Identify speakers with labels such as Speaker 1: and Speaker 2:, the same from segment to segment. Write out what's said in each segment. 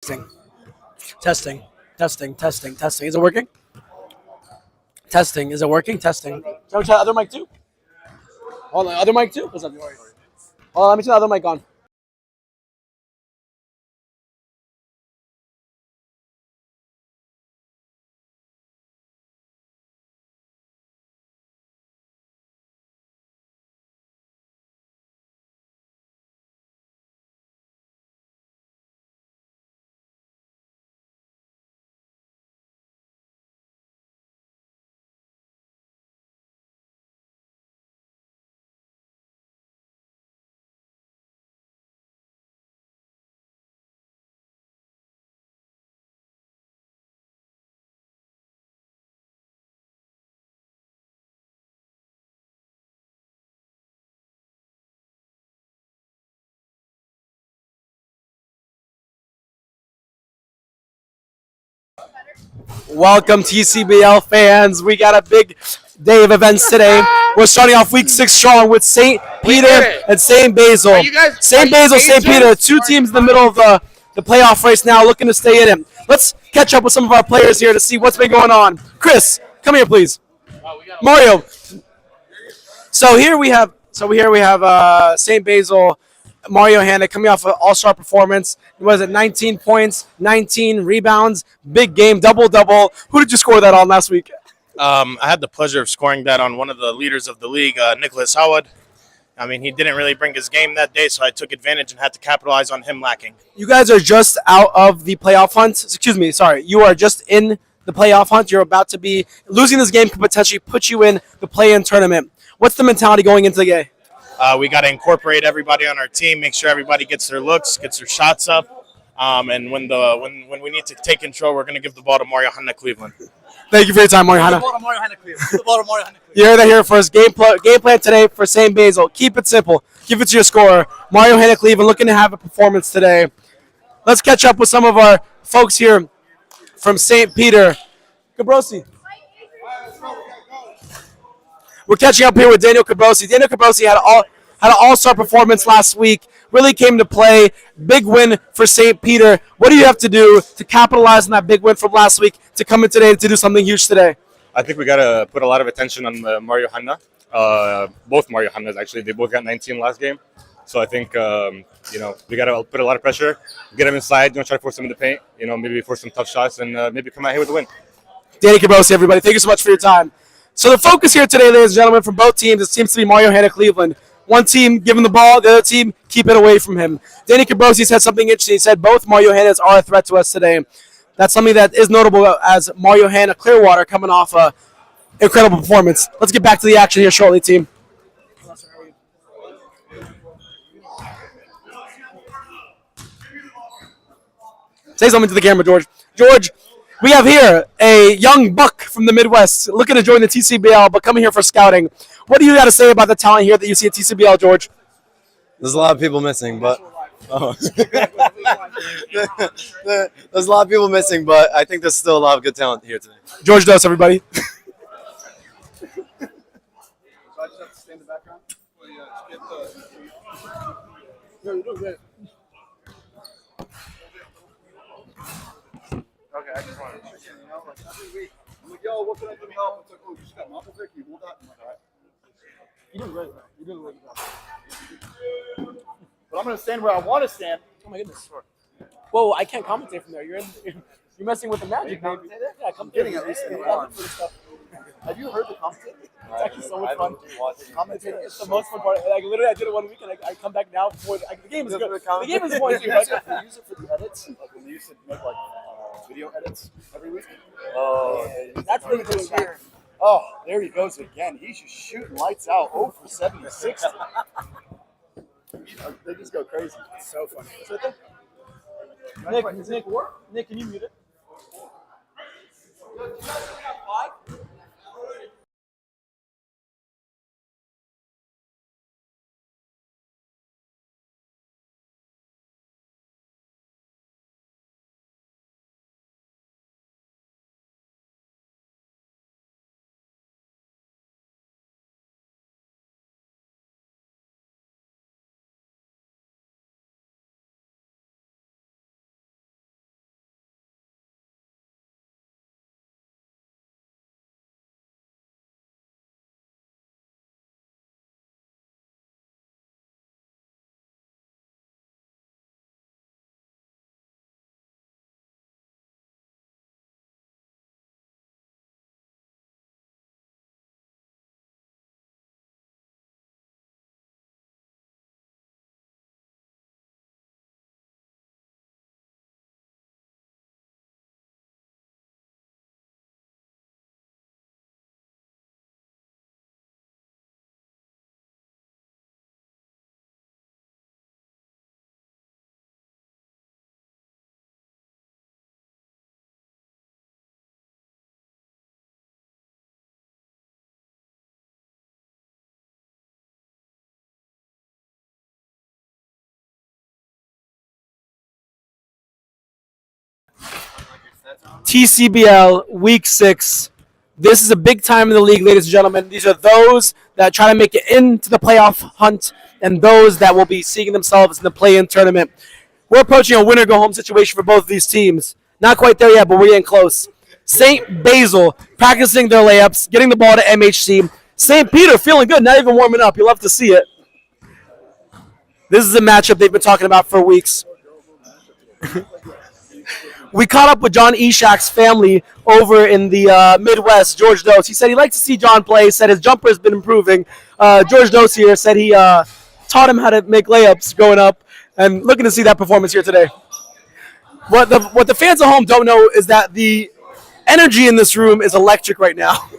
Speaker 1: Testing, testing, testing, testing, testing. Is it working? Testing. Is it working? Testing. Can we try the other mic too? Hold on, other mic too? What's up? Hold on, let me turn the other mic on. Welcome, TCBL fans. We got a big day of events today. We're starting off week 6 strong with St. Peter and St. Basil. St. Basil, St. Peter, two teams in the middle of the playoff race now, looking to stay in it. Let's catch up with some of our players here to see what's been going on. Chris, come here, please. Mario. So here we have St. Basil, Mario Hanna coming off an all-star performance. Was it 19 points, 19 rebounds, big game, double-double. Who did you score that on last week?
Speaker 2: I had the pleasure of scoring that on one of the leaders of the league, Nicholas Howard. I mean, he didn't really bring his game that day, so I took advantage and had to capitalize on him lacking.
Speaker 1: You guys are just out of the playoff hunt. Excuse me, sorry. You are just in the playoff hunt. You're about to be losing this game could potentially put you in the play-in tournament. What's the mentality going into the game?
Speaker 2: We got to incorporate everybody on our team, make sure everybody gets their looks, gets their shots up, and when we need to take control, we're going to give the ball to Mario Hanna Cleveland.
Speaker 1: Thank you for your time, Mario Hanna. You heard that here first. Game plan today for St. Basil. Keep it simple. Give it to your scorer. Mario Hanna Cleveland looking to have a performance today. Let's catch up with some of our folks here from St. Peter. Cabrosi. We're catching up here with Daniel Cabrosi. Daniel Cabrosi had an all-star performance last week. Really came to play. Big win for St. Peter. What do you have to do to capitalize on that big win from last week to come in today to do something huge today?
Speaker 3: I think we got to put a lot of attention on Mario Hanna. Both Mario Hannas, actually. They both got 19 last game. So I think, we got to put a lot of pressure, get them inside, try to force them in the paint, maybe force some tough shots, and maybe come out here with a win.
Speaker 1: Danny Cabrosi, everybody. Thank you so much for your time. So the focus here today, ladies and gentlemen, from both teams, it seems to be Mario Hanna Cleveland. One team giving the ball, the other team keep it away from him. Danny Cabrosi said something interesting. He said both Mario Hannas are a threat to us today. That's something that is notable as Mario Hanna Clearwater coming off an incredible performance. Let's get back to the action here shortly, team. Say something to the camera, George. George, we have here a young buck from the Midwest looking to join the TCBL, but coming here for scouting. What do you got to say about the talent here that you see at TCBL, George?
Speaker 4: There's a lot of people missing, but there's a lot of people missing, but I think there's still a lot of good talent here today.
Speaker 1: George Dose, everybody.
Speaker 5: Okay, I just wanted to check in. Every week, I'm like, yo, what can I do to help? It's like, oh, you just got muscle thick, you hold that. I'm like, all right. You did great, man. You did a really good job. But I'm going to stand where I want to stand.
Speaker 1: Oh my goodness. Whoa, I can't commentate from there. You're messing with the magic, baby. Yeah, come
Speaker 5: Getting at least in one. Have you heard the commentator?
Speaker 1: It's actually so much fun. Commentating, it's the most fun part. Like literally, I did it one week, and I come back now before the game is good. The game is fun.
Speaker 5: We use it for the edits. Like when we used to make like video edits every week.
Speaker 1: Oh, that's really cool.
Speaker 5: Oh, there he goes again. He's just shooting lights out. 0 for 76. They just go crazy. It's so funny.
Speaker 1: Nick, can you mute it? TCBL Week 6. This is a big time in the league, ladies and gentlemen. These are those that try to make it into the playoff hunt and those that will be seeing themselves in the play-in tournament. We're approaching a winner-go-home situation for both of these teams. Not quite there yet, but we're getting close. St. Basil practicing their layups, getting the ball to MHC. St. Peter feeling good, not even warming up. You love to see it. This is a matchup they've been talking about for weeks. We caught up with John Eshak's family over in the Midwest, George Dose. He said he likes to see John play. He said his jumper has been improving. George Dose here said he taught him how to make layups growing up, and looking to see that performance here today. What the fans at home don't know is that the energy in this room is electric right now.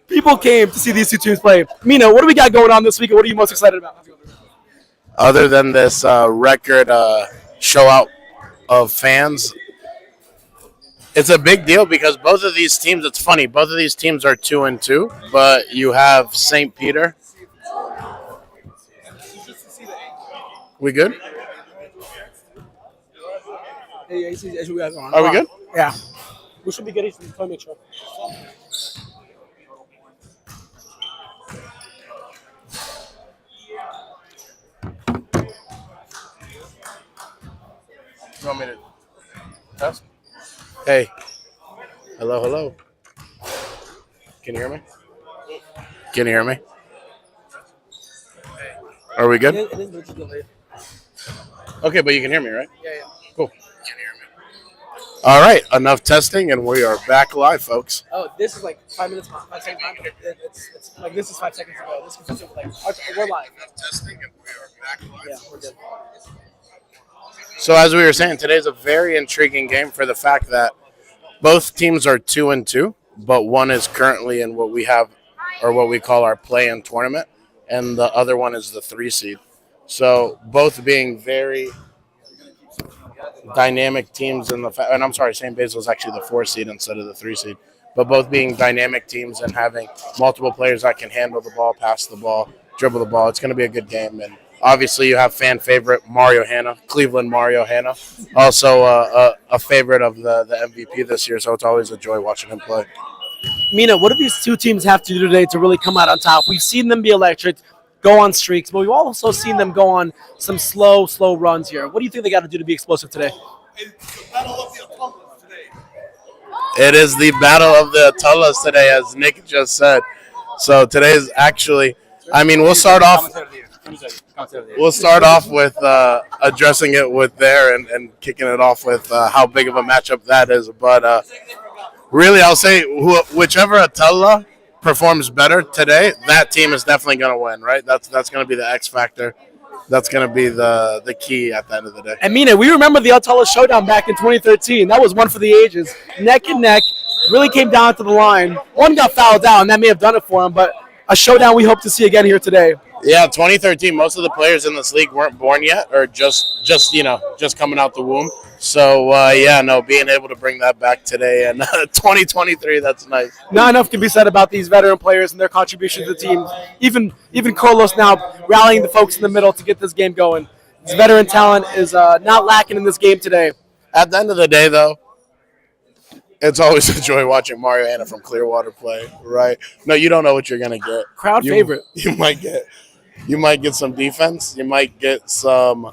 Speaker 1: People came to see these two teams play. Mina, what do we got going on this week, and what are you most excited about?
Speaker 6: Other than this record show out of fans, it's a big deal because both of these teams, it's funny, both of these teams are 2-2, but you have St. Peter. We good? Are we good?
Speaker 1: Yeah. We should be good. Make sure.
Speaker 6: You want me to test? Hey. Hello. Can you hear me? Can you hear me? Are we good? Okay, but you can hear me, right?
Speaker 1: Yeah.
Speaker 6: Cool. Can you hear me? All right, enough testing, and we are back live, folks.
Speaker 1: Oh, this is like 5 minutes, 5 seconds. It's like this is 5 seconds ago. This is like we're live.
Speaker 6: Enough testing, and we are back live.
Speaker 1: Yeah, we're good.
Speaker 6: So as we were saying, today's a very intriguing game for the fact that both teams are 2-2, but one is currently in what we have, or what we call our play-in tournament, and the other one is the 3 seed. So both being very dynamic teams and I'm sorry, St. Basil is actually the 4 seed instead of the 3 seed, but both being dynamic teams and having multiple players that can handle the ball, pass the ball, dribble the ball. It's going to be a good game. And obviously you have fan favorite Mario Hanna, Cleveland Mario Hanna, also a favorite of the MVP this year. So it's always a joy watching him play.
Speaker 1: Mina, what do these two teams have to do today to really come out on top? We've seen them be electric, go on streaks, but we've also seen them go on some slow runs here. What do you think they got to do to be explosive today?
Speaker 6: It is the battle of the Atullas today, as Nick just said. So today's actually, we'll start off with addressing it with there and kicking it off with how big of a matchup that is. But really, I'll say whichever Atullah performs better today, that team is definitely going to win, right? That's going to be the X factor. That's going to be the key at the end of the day.
Speaker 1: And Mina, we remember the Atullah showdown back in 2013. That was one for the ages. Neck and neck, really came down to the line. One got fouled out, and that may have done it for him, but a showdown we hope to see again here today.
Speaker 6: Yeah, 2013, most of the players in this league weren't born yet or just coming out the womb. So, being able to bring that back today and 2023, that's nice.
Speaker 1: Not enough can be said about these veteran players and their contribution to the team. Even Carlos now rallying the folks in the middle to get this game going. His veteran talent is not lacking in this game today.
Speaker 6: At the end of the day, though, it's always a joy watching Mario Hanna from Clearwater play, right? No, you don't know what you're going to get.
Speaker 1: Crowd favorite.
Speaker 6: You might get some defense. You might get some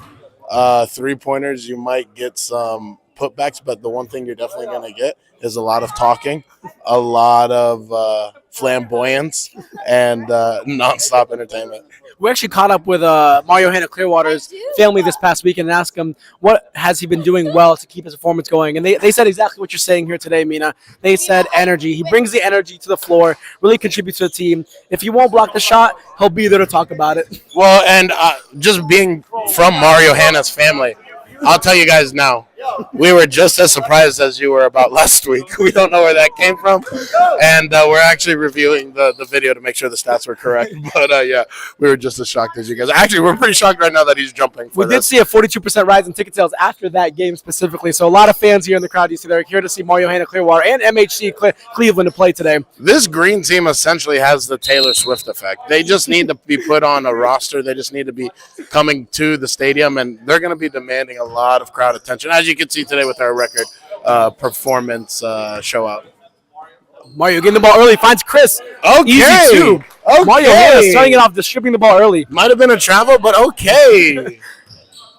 Speaker 6: 3-pointers. You might get some putbacks. But the one thing you're definitely going to get is a lot of talking, a lot of flamboyance, and nonstop entertainment.
Speaker 1: We actually caught up with Mario Hanna Clearwater's family this past weekend and asked him what has he been doing well to keep his performance going. And they said exactly what you're saying here today, Mina. They said energy. He brings the energy to the floor, really contributes to the team. If he won't block the shot, he'll be there to talk about it.
Speaker 6: Well, and just being from Mario Hanna's family, I'll tell you guys now, we were just as surprised as you were about last week. We don't know where that came from, and we're actually reviewing the video to make sure the stats were correct. But, we were just as shocked as you guys. Actually, we're pretty shocked right now that he's jumping.
Speaker 1: We did see a 42% rise in ticket sales after that game specifically, so a lot of fans here in the crowd, you see, they're here to see Mario Hanna Clearwater and MHC Cleveland to play today.
Speaker 6: This green team essentially has the Taylor Swift effect. They just need to be put on a roster. They just need to be coming to the stadium, and they're going to be demanding a lot of crowd attention. As you you can see today with our record performance show out.
Speaker 1: Mario getting the ball early, finds Chris.
Speaker 6: Okay.
Speaker 1: Easy two.
Speaker 6: Okay.
Speaker 1: Mario Hanna starting it off, distributing the ball early.
Speaker 6: Might have been a travel, but okay.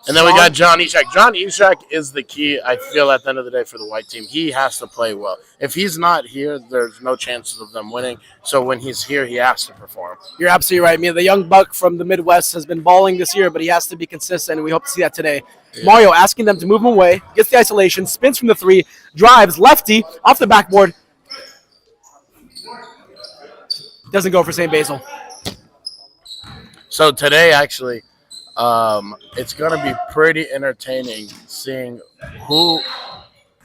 Speaker 6: And then we got John Ishak. John Ishak is the key, I feel, at the end of the day for the white team. He has to play well. If he's not here, there's no chances of them winning. So when he's here, he has to perform.
Speaker 1: You're absolutely right. I mean, the young buck from the Midwest has been balling this year, but he has to be consistent, and we hope to see that today. Yeah. Mario asking them to move him away, gets the isolation, spins from the three, drives lefty off the backboard. Doesn't go for St. Basil.
Speaker 6: So today, actually, it's going to be pretty entertaining seeing who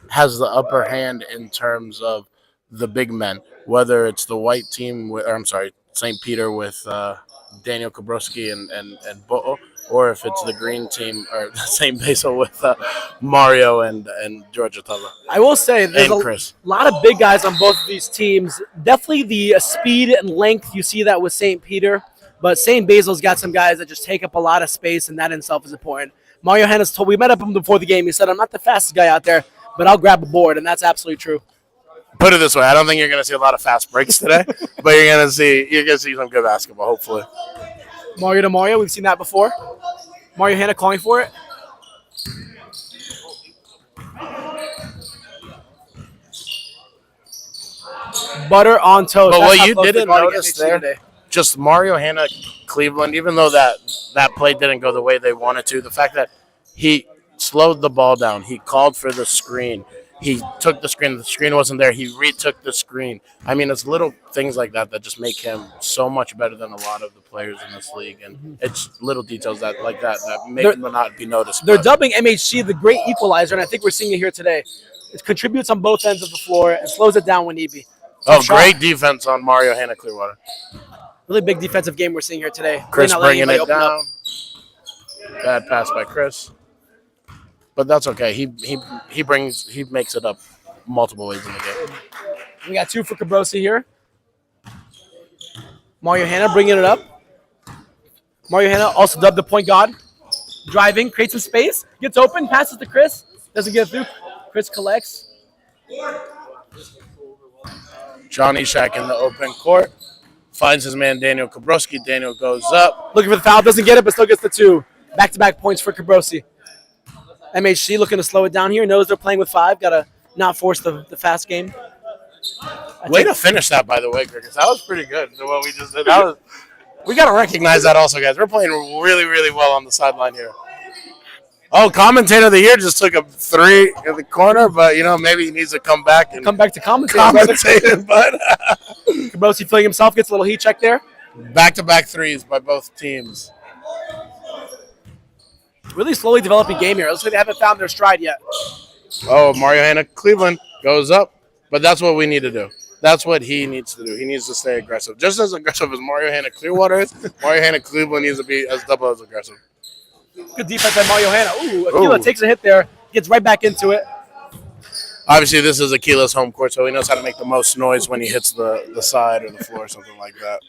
Speaker 6: has the upper hand in terms of the big men, whether it's the white team, St. Peter with Daniel Kabrowski and Bo'o, or if it's the green team or St. Basil with Mario and Georgia Tala.
Speaker 1: I will say there's
Speaker 6: Chris.
Speaker 1: A lot of big guys on both of these teams. Definitely the speed and length, you see that with St. Peter. But St. Basil's got some guys that just take up a lot of space, and that in itself is important. Mario Hanna's told, we met up with him before the game. He said, I'm not the fastest guy out there, but I'll grab a board, and that's absolutely true.
Speaker 6: Put it this way, I don't think you're going to see a lot of fast breaks today, but you're going to see some good basketball, hopefully.
Speaker 1: Mario to Mario, we've seen that before. Mario Hanna calling for it. Butter on toast.
Speaker 6: But
Speaker 1: That's
Speaker 6: what you didn't notice there,
Speaker 1: today.
Speaker 6: Just Mario Hanna, Cleveland, even though that play didn't go the way they wanted to, the fact that he slowed the ball down, he called for the screen, he took the screen wasn't there, he retook the screen. I mean, it's little things like that just make him so much better than a lot of the players in this league, and it's little details that make them not be noticed.
Speaker 1: They're dubbing MHC the great equalizer, and I think we're seeing it here today. It contributes on both ends of the floor and slows it down when need be.
Speaker 6: Great defense on Mario Hanna Clearwater.
Speaker 1: Really big defensive game we're seeing here today.
Speaker 6: Chris bringing it down. Bad pass by Chris. But that's okay. He makes it up multiple ways in the game.
Speaker 1: We got two for Cabrosi here. Mario Hanna bringing it up. Mario Hanna also dubbed the point guard. Driving, creates some space, gets open, passes to Chris. Doesn't get through. Chris collects.
Speaker 6: John Ishak in the open court. Finds his man Daniel Kabrowski. Daniel goes up.
Speaker 1: Looking for the foul. Doesn't get it, but still gets the two. Back-to-back points for Cabrosi. MHC looking to slow it down here. Knows they're playing with five. Got to not force the fast game.
Speaker 6: Way to finish that, by the way, Greg. That was pretty good, what we just did. We got to recognize that also, guys. We're playing really, really well on the sideline here. Oh, commentator of the year just took a three in the corner, but, maybe he needs to come back and
Speaker 1: come back to commentating.
Speaker 6: But
Speaker 1: Cabrosi feeling himself, gets a little heat check there.
Speaker 6: Back-to-back threes by both teams.
Speaker 1: Really slowly developing game here. Looks like they haven't found their stride yet.
Speaker 6: Oh, Mario Hanna Cleveland goes up, but that's what we need to do. That's what he needs to do. He needs to stay aggressive. Just as aggressive as Mario Hanna Clearwater is, Mario Hanna Cleveland needs to be as double as aggressive.
Speaker 1: Good defense by Mario Hanna. Aquila takes a hit there, gets right back into it.
Speaker 6: Obviously, this is Aquila's home court, so he knows how to make the most noise when he hits the side or the floor or something like that.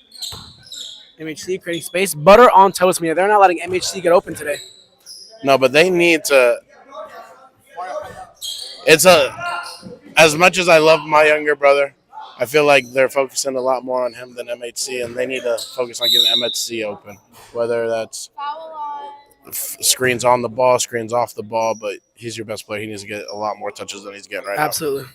Speaker 1: MHC creating space. Butter on toast, man. They're not letting MHC get open today.
Speaker 6: No, but they need to. As much as I love my younger brother, I feel like they're focusing a lot more on him than MHC, and they need to focus on getting MHC open, whether that's screens on the ball, screens off the ball, but he's your best player. He needs to get a lot more touches than he's getting right now.
Speaker 1: Absolutely.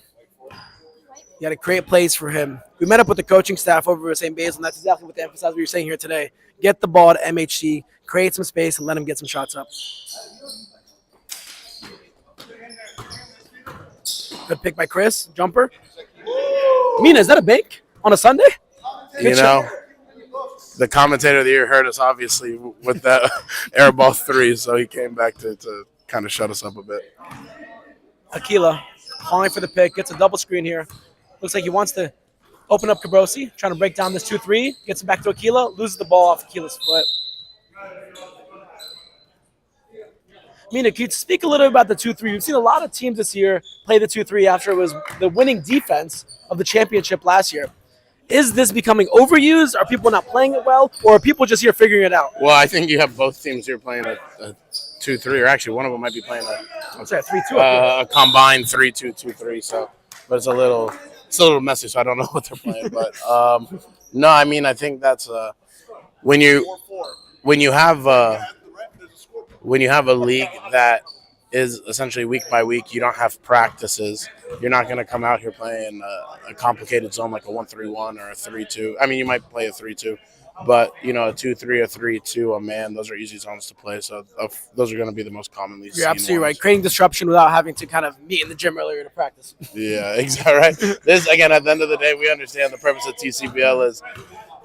Speaker 1: You got to create plays for him. We met up with the coaching staff over at St. Basil, and that's exactly what they emphasize what you're saying here today. Get the ball to MHC, create some space, and let him get some shots up. Good pick by Chris. Jumper. Mina, is that a bank on a Sunday?
Speaker 6: The commentator of the year heard us, obviously, with that air ball three, so he came back to kind of shut us up a bit.
Speaker 1: Aquila calling for the pick. Gets a double screen here. Looks like he wants to open up Cabrosi, trying to break down this 2-3. Gets it back to Aquila. Loses the ball off Aquila's foot. Mina, can you speak a little bit about the 2-3? We've seen a lot of teams this year play the 2-3 after it was the winning defense of the championship last year. Is this becoming overused? Are people not playing it well? Or are people just here figuring it out?
Speaker 6: Well, I think you have both teams here playing a 3-2-2-3, or actually one of them might be playing
Speaker 1: What's that? 3-2.
Speaker 6: a combined 3-2-2-3. So, but it's a little messy. So I don't know what they're playing. But no, I mean I think that's when you have a league that is essentially week by week, you don't have practices. You're not going to come out here playing a complicated zone like a 1-3-1 or a 3-2. I mean, you might play a 3-2, but a 2-3, a 3-2, a man. Those are easy zones to play. So those are going to be the most commonly seen.
Speaker 1: You're absolutely right.
Speaker 6: ones.
Speaker 1: Creating disruption without having to kind of meet in the gym earlier to practice.
Speaker 6: Yeah, exactly right. This again, at the end of the day, we understand the purpose of TCBL is,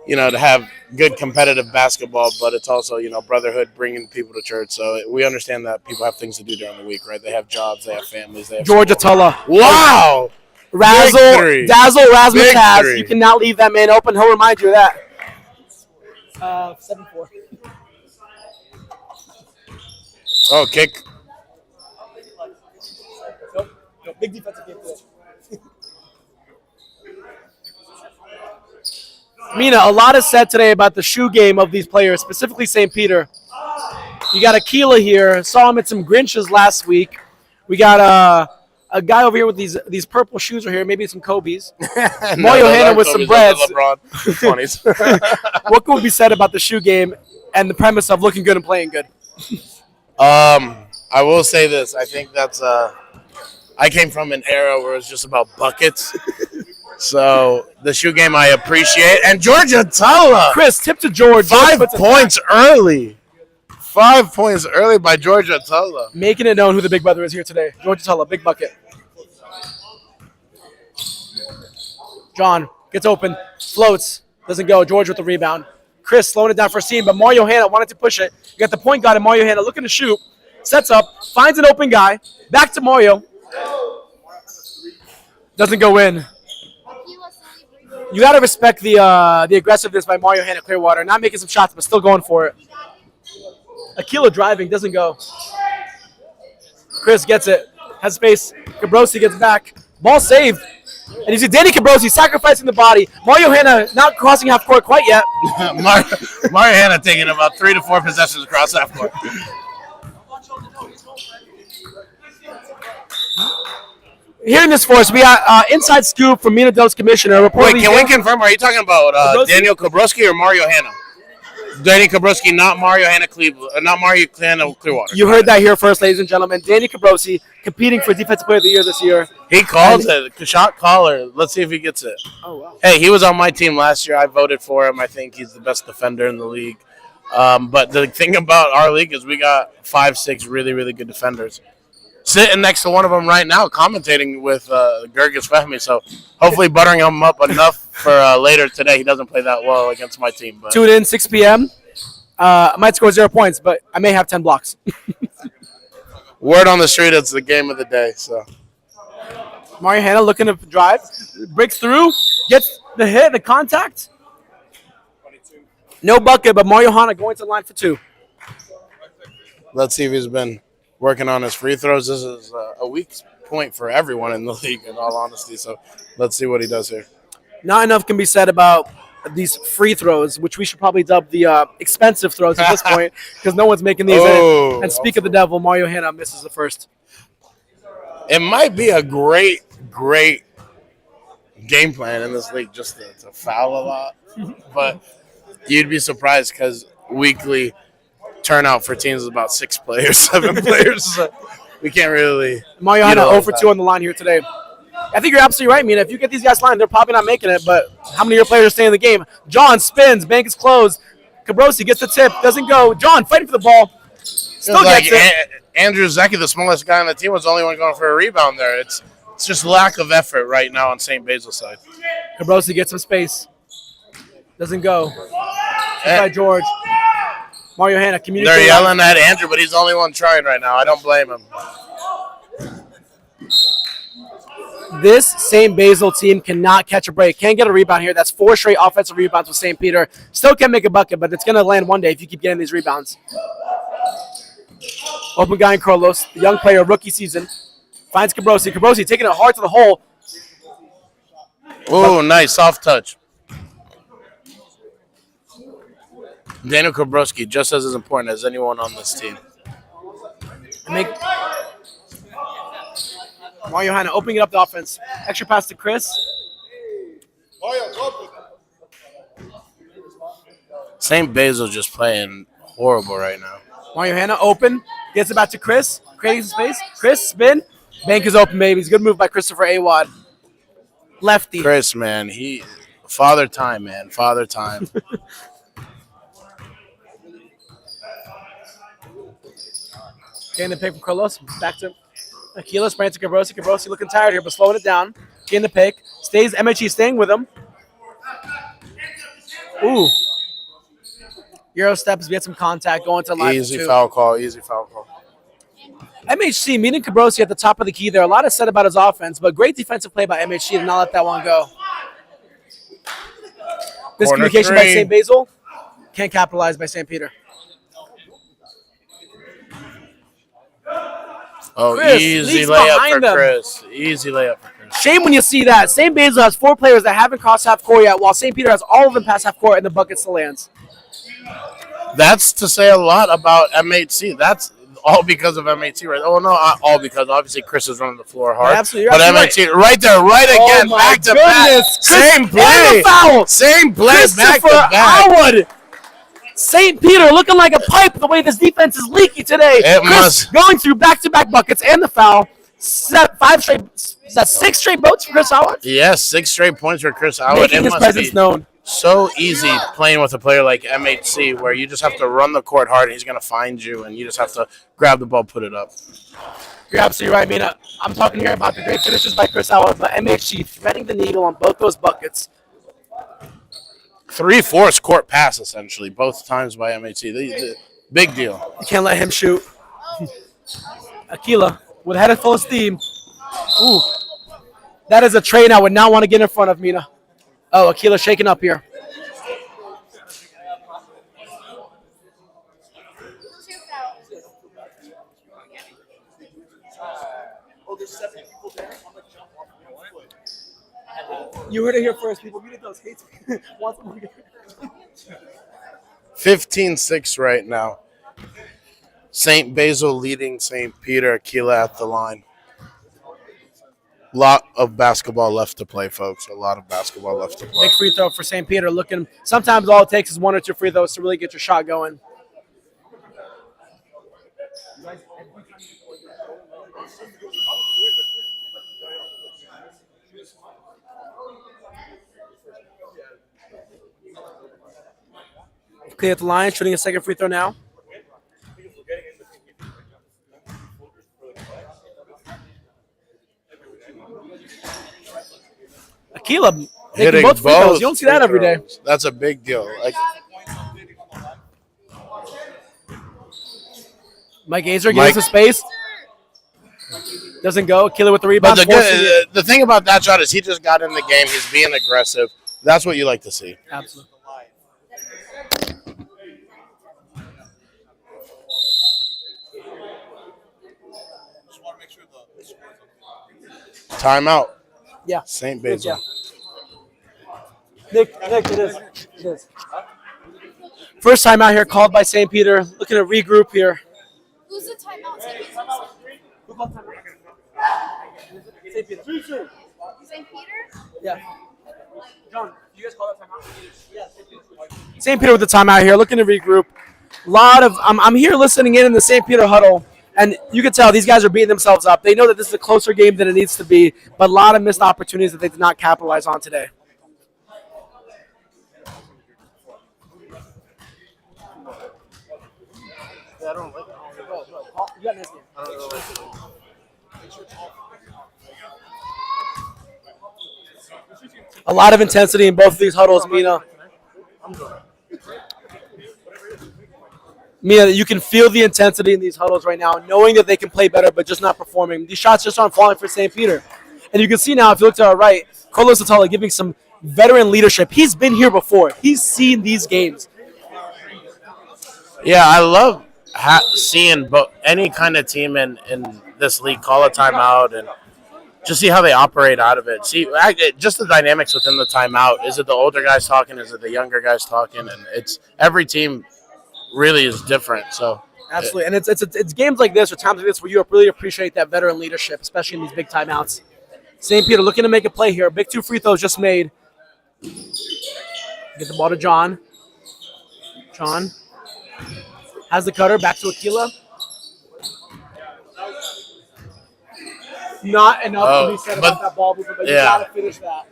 Speaker 6: to have good competitive basketball, but it's also, brotherhood, bringing people to church. So we understand that people have things to do during the week, right? They have jobs, they have families, they have
Speaker 1: Georgia Tulla.
Speaker 6: Wow!
Speaker 1: Dazzle, Razzmatazz.
Speaker 6: Victory.
Speaker 1: You cannot leave that man open. He'll remind you of that. 7-4.
Speaker 6: Oh, kick.
Speaker 1: Nope. Big defensive game today. Mina, a lot is said today about the shoe game of these players, specifically St. Peter. You got Aquila here. Saw him at some Grinches last week. We got a guy over here with these purple shoes right here, maybe some Kobe's. Mario Hanna with some breads.
Speaker 6: LeBron 20s.
Speaker 1: What could be said about the shoe game and the premise of looking good and playing good?
Speaker 6: I will say this. I think that's I came from an era where it was just about buckets. So the shoe game I appreciate. And Georgia Tulla.
Speaker 1: Chris, tip to George.
Speaker 6: 5 points early. 5 points early by Georgia Tulla.
Speaker 1: Making it known who the big brother is here today. Georgia Tulla, big bucket. John gets open, floats, doesn't go. George with the rebound. Chris slowing it down for a seam, but Mario Hanna wanted to push it. You got the point guard and Mario Hanna looking to shoot. Sets up, finds an open guy. Back to Mario. Doesn't go in. You got to respect the aggressiveness by Mario Hanna Clearwater. Not making some shots, but still going for it. Aquila driving, doesn't go. Chris gets it. Has space. Cabrosi gets back. Ball saved. And you see Danny Cabrosi sacrificing the body. Mario Hanna not crossing half court quite yet.
Speaker 6: Mario Hanna taking about 3 to 4 possessions across half court.
Speaker 1: Hearing this for us, we got inside scoop from Mina Dell's commissioner.
Speaker 6: Wait, can we confirm? Are you talking about Daniel Cabrosi or Mario Hanna? Danny Cabrosi, not Mario Hanna Clearwater.
Speaker 1: You heard that here first, ladies and gentlemen. Danny Cabrosi competing for Defensive Player of the Year this year.
Speaker 6: He called it. Shot caller. Let's see if he gets it.
Speaker 1: Oh, wow.
Speaker 6: Hey, he was on my team last year. I voted for him. I think he's the best defender in the league. But the thing about our league is we got 5-6 really, really good defenders. Sitting next to one of them right now, commentating with Gergis Fehmi. So hopefully buttering him up enough for later today. He doesn't play that well against my team. But.
Speaker 1: Tune in, 6 p.m. I might score 0 points, but I may have 10 blocks.
Speaker 6: Word on the street, it's the game of the day. So
Speaker 1: Mario Hanna looking to drive. Breaks through. Gets the hit, the contact. No bucket, but Mario Hanna going to the line for 2.
Speaker 6: Let's see if he's been working on his free throws. This is a weak point for everyone in the league, in all honesty. So let's see what he does here.
Speaker 1: Not enough can be said about these free throws, which we should probably dub the expensive throws at this point because no one's making these. And speak of the devil, Mario Hanna misses the first.
Speaker 6: It might be a great game plan in this league just to foul a lot. But you'd be surprised because weekly turnout for teams is about 6 players, 7 players. So we can't really.
Speaker 1: Mario Hanna 0 for 2 on the line here today. I think you're absolutely right, Mina. If you get these guys lined, they're probably not making it, but how many of your players are staying in the game? John spins, bank is closed. Cabrosi gets the tip, doesn't go. John fighting for the ball. Still gets it.
Speaker 6: Andrew Zecchi, the smallest guy on the team, was the only one going for a rebound there. It's just lack of effort right now on St. Basil's side.
Speaker 1: Cabrosi gets some space. Doesn't go. By George. Mario Hanna communicating.
Speaker 6: They're yelling at Andrew, but he's the only one trying right now. I don't blame him.
Speaker 1: This St. Basil team cannot catch a break. Can't get a rebound here. That's 4 straight offensive rebounds with St. Peter. Still can't make a bucket, but it's going to land one day if you keep getting these rebounds. Open guy in Carlos, the young player, rookie season. Finds Cabrosi. Cabrosi taking it hard to the hole.
Speaker 6: Oh, nice. Soft touch. Daniel Cabrosi, just as important as anyone on this team.
Speaker 1: Make Mario Hanna opening it up the offense. Extra pass to Chris.
Speaker 6: St. Basil just playing horrible right now.
Speaker 1: Mario Hanna open. Gets it back to Chris. Creating some space. Chris, spin. Bank is open, baby. It's a good move by Christopher Awad. Lefty.
Speaker 6: Chris, man, father time, man. Father time.
Speaker 1: Getting the pick from Carlos. Back to Aquila. Spraying to Cabrosi. Cabrosi looking tired here, but slowing it down. Getting the pick. Stays. MHE staying with him. Ooh. Euro steps. We had some contact going to line.
Speaker 6: Easy foul call.
Speaker 1: MHC meeting Cabrosi at the top of the key there. A lot is said about his offense, but great defensive play by MHC to not let that one go. This communication by St. Basil. Can't capitalize by St. Peter.
Speaker 6: Oh,
Speaker 1: Chris
Speaker 6: easy
Speaker 1: leaks
Speaker 6: layup
Speaker 1: behind
Speaker 6: for
Speaker 1: them.
Speaker 6: Chris. Easy layup for Chris.
Speaker 1: Shame when you see that. St. Basil has 4 players that haven't crossed half court yet, while St. Peter has all of them past half court and the buckets to lands.
Speaker 6: That's to say a lot about MHC. That's all because of MHC, right? Oh, no, not all because obviously Chris is running the floor hard.
Speaker 1: Yeah, absolutely.
Speaker 6: But MHC, right there, right again, back to back. Same play.
Speaker 1: Foul.
Speaker 6: Same play, back to back.
Speaker 1: Howard. St. Peter looking like a pipe the way this defense is leaky today. Chris going through back-to-back buckets and the foul. 5 straight. Is that 6 straight votes for Chris Howard?
Speaker 6: Yes, 6 straight points for Chris Howard.
Speaker 1: Making his presence known.
Speaker 6: So easy playing with a player like MHC where you just have to run the court hard and he's going to find you and you just have to grab the ball, put it up.
Speaker 1: You're absolutely right, Mina. I'm talking here about the great finishes by Chris Howard, but MHC threading the needle on both those buckets.
Speaker 6: 3/4 court pass, essentially, both times by MHC. Big deal.
Speaker 1: You can't let him shoot. Aquila with a head full of steam. Ooh. That is a train I would not want to get in front of, Mina. Oh, Aquila shaking up here. You heard it here first, people. Muted those hates.
Speaker 6: 15-6 right now. St. Basil leading St. Peter. Aquila at the line. Lot of basketball left to play, folks. A lot of basketball left to play.
Speaker 1: Big free throw for St. Peter. Looking. Sometimes all it takes is 1 or 2 free throws to really get your shot going. Clear at the line, shooting a second free throw now. Aquila making both free throws. You don't see that every day.
Speaker 6: That's a big deal.
Speaker 1: Mike Azer gives us space. Doesn't go. Aquila with the rebound.
Speaker 6: But the thing about that shot is he just got in the game. He's being aggressive. That's what you like to see.
Speaker 1: Absolutely.
Speaker 6: Timeout.
Speaker 1: Yeah.
Speaker 6: St. Basil.
Speaker 1: Nick, it is. It is. First time out here called by St. Peter. Looking to regroup here.
Speaker 7: Who's the timeout?
Speaker 1: Who called timeout? St. Peter.
Speaker 7: St. Peter?
Speaker 1: Yeah. John, you guys call that timeout? Yeah, St. Peter with the timeout here, looking to regroup. I'm here listening in the St. Peter huddle, and you can tell these guys are beating themselves up. They know that this is a closer game than it needs to be, but a lot of missed opportunities that they did not capitalize on today. A lot of intensity in both of these huddles, Mina. Mina, you can feel the intensity in these huddles right now, knowing that they can play better, but just not performing. These shots just aren't falling for St. Peter. And you can see now, if you look to our right, Carlos Atala giving some veteran leadership. He's been here before. He's seen these games.
Speaker 6: Yeah, I love seeing any kind of team in this league call a timeout and just see how they operate out of it. See, just the dynamics within the timeout. Is it the older guys talking? Is it the younger guys talking? And it's every team really is different. So
Speaker 1: Absolutely, and it's games like this or times like this where you really appreciate that veteran leadership, especially in these big timeouts. St. Peter looking to make a play here. Big 2 free throws just made. Get the ball to John. John has the cutter, back to Aquila. Not enough to be said about that ball movement, but you got to finish that.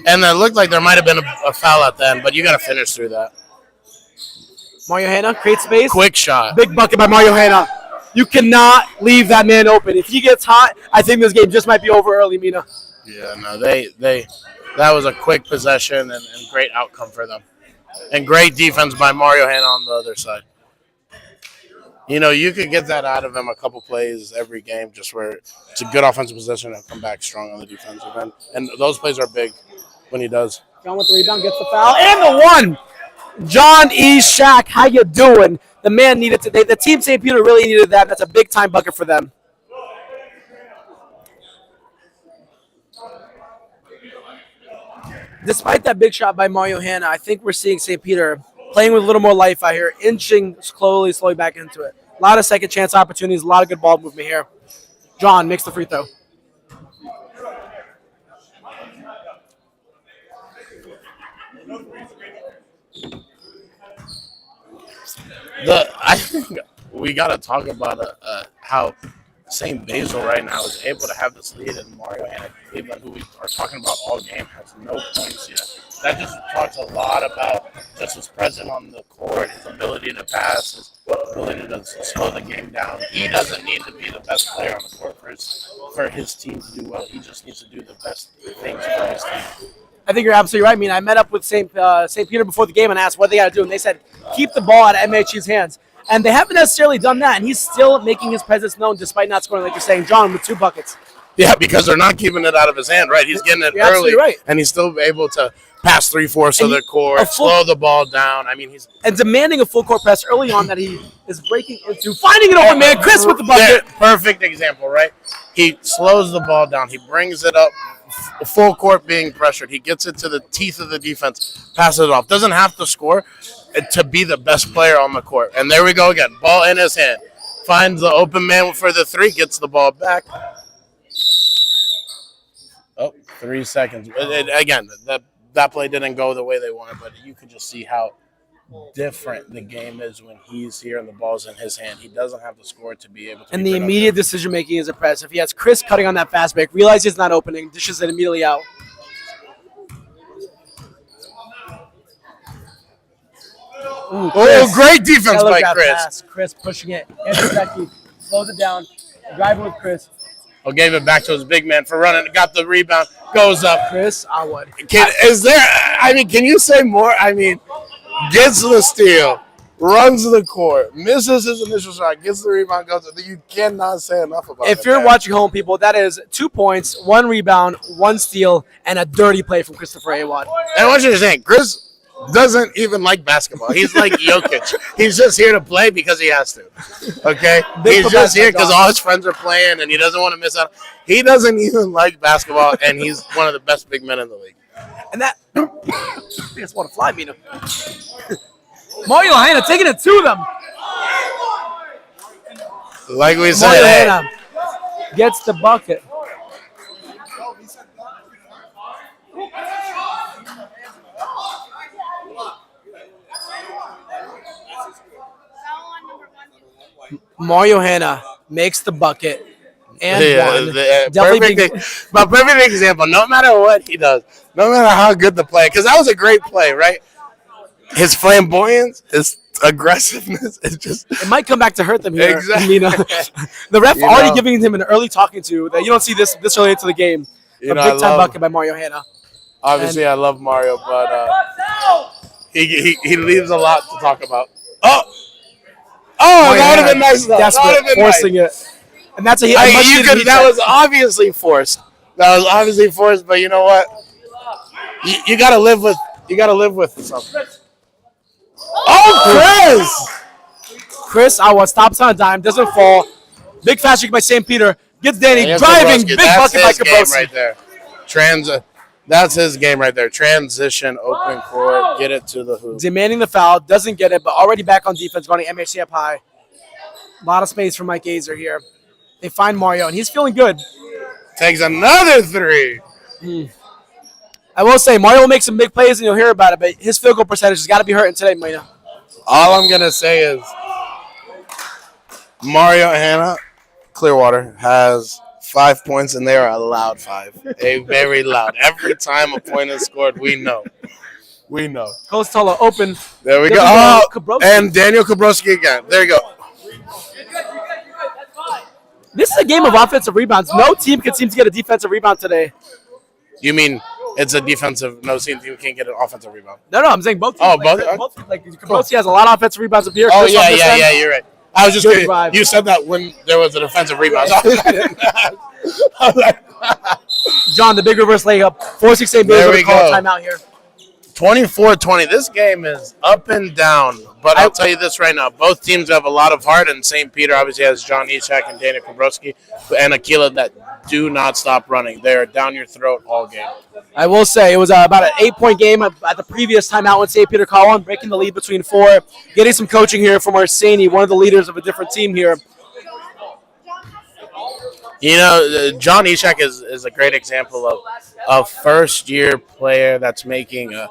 Speaker 6: And it looked like there might have been a foul at the end, but you got to finish through that.
Speaker 1: Mario Hanna creates space.
Speaker 6: Quick shot.
Speaker 1: Big bucket by Mario Hanna. You cannot leave that man open. If he gets hot, I think this game just might be over early, Mina.
Speaker 6: Yeah, no, that was a quick possession and great outcome for them. And great defense by Mario Hanna on the other side. You know, you could get that out of him a couple plays every game, just where it's a good offensive possession and come back strong on the defensive end. And those plays are big when he does.
Speaker 1: John with the rebound, gets the foul, and the one. John E. Shack, how you doing? The man needed today. The team St. Peter really needed that. That's a big-time bucket for them. Despite that big shot by Mario Hanna, I think we're seeing St. Peter playing with a little more life out here, inching slowly back into it. A lot of second chance opportunities, a lot of good ball movement here. John makes the free throw.
Speaker 6: I think we got to talk about how St. Basil right now is able to have this lead, and Mario Hanna Cleveland, who we are talking about all game, has no points yet. That just talks a lot about just his presence on the court, his ability to pass, his ability to slow the game down. He doesn't need to be the best player on the court for his team to do well. He just needs to do the best things for his team.
Speaker 1: I think you're absolutely right. I mean, I met up with St. Peter before the game and asked what they got to do, and they said keep the ball out of MHE's hands. And they haven't necessarily done that, and he's still making his presence known despite not scoring, like you're saying, John, with 2 buckets.
Speaker 6: Yeah, because they're not keeping it out of his hand, right? He's getting it early,
Speaker 1: right.
Speaker 6: And he's still able to pass 3/4 of the court, slow the ball down. I mean, he's
Speaker 1: demanding a full court press early on that he is breaking into, finding it open, man. Chris with the bucket.
Speaker 6: Yeah, perfect example, right? He slows the ball down. He brings it up, full court being pressured. He gets it to the teeth of the defense, passes it off. Doesn't have to score to be the best player on the court. And there we go again. Ball in his hand. Finds the open man for the 3, gets the ball back. 3 seconds. Again, that play didn't go the way they wanted, but you could just see how different the game is when he's here and the ball's in his hand. He doesn't have to score to be able to.
Speaker 1: And the immediate decision-making is impressive. He has Chris cutting on that fast break, realizes he's not opening, dishes it immediately out. Ooh,
Speaker 6: great defense by Chris.
Speaker 1: Pass. Chris pushing it. Andrew Becky slows it down. Driving with Chris.
Speaker 6: Gave it back to his big man for running. Got the rebound. Goes up.
Speaker 1: Chris Awad.
Speaker 6: Can you say more? I mean, gets the steal, runs the court, misses his initial shot, gets the rebound, goes. You cannot say enough about it.
Speaker 1: If you're watching home, people, that is 2 points, 1 rebound, 1 steal, and a dirty play from Christopher Awad.
Speaker 6: And what you're saying, Chris doesn't even like basketball. He's like Jokic. He's just here to play because he has to. Okay? He's just here because all his friends are playing and he doesn't want to miss out. He doesn't even like basketball, and he's one of the best big men in the league.
Speaker 1: And that I just want to fly, Mina. Mario Hanna taking it to them.
Speaker 6: Like we said,
Speaker 1: Mario Hanna gets the bucket. Mario Hanna makes the bucket and one.
Speaker 6: Perfect example. No matter what he does, no matter how good the play, because that was a great play, right? His flamboyance, his aggressiveness, it
Speaker 1: might come back to hurt them here.
Speaker 6: Exactly.
Speaker 1: The ref already giving him an early talking to that you don't see this early into the game. A big time bucket by Mario Hanna.
Speaker 6: Obviously, I love Mario, but he leaves a lot to talk about. That would have been nice.
Speaker 1: Desperate, forcing it. And that's
Speaker 6: that was obviously forced. But you know what? You gotta live with something.
Speaker 1: Chris Awa stops on a dime, doesn't fall. Big fast kick by St. Peter. Gets Danny driving. Big bucket by Kabrosi.
Speaker 6: Right there. That's his game right there. Transition, open court, get it to the hoop.
Speaker 1: Demanding the foul, doesn't get it, but already back on defense, running MHC up high. A lot of space for Mike Azer here. They find Mario, and he's feeling good.
Speaker 6: Takes another three.
Speaker 1: I will say, Mario will make some big plays, and you'll hear about it, but his field goal percentage has got to be hurting today, Mina.
Speaker 6: All I'm going to say is Mario Hanna, Clearwater, has 5 points, and they are allowed 5. A very loud. Every time a point is scored, we know. We know.
Speaker 1: Kostola open.
Speaker 6: There we go. Oh, and Daniel Kabrowski again. There you go.
Speaker 1: This is a game of offensive rebounds. No team can seem to get a defensive rebound today.
Speaker 6: You mean it's a defensive, no team can't get an offensive rebound?
Speaker 1: No, I'm saying both teams.
Speaker 6: Oh, both?
Speaker 1: Like Kabrowski has a lot of offensive rebounds up here.
Speaker 6: Oh,
Speaker 1: Chris on this end.
Speaker 6: yeah, you're right. I was just
Speaker 1: Good
Speaker 6: kidding.
Speaker 1: drive.
Speaker 6: You said that when there was a defensive rebound.
Speaker 1: John, the big reverse layup. 4-6-8
Speaker 6: There
Speaker 1: Basil
Speaker 6: we
Speaker 1: to call a
Speaker 6: go.
Speaker 1: timeout here.
Speaker 6: 24-20. This game is up and down. But I'll tell you this right now. Both teams have a lot of heart, and St. Peter obviously has John Ishak and Daniel Kabrowski and Aquila that do not stop running. They are down your throat all game.
Speaker 1: I will say it was about an 8-point game at the previous timeout when St. Peter called on, breaking the lead between 4. Getting some coaching here from Arseni, one of the leaders of a different team here.
Speaker 6: You know, John Ishak is a great example of a first-year player that's making a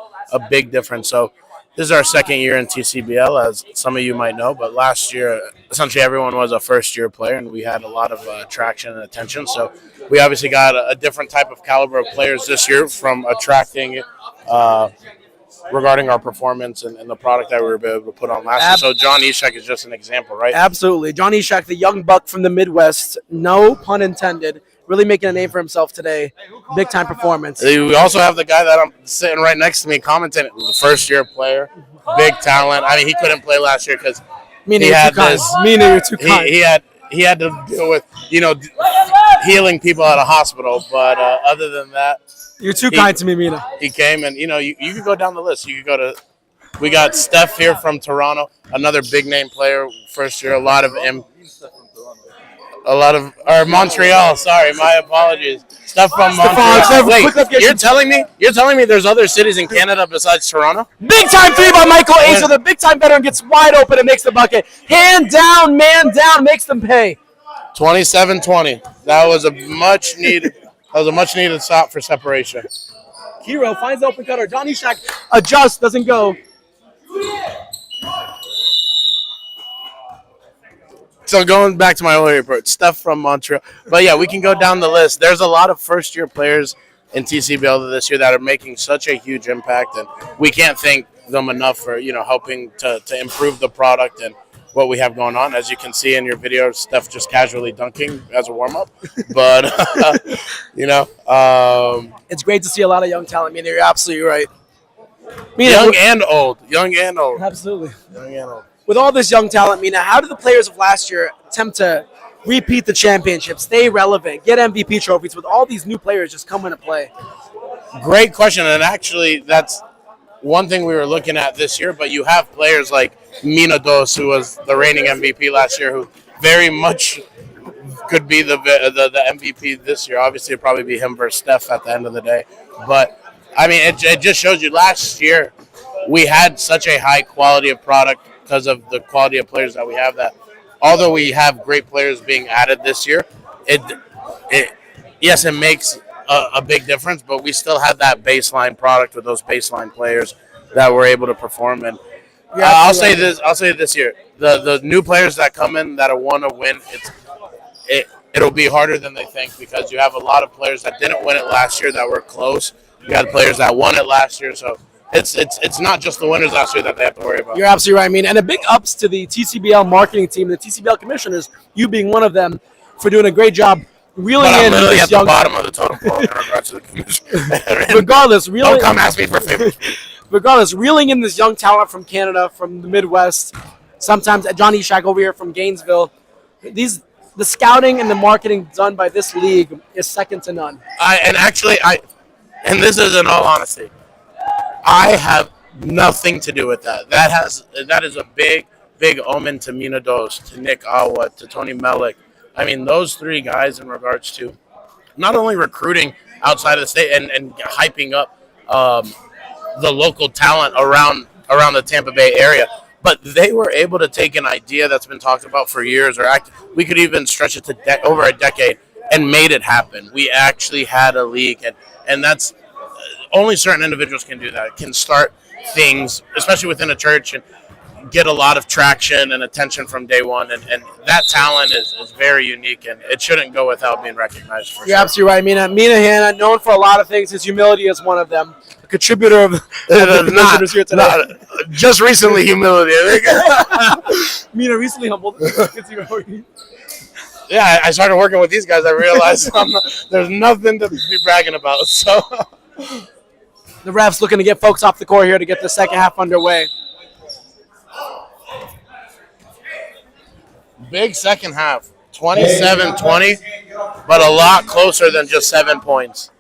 Speaker 6: big difference. So this is our second year in TCBL, as some of you might know. But last year, essentially everyone was a first-year player, and we had a lot of traction and attention. So we obviously got a different type of caliber of players this year from attracting regarding our performance and the product that we were able to put on last year. So John Ishak is just an example, right?
Speaker 1: Absolutely. John Ishak, the young buck from the Midwest, no pun intended, really making a name for himself today. Big-time performance.
Speaker 6: We also have the guy that I'm sitting right next to me commenting, the first-year player, big talent. I mean, he couldn't play last year because he had this.
Speaker 1: You're too kind.
Speaker 6: He had to deal with, healing people at a hospital. But other than that,
Speaker 1: You're too kind to me, Mina.
Speaker 6: he came and, you could go down the list. You could go to – we got Steph here from Toronto, another big-name player, first year. Montreal. Sorry, my apologies. Steph from Montreal. Wait, you're telling me there's other cities in Canada besides Toronto?
Speaker 1: Big-time 3 by Michael Azer. The big-time veteran gets wide open and makes the bucket. Hand down, man down, makes them pay.
Speaker 6: 27-20. That was a much needed stop for separation.
Speaker 1: Hero finds the open cutter. John Ishak adjusts, doesn't go.
Speaker 6: So going back to my earlier report, stuff from Montreal. But yeah, we can go down the list. There's a lot of first-year players in TCBL this year that are making such a huge impact, and we can't thank them enough for helping to improve the product and what we have going on. As you can see in your video, Steph just casually dunking as a warm-up. But
Speaker 1: It's great to see a lot of young talent. I mean, you're absolutely right.
Speaker 6: young and old.
Speaker 1: Absolutely.
Speaker 6: Young and old.
Speaker 1: With all this young talent, Mina, how do the players of last year attempt to repeat the championship, stay relevant, get MVP trophies with all these new players just coming to play?
Speaker 6: Great question, and actually that's one thing we were looking at this year, but you have players like Mina Dos, who was the reigning MVP last year, who very much could be the MVP this year. Obviously, it'd probably be him versus Steph at the end of the day. But, I mean, it just shows you last year we had such a high quality of product because of the quality of players that we have, that although we have great players being added this year, it makes a big difference, but we still have that baseline product with those baseline players that were able to perform. And I'll say this year, the new players that come in that want to win, it'll be harder than they think, because you have a lot of players that didn't win it last year that were close. You had players that won it last year, so it's not just the winners last year that they have to worry about.
Speaker 1: You're absolutely right. I mean, and a big ups to the TCBL marketing team, the TCBL commissioners, you being one of them, for doing a great job reeling in
Speaker 6: literally
Speaker 1: this
Speaker 6: at
Speaker 1: young.
Speaker 6: the bottom of the totem pole in regards to the commission.
Speaker 1: Regardless,
Speaker 6: Don't come ask me for favors.
Speaker 1: Regardless, reeling in this young talent from Canada, from the Midwest, sometimes John Ishak over here from Gainesville. The scouting and the marketing done by this league is second to none.
Speaker 6: And this is in all honesty, I have nothing to do with that. That is a big omen to Mina Dos, to Nick Awa, to Tony Melick. I mean, those three guys in regards to not only recruiting outside of the state and hyping up the local talent around the Tampa Bay area, But they were able to take an idea that's been talked about for years, or we could even stretch it to over a decade, and made it happen. We actually had a league, and that's only certain individuals can do that. Can start things, especially within a church, and get a lot of traction and attention from day one. And that talent is very unique, and it shouldn't go without being recognized. For
Speaker 1: You're
Speaker 6: sure.
Speaker 1: absolutely right, Mina. Mina Hanna, known for a lot of things. His humility is one of them. A contributor of the commissioners here today.
Speaker 6: Just recently, humility.
Speaker 1: Mina recently humbled.
Speaker 6: Yeah, I started working with these guys. I realized there's nothing to be bragging about. So
Speaker 1: The refs looking to get folks off the court here to get the second half underway.
Speaker 6: big second half, 27-20, but a lot closer than just 7 points.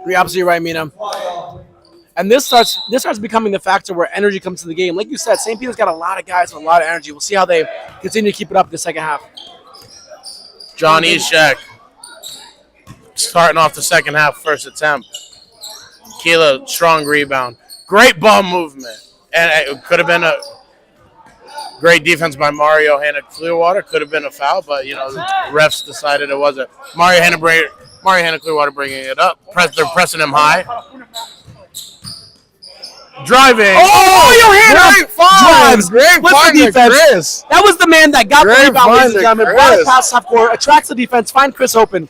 Speaker 1: You're absolutely right, Mina. And this starts becoming the factor where energy comes to the game. Like you said, St. Peter's got a lot of guys with a lot of energy. We'll see how they continue to keep it up in the second half.
Speaker 6: John Ishak starting off the second half, first attempt. Keela, strong rebound. Great ball movement. And it could have been a great defense by Mario Hanna Clearwater. Could have been a foul, but, the refs decided it wasn't. Mario Hanna Clearwater bringing it up. They're pressing him high. Driving.
Speaker 1: Oh, your hand
Speaker 6: Great find. Great
Speaker 1: What's
Speaker 6: find
Speaker 1: the
Speaker 6: to
Speaker 1: defense?
Speaker 6: Chris.
Speaker 1: That was the man that got the
Speaker 6: Great
Speaker 1: rebound, ladies
Speaker 6: find
Speaker 1: and gentlemen.
Speaker 6: to
Speaker 1: Brought it
Speaker 6: Chris.
Speaker 1: past half court, attracts the defense, find Chris open.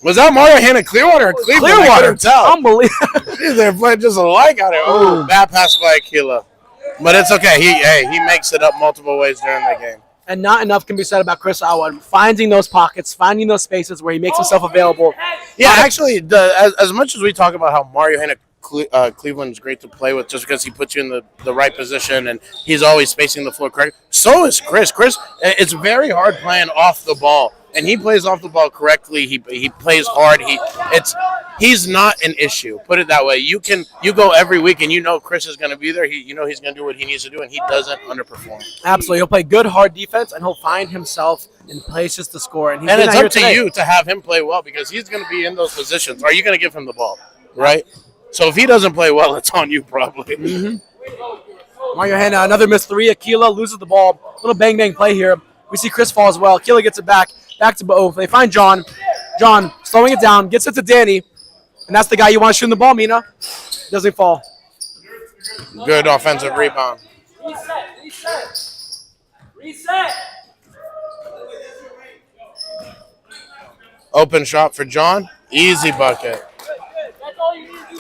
Speaker 6: Was that Mario Hanna Clearwater or Cleveland? I
Speaker 1: Clearwater.
Speaker 6: couldn't tell.
Speaker 1: Unbelievable.
Speaker 6: They're playing just alike out here. Oh, bad pass by Aquila. But it's okay. He makes it up multiple ways during the game.
Speaker 1: And not enough can be said about Chris Awa. Finding those pockets, finding those spaces where he makes himself available.
Speaker 6: Yeah, actually, as much as we talk about how Mario Hanna Cleveland is great to play with just because he puts you in the right position and he's always spacing the floor correct, so is Chris. Chris, it's very hard playing off the ball. And he plays off the ball correctly. He plays hard. He's not an issue. Put it that way. You go every week and Chris is going to be there. He's going to do what he needs to do, and he doesn't underperform.
Speaker 1: Absolutely, he'll play good hard defense, and he'll find himself in places to score. And
Speaker 6: it's up to you to have him play well because he's going to be in those positions. Are you going to give him the ball, right? So if he doesn't play well, it's on you probably.
Speaker 1: Mm-hmm. Mario Hanna, another missed three. Aquila loses the ball. Little bang bang play here. We see Chris fall as well. Aquila gets it back to Bo. They find John. John slowing it down, gets it to Danny, and that's the guy you want to shoot in the ball, Mina. Doesn't fall.
Speaker 6: Good offensive rebound.
Speaker 8: Reset.
Speaker 6: Open shot for John. Easy bucket.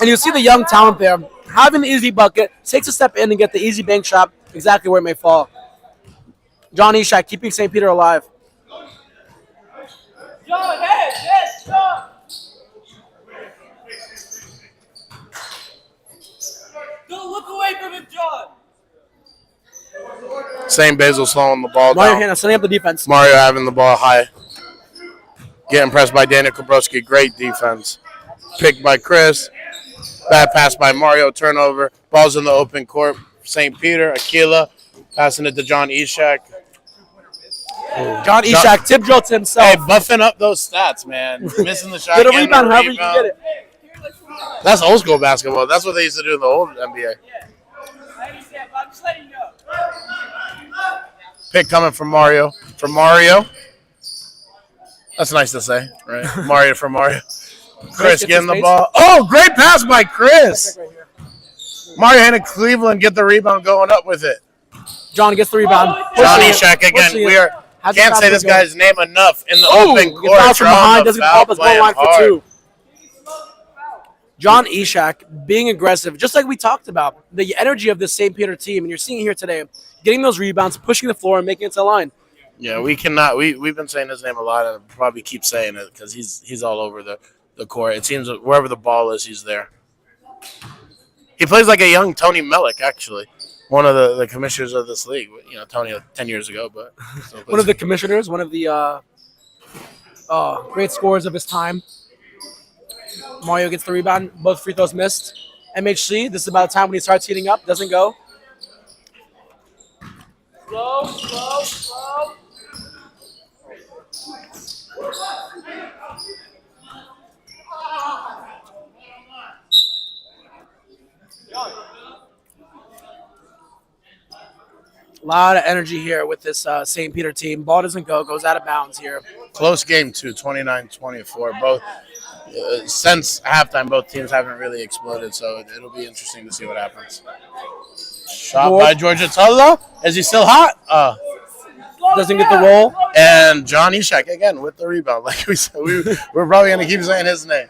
Speaker 1: And you see the young talent there. Having the easy bucket, takes a step in and get the easy bank shot exactly where it may fall. John Ishak keeping St. Peter alive.
Speaker 8: John, yes, John. Don't look away from him, John.
Speaker 6: St. Basil slowing the ball
Speaker 1: Mario
Speaker 6: down.
Speaker 1: Hanna setting up the defense.
Speaker 6: Mario having the ball high. Getting pressed by Daniel Kobrowski. Great defense. Picked by Chris. Bad pass by Mario. Turnover. Ball's in the open court. St. Peter. Aquila. Passing it to John Ishak.
Speaker 1: John Ishak tip drill to himself.
Speaker 6: Hey, buffing up those stats, man. Missing the shot.
Speaker 1: Get a
Speaker 6: getting
Speaker 1: rebound,
Speaker 6: the
Speaker 1: however you can get it.
Speaker 6: That's old school basketball. That's what they used to do in the old NBA.
Speaker 8: I'm just letting you know.
Speaker 6: Pick coming from Mario. From Mario. That's nice to say, right? Mario from Mario. Chris getting the ball. Oh, great pass by Chris. Mario Hanna Cleveland get the rebound going up with it.
Speaker 1: John gets the rebound.
Speaker 6: John Ishak again. We can't say this guy's name enough in the open court.
Speaker 1: Foul from behind, doesn't call up his
Speaker 6: Playing
Speaker 1: goal line for
Speaker 6: hard.
Speaker 1: two. John Ishak being aggressive, just like we talked about, the energy of this St. Peter team, and you're seeing it here today, getting those rebounds, pushing the floor, and making it to the line.
Speaker 6: Yeah, we cannot. We've been saying his name a lot, and probably keep saying it because he's all over the court. It seems that wherever the ball is, he's there. He plays like a young Tony Mellick, actually, one of the commissioners of this league. Tony 10 years ago, but
Speaker 1: one of the commissioners, one of the great scorers of his time. Mario gets the rebound. Both free throws missed. MHC, this is about the time when he starts heating up. Doesn't go.
Speaker 8: Slow.
Speaker 1: A lot of energy here with this St. Peter team. Ball doesn't go, goes out of bounds here.
Speaker 6: Close game, too, 29-24. Both since halftime, both teams haven't really exploded, so it'll be interesting to see what happens. Shot by Georgia Tullo. Is he still hot?
Speaker 1: Doesn't get the roll.
Speaker 6: And John Ishak, again, with the rebound. Like we said, we're probably going to keep saying his name.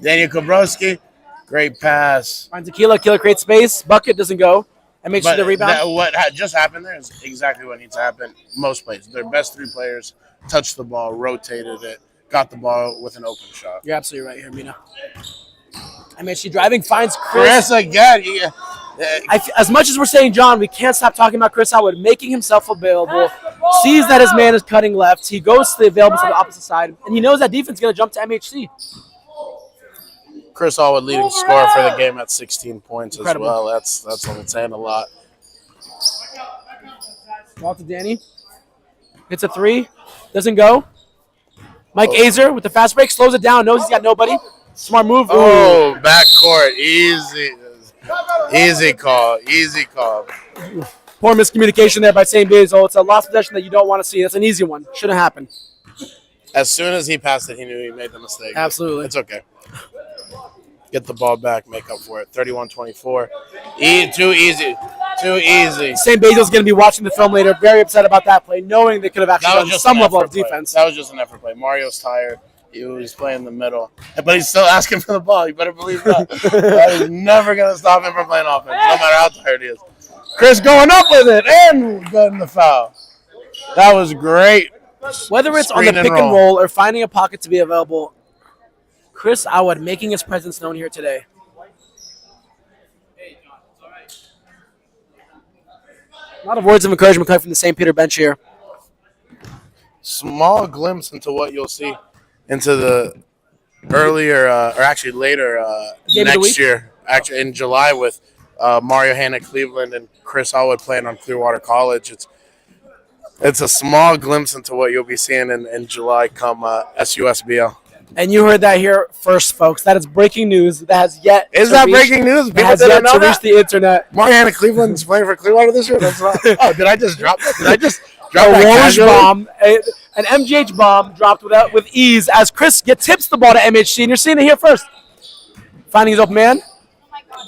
Speaker 6: Daniel Kobrowski, great pass.
Speaker 1: Finds Aquila. Aquila creates space. Bucket doesn't go. And makes sure the rebound.
Speaker 6: What just happened there is exactly what needs to happen most plays. Their best three players touched the ball, rotated it, got the ball with an open shot.
Speaker 1: You're absolutely right here, Mina. MHC driving, finds Chris.
Speaker 6: Chris again.
Speaker 1: As much as we're saying John, we can't stop talking about Chris Howard making himself available. Sees that his man is cutting left. He goes to the available to the opposite side, and he knows that defense is going to jump to MHC.
Speaker 6: Chris Hallwood leading scorer for the game at 16 points
Speaker 1: Incredible.
Speaker 6: as well. That's saying a lot.
Speaker 1: Ball to Danny. Hits a three. Doesn't go. Mike Azer with the fast break. Slows it down. Knows he's got nobody. Smart move.
Speaker 6: Oh, backcourt. Easy. Easy call. Easy call.
Speaker 1: Poor miscommunication there by St. Basil. It's a lost possession that you don't want to see. That's an easy one. Shouldn't happen.
Speaker 6: As soon as he passed it, he knew he made the mistake.
Speaker 1: Absolutely.
Speaker 6: It's okay. Get the ball back, make up for it. 31-24. Too easy. Too easy.
Speaker 1: St. Basil's going to be watching the film later. Very upset about that play, knowing they could have actually done some level of defense.
Speaker 6: That was just an effort play. Mario's tired. He was playing in the middle. But he's still asking for the ball. You better believe that. That is never going to stop him from playing offense, no matter how tired he is. Chris going up with it and getting the foul. That was great.
Speaker 1: Whether it's on the pick and roll or finding a pocket to be available, Chris Howard making his presence known here today. A lot of words of encouragement coming from the St. Peter bench here.
Speaker 6: Small glimpse into what you'll see into the earlier, or actually later next year, actually in July with Mario Hanna Cleveland and Chris Howard playing on Clearwater College. It's a small glimpse into what you'll be seeing in July come SUSBL.
Speaker 1: And you heard that here first, folks. That is breaking news. That has yet
Speaker 6: Is that breaking news?
Speaker 1: That has yet to reach the internet.
Speaker 6: Mario Hanna Cleveland's playing for Clearwater this year? That's not, oh, did I just drop that? Did I just drop
Speaker 1: A
Speaker 6: that
Speaker 1: Walsh
Speaker 6: casually?
Speaker 1: bomb, an MGH bomb dropped with ease as Chris tips the ball to MHC, and you're seeing it here first. Finding his open man.
Speaker 7: Oh my God.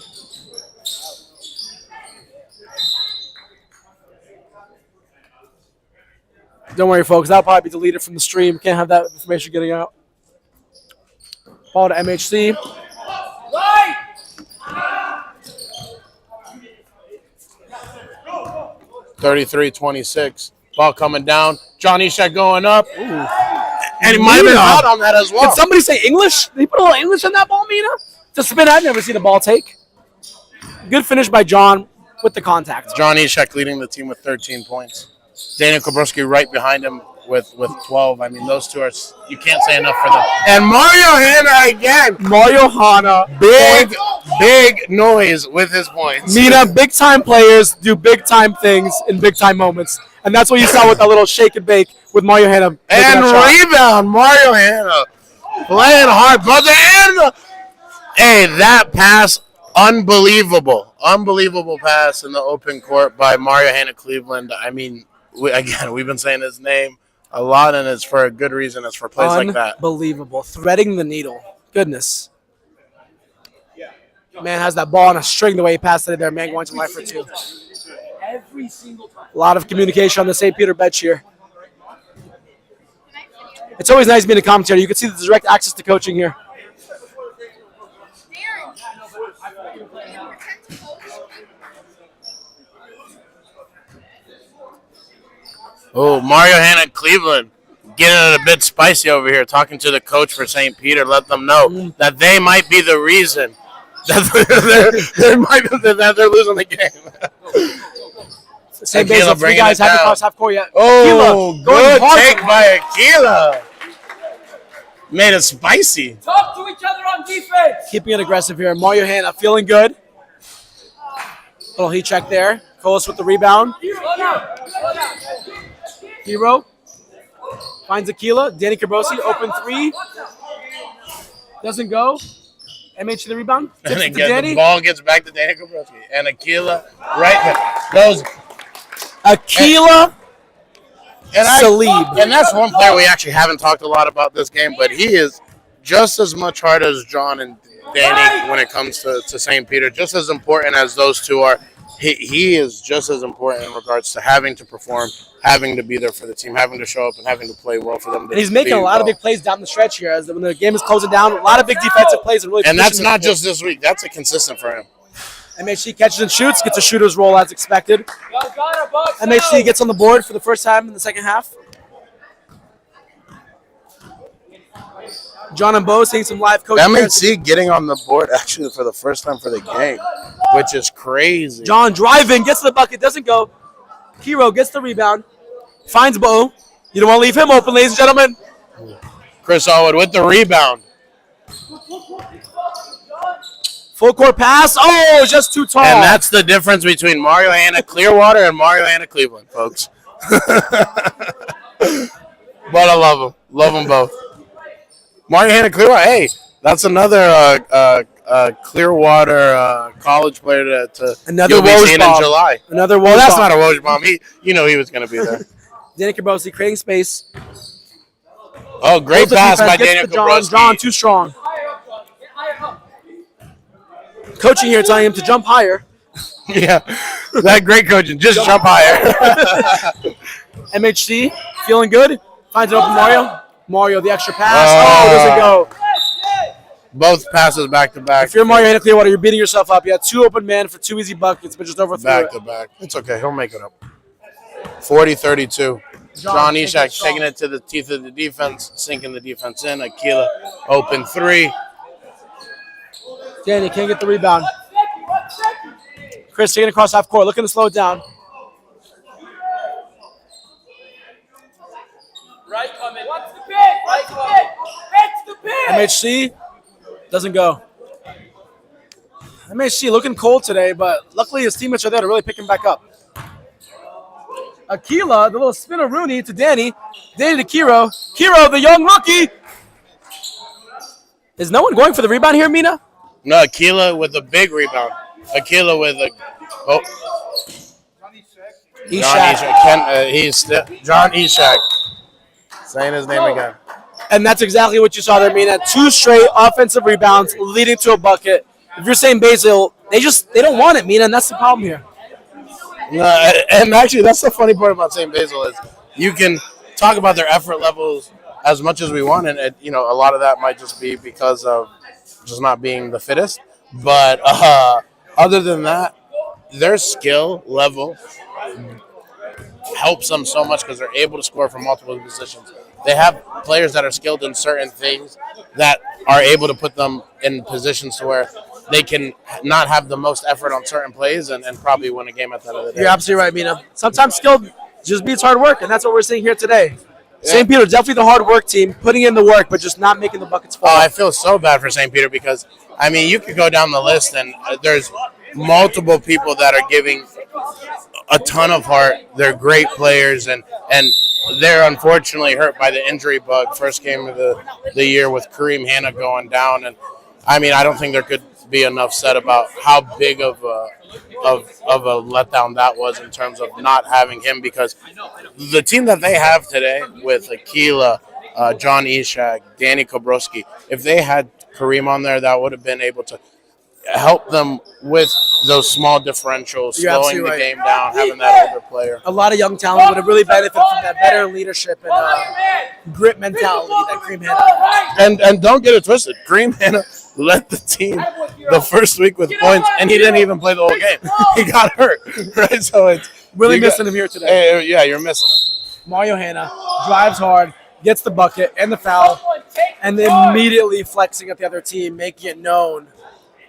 Speaker 1: Don't worry, folks. That'll probably be deleted from the stream. Can't have that information getting out. Ball to MHC.
Speaker 8: Right!
Speaker 6: 33-26. Ball coming down. John Ishak going up. Ooh. And he might have been hot on that as well.
Speaker 1: Did somebody say English? Did he put a little English in that ball, Mina? It's a spin I've never seen a ball take. Good finish by John with the contact.
Speaker 6: John Ishak leading the team with 13 points. Daniel Kobrowski right behind him with 12. I mean, those two are, you can't say enough for them. And Mario Hanna again.
Speaker 1: Mario Hanna.
Speaker 6: Big noise with his points.
Speaker 1: Mina, big-time players do big-time things in big-time moments. And that's what you saw with that little shake and bake with Mario Hanna.
Speaker 6: And rebound, Mario Hanna. Playing hard. But hey, that pass, unbelievable. Unbelievable pass in the open court by Mario Hanna Cleveland. I mean, we've been saying his name a lot, and it's for a good reason. It's for plays like that.
Speaker 1: Unbelievable. Threading the needle. Goodness. Man has that ball on a string the way he passed it there. Man going to life for two.
Speaker 8: Every single time.
Speaker 1: A lot of communication on the St. Peter bench here. It's always nice being a commentator. You can see the direct access to coaching here.
Speaker 6: Oh, Mario Hanna Cleveland getting it a bit spicy over here, talking to the coach for St. Peter, let them know that they might be the reason that they're losing the game.
Speaker 1: St. Basil, three guys haven't crossed half court yet.
Speaker 6: Oh,
Speaker 1: Aquila,
Speaker 6: good take by Aquila. Made it spicy.
Speaker 8: Talk to each other on defense.
Speaker 1: Keeping it aggressive here. Mario Hanna feeling good. Little heat check there. Colas with the rebound.
Speaker 8: Slow down. Slow down.
Speaker 1: Hero finds Aquila. Danny Cabrosi, open three. Doesn't go. MH to the rebound.
Speaker 6: And
Speaker 1: Tips it to
Speaker 6: again,
Speaker 1: Danny.
Speaker 6: the ball gets back to Danny Kobrowski. And Aquila right there. Goes
Speaker 1: Aquila Salib.
Speaker 6: And that's one player we actually haven't talked a lot about this game, but he is just as much hard as John and Danny when it comes to St. Peter, just as important as those two are. He is just as important in regards to having to perform, having to be there for the team, having to show up, and having to play well for them.
Speaker 1: And he's making a lot of big plays down the stretch here as when the game is closing down. A lot of big defensive plays.
Speaker 6: And that's not just this week. That's a consistent for him.
Speaker 1: MHC catches and shoots, gets a shooter's roll as expected. MHC gets on the board for the first time in the second half. John and Bo seeing some live coaching.
Speaker 6: MHC getting on the board actually for the first time for the game, which is crazy.
Speaker 1: John driving, gets to the bucket, doesn't go. Hero gets the rebound, finds Bo. You don't want to leave him open, ladies and gentlemen.
Speaker 6: Chris Allwood with the rebound.
Speaker 1: Full court pass. Oh, just too tall.
Speaker 6: And that's the difference between Mario Hanna Clearwater and Mario Hanna Cleveland, folks. But I love them. Love them both. Mario Hanna Clearwater, hey, that's another Clearwater college player to
Speaker 1: Another
Speaker 6: you'll be
Speaker 1: Woj
Speaker 6: seeing
Speaker 1: bomb.
Speaker 6: in July.
Speaker 1: Another Woj
Speaker 6: Well, that's
Speaker 1: bomb.
Speaker 6: not a Woj bomb. He was going to be there.
Speaker 1: Danny Kabrosi creating space.
Speaker 6: Oh, great pass by Daniel Kabrosi.
Speaker 1: John too strong. Coaching here telling him to jump higher.
Speaker 6: Yeah, that great coaching. Just jump higher.
Speaker 1: MHC feeling good. Finds it open Mario. Mario the extra pass. Doesn't go.
Speaker 6: Both passes back to back.
Speaker 1: If you're Mario Hanna Clearwater, you're beating yourself up. You had two open men for two easy buckets, but just overthrew
Speaker 6: Back
Speaker 1: it.
Speaker 6: to back. It's okay. He'll make it up. 40-32. John Ishak taking it to the teeth of the defense, sinking the defense in. Aquila open three.
Speaker 1: Danny can't get the rebound. Chris taking it across half court, looking to slow it down.
Speaker 8: Right coming. What's the pick? Right coming. It's the pick.
Speaker 1: MHC doesn't go. MHC looking cold today, but luckily his teammates are there to really pick him back up. Aquila, the little spinner Rooney to Danny. Danny to Kiro. Kiro, the young rookie. Is no one going for the rebound here, Mina?
Speaker 6: No, Aquila with a big rebound. Aquila with a John Ishak. Saying his name again.
Speaker 1: And that's exactly what you saw there, Mina. Two straight offensive rebounds leading to a bucket. If you're saying Basil, they don't want it, Mina, and that's the problem here.
Speaker 6: No, and actually, that's the funny part about St. Basil is you can talk about their effort levels as much as we want, and a lot of that might just be because of just not being the fittest. But other than that, their skill level helps them so much because they're able to score from multiple positions. They have players that are skilled in certain things that are able to put them in positions to where they can not have the most effort on certain plays and probably win a game at the end of the day.
Speaker 1: You're absolutely right, Mina. Sometimes skill just beats hard work, and that's what we're seeing here today. Yeah. St. Peter, definitely the hard work team, putting in the work, but just not making the buckets fall.
Speaker 6: Oh, I feel so bad for St. Peter because, you could go down the list and there's multiple people that are giving a ton of heart. They're great players, and they're unfortunately hurt by the injury bug. First game of the year with Kareem Hanna going down, and I don't think there could be enough said about how big of a letdown that was in terms of not having him, because the team that they have today with Aquila, John Ishak, Danny Kabrosi, if they had Kareem on there, that would have been able to help them with those small differentials, slowing the game down, having that older player.
Speaker 1: A lot of young talent would have really benefited from that better leadership and grit mentality that Kareem Hanna.
Speaker 6: And don't get it twisted, Kareem Hanna led the team the first week with points, and he didn't even play the whole game. He got hurt, right? So it's
Speaker 1: really missing him here today.
Speaker 6: Yeah, you're missing him.
Speaker 1: Mario Hanna drives hard, gets the bucket and the foul, and then immediately flexing at the other team, making it known.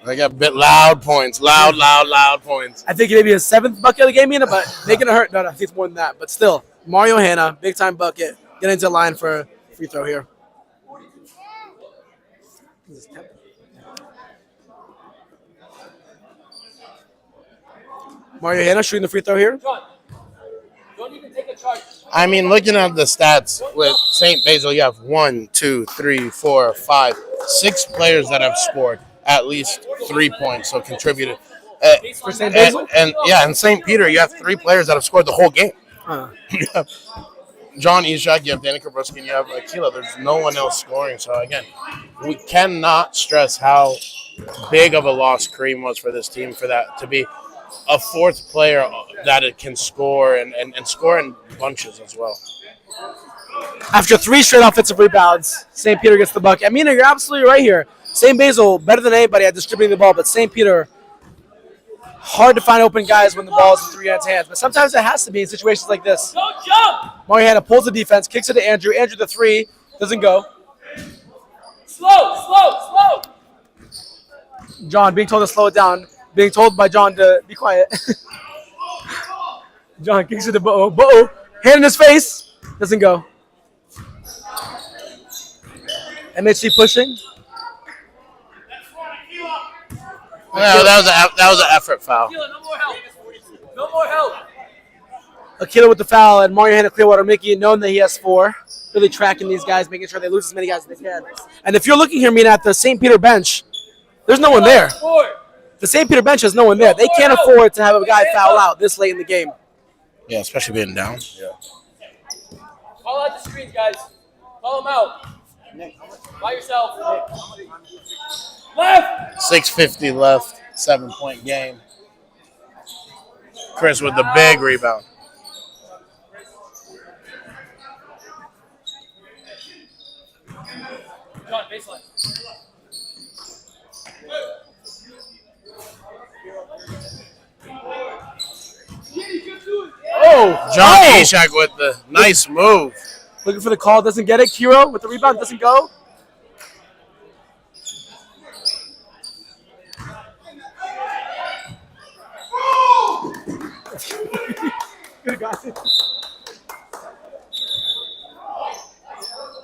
Speaker 6: They got loud points, loud points.
Speaker 1: I think maybe his seventh bucket of the game, but making it hurt. No, I think it's more than that. But still, Mario Hanna, big time bucket, getting into the line for a free throw here. Mario Hanna shooting the free throw here.
Speaker 8: Don't even take a charge.
Speaker 6: Looking at the stats with St. Basil, you have 1, 2, 3, 4, 5, 6 players that have scored at least 3 points, so contributed.
Speaker 1: For St. Basil?
Speaker 6: And St. Peter, you have 3 players that have scored the whole game. You have John Ishak, you have Danny Krabrowski, and you have Akila. There's no one else scoring. So, again, we cannot stress how big of a loss Kareem was for this team, for that to be a 4th player that it can score and score in bunches as well.
Speaker 1: After 3 straight offensive rebounds, St. Peter gets the bucket. Amina, you're absolutely right here. St. Basil, better than anybody at distributing the ball, but St. Peter, hard to find open guys when the ball is in 3 hands. But sometimes it has to be in situations like this.
Speaker 8: Don't jump.
Speaker 1: Mario Hanna pulls the defense, kicks it to Andrew. Andrew, the 3, doesn't go.
Speaker 8: Slow.
Speaker 1: John being told to slow it down, being told by John to be quiet. John kicks it to Bo'o. Bo'o, hand in his face, doesn't go. MHC pushing.
Speaker 6: Yeah, that was an effort foul.
Speaker 8: No more help. No more help.
Speaker 1: Akila with the foul, and Mario Hanna Clearwater making it known that he has 4. Really tracking these guys, making sure they lose as many guys as they can. And if you're looking here, Mina, at the St. Peter bench, there's no one there. The St. Peter bench has no one there. They can't afford to have a guy foul out this late in the game.
Speaker 6: Yeah, especially being down.
Speaker 8: Yeah. Call out the screens, guys. Call them out. By yourself. Left.
Speaker 6: 6:50 left. 7-point game. Chris with the big rebound.
Speaker 8: John, baseline.
Speaker 6: John Ishak with the nice move.
Speaker 1: Looking for the call, doesn't get it. Kiro with the rebound, doesn't go.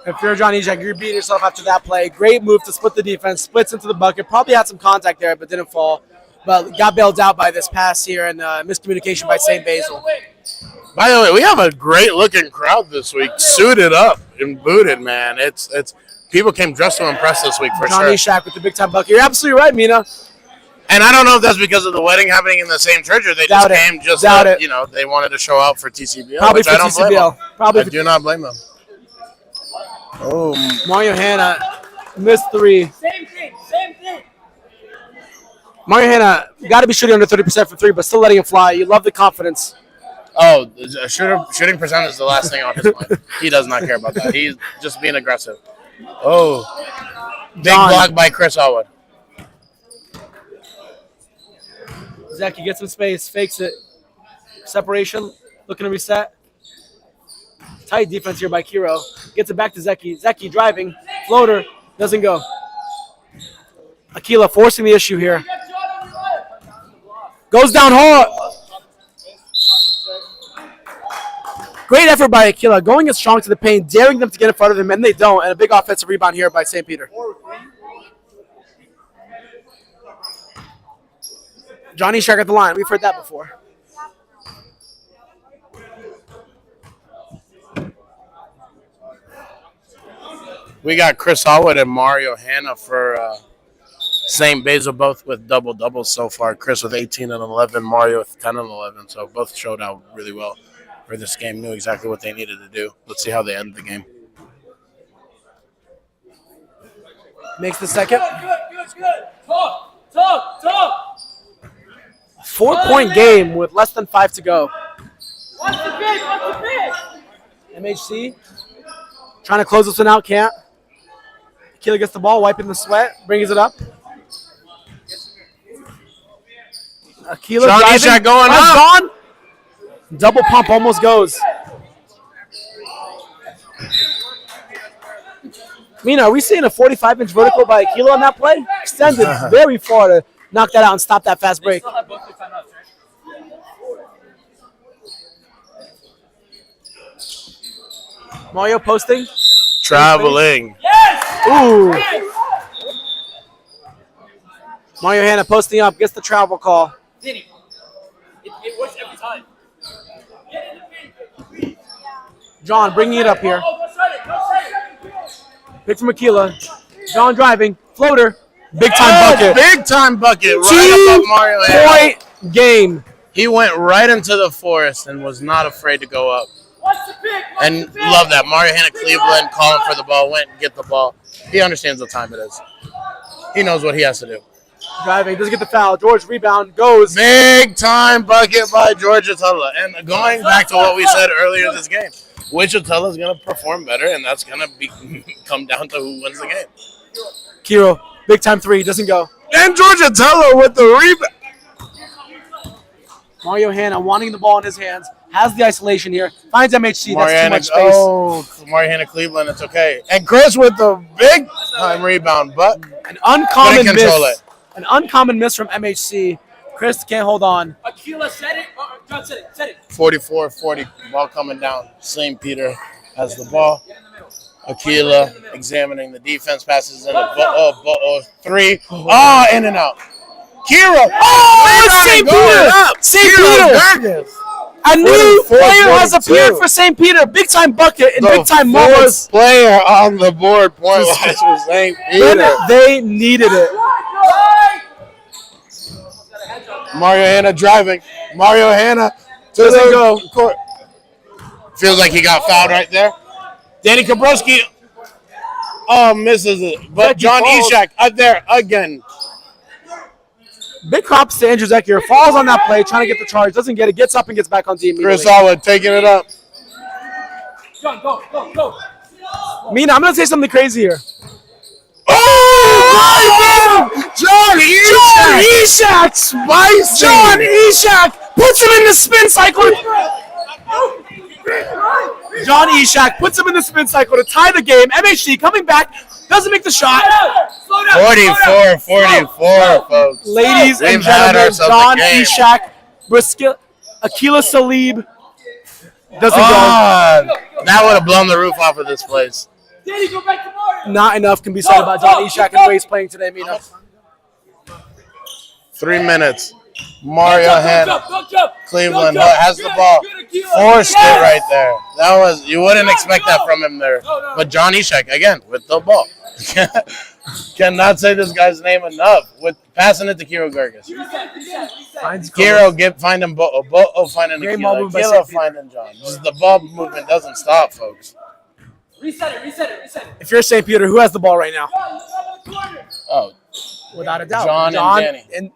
Speaker 1: If you're John Ishak, you're beating yourself after that play. Great move to split the defense, splits into the bucket. Probably had some contact there, but didn't fall. But got bailed out by this pass here and miscommunication by St. Basil.
Speaker 6: By the way, we have a great looking crowd this week, suited up and booted, man. It's people came dressed to impress this week for
Speaker 1: John
Speaker 6: sure.
Speaker 1: Ishak with the big time bucket. You're absolutely right, Mina.
Speaker 6: And I don't know if that's because of the wedding happening in the same church or they just came just they wanted to show out for TCBL.
Speaker 1: Probably for
Speaker 6: I don't blame
Speaker 1: TCBL.
Speaker 6: them. I do not blame them. Oh,
Speaker 1: Mario Hanna missed 3.
Speaker 8: Same thing.
Speaker 1: Mario Hanna got to be shooting under 30% for 3, but still letting it fly. You love the confidence.
Speaker 6: Oh, shooting percent is the last thing on his mind. He does not care about that. He's just being aggressive. Oh, big block by Chris Howard.
Speaker 1: Zeki gets some space, fakes it. Separation, looking to reset. Tight defense here by Kiro. Gets it back to Zeki. Zeki driving. Floater. Doesn't go. Akila forcing the issue here. Goes down hard. Great effort by Akila. Going in strong to the paint, daring them to get in front of him, and they don't. And a big offensive rebound here by St. Peter. Johnny Shark at the line. We've heard that before.
Speaker 6: We got Chris Howard and Mario Hanna for St. Basil, both with double-doubles so far. Chris with 18 and 11, Mario with 10 and 11. So both showed out really well for this game, knew exactly what they needed to do. Let's see how they end the game.
Speaker 1: Makes the second.
Speaker 8: Good. Talk.
Speaker 1: 4-point game with less than 5 to go.
Speaker 8: What's the bid?
Speaker 1: MHC trying to close this one out, can't. Akila gets the ball, wiping the sweat, brings it up. Akila
Speaker 6: John
Speaker 1: driving.
Speaker 6: Ishak going up.
Speaker 1: Gone. Double pump almost goes. Mina, are we seeing a 45-inch vertical by Akila on that play? Extended very far to knock that out and stop that fast break. Mario posting.
Speaker 6: Traveling.
Speaker 1: Ooh. Mario Hanna posting up, gets the travel call.
Speaker 8: It works every time.
Speaker 1: John bringing it up here.
Speaker 8: Go side it.
Speaker 1: Pick from Akila. John driving. Floater. Big time bucket.
Speaker 6: Big time bucket. Right above Mario Hanna.
Speaker 1: 2-point game.
Speaker 6: He went right into the forest and was not afraid to go up. And love that. Mario Hanna Cleveland calling for the ball, went and get the ball. He understands what time it is. He knows what he has to do.
Speaker 1: Driving, doesn't get the foul. George rebound, goes.
Speaker 6: Big time bucket by George Atella. And going back to what we said earlier this game, which Atella is going to perform better, and that's going to come down to who wins the game.
Speaker 1: Kiro, big time three, doesn't go.
Speaker 6: And George Atella with the rebound.
Speaker 1: Mario Hanna wanting the ball in his hands, has the isolation here, finds MHC, that's too much space.
Speaker 6: Oh, Mario Hanna Cleveland, it's okay. And Chris with the big time rebound, but
Speaker 1: An uncommon
Speaker 6: couldn't control
Speaker 1: miss. An uncommon miss from MHC. Chris can't hold on.
Speaker 8: Aquila said it. John said it. Said it.
Speaker 6: 44-40, ball coming down. St. Peter has the ball. Aquila examining the defense, passes in a three. Oh, in and out. Kiro.
Speaker 1: Oh, St. Peter! St. Peter! A new player has appeared for St. Peter. Big time bucket and big time moments.
Speaker 6: Player on the board point wise for St. Peter.
Speaker 1: They needed it.
Speaker 6: Mario Hanna driving. Mario Hanna doesn't go. Court. Feels like he got fouled right there. Danny Kabrowski misses it. But John Ishak out there again.
Speaker 1: Big props to Andrew Zekier. Falls on that play, trying to get the charge. Doesn't get it. Gets up and gets back on team.
Speaker 6: Chris Alwood taking it up.
Speaker 8: John, go.
Speaker 1: Mina, I'm going to say something crazy here.
Speaker 6: Oh! John Ishak! Spicy!
Speaker 1: John Ishak puts him in the spin cycle. John Ishak puts him in the spin cycle to tie the game. MHC coming back, doesn't make the shot.
Speaker 6: 44-44, folks.
Speaker 1: Ladies and gentlemen, John Ishak, Aquila Salib doesn't go.
Speaker 6: That would have blown the roof off of this place.
Speaker 8: Danny, go back to Mario.
Speaker 1: Not enough can be said about John Ishak and Wade's playing today, Mina.
Speaker 6: 3 minutes. Mario Hanna.
Speaker 8: Jump.
Speaker 6: Cleveland has the ball. Forced it right there. That was, you wouldn't expect that from him there. But John Ishak, again, with the ball. Cannot say this guy's name enough. With passing it to Kiro Gerges. Kiro finding Bo'o finding Aquila. Aquila finding John. Just the ball movement doesn't stop, folks.
Speaker 8: Reset it.
Speaker 1: If you're St. Peter, who has the ball right now?
Speaker 6: Oh,
Speaker 1: Without a doubt.
Speaker 6: John and Danny.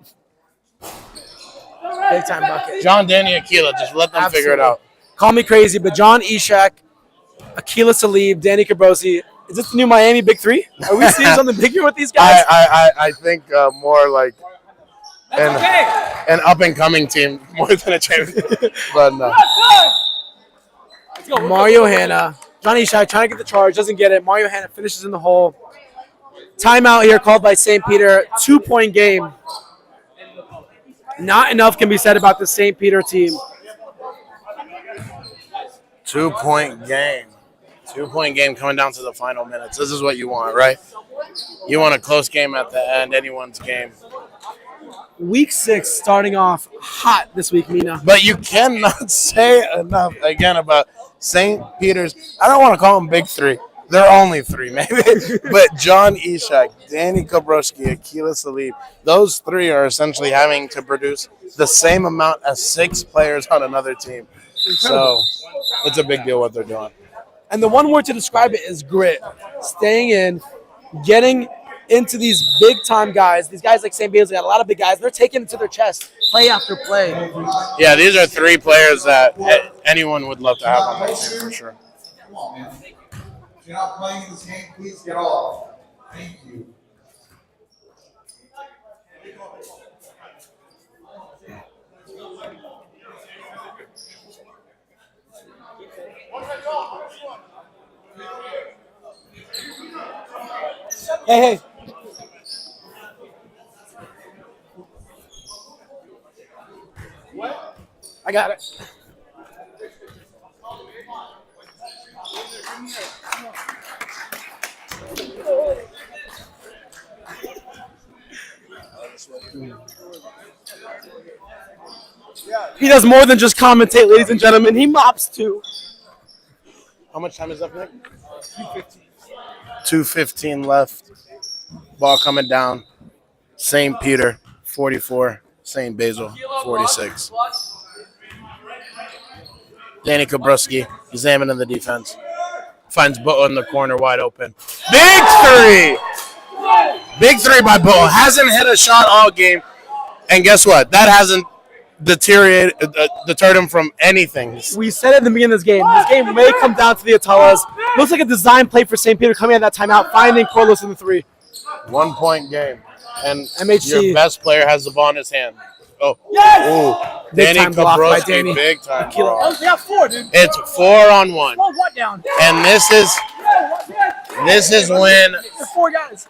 Speaker 1: Big time bucket.
Speaker 6: John, Danny, Aquila. Just let them figure it out.
Speaker 1: Call me crazy, but John Ishak, Aquila Salib, Danny Cabrosi. Is this the new Miami Big Three? Are we seeing something big here with these guys?
Speaker 6: I think more like an up-and-coming team more than a champion. But no.
Speaker 1: Mario Hanna. John Ishak trying to get the charge, doesn't get it. Mario Hanna finishes in the hole. Timeout here called by St. Peter. 2-point game. Not enough can be said about the St. Peter team.
Speaker 6: 2-point game. 2-point game coming down to the final minutes. This is what you want, right? You want a close game at the end, anyone's game.
Speaker 1: Week 6 starting off hot this week, Mina.
Speaker 6: But you cannot say enough, again, about St. Peter's. I don't want to call them Big Three. They're only 3, maybe. But John Ishak, Danny Kabrowski, Aquila Salib, those 3 are essentially having to produce the same amount as 6 players on another team. So it's a big deal what they're doing.
Speaker 1: And the one word to describe it is grit. Staying in, getting into these big-time guys. These guys like St. Basil got a lot of big guys. They're taking it to their chest, play after play.
Speaker 6: Yeah, these are 3 players that anyone would love to have on that team for sure.
Speaker 5: If you're not playing this game, please get off. Thank you.
Speaker 1: Hey. What? I got it. He does more than just commentate, ladies and gentlemen. He mops too.
Speaker 6: How much time is up, Nick? 2:15 left. Ball coming down. St. Peter, 44. St. Basil, 46. Danny Kabruski examining the defense. Finds Bo in the corner wide open. Big three! Big three by Bo. Hasn't hit a shot all game. And guess what? That hasn't deterred him from anything.
Speaker 1: We said at the beginning of this game may come down to the Atellas. Looks like a design play for St. Peter coming out of that timeout, finding Corliss in the 3.
Speaker 6: 1 point game. And
Speaker 1: MHC.
Speaker 6: your best player has the ball in his hand. Oh,
Speaker 1: Yes!
Speaker 6: Ooh.
Speaker 1: Big
Speaker 6: Danny
Speaker 1: time block by
Speaker 6: Kabruski,
Speaker 1: Danny.
Speaker 6: big time.
Speaker 1: Kilo.
Speaker 6: Ball.
Speaker 8: Yeah, 4, dude.
Speaker 6: It's 4-on-1.
Speaker 8: Oh, what down?
Speaker 6: And this is when
Speaker 8: There's 4 guys.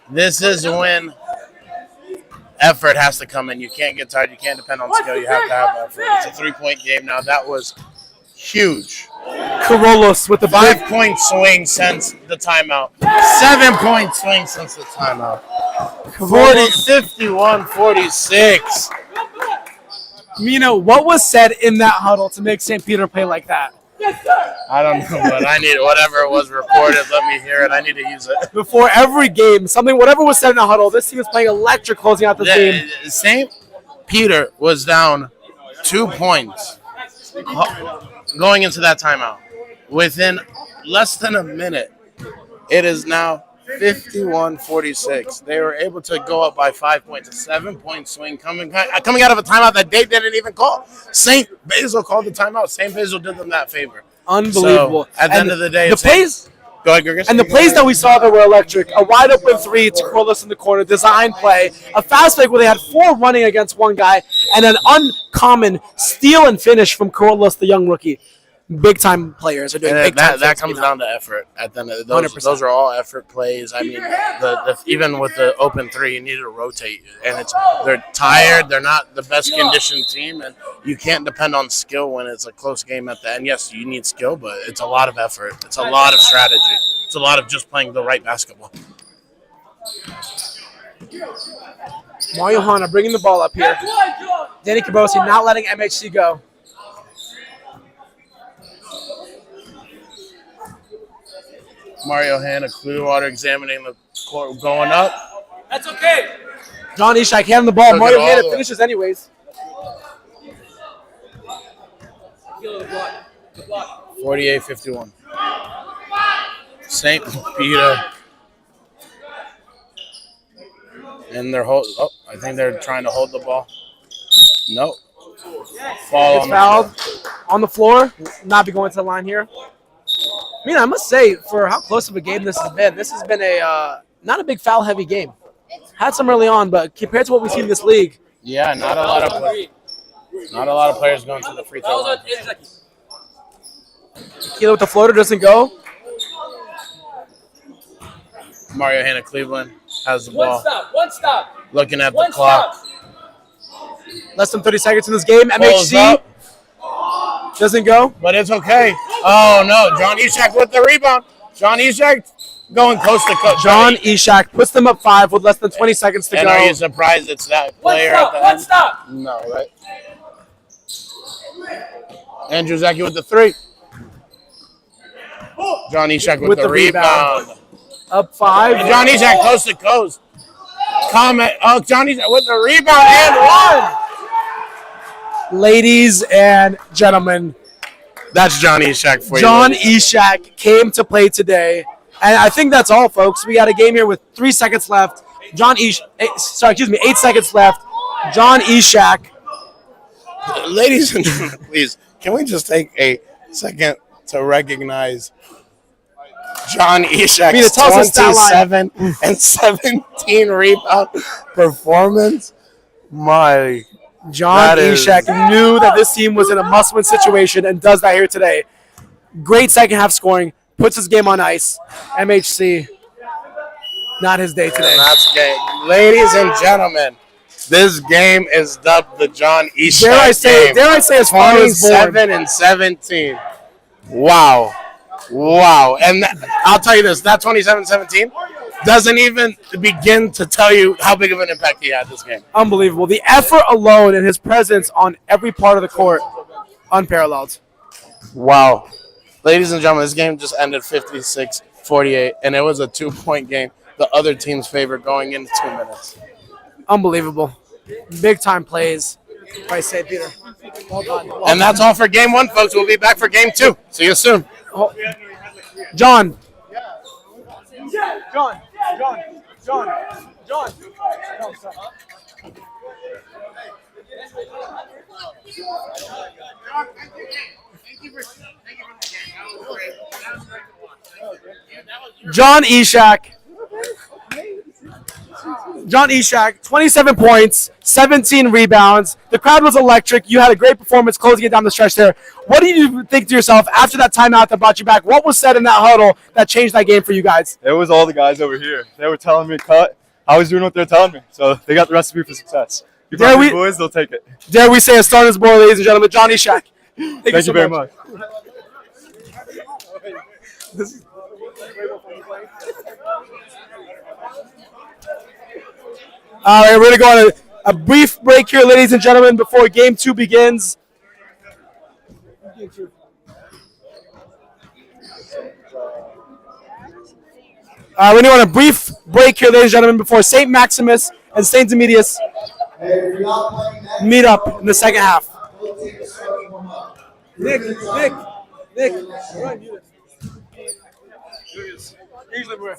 Speaker 6: effort has to come in. You can't get tired. You can't depend on skill. You have to have effort. It's a 3-point game now. That was huge.
Speaker 1: Corollos with the
Speaker 6: 5-point swing since the timeout. 7-point swing since the timeout. 51-46.
Speaker 1: Mina, what was said in that huddle to make St. Peter play like that?
Speaker 6: I don't know, but I need whatever it was recorded. Let me hear it. I need to use it.
Speaker 1: Before every game, whatever was said in the huddle, this team was playing electric closing out this game.
Speaker 6: St. Peter was down 2 points going into that timeout. Within less than a minute, it is now 51-46. They were able to go up by 5 points. A 7-point swing coming out of a timeout that they didn't even call. St. Basil called the timeout. St. Basil did them that favor.
Speaker 1: Unbelievable.
Speaker 6: So, at the end of the day,
Speaker 1: the plays.
Speaker 6: Go ahead, Gregory.
Speaker 1: And the plays that we saw that were electric. A wide open 3 to Corliss in the corner, design play, a fast break where they had 4 running against 1 guy, and an uncommon steal and finish from Corliss, the young rookie. Big time players are doing big time.
Speaker 6: That comes down to effort. At the end of those are all effort plays. I mean, even with the open 3, you need to rotate, and they're tired. They're not the best conditioned team, and you can't depend on skill when it's a close game at the end. Yes, you need skill, but it's a lot of effort. It's a lot of strategy. It's a lot of just playing the right basketball.
Speaker 1: Mario Hanna bringing the ball up here. Danny Kabrosi not letting MHC go.
Speaker 6: Mario Hanna, Clearwater examining the court, going up.
Speaker 8: That's okay.
Speaker 1: John Ishak handing the ball.
Speaker 6: Took
Speaker 1: Mario
Speaker 6: it all
Speaker 1: Hanna
Speaker 6: the way.
Speaker 1: finishes anyways.
Speaker 8: Kill the block. The block.
Speaker 6: 48-51. St. Peter. And they're I think they're trying to hold the ball. Nope. Fall
Speaker 1: It's fouled on the floor. Not be going to the line here. I mean, I must say, for how close of a game this has been a not a big foul-heavy game. Had some early on, but compared to what we've seen in this league,
Speaker 6: Yeah, not a lot of players going to the free
Speaker 8: That
Speaker 6: throw
Speaker 8: was
Speaker 6: line.
Speaker 8: on 8 seconds.
Speaker 1: Kilo with the floater doesn't go.
Speaker 6: Mario Hanna, Cleveland has the
Speaker 8: One
Speaker 6: ball.
Speaker 8: stop. One stop.
Speaker 6: Looking at the
Speaker 8: One
Speaker 6: clock.
Speaker 8: stop.
Speaker 1: Less than 30 seconds in this game.
Speaker 6: Pulls
Speaker 1: MHC
Speaker 6: up,
Speaker 1: doesn't go.
Speaker 6: but it's okay. Oh no, John Ishak with the rebound. John Ishak going close to cut.
Speaker 1: John Ishak puts them up 5 with less than 20 seconds to
Speaker 6: And
Speaker 1: go.
Speaker 6: are you surprised it's that
Speaker 8: One
Speaker 6: player
Speaker 8: stop.
Speaker 6: at the
Speaker 8: One
Speaker 6: end?
Speaker 8: stop.
Speaker 6: No, right? Andrew Zaki with the 3. John Ishak with the rebound.
Speaker 1: Up 5.
Speaker 6: And John Ishak coast to coast. John Ishak with the rebound and 1.
Speaker 1: Ladies and gentlemen,
Speaker 6: That's John Ishak for
Speaker 1: John
Speaker 6: you.
Speaker 1: Ishak came to play today. And I think that's all, folks. We got a game here with 3 seconds left. 8 seconds left. John Ishak.
Speaker 6: Ladies and gentlemen, please, can we just take a second to recognize John Ishak's
Speaker 1: tell us his stat line.
Speaker 6: 27 and 17 rebound performance? My
Speaker 1: John
Speaker 6: That is-
Speaker 1: Ishak knew that this team was in a must-win situation and does that here today. Great second half scoring. Puts his game on ice. MHC, not his day today.
Speaker 6: And that's game. Ladies and gentlemen, this game is dubbed the John Ishak
Speaker 1: Dare I say,
Speaker 6: game.
Speaker 1: as far as born.
Speaker 6: 27 and 17. Wow. And I'll tell you this, that 27-17 doesn't even begin to tell you how big of an impact he had this game.
Speaker 1: Unbelievable. The effort alone and his presence on every part of the court, unparalleled.
Speaker 6: Wow. Ladies and gentlemen, this game just ended 56-48, and it was a 2-point game. The other team's favor going into 2 minutes.
Speaker 1: Unbelievable. Big time plays by St. Peter. Well done.
Speaker 6: And that's all for game one, folks. We'll be back for game two. See you soon.
Speaker 1: John. John. John Eshak. John Eshak, 27 points, 17 rebounds. The crowd was electric. You had a great performance closing it down the stretch there. What do you think to yourself after that timeout that brought you back? What was said in that huddle that changed that game for you guys?
Speaker 5: It was all the guys over here. They were telling me to cut. I was doing what they were telling me. So they got the recipe for success. You
Speaker 1: Dare we-
Speaker 5: boys, they'll take it.
Speaker 1: Dare we say a starter's boy, ladies and gentlemen, John Eshak. Thank
Speaker 5: you very much.
Speaker 1: All right, we're going to go on a brief break here, ladies and gentlemen, before game two begins. We're going on a brief break here, ladies and gentlemen, before St. Maximus and St. Demetrius meet up in the second half. Nick, run. Usually we're.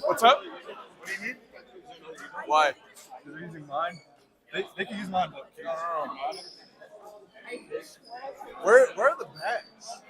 Speaker 5: What's up? What do you need? Why? They're using mine. They can use mine, but no. Where are the bags?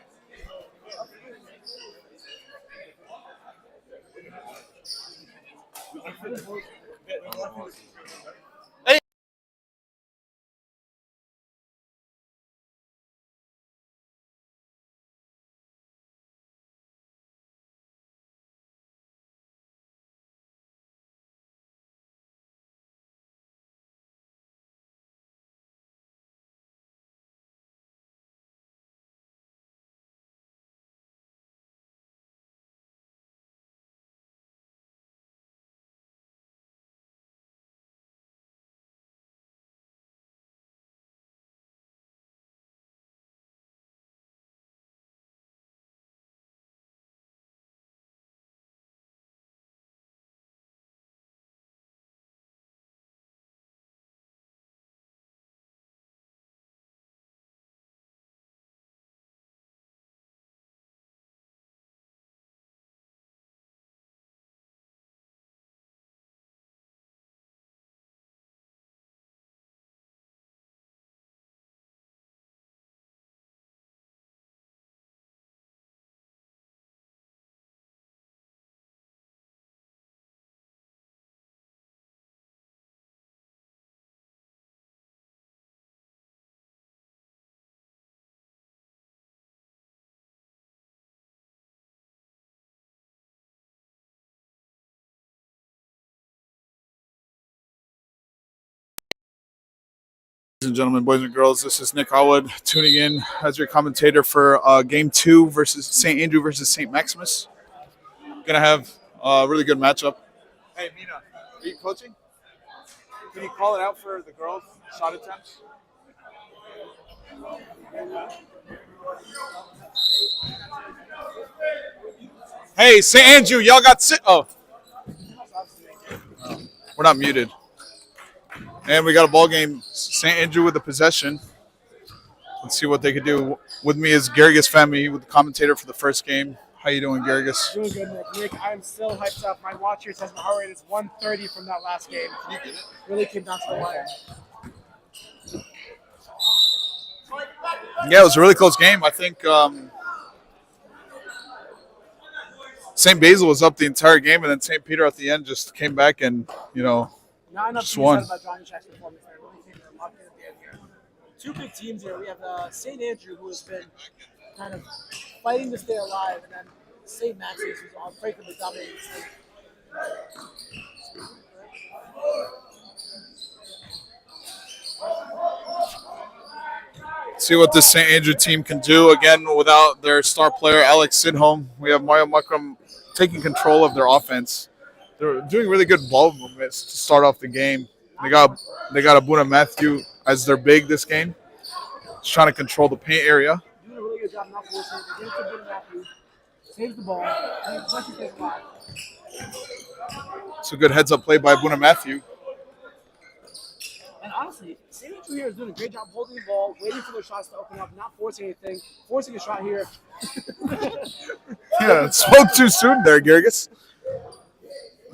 Speaker 5: Ladies and gentlemen, boys and girls, this is Nick Howard tuning in as your commentator for Game 2 versus St. Andrew versus St. Maximus. Gonna have a really good matchup. Hey, Mina, are you coaching? Can you call it out for the girls' shot attempts? Hey, St. Andrew, y'all got sit. Oh, we're not muted. And we got a ball game. St. Andrew with the possession. Let's see what they could do. With me is Garrigus Femi, with the commentator for the first game. How you doing, Garrigus?
Speaker 9: Doing good, Nick. Nick, I'm still hyped up. My watch here says my heart rate is 130 from that last game. Really came down to the wire.
Speaker 5: Yeah, it was a really close game. I think St. Basil was up the entire game, and then St. Peter at the end just came back and,
Speaker 9: Not enough
Speaker 5: just
Speaker 9: to be
Speaker 5: won.
Speaker 9: said about Johnny Shack's performance there. Really came to lock in at the end here. Two big teams here. We have St. Andrew, who has been kind of fighting to stay alive, and then St. Maximus, who's unbreakably dominating the league.
Speaker 5: See what this St. Andrew team can do. Again, without their star player, Alex Sidholm. We have Mario Mukram taking control of their offense. They're doing really good ball movements to start off the game. They got Abuna Matthew as their big this game. Just trying to control the paint area.
Speaker 9: Doing a really good job not forcing it. They get it to Bruno Matthews, saves the ball, and Bucky stays alive.
Speaker 5: It's a good heads-up play by Abuna Matthew.
Speaker 9: And honestly, St. Andrew here is doing a great job holding the ball, waiting for their shots to open up, not forcing anything, forcing a shot here.
Speaker 5: Yeah, spoke too soon there, Garrigus.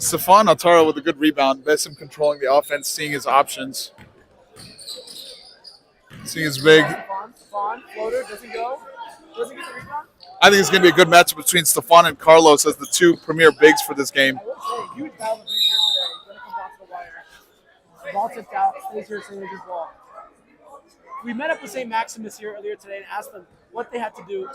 Speaker 5: Stefan Altaro with a good rebound. Bessim controlling the offense, seeing his options. Seeing his big.
Speaker 9: Stefan, floater, doesn't go. Doesn't get the rebound.
Speaker 5: I think it's going to be a good matchup between Stefan and Carlos as the two premier bigs for this game.
Speaker 9: I will say, huge battle of the here today. Going to come down to the wire. The ball tipped out, stays here, St. Andrew's ball. We met up with St. Maximus here earlier today and asked them what they had to do.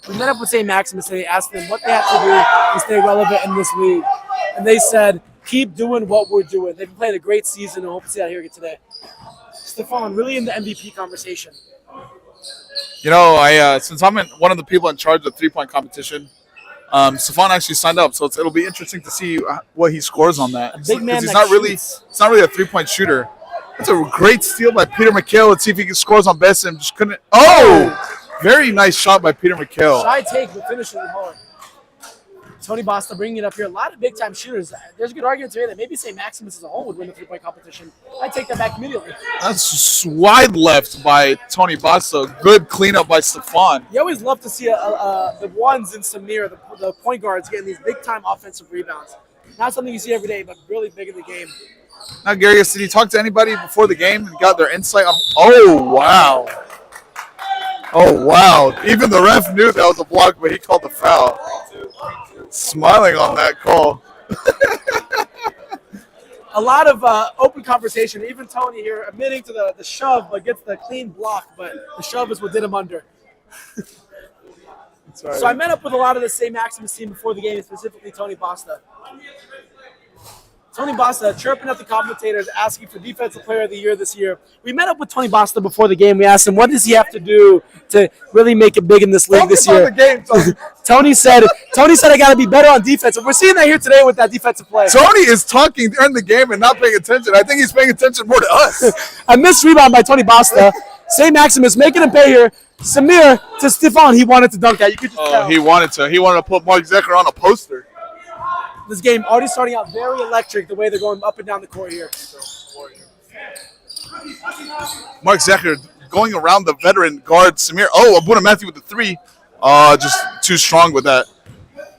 Speaker 9: We met up with St. Maximus and they asked them what they have to do to stay relevant in this league. And they said, keep doing what we're doing. They've been playing a great season and hope to see that here today. Stefan, really in the MVP conversation.
Speaker 5: Since I'm one of the people in charge of the three-point competition, Stefan actually signed up, so it'll be interesting to see what he scores on that.
Speaker 9: A big man
Speaker 5: He's
Speaker 9: that
Speaker 5: it's not really a three-point shooter. That's a great steal by Peter McHale. Let's see if he scores on Bessim. Just couldn't. Oh, very nice shot by Peter McHale.
Speaker 9: Shy take, but finishing hard. Tony Basta bringing it up here. A lot of big-time shooters. There's a good argument today that maybe St. Maximus as a whole would win the three-point competition. I take that back immediately.
Speaker 5: That's wide left by Tony Basil. Good cleanup by Stefan.
Speaker 9: You always love to see the ones in Samir, the point guards, getting these big-time offensive rebounds. Not something you see every day, but really big in the game.
Speaker 5: Now, Gary, did you talk to anybody before the game and got their insight on? Oh, wow. Oh, wow. Even the ref knew that was a block, but he called the foul. Smiling on that call.
Speaker 9: A lot of open conversation. Even Tony here admitting to the shove, but gets the clean block, but the shove is what did him under.
Speaker 5: Right.
Speaker 9: So I met up with a lot of the St. Maximus team before the game, specifically Tony Basta. Tony Basta chirping at the commentators, asking for Defensive Player of the Year this year. We met up with Tony Basta before the game. We asked him, what does he have to do to really make it big in this league this year? Tony said, I got to be better on defense. And we're seeing that here today with that defensive play.
Speaker 5: Tony is talking during the game and not paying attention. I think he's paying attention more to us.
Speaker 9: A missed rebound by Tony Basta. St. Maximus making him pay here. Samir to Stefan, he wanted to dunk that. You could just tell.
Speaker 5: He wanted to put Mark Zecker on a poster.
Speaker 9: This game already starting out very electric the way they're going up and down the court here.
Speaker 5: Mark Zecker going around the veteran guard Samir. Oh, Abuna Matthew with the three. Just too strong with that.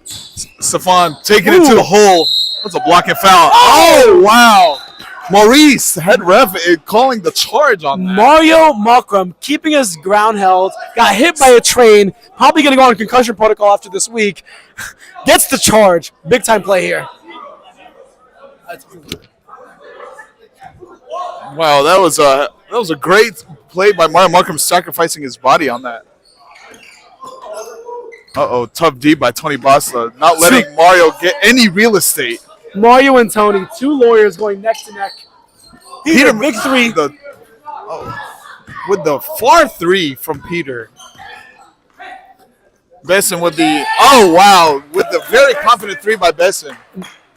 Speaker 5: Stefan taking it to the hole. That's a blocking foul. Oh, wow. Maurice, head ref, calling the charge on that.
Speaker 9: Mario Makram keeping his ground held. Got hit by a train. Probably going to go on concussion protocol after this week. Gets the charge. Big time play here.
Speaker 5: Wow, that was a great play by Mario Markham, sacrificing his body on that. Tough D by Tony Basta, not letting Mario get any real estate.
Speaker 9: Mario and Tony, two lawyers going neck to neck.
Speaker 5: Peter,
Speaker 9: big three.
Speaker 5: With the far three from Peter. Besson with the with the very confident three by Besson.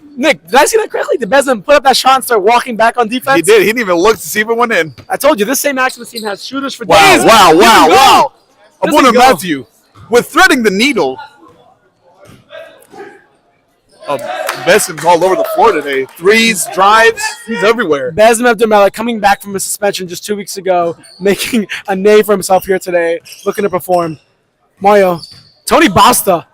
Speaker 9: Nick, did I see that correctly? Did Besson put up that shot and start walking back on defense?
Speaker 5: He did. He didn't even look to see if it went in.
Speaker 9: I told you, this same Maximus team has shooters for days.
Speaker 5: Wow. Abuna Matthew with threading the needle. Besson's all over the floor today. Threes, drives, he's everywhere.
Speaker 9: Basil Abdulmalik coming back from a suspension just 2 weeks ago, making a name for himself here today, looking to perform. Mario, Tony Basta,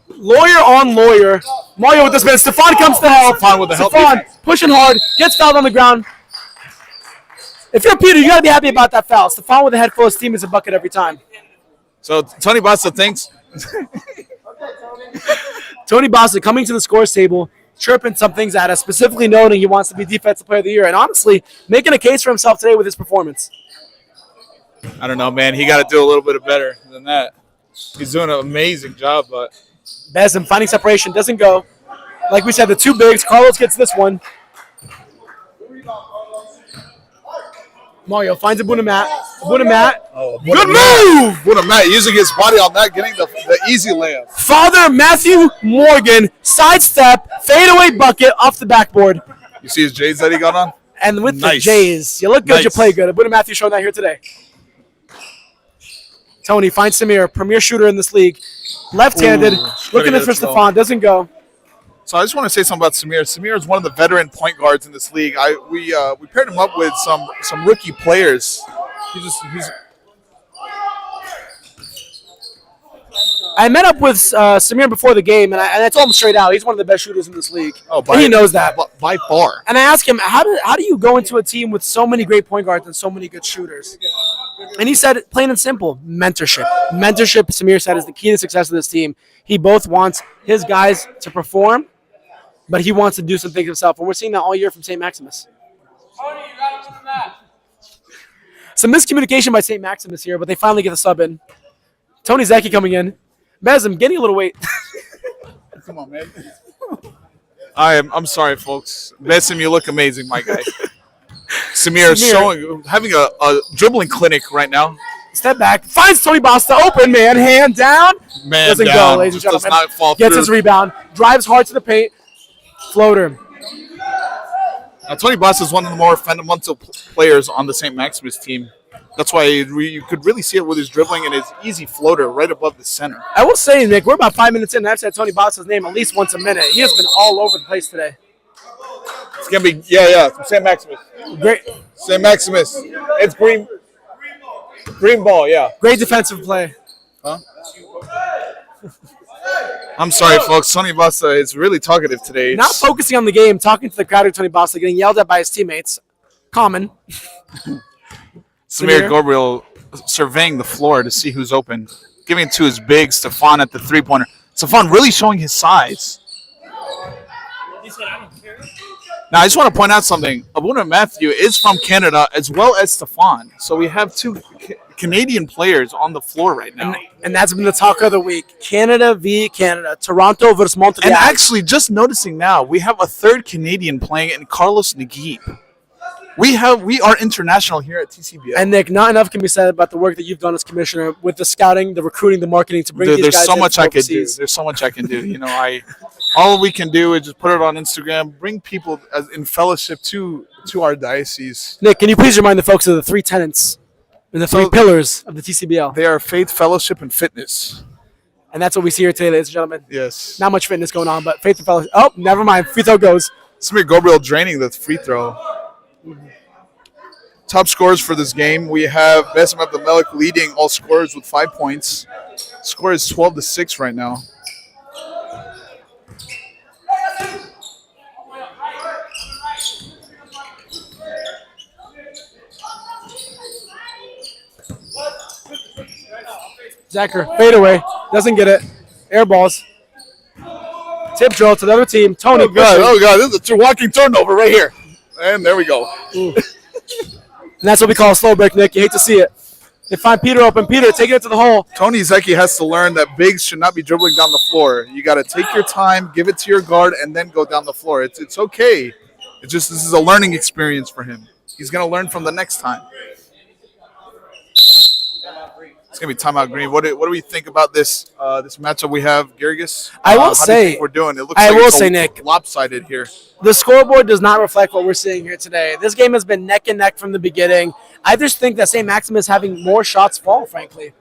Speaker 9: lawyer on lawyer. Mario with the spin. Stefan comes to help.
Speaker 5: Stefan with the help.
Speaker 9: Stefan pushing hard, gets fouled on the ground. If you're Peter, you got to be happy about that foul. Stefan with a head full of steam is a bucket every time.
Speaker 5: So Tony Basta thinks.
Speaker 9: Tony Basta coming to the scores table, chirping some things at us, specifically noting he wants to be Defensive Player of the Year, and honestly, making a case for himself today with his performance.
Speaker 5: I don't know, man. He got to do a little bit better than that. He's doing an amazing job, but
Speaker 9: Basil finding separation, doesn't go. Like we said, the two bigs. Carlos gets this one. Mario finds Abuna Matt. Good move!
Speaker 5: Abuna Matt using his body on that, getting the easy layup.
Speaker 9: Father Matthew Morgan, sidestep, fadeaway bucket off the backboard.
Speaker 5: You see his J's that he got on?
Speaker 9: And with the J's, you look good, you play good. Abuna Matthew showing that here today. Tony finds Samir, premier shooter in this league. Left-handed, looking at for Stefan, doesn't go.
Speaker 5: So I just want to say something about Samir. Samir is one of the veteran point guards in this league. We paired him up with some rookie players.
Speaker 9: I met up with Samir before the game, and I told him straight out, he's one of the best shooters in this league. And he knows that.
Speaker 5: By far.
Speaker 9: And I asked him, how do you go into a team with so many great point guards and so many good shooters? And he said, plain and simple, mentorship. Mentorship, Samir said, is the key to success of this team. He both wants his guys to perform, but he wants to do some things himself. And we're seeing that all year from St. Maximus.
Speaker 8: Tony, you got to the mat.
Speaker 9: Some miscommunication by St. Maximus here, but they finally get the sub in. Tony Zeki coming in. Bezim getting a little weight.
Speaker 5: Come on, man. I'm sorry, folks. Besim, you look amazing, my guy. Samir is having a dribbling clinic right now.
Speaker 9: Step back, finds Tony Basta open, man, hand down.
Speaker 5: Man
Speaker 9: doesn't
Speaker 5: down,
Speaker 9: go, ladies and gentlemen.
Speaker 5: does not fall
Speaker 9: Gets
Speaker 5: through.
Speaker 9: his rebound, drives hard to the paint, floater.
Speaker 5: Now, Tony Basta is one of the more fundamental players on the St. Maximus team. That's why you could really see it with his dribbling and his easy floater right above the center.
Speaker 9: I will say, Nick, we're about 5 minutes in, and I've said Tony Boss's name at least once a minute. He has been all over the place today.
Speaker 5: It's gonna be St. Maximus.
Speaker 9: Great,
Speaker 5: St. Maximus. It's green ball. Yeah.
Speaker 9: great defensive play.
Speaker 5: I'm sorry, folks. Tony Bossa is really talkative today.
Speaker 9: Not focusing on the game, talking to the crowd of Tony Bossa, getting yelled at by his teammates. Common.
Speaker 5: Samir Gabriel surveying the floor to see who's open, giving it to his big Stefan at the three-pointer. Stefan really showing his size. Now, I just want to point out something. Abuna Matthew is from Canada as well as Stefan. So we have two Canadian players on the floor right now.
Speaker 9: And that's been the talk of the week. Canada v. Canada. Toronto versus Montreal.
Speaker 5: And actually, just noticing now, we have a third Canadian playing in Carlos Naguib. We are international here at TCBL.
Speaker 9: And Nick, not enough can be said about the work that you've done as commissioner with the scouting, the recruiting, the marketing to bring these guys
Speaker 5: There's so
Speaker 9: in
Speaker 5: much
Speaker 9: from
Speaker 5: I can do.
Speaker 9: overseas.
Speaker 5: There's so much I can do. You know, all we can do is just put it on Instagram, bring people in fellowship to our diocese.
Speaker 9: Nick, can you please remind the folks of the three tenets and the three pillars of the TCBL?
Speaker 5: They are faith, fellowship, and fitness.
Speaker 9: And that's what we see here today, ladies and gentlemen.
Speaker 5: Yes.
Speaker 9: Not much fitness going on, but faith and fellowship. Oh, never mind. Free throw goes.
Speaker 5: Samir Gabriel draining the free throw. Top scorers for this game, we have Basil Abdelmelek leading all scorers with 5 points. Score is 12-6 right now.
Speaker 9: Zacher, fadeaway. Doesn't get it. Air balls. Tip drill to the other team. Tony.
Speaker 5: Oh, God. This is a walking turnover right here. And there we go.
Speaker 9: And that's what we call a slow break, Nick. You hate to see it. They find Peter open. Peter taking it to the hole.
Speaker 5: Tony Zeki has to learn that bigs should not be dribbling down the floor. You got to take your time, give it to your guard, and then go down the floor. It's okay. It's just this is a learning experience for him. He's going to learn from the next time. It's going to be timeout green. What do we think about this matchup we have, Gergis?
Speaker 9: I will
Speaker 5: how do you
Speaker 9: say
Speaker 5: think we're doing. It looks
Speaker 9: I
Speaker 5: like
Speaker 9: will
Speaker 5: it's
Speaker 9: say, Nick,
Speaker 5: lopsided here.
Speaker 9: the scoreboard does not reflect what we're seeing here today. This game has been neck and neck from the beginning. I just think that St. Maximus having more shots fall, frankly.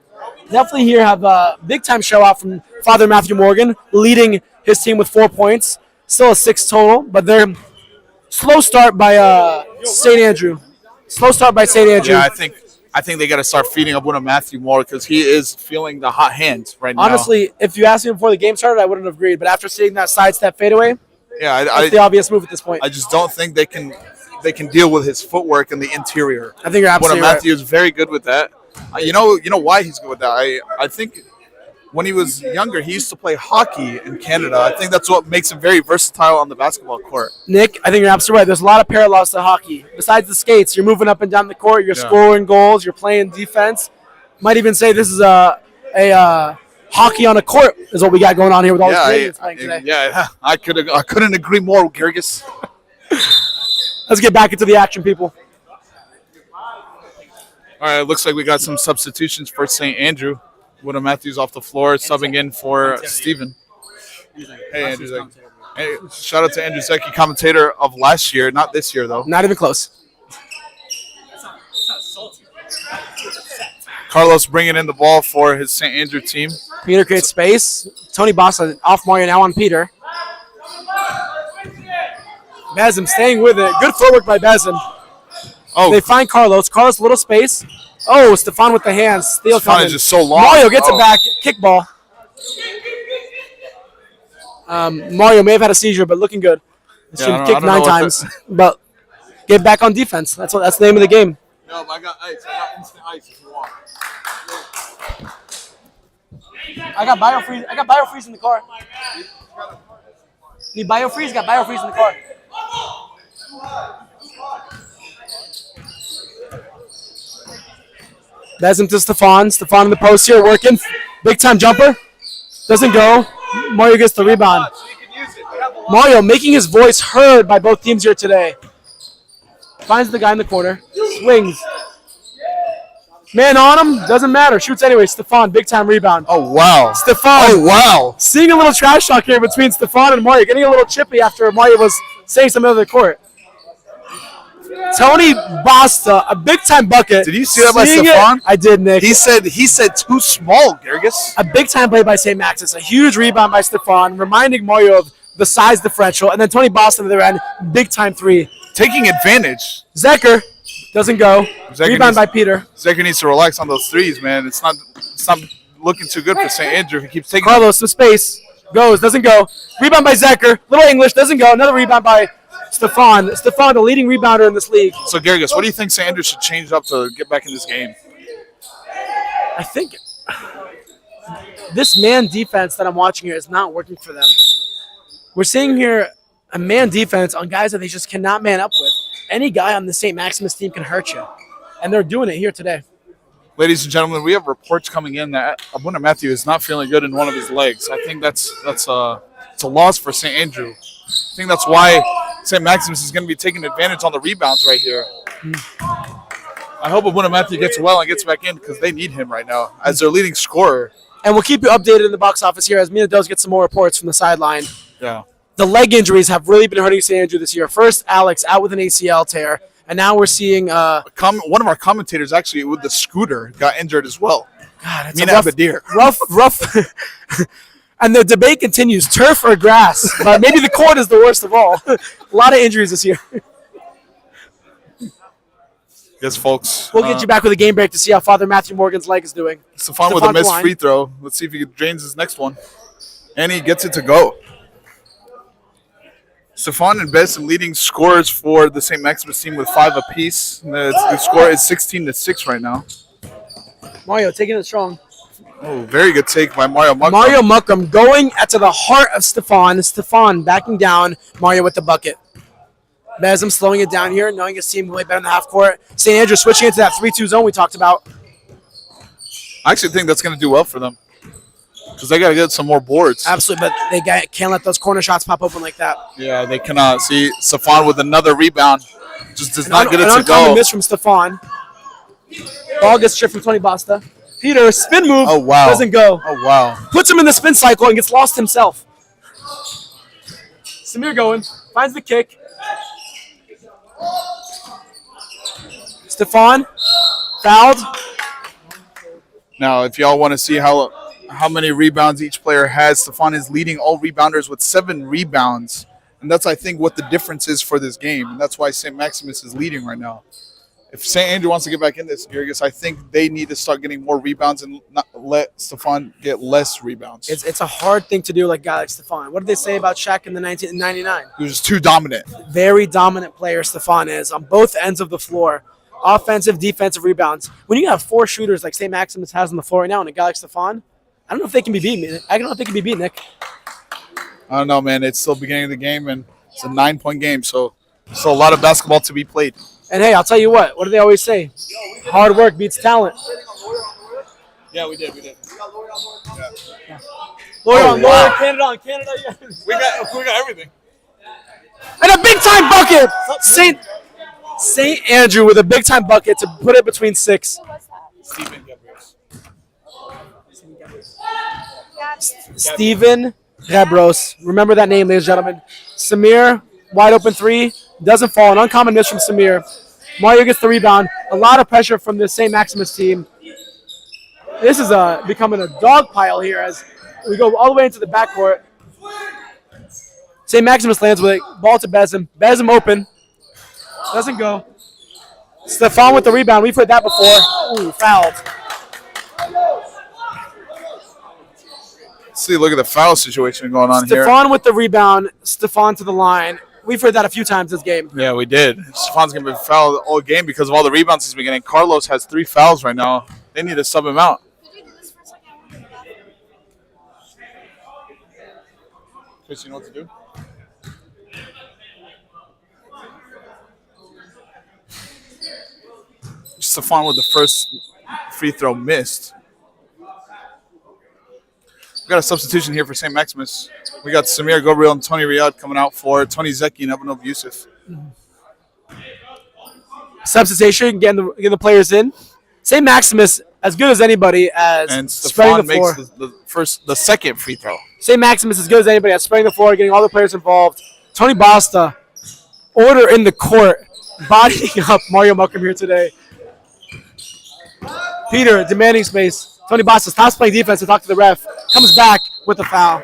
Speaker 9: Definitely here have a big-time show out from Father Matthew Morgan, leading his team with 4 points. Still a 6 total, but they're slow start by St. Andrew. Slow start by St. Andrew.
Speaker 5: Yeah, I think they got to start feeding Abuna Matthew more because he is feeling the hot hand right now.
Speaker 9: Honestly, if you asked me before the game started, I wouldn't have agreed. But after seeing that sidestep fadeaway,
Speaker 5: yeah,
Speaker 9: that's the obvious move at this point.
Speaker 5: I just don't think they can deal with his footwork in the interior.
Speaker 9: I think you're absolutely
Speaker 5: Abuna
Speaker 9: right.
Speaker 5: Matthew is very good with that. You know why he's good with that. I think when he was younger, he used to play hockey in Canada. I think that's what makes him very versatile on the basketball court.
Speaker 9: Nick, I think you're absolutely right. There's a lot of parallels to hockey. Besides the skates, you're moving up and down the court, you're scoring goals, you're playing defense. Might even say this is a hockey on a court is what we got going on here with all these Canadians playing today.
Speaker 5: Yeah, I couldn't agree more, Gergis.
Speaker 9: Let's get back into the action, people.
Speaker 5: All right, looks like we got some substitutions for St. Andrew. Abuna Matthews off the floor, subbing in for Steven. Hey, Andrew Zeki. Hey, shout out to Andrew Zeki, commentator of last year, not this year, though.
Speaker 9: Not even close.
Speaker 5: Carlos bringing in the ball for his St. Andrew team.
Speaker 9: Peter creates space. Tony Bossa off Mario now on Peter. Basim staying with it. Good footwork by Basim.
Speaker 5: Oh,
Speaker 9: They find Carlos. Carlos, little space. Oh, Stefan with the hands. Steal
Speaker 5: Stefan
Speaker 9: coming.
Speaker 5: is just so long.
Speaker 9: Mario gets it back. Kickball. Mario may have had a seizure, but looking good. This team
Speaker 5: I
Speaker 9: kicked
Speaker 5: don't
Speaker 9: 9
Speaker 5: know
Speaker 9: times, but get back on defense. That's the name of the game.
Speaker 5: No, I got ice. I got instant ice if you want.
Speaker 9: I got biofreeze in the car. Need biofreeze? Got biofreeze in the car. Basim to Stefan. Stefan in the post here working. Big time jumper. Doesn't go. Mario gets the rebound. Mario making his voice heard by both teams here today. Finds the guy in the corner. Swings. Man on him. Doesn't matter. Shoots anyway. Stefan, big time rebound.
Speaker 5: Oh, wow.
Speaker 9: Stefan.
Speaker 5: Oh, wow.
Speaker 9: Seeing a little trash talk here between Stefan and Mario. Getting a little chippy after Mario was saying something over the court.
Speaker 1: Tony Basta, a big-time bucket.
Speaker 5: Did you see that by
Speaker 1: Seeing
Speaker 5: Stefan?
Speaker 1: I did, Nick.
Speaker 5: He said too small, Gergis.
Speaker 1: A big-time play by St. Max's. A huge rebound by Stefan, reminding Mario of the size differential. And then Tony Basta on the other end, big-time three.
Speaker 5: Taking advantage.
Speaker 1: Zeker doesn't go.
Speaker 5: Zeker
Speaker 1: Rebound
Speaker 5: needs-
Speaker 1: by Peter.
Speaker 5: Zeker needs to relax on those threes, man. It's not looking too good for St. Andrew. He keeps taking
Speaker 1: Carlos, some space. Goes, doesn't go. Rebound by Zeker. Little English, doesn't go. Another rebound by Stefan. Stefan, the leading rebounder in this league.
Speaker 5: So, Gergis, what do you think St. Andrew should change up to get back in this game?
Speaker 1: I think this man defense that I'm watching here is not working for them. We're seeing here a man defense on guys that they just cannot man up with. Any guy on the St. Maximus team can hurt you. And they're doing it here today.
Speaker 5: Ladies and gentlemen, we have reports coming in that Abuna Matthew is not feeling good in one of his legs. I think it's a loss for St. Andrew. I think that's why St. Maximus is going to be taking advantage on the rebounds right here. I hope Abuna Matthew gets well and gets back in because they need him right now as their leading scorer.
Speaker 1: And we'll keep you updated in the box office here as Mina does get some more reports from the sideline.
Speaker 5: Yeah.
Speaker 1: The leg injuries have really been hurting St. Andrew this year. First, Alex out with an ACL tear. And now we're seeing
Speaker 5: One of our commentators actually with the scooter got injured as well.
Speaker 1: God, it's
Speaker 5: Mina
Speaker 1: a
Speaker 5: Abadir.
Speaker 1: rough. And the debate continues, turf or grass. But maybe the court is the worst of all. A lot of injuries this year.
Speaker 5: Yes, folks.
Speaker 1: We'll get you back with a game break to see how Father Matthew Morgan's leg is doing.
Speaker 5: Stefan with a missed free throw. Let's see if he drains his next one. And he gets it to go. Stefan and Basil leading scorers for the St. Maximus team with 5 apiece. The score is 16-6 right now.
Speaker 1: Mario taking it strong.
Speaker 5: Oh, very good take by Mario Muckram.
Speaker 1: Mario Muckram going to the heart of Stefan. Stefan backing down. Mario with the bucket. Basil slowing it down here, knowing his team will play better in the half court. St. Andrew switching into that 3-2 zone we talked about.
Speaker 5: I actually think that's going to do well for them because they got to get some more boards.
Speaker 1: Absolutely, but they can't let those corner shots pop open like that.
Speaker 5: Yeah, they cannot. See, Stefan with another rebound. Just does not get it
Speaker 1: An
Speaker 5: to
Speaker 1: uncommon
Speaker 5: go.
Speaker 1: miss from Stefan. Ball gets stripped from Tony Basta. Peter, spin move.
Speaker 5: Oh, wow.
Speaker 1: Doesn't go.
Speaker 5: Oh, wow.
Speaker 1: Puts him in the spin cycle and gets lost himself. Samir going. Finds the kick. Stefan. Fouled.
Speaker 5: Now, if y'all want to see how many rebounds each player has, Stefan is leading all rebounders with 7 rebounds. And that's, I think, what the difference is for this game. And that's why St. Maximus is leading right now. If St. Andrew wants to get back in this, Gergis, I think they need to start getting more rebounds and not let Stefan get less rebounds.
Speaker 1: It's a hard thing to do like a guy like Stefan. What did they say about Shaq in the 1999?
Speaker 5: He was too dominant.
Speaker 1: Very dominant player Stefan is on both ends of the floor. Offensive, defensive rebounds. When you have 4 shooters like St. Maximus has on the floor right now and a guy like Stefan, I don't know if they can be beat, man. I don't know if they can be beat, Nick.
Speaker 5: I don't know, man. It's still the beginning of the game, and it's a 9-point game, so still a lot of basketball to be played.
Speaker 1: And hey, I'll tell you what do they always say? Hard work beats talent.
Speaker 5: Yeah, we did.
Speaker 1: Lawyer
Speaker 5: Oh,
Speaker 1: on
Speaker 5: wow.
Speaker 1: lawyer, Canada on Canada. Yeah.
Speaker 5: We got everything.
Speaker 1: And a big time bucket! St. Andrew with a big time bucket to put it between 6. Steven Rebros. Remember that name, ladies and gentlemen. Samir, wide open 3. Doesn't fall. An uncommon miss from Samir. Mario gets the rebound. A lot of pressure from the St. Maximus team. This is becoming a dog pile here as we go all the way into the backcourt. St. Maximus lands with it. Ball to Basim. Basim open. Doesn't go. Stefan with the rebound. We've heard that before. Ooh, fouled.
Speaker 5: See, look at the foul situation going on here.
Speaker 1: Stefan with the rebound. Stefan to the line. We've heard that a few times this game.
Speaker 5: Yeah, we did. Stefan's going to be fouled all game because of all the rebounds he's been getting. Carlos has 3 fouls right now. They need to sub him out. Chris, you know what to do? Stefan with the first free throw missed. We got a substitution here for St. Maximus. We got Samir Gabriel and Tony Riyad coming out for Tony Zeki and Evanov Yusuf.
Speaker 1: Substitution, getting the players in. St. Maximus, as good as anybody as
Speaker 5: And
Speaker 1: spreading
Speaker 5: Stefan
Speaker 1: the floor.
Speaker 5: makes the second free throw.
Speaker 1: St. Maximus, as good as anybody at spreading the floor, getting all the players involved. Tony Basta, order in the court. bodying up Mario Malcolm here today. Peter demanding space. Tony Basil stops playing defense to talk to the ref. Comes back with a foul.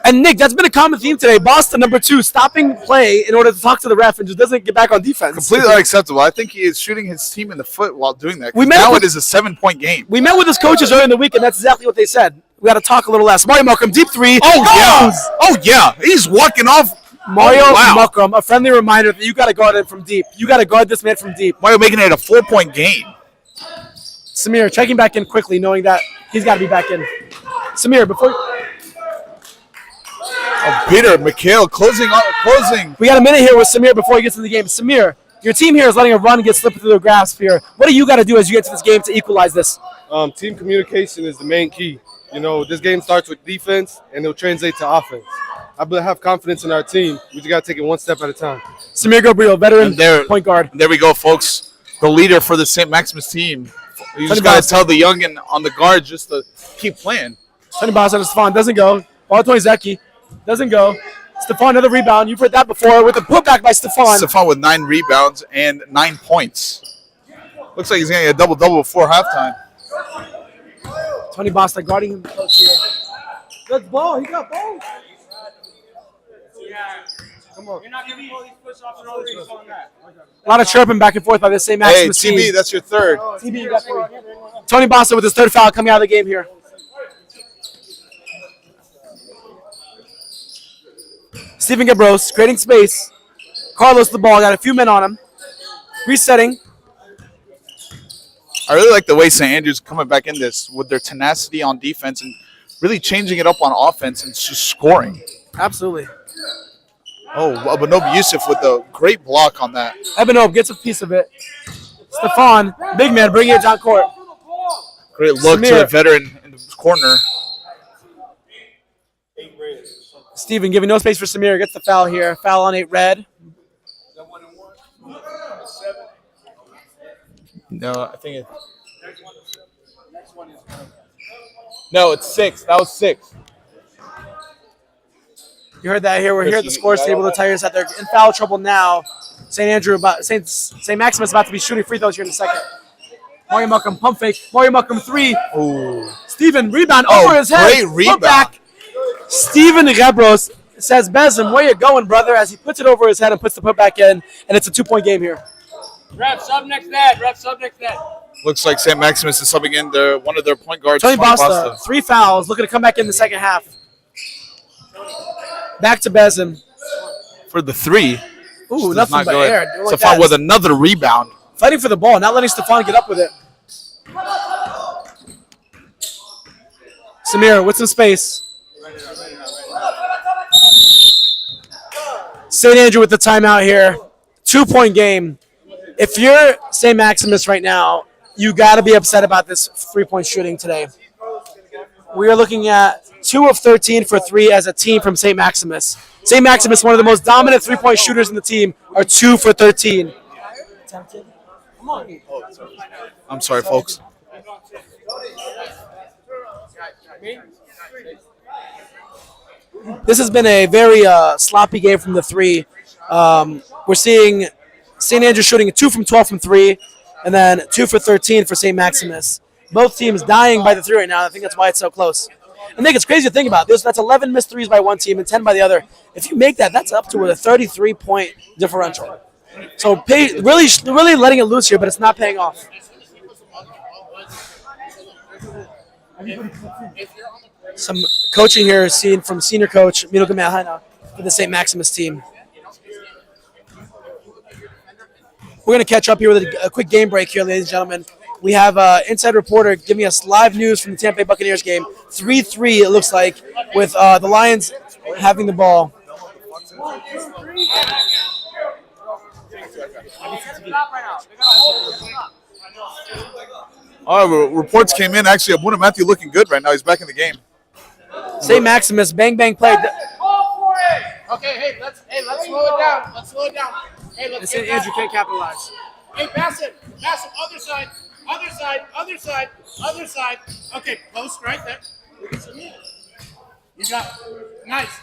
Speaker 1: And Nick, that's been a common theme today. Boston, number 2, stopping play in order to talk to the ref and just doesn't get back on defense.
Speaker 5: Completely unacceptable. I think he is shooting his team in the foot while doing that. It is a 7-point game.
Speaker 1: We met with his coaches earlier in the week, and that's exactly what they said. We got to talk a little less. Mario Malcolm, deep 3.
Speaker 5: Oh yeah. He's walking off.
Speaker 1: Mario Malcolm, a friendly reminder that you got to guard him from deep. You got to guard this man from deep.
Speaker 5: Mario making it a 4-point game.
Speaker 1: Samir checking back in quickly, knowing that he's got to be back in. Samir, before...
Speaker 5: Oh, Peter, Mikhail closing.
Speaker 1: We got a minute here with Samir before he gets in the game. Samir, your team here is letting a run get slipped through their grasp here. What do you got to do as you get to this game to equalize this?
Speaker 10: Team communication is the main key. You know, this game starts with defense, and it'll translate to offense. I have confidence in our team. We just got to take it one step at a time.
Speaker 1: Samir Gabriel, veteran point guard.
Speaker 5: There we go, folks. The leader for the St. Maximus team. You just got to tell the youngin on the guard just to keep playing.
Speaker 1: Tony Basil, Stefan doesn't go. Ball to Zeki. Doesn't go. Stefan, another rebound. You've heard that before with a putback by Stefan.
Speaker 5: Stefan with 9 rebounds and 9 points. Looks like he's going to get a double-double before halftime.
Speaker 1: Tony Basta guarding him close here. Good ball. He got ball. Come on. You're not giving all these push-ups and all this on that. A lot of chirping back and forth by this same Maximus team.
Speaker 5: TB, that's your third.
Speaker 1: TB, you got 3. Tony Basta with his 3rd foul coming out of the game here. Steven Gabros creating space. Carlos the ball, got a few men on him. Resetting.
Speaker 5: I really like the way St. Andrews coming back in this with their tenacity on defense and really changing it up on offense and just scoring.
Speaker 1: Absolutely.
Speaker 5: Oh, Abanob Yusuf with a great block on that.
Speaker 1: Abanob gets a piece of it. Stefan, big man, bringing it down court.
Speaker 5: Great look to the veteran in the corner.
Speaker 1: Steven giving no space for Samir. Gets the foul here. Foul on 8 red.
Speaker 5: No, I think it's... No, it's 6. That was 6.
Speaker 1: You heard that here. We're here at the scores table. The Tigers that they're in foul trouble now. St. Maximus about to be shooting free throws here in a second. Mario Malcolm pump fake. Mario Malcolm 3.
Speaker 5: Ooh.
Speaker 1: Steven rebound over his head.
Speaker 5: Great rebound.
Speaker 1: Put back. Steven Rebros says, Basil, where you going, brother? As he puts it over his head and puts the putback in, and it's a 2-point game here.
Speaker 8: Ref, sub next net. Ref, sub next net.
Speaker 5: Looks like St. Maximus is subbing in one of their point guards.
Speaker 1: Tony Basta, 3 fouls, looking to come back in the second half. Back to Basil.
Speaker 5: For the 3.
Speaker 1: Ooh, nothing but air. Like
Speaker 5: Stefan with another rebound.
Speaker 1: Fighting for the ball, not letting Stefan get up with it. Samir with some space. St. Andrew with the timeout here. 2-point game. If you're St. Maximus right now, you got to be upset about this 3-point shooting today. We are looking at 2 of 13 for 3 as a team from St. Maximus. St. Maximus, one of the most dominant 3-point shooters in the team, are 2 for 13.
Speaker 5: I'm sorry, folks.
Speaker 1: This has been a very sloppy game from the 3. We're seeing St. Andrew shooting 2 from 12 from 3, and then 2 for 13 for St. Maximus. Both teams dying by the 3 right now. I think that's why it's so close. I think it's crazy to think about this. That's 11 missed threes by one team and 10 by the other. If you make that, that's up to a 33-point differential. So really letting it loose here, but it's not paying off. Some coaching here seen from senior coach Milo Gamelhana for the St. Maximus team. We're going to catch up here with a quick game break here, ladies and gentlemen. We have an inside reporter giving us live news from the Tampa Bay Buccaneers game. 3-3, it looks like, with the Lions having the ball.
Speaker 5: Reports came in. Actually, Abuna Matthew looking good right now. He's back in the game.
Speaker 1: St. Maximus, bang, bang play.
Speaker 6: Okay, hey, let's slow it down. Let's slow it down. Hey, let's
Speaker 1: St. Andrew can't capitalize.
Speaker 6: Hey, Basil, other side. Okay, post right there. You got nice.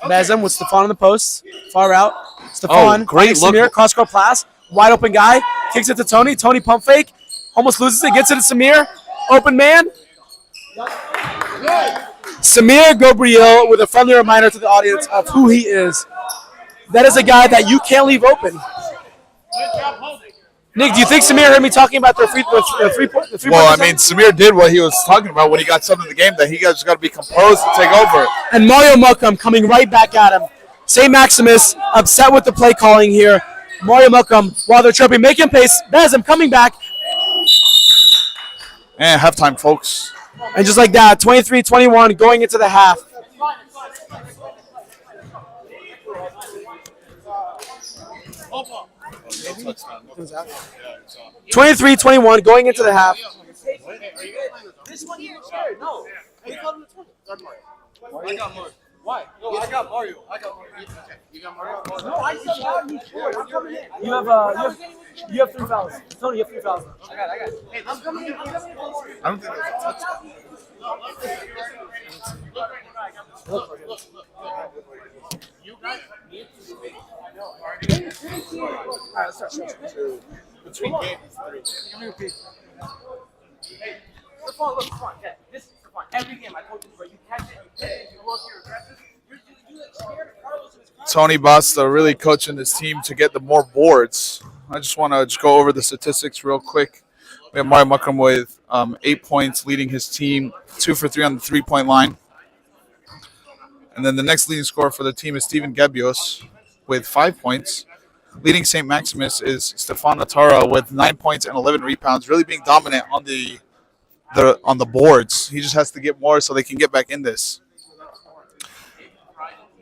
Speaker 1: Basil with Stefan in the post. Far out. Stefan.
Speaker 11: Great look.
Speaker 1: Samir, cross-court pass. Wide open guy. Kicks it to Tony. Tony pump fake. Almost loses it. Gets it to Samir. Open man. Samir Gabriel with a friendly reminder to the audience of who he is. That is a guy that you can't leave open. Nick, do you think Samir heard me talking about the three-point?
Speaker 5: Well, I mean, Samir did what he was talking about when he got something in the game, that he just got to be composed to take over.
Speaker 1: And Mario Muckham coming right back at him. St. Maximus upset with the play calling here. Mario Muckham, while they're tripping, making pace. Basil coming back.
Speaker 5: And halftime, folks.
Speaker 1: And just like that, 23-21 going into the half. Twenty-three, 21 going into the half.
Speaker 8: This one here, sure. No. I got Mario. Why? No, I got Mario. You got Mario? No, I said that. He scored. I'm coming in.
Speaker 1: You have 3 fouls. Tony, you have 3 fouls.
Speaker 8: I got it. Hey, I'm coming in.
Speaker 5: I don't think there's a touchdown.
Speaker 8: You guys need to make
Speaker 5: Between games.
Speaker 8: Hey, Stefan, look, Stefan. Yeah, this is Stefan. Every game I told you, bro, you catch it, you hit it, you look, you're aggressive. You scared Carlos and his crowd.
Speaker 5: Tony Basta really coaching his team to get the more boards. I just want to go over the statistics real quick. We have Mario Muckham with 8 points, leading his team 2 for 3 on the 3-point line. And then the next leading scorer for the team is Steven Gabios with 5 points. Leading St. Maximus is Stefan Natara with 9 points and 11 rebounds, really being dominant on the boards. He just has to get more so they can get back in this.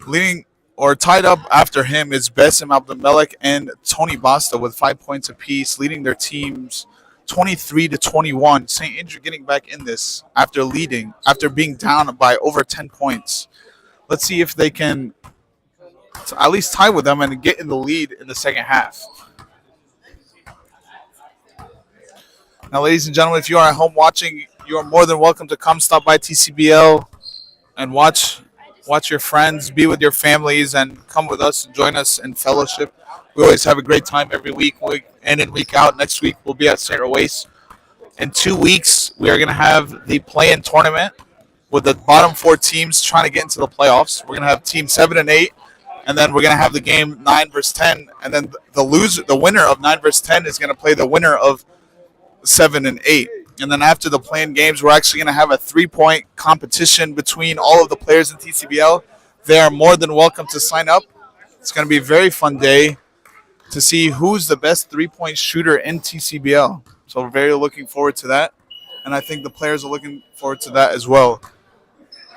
Speaker 5: Leading or tied up after him is Basim Abdelmelek and Tony Basta with 5 points apiece, leading their teams 23-21. St. Andrew getting back in this after being down by over 10 points. Let's see if they can at least tie with them and get in the lead in the second half. Now, ladies and gentlemen, if you are at home watching, you are more than welcome to come stop by TCBL and watch your friends, be with your families, and come with us and join us in fellowship. We always have a great time every week in and week out. Next week, we'll be at St. Royce. In 2 weeks, we are going to have the play-in tournament with the bottom 4 teams trying to get into the playoffs. We're going to have team 7 and 8, and then we're going to have the game 9 versus 10, and then the winner of 9 versus 10 is going to play the winner of 7 and 8. And then after the play-in games, we're actually going to have a 3-point competition between all of the players in TCBL. They are more than welcome to sign up. It's going to be a very fun day to see who's the best 3-point shooter in TCBL. So we're very looking forward to that. And I think the players are looking forward to that as well.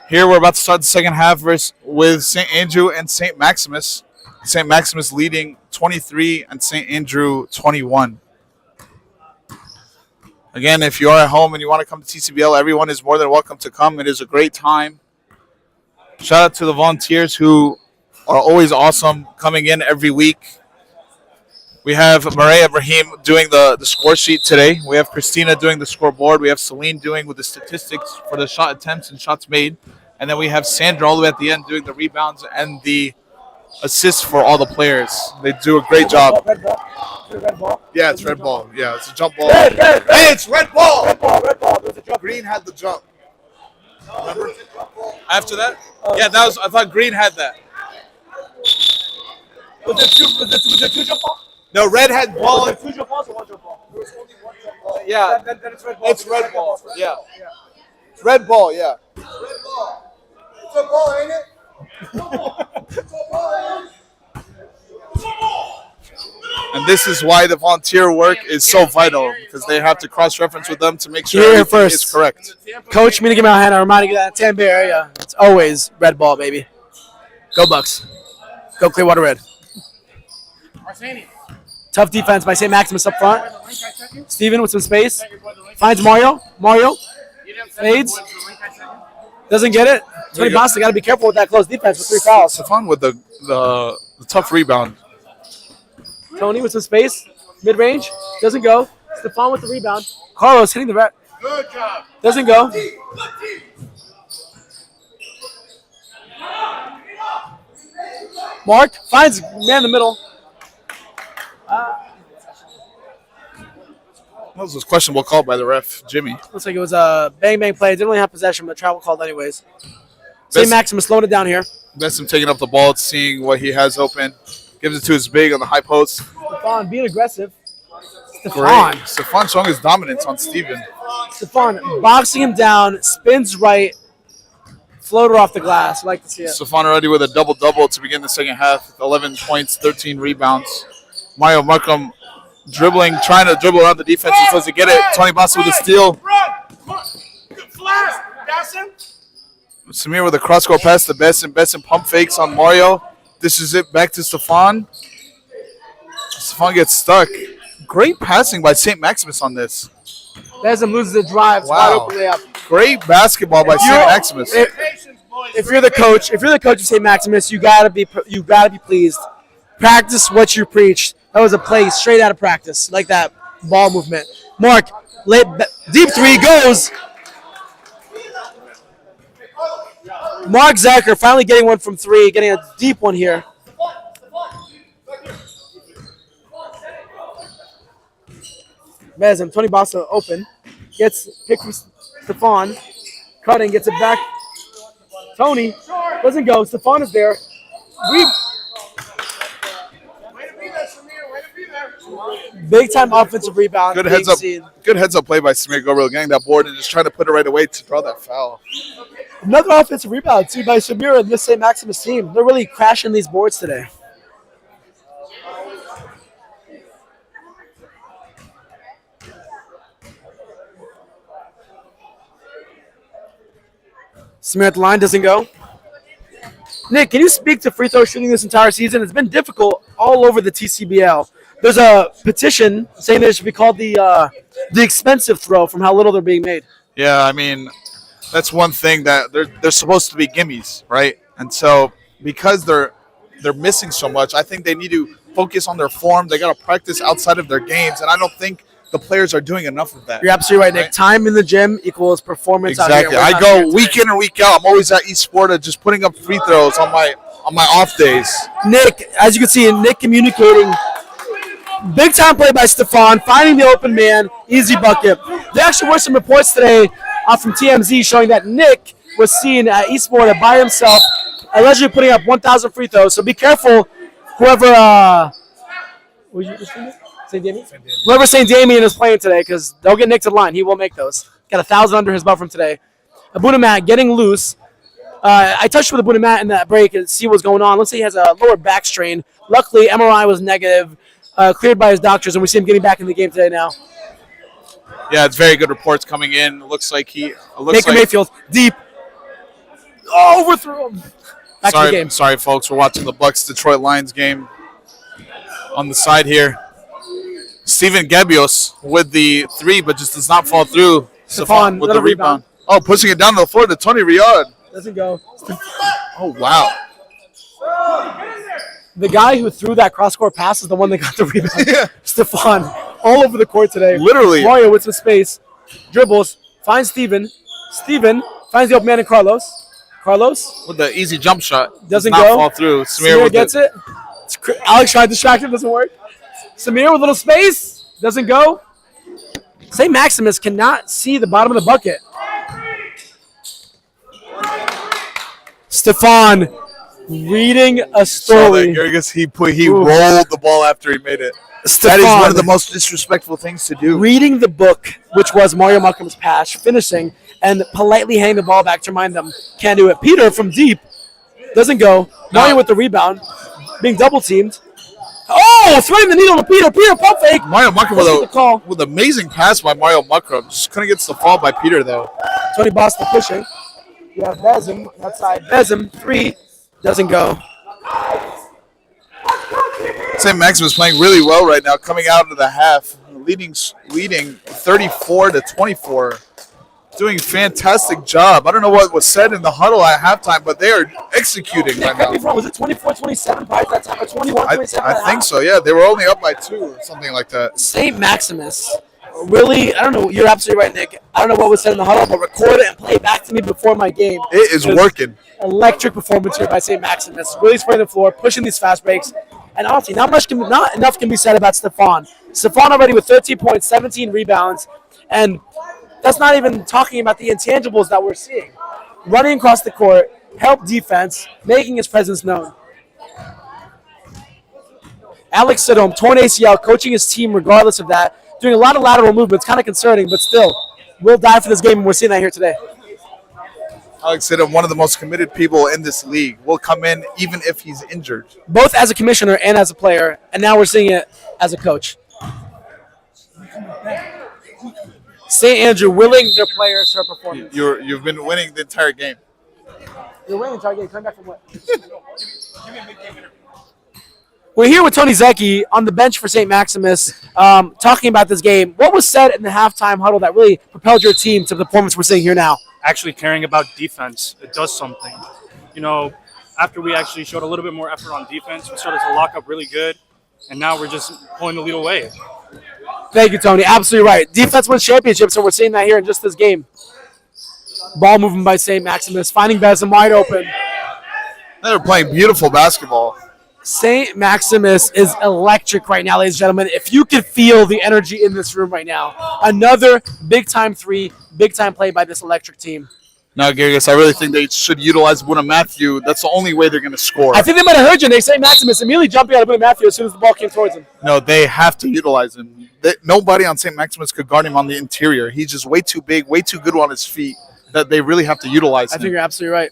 Speaker 5: Here we're about to start the second half with St. Andrew and St. Maximus. St. Maximus leading 23 and St. Andrew 21. Again, if you are at home and you want to come to TCBL, everyone is more than welcome to come. It is a great time. Shout out to the volunteers who are always awesome, coming in every week. We have Maria Ibrahim doing the score sheet today. We have Christina doing the scoreboard. We have Celine doing with the statistics for the shot attempts and shots made. And then we have Sandra all the way at the end doing the rebounds and the assists for all the players. They do a great job.
Speaker 1: Red ball.
Speaker 5: Yeah, it's red ball. Yeah, it's a jump ball.
Speaker 1: Red.
Speaker 5: Hey, it's red ball.
Speaker 1: Red ball. There's a jump.
Speaker 5: Green had the jump. Remember? After that? Yeah, I thought Green had that.
Speaker 1: Was it two jump balls?
Speaker 5: No, red had ball.
Speaker 1: Was it 2 jump balls or 1 jump ball? There was only 1 jump ball.
Speaker 5: Yeah.
Speaker 1: Then it's red ball.
Speaker 5: It's red ball. Yeah. It's red ball, yeah. Red ball. It's a ball, ain't it? It's a ball, ain't it? And this is why the volunteer work is so vital, because they have to cross-reference with them to make sure everything is correct.
Speaker 1: Coach, me to give my hand. I'm reminding you that Tampa Bay area, it's always red ball, baby. Go Bucks. Go Clearwater Red. Tough defense by St. Maximus up front. Steven with some space. Finds Mario. Fades. Doesn't get it. Tony Basta got to be careful with that close defense with 3 fouls.
Speaker 5: Stefan with the tough rebound.
Speaker 1: Tony with some space. Mid-range. Doesn't go. Stefan with the rebound. Carlos hitting the red.
Speaker 5: Good job.
Speaker 1: Doesn't go.
Speaker 9: Mark finds man in the middle.
Speaker 5: That was a questionable call by the ref, Jimmy.
Speaker 9: Looks like it was a bang play. Didn't really have possession, but travel called anyways. St. Maximus slowing it down here.
Speaker 5: Besson taking up the ball, seeing what he has open. Gives it to his big on the high post.
Speaker 9: Stefan being aggressive.
Speaker 5: Great. Stefan showing his dominance on Steven.
Speaker 9: Stefan boxing him down, spins right, floater off the glass. Like to see it.
Speaker 5: Stefan already with a double-double to begin the second half. 11 points, 13 rebounds. Mario Markham dribbling, trying to dribble around the defense. He doesn't get it. Tony Basil with a steal. Samir with a cross-court pass to Besson. Besson pump fakes on Mario. This is it. Back to Stefan. Stefan gets stuck. Great passing by St. Maximus on this.
Speaker 9: Besim loses the drive.
Speaker 5: Wow.
Speaker 9: Open layup.
Speaker 5: Great basketball by St. Maximus.
Speaker 9: If you're the coach of St. Maximus, you gotta be pleased. Practice what you preach. That was a play straight out of practice, like that ball movement. Mark, deep three goes. Mark Zacher finally getting one from three, getting a deep one here. Besim, Tony Basil open. Gets picked from Stefan. Cutting, gets it back. Tony doesn't go. Stefan is there. Big time offensive rebound.
Speaker 5: Good heads up play by Samir Gabriel, getting that board and just trying to put it right away to draw that foul.
Speaker 9: Another offensive rebound too by Samir and this St. Maximus team. They're really crashing these boards today. Samir at the line doesn't go. Nick, can you speak to free throw shooting this entire season? It's been difficult all over the TCBL. There's a petition saying that it should be called the expensive throw from how little they're being made.
Speaker 5: Yeah, I mean, that's one thing that they're supposed to be gimmies, right? And so because they're missing so much, I think they need to focus on their form. They got to practice outside of their games, and I don't think the players are doing enough of that.
Speaker 9: You're absolutely right, Nick. Time in the gym equals performance
Speaker 5: Exactly.
Speaker 9: out here.
Speaker 5: I go week in and week out. I'm always at East Sparta just putting up free throws on my off days.
Speaker 9: Nick, as you can see, Nick communicating. Big time play by Stefan, finding the open man, easy bucket. There actually were some reports today from TMZ showing that Nick was seen at East Sparta by himself, allegedly putting up 1,000 free throws. So be careful, whoever St. Damian? Whoever St. Damian is playing today, because they'll get Nick to the line. He will make those. Got 1,000 under his belt from today. Abunamat getting loose. I touched with Abunamat in that break and see what's going on. Looks like he has a lower back strain. Luckily, MRI was negative, cleared by his doctors, and we see him getting back in the game today now.
Speaker 5: Yeah, it's very good reports coming in. It looks like
Speaker 9: Baker Mayfield, deep. Oh, overthrew him. Back to the game.
Speaker 5: Sorry, folks. We're watching the Bucks-Detroit Lions game on the side here. Steven Gabios with the three, but just does not fall through.
Speaker 9: Stefan
Speaker 5: with the rebound. Oh, pushing it down to the floor to Tony Riyad.
Speaker 9: Doesn't go.
Speaker 5: Oh, wow.
Speaker 9: The guy who threw that cross-court pass is the one that got the rebound. Yeah. Stefan, all over the court today.
Speaker 5: Literally.
Speaker 9: Mario with some space. Dribbles. Finds Steven. Steven finds the open man in Carlos. Carlos.
Speaker 5: With the easy jump shot.
Speaker 9: Doesn't
Speaker 5: not
Speaker 9: go.
Speaker 5: Fall through.
Speaker 9: Samir gets it. Alex tried to distract him. Doesn't work. Samir with a little space. Doesn't go. St. Maximus cannot see the bottom of the bucket. Stefan reading a story.
Speaker 5: He rolled the ball after he made it.
Speaker 9: Stefan,
Speaker 5: that is one of the most disrespectful things to do.
Speaker 9: Reading the book, which was Mario Markham's pass, finishing, and politely handing the ball back to remind them, can't do it. Peter from deep doesn't go. Mario with the rebound, being double teamed. Oh, threading the needle to Peter. Peter pump fake.
Speaker 5: Mario Markham with amazing pass by Mario Markham. Just couldn't get to the fall by Peter, though.
Speaker 9: Tony Boston pushing. Yeah, Basil outside. Basil, three. Doesn't go.
Speaker 5: St. Maximus playing really well right now, coming out of the half, leading 34-24. Doing a fantastic job. I don't know what was said in the huddle at halftime, but they are executing right now.
Speaker 9: Was it 24-27 by that time, or 21-27?
Speaker 5: I think so, yeah. They were only up by 2 or something like that.
Speaker 9: St. Maximus really, I don't know. You're absolutely right, Nick. I don't know what was said in the huddle, but record it and play it back to me before my game.
Speaker 5: It is working.
Speaker 9: Electric performance here by St. Maximus. Really spraying the floor, pushing these fast breaks. And honestly, not enough can be said about Stefan. Stefan already with 13 points, 17 rebounds, and that's not even talking about the intangibles that we're seeing. Running across the court, help defense, making his presence known. Alex Sidholm, torn ACL, coaching his team regardless of that, doing a lot of lateral movements, kind of concerning, but still, we'll die for this game, and we're seeing that here today.
Speaker 5: Alex Sidholm, one of the most committed people in this league, will come in even if he's injured.
Speaker 9: Both as a commissioner and as a player, and now we're seeing it as a coach. St. Andrew willing their players for performance.
Speaker 5: You've been winning the entire game.
Speaker 9: You're winning the entire game. Coming back from what? We're here with Tony Zecchi on the bench for St. Maximus, talking about this game. What was said in the halftime huddle that really propelled your team to the performance we're seeing here now?
Speaker 11: Actually caring about defense. It does something. You know, after we actually showed a little bit more effort on defense, we started to lock up really good, and now we're just pulling the lead away.
Speaker 9: Thank you, Tony. Absolutely right. Defense wins championships, and we're seeing that here in just this game. Ball moving by St. Maximus, finding Basil wide open.
Speaker 5: They're playing beautiful basketball.
Speaker 9: St. Maximus is electric right now, ladies and gentlemen. If you could feel the energy in this room right now. Another big-time three, big-time play by this electric team.
Speaker 5: Now, Gargus, I really think they should utilize Buna Matthew. That's the only way they're going to score.
Speaker 9: I think they might have heard you. They say Maximus immediately jumping out of Buna Matthew as soon as the ball came towards him.
Speaker 5: No, they have to utilize him. Nobody on St. Maximus could guard him on the interior. He's just way too big, way too good on his feet that they really have to utilize him.
Speaker 9: I think you're absolutely right.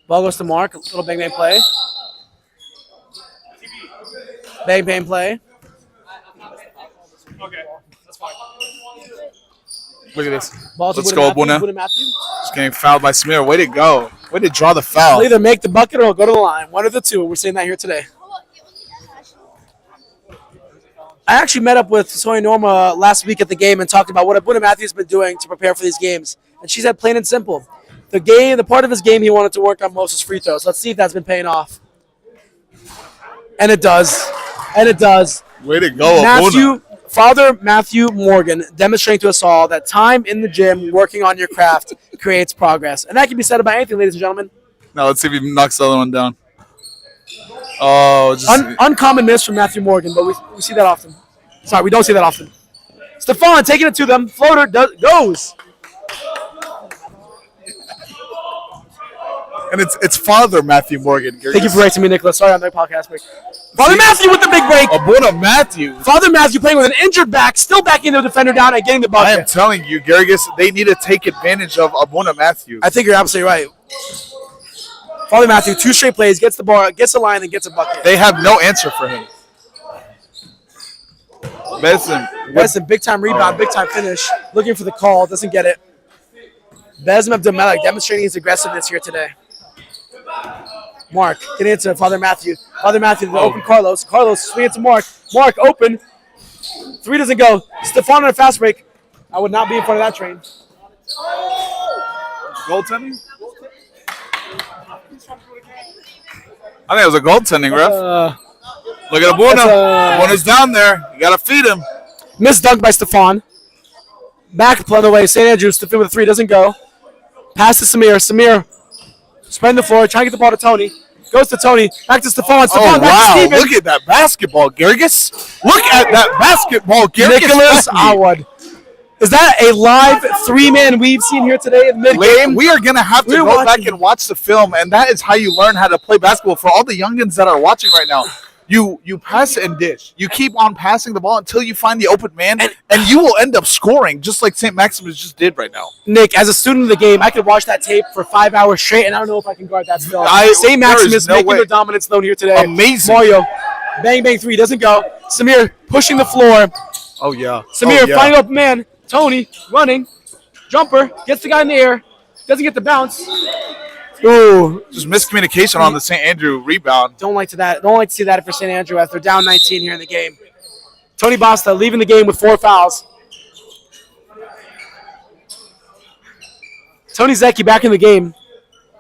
Speaker 9: Ball goes to Mark. A little bang-bang play. Bang-bang play.
Speaker 11: Okay, that's fine.
Speaker 5: Look at this.
Speaker 9: Ball to
Speaker 5: Let's go, Buna.
Speaker 9: Matthew.
Speaker 5: Just getting fouled by Samir. Way to go. Way to draw the foul.
Speaker 9: He'll either make the bucket or he'll go to the line. One of the two. We're seeing that here today. I actually met up with Sonia Norma last week at the game and talked about what Abuna Matthew's been doing to prepare for these games. And she said plain and simple. The part of his game he wanted to work on most is free throws. Let's see if that's been paying off. And it does. And it does.
Speaker 5: Way to go,
Speaker 9: Matthew, Father Matthew Morgan demonstrating to us all that time in the gym working on your craft creates progress. And that can be said about anything, ladies and gentlemen.
Speaker 5: Now let's see if he knocks the other one down. Oh, just
Speaker 9: uncommon miss from Matthew Morgan, but we see that often. Sorry, we don't see that often. Stefan taking it to them. Floater goes.
Speaker 5: And it's Father Matthew Morgan.
Speaker 9: Thank you for correcting me, Nicholas. Sorry on the podcast break. Father Matthew with the big break.
Speaker 5: Abuna Matthew.
Speaker 9: Father Matthew playing with an injured back, still backing the defender down and getting the bucket.
Speaker 5: I am telling you, Gargus, they need to take advantage of Abuna Matthew.
Speaker 9: I think you're absolutely right. Father Matthew, 2 straight plays, gets the ball, gets the line, and gets a bucket.
Speaker 5: They have no answer for him.
Speaker 9: Besson, big-time rebound, big-time finish. Looking for the call, doesn't get it. Besson of Domelik demonstrating his aggressiveness here today. Mark, getting into Father Matthew. Father Matthew, the open Carlos. Carlos swinging to Mark. Mark, open. 3 doesn't go. Stefan on a fast break. I would not be in front of that train.
Speaker 5: Goaltending? I think it was a goaltending, ref. Look at Abuna. Abuna's down there. You got to feed him.
Speaker 9: Missed dunk by Stefan. Back play away. St. Andrews, Stefan with a 3, doesn't go. Pass to Samir. Samir spreading the floor, trying to get the ball to Tony. Goes to Tony. Back to Stefan. Stefan back to Steven.
Speaker 5: Look at that basketball, Gargus. Look at that basketball, Gargus.
Speaker 9: Nicholas Awad. Is that a live 3-man we've seen here today in mid-game?
Speaker 5: We are going to have to go back and watch the film, and that is how you learn how to play basketball. For all the youngins that are watching right now, you pass and dish. You keep on passing the ball until you find the open man, and you will end up scoring, just like St. Maximus just did right now.
Speaker 9: Nick, as a student of the game, I could watch that tape for 5 hours straight, and I don't know if I can guard that still. St. Maximus making their dominance known here today.
Speaker 5: Amazing.
Speaker 9: Mario, bang, 3, doesn't go. Samir pushing the floor.
Speaker 5: Oh, yeah.
Speaker 9: Samir finding open man. Tony running. Jumper. Gets the guy in the air. Doesn't get the bounce. Ooh.
Speaker 5: Just miscommunication on the St. Andrew rebound.
Speaker 9: Don't like to see that for St. Andrew as they're down 19 here in the game. Tony Basta leaving the game with 4 fouls. Tony Zecchi back in the game.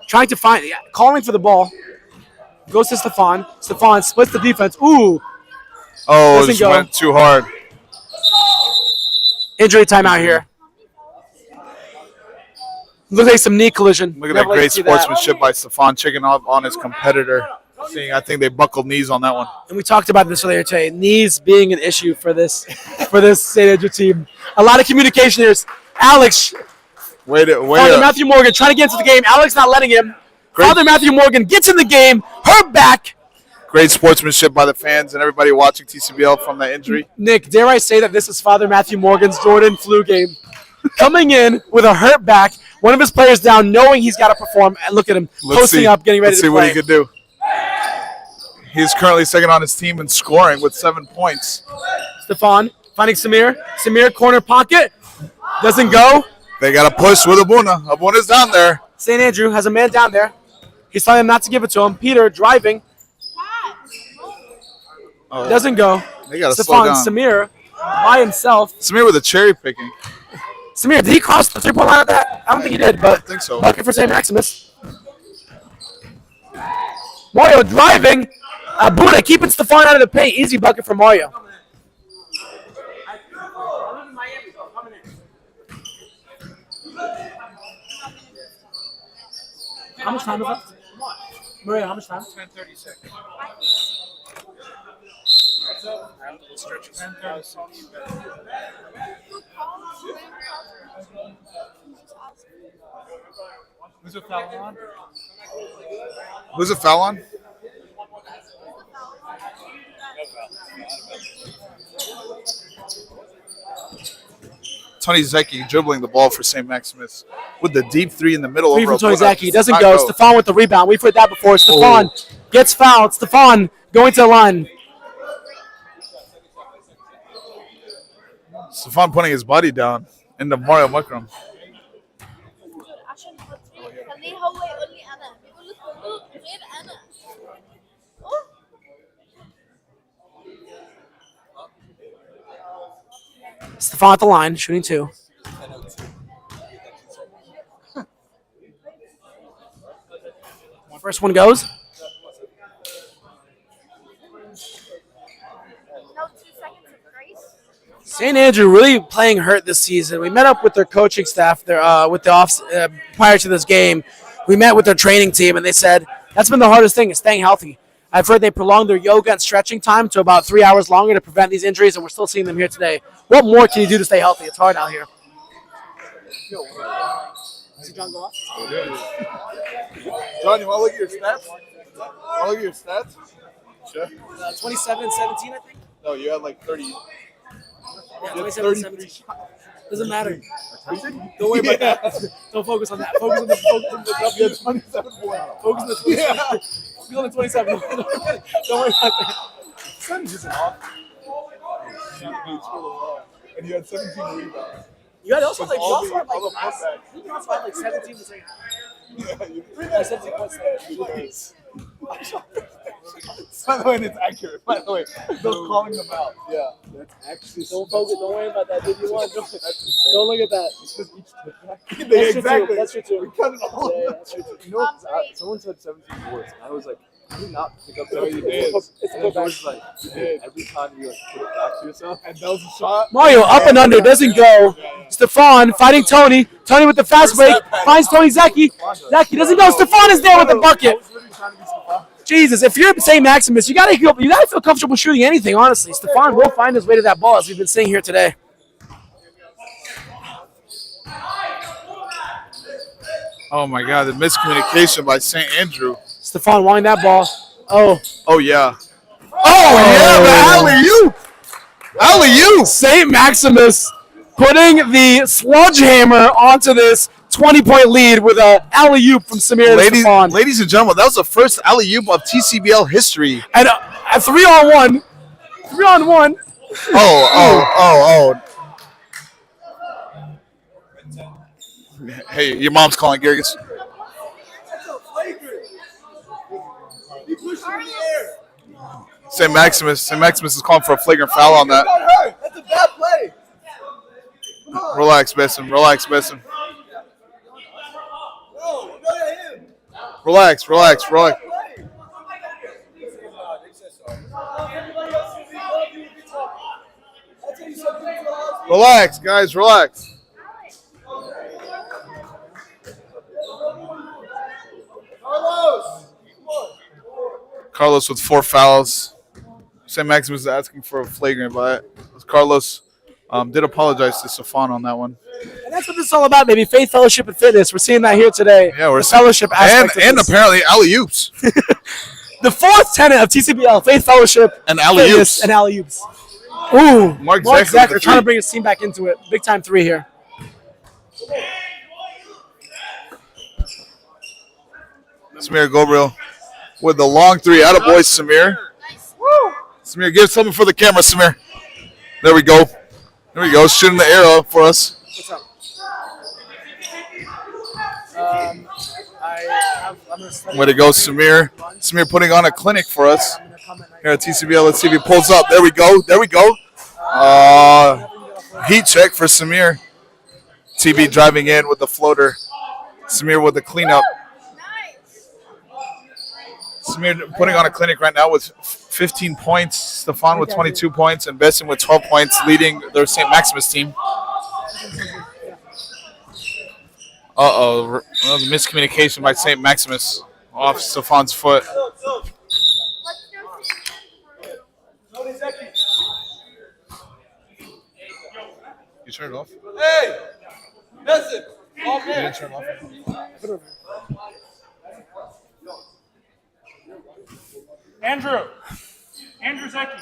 Speaker 9: Calling for the ball. Goes to Stefan. Stefan splits the defense. Ooh.
Speaker 5: Oh, just went too hard.
Speaker 1: Injury timeout here. Looks like some knee collision.
Speaker 5: Look at
Speaker 1: Never
Speaker 5: that
Speaker 1: like
Speaker 5: great
Speaker 1: to see
Speaker 5: sportsmanship by Stefan, checking off on his competitor. I think they buckled knees on that one.
Speaker 1: And we talked about this earlier today. Knees being an issue for this St. Andrew team. A lot of communication here. Alex, Father Matthew Morgan trying to get into the game. Alex not letting him. Father Matthew Morgan gets in the game. Her back.
Speaker 5: Great sportsmanship by the fans and everybody watching TCBL from that injury.
Speaker 1: Nick, dare I say that this is Father Matthew Morgan's Jordan flu game? Coming in with a hurt back, one of his players down, knowing he's got to perform, and look at him posting up, getting ready to play.
Speaker 5: Let's see what he could do. He's currently second on his team in scoring with 7 points.
Speaker 1: Stefan finding Samir. Samir, corner pocket. Doesn't go.
Speaker 5: They got to push with Abuna. Abuna's down there.
Speaker 1: St. Andrew has a man down there. He's telling him not to give it to him. Peter driving. Doesn't go.
Speaker 5: They got to slow down.
Speaker 1: Samir by himself.
Speaker 5: Samir with a cherry picking.
Speaker 1: Samir, did he cross the three-point line with that? I don't think he did, but
Speaker 5: I think so.
Speaker 1: Bucket for St. Maximus. Mario driving. Buddha keeping Stefan out of the paint. Easy bucket for Mario. How much time is left? Maria, how much time?
Speaker 8: 10:36.
Speaker 5: Who's a foul on? Who's a foul on? Tony Zeki dribbling the ball for St. Maximus with the deep three in the middle.
Speaker 1: Three from Tony Zeki. Doesn't go. Stefan with the rebound. We've heard that before. Stefan gets fouled. Stefan going to the line.
Speaker 5: Stefan putting his body down into Mario Mukram.
Speaker 1: Stefan at the line, shooting two. First one goes. St. Andrew really playing hurt this season. We met up with their coaching staff with the prior to this game. We met with their training team, and they said that's been the hardest thing is staying healthy. I've heard they prolonged their yoga and stretching time to about 3 hours longer to prevent these injuries, and we're still seeing them here today. What more can you do to stay healthy? It's hard out here.
Speaker 5: John, you want to look at your stats? Sure.
Speaker 1: 27-17, I think.
Speaker 5: No, you had like 30.
Speaker 1: Yeah, 27-17. Doesn't matter. Don't worry about that. Don't focus on that. Focus on the W.
Speaker 5: 27 points.
Speaker 1: Focus on the 27. Yeah. Focus on the 27. Don't worry about that.
Speaker 5: Sun's just off. And you had 17 rebounds.
Speaker 1: You had also like 17 in the second half. 17 points.
Speaker 5: By the way, it's accurate. By the way, those calling them out. Yeah,
Speaker 1: that's actually. Don't focus. Don't worry about that. Did you want? Don't look at that.
Speaker 5: Exactly.
Speaker 1: That's your two.
Speaker 5: We cut it all.
Speaker 1: Yeah, that's your two.
Speaker 10: You know, someone said 17 boards. I was like, can you not pick up 17 boards? And then George's like, every time you like put it back to yourself.
Speaker 5: And that was a shot.
Speaker 1: Mario up and under, doesn't go. Stefan fighting Tony. Tony with the fast break. Finds Tony Zeki. Zeki doesn't go. Stefan is there with the bucket. Jesus, if you're St. Maximus, you gotta feel comfortable shooting anything, honestly. Stefan will find his way to that ball, as we've been seeing here today.
Speaker 5: Oh my God, the miscommunication by St. Andrew.
Speaker 1: Stefan wanting that ball.
Speaker 5: Oh yeah. Oh yeah, the alley-oop.
Speaker 1: St. Maximus putting the sludge hammer onto this 20-point lead with an alley-oop from Samir and Stefan.
Speaker 5: Ladies and gentlemen, that was the first alley-oop of TCBL history.
Speaker 1: And a 3-on-1. 3-on-1.
Speaker 5: Oh. Hey, your mom's calling, Garrigus. St. Maximus is calling for a flagrant foul on that.
Speaker 8: That's a bad play.
Speaker 5: Relax, Besson. Relax. Relax, guys, relax. Carlos with 4 fouls. St. Maximus is asking for a flagrant, but Carlos did apologize to Stefan on that one.
Speaker 9: And that's what this is all about, baby. Faith, fellowship, and fitness. We're seeing that here today.
Speaker 5: Yeah, we're
Speaker 9: the fellowship aspect
Speaker 5: and apparently alley-oops.
Speaker 9: The fourth tenet of TCBL: faith, fellowship,
Speaker 5: And alley-oops.
Speaker 9: fitness, and alley-oops. Ooh,
Speaker 5: Mark
Speaker 9: Zach,
Speaker 5: Zach with the
Speaker 9: trying to
Speaker 5: three.
Speaker 9: bring his team back into it. Big time 3 here.
Speaker 5: Samir Gobriel with the long 3. Attaboy, Samir. Samir, give something for the camera, Samir. There we go. There we go. Shooting the arrow for us.
Speaker 9: What's up?
Speaker 5: Way to go, Samir. Samir putting on a clinic for us here at TCBL. Let's see if he pulls up. There we go. There we go. Heat check for Samir. TB driving in with the floater. Samir with the cleanup. Samir putting on a clinic right now with 15 points. Stefan with 22 points and Besson with 12 points, leading their St. Maximus team. Uh-oh, another miscommunication by St. Maximus off Stefan's foot. You turned it off?
Speaker 8: Hey! Listen!
Speaker 5: You didn't turn it off?
Speaker 11: Andrew Zeki.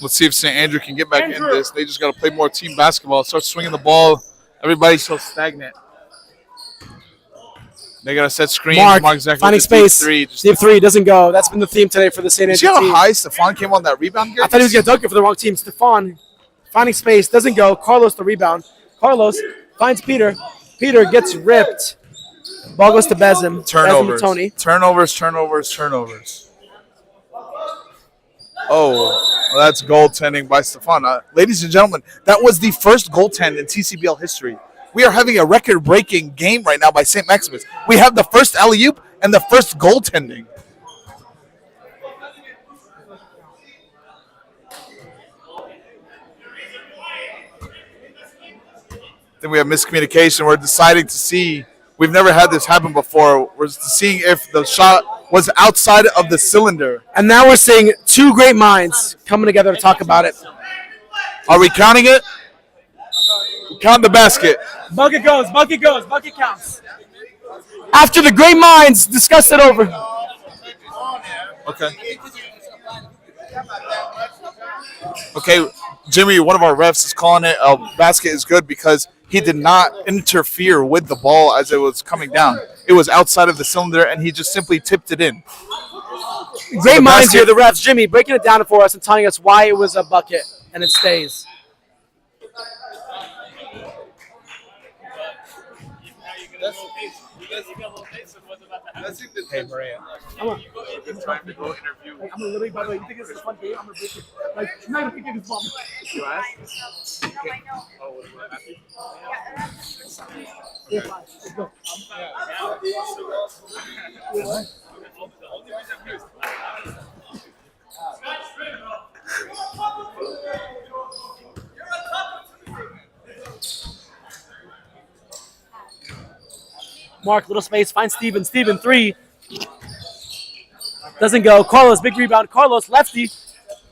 Speaker 5: Let's see if St. Andrew can get back in this. They just got to play more team basketball. Start swinging the ball. Everybody's so stagnant. They got to set screens.
Speaker 9: Mark
Speaker 5: Zach
Speaker 9: finding
Speaker 5: with the
Speaker 9: space.
Speaker 5: deep 3.
Speaker 9: Deep 3 doesn't go. That's been the theme today for the St.
Speaker 5: You see
Speaker 9: Andrew
Speaker 5: how
Speaker 9: team.
Speaker 5: high Stefan came on that rebound?
Speaker 9: I thought he was going to dunk it for the wrong team. Stefan finding space. Doesn't go. Carlos the rebound. Carlos finds Peter. Peter gets ripped. Ball goes to Besim.
Speaker 5: Turnovers.
Speaker 9: Besim to Tony.
Speaker 5: Turnovers. Oh, well, that's goaltending by Stefan. Ladies and gentlemen, that was the first goaltend in TCBL history. We are having a record-breaking game right now by St. Maximus. We have the first alley-oop and the first goaltending. Then we have miscommunication. We're deciding to see. We've never had this happen before. We're seeing if the shot was outside of the cylinder.
Speaker 9: And now we're seeing 2 great minds coming together to talk about it.
Speaker 5: Are we counting it? Count the basket.
Speaker 9: Bucket goes. Bucket counts. After the great minds discuss it over.
Speaker 5: Okay, Jimmy, one of our refs is calling it a basket is good because he did not interfere with the ball as it was coming down. It was outside of the cylinder, and he just simply tipped it in.
Speaker 9: Great minds here, the refs. Jimmy, breaking it down for us and telling us why it was a bucket, and it stays.
Speaker 5: Hey, Maria.
Speaker 9: I'm gonna literally, by the way, you think this is a fun game? I'm gonna break it. Like, I'm not gonna pick his mom.
Speaker 5: You asked?
Speaker 9: Yeah, fine. Let's go. Mark, little space, finds Steven. Steven, 3. Doesn't go. Carlos, big rebound. Carlos, lefty.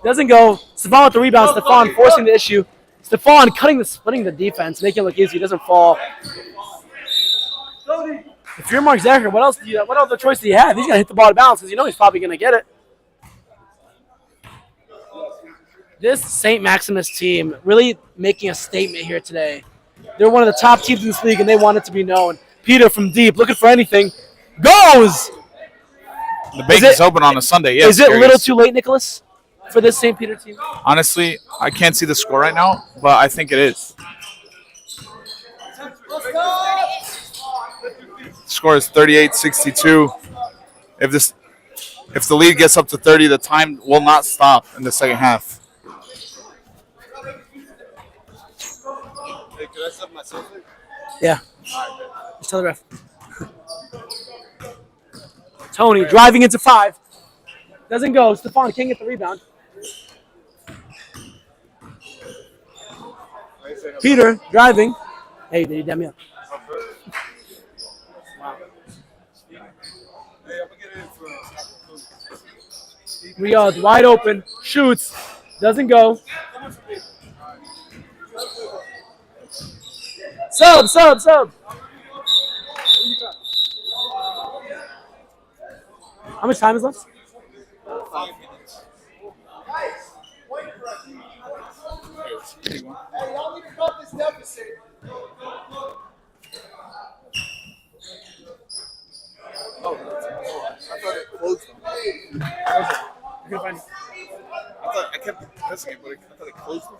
Speaker 9: Doesn't go. Stefan with the rebound. Stefan forcing the issue. Stefan splitting the defense, making it look easy. Doesn't fall. If you're Mark Zachary, what other choice do you have? He's got to hit the ball to bounce because you know he's probably going to get it. This St. Maximus team really making a statement here today. They're one of the top teams in this league, and they want it to be known. Peter from deep, looking for anything. Goes!
Speaker 5: The bakery's open on a Sunday, yes.
Speaker 9: Is it a little too late, Nicholas, for this St. Peter team?
Speaker 5: Honestly, I can't see the score right now, but I think it is. The score is 38-62. If the lead gets up to 30, the time will not stop in the second half.
Speaker 4: Hey, could I sub myself?
Speaker 9: Yeah. Just tell the ref. Tony driving into 5. Doesn't go. Stefan can't get the rebound. Peter driving. Hey, did you Damian? Riyadh wide open, shoots, doesn't go. Sub. How much time is left?
Speaker 5: Hey, y'all need to cut this deficit. I thought it closed them. I kept pressing it, but I thought it closed them.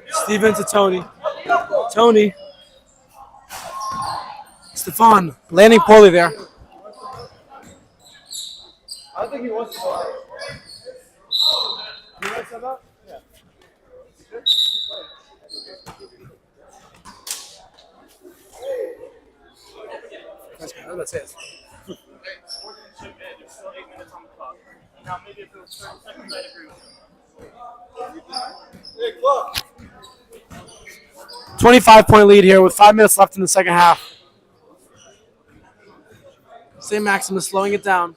Speaker 9: Steven to Tony. Tony. Stefan landing poorly there.
Speaker 5: I think he wants to go. You want to sub out? Yeah.
Speaker 9: That's good. I was about to say this.
Speaker 11: Now, maybe if it was 30 seconds, I'd agree with you.
Speaker 5: Hey, Clark.
Speaker 9: 25-point lead here with 5 minutes left in the second half. St. Maximus slowing it down.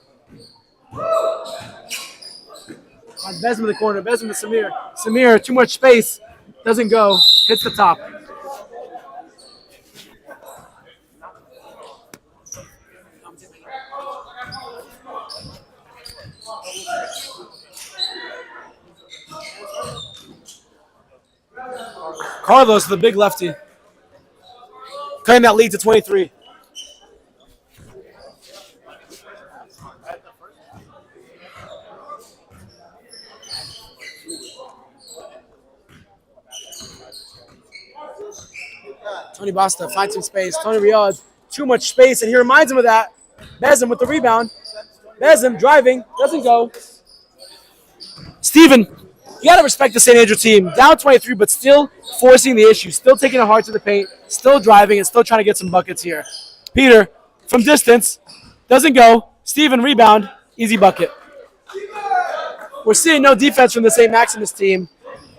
Speaker 9: Basil in the corner. Basil to Samir. Samir, too much space. Doesn't go. Hits the top. Carlos, the big lefty. Cutting that lead to 23. Tony Basta finds some space. Tony Riyadh, too much space, and he reminds him of that. Basil with the rebound. Basil driving, doesn't go. Steven, you got to respect the St. Andrew team. Down 23, but still forcing the issue. Still taking it hard to the paint. Still driving and still trying to get some buckets here. Peter, from distance, doesn't go. Steven, rebound. Easy bucket. We're seeing no defense from the St. Maximus team.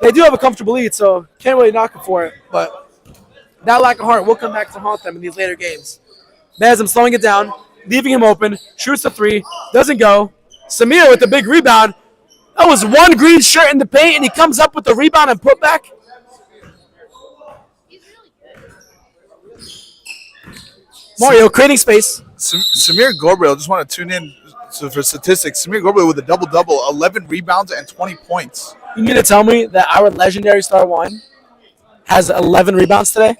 Speaker 9: They do have a comfortable lead, so can't really knock them for it. But that lack of heart will come back to haunt them in these later games. Basil slowing it down, leaving him open. Shoots the three. Doesn't go. Samir with the big rebound. That was one green shirt in the paint, and he comes up with the rebound and putback. Mario creating space.
Speaker 5: Samir Gabriel, just want to tune in for statistics. Samir Gabriel with a double-double, 11 rebounds and 20 points.
Speaker 9: You mean to tell me that our legendary star one has 11 rebounds today?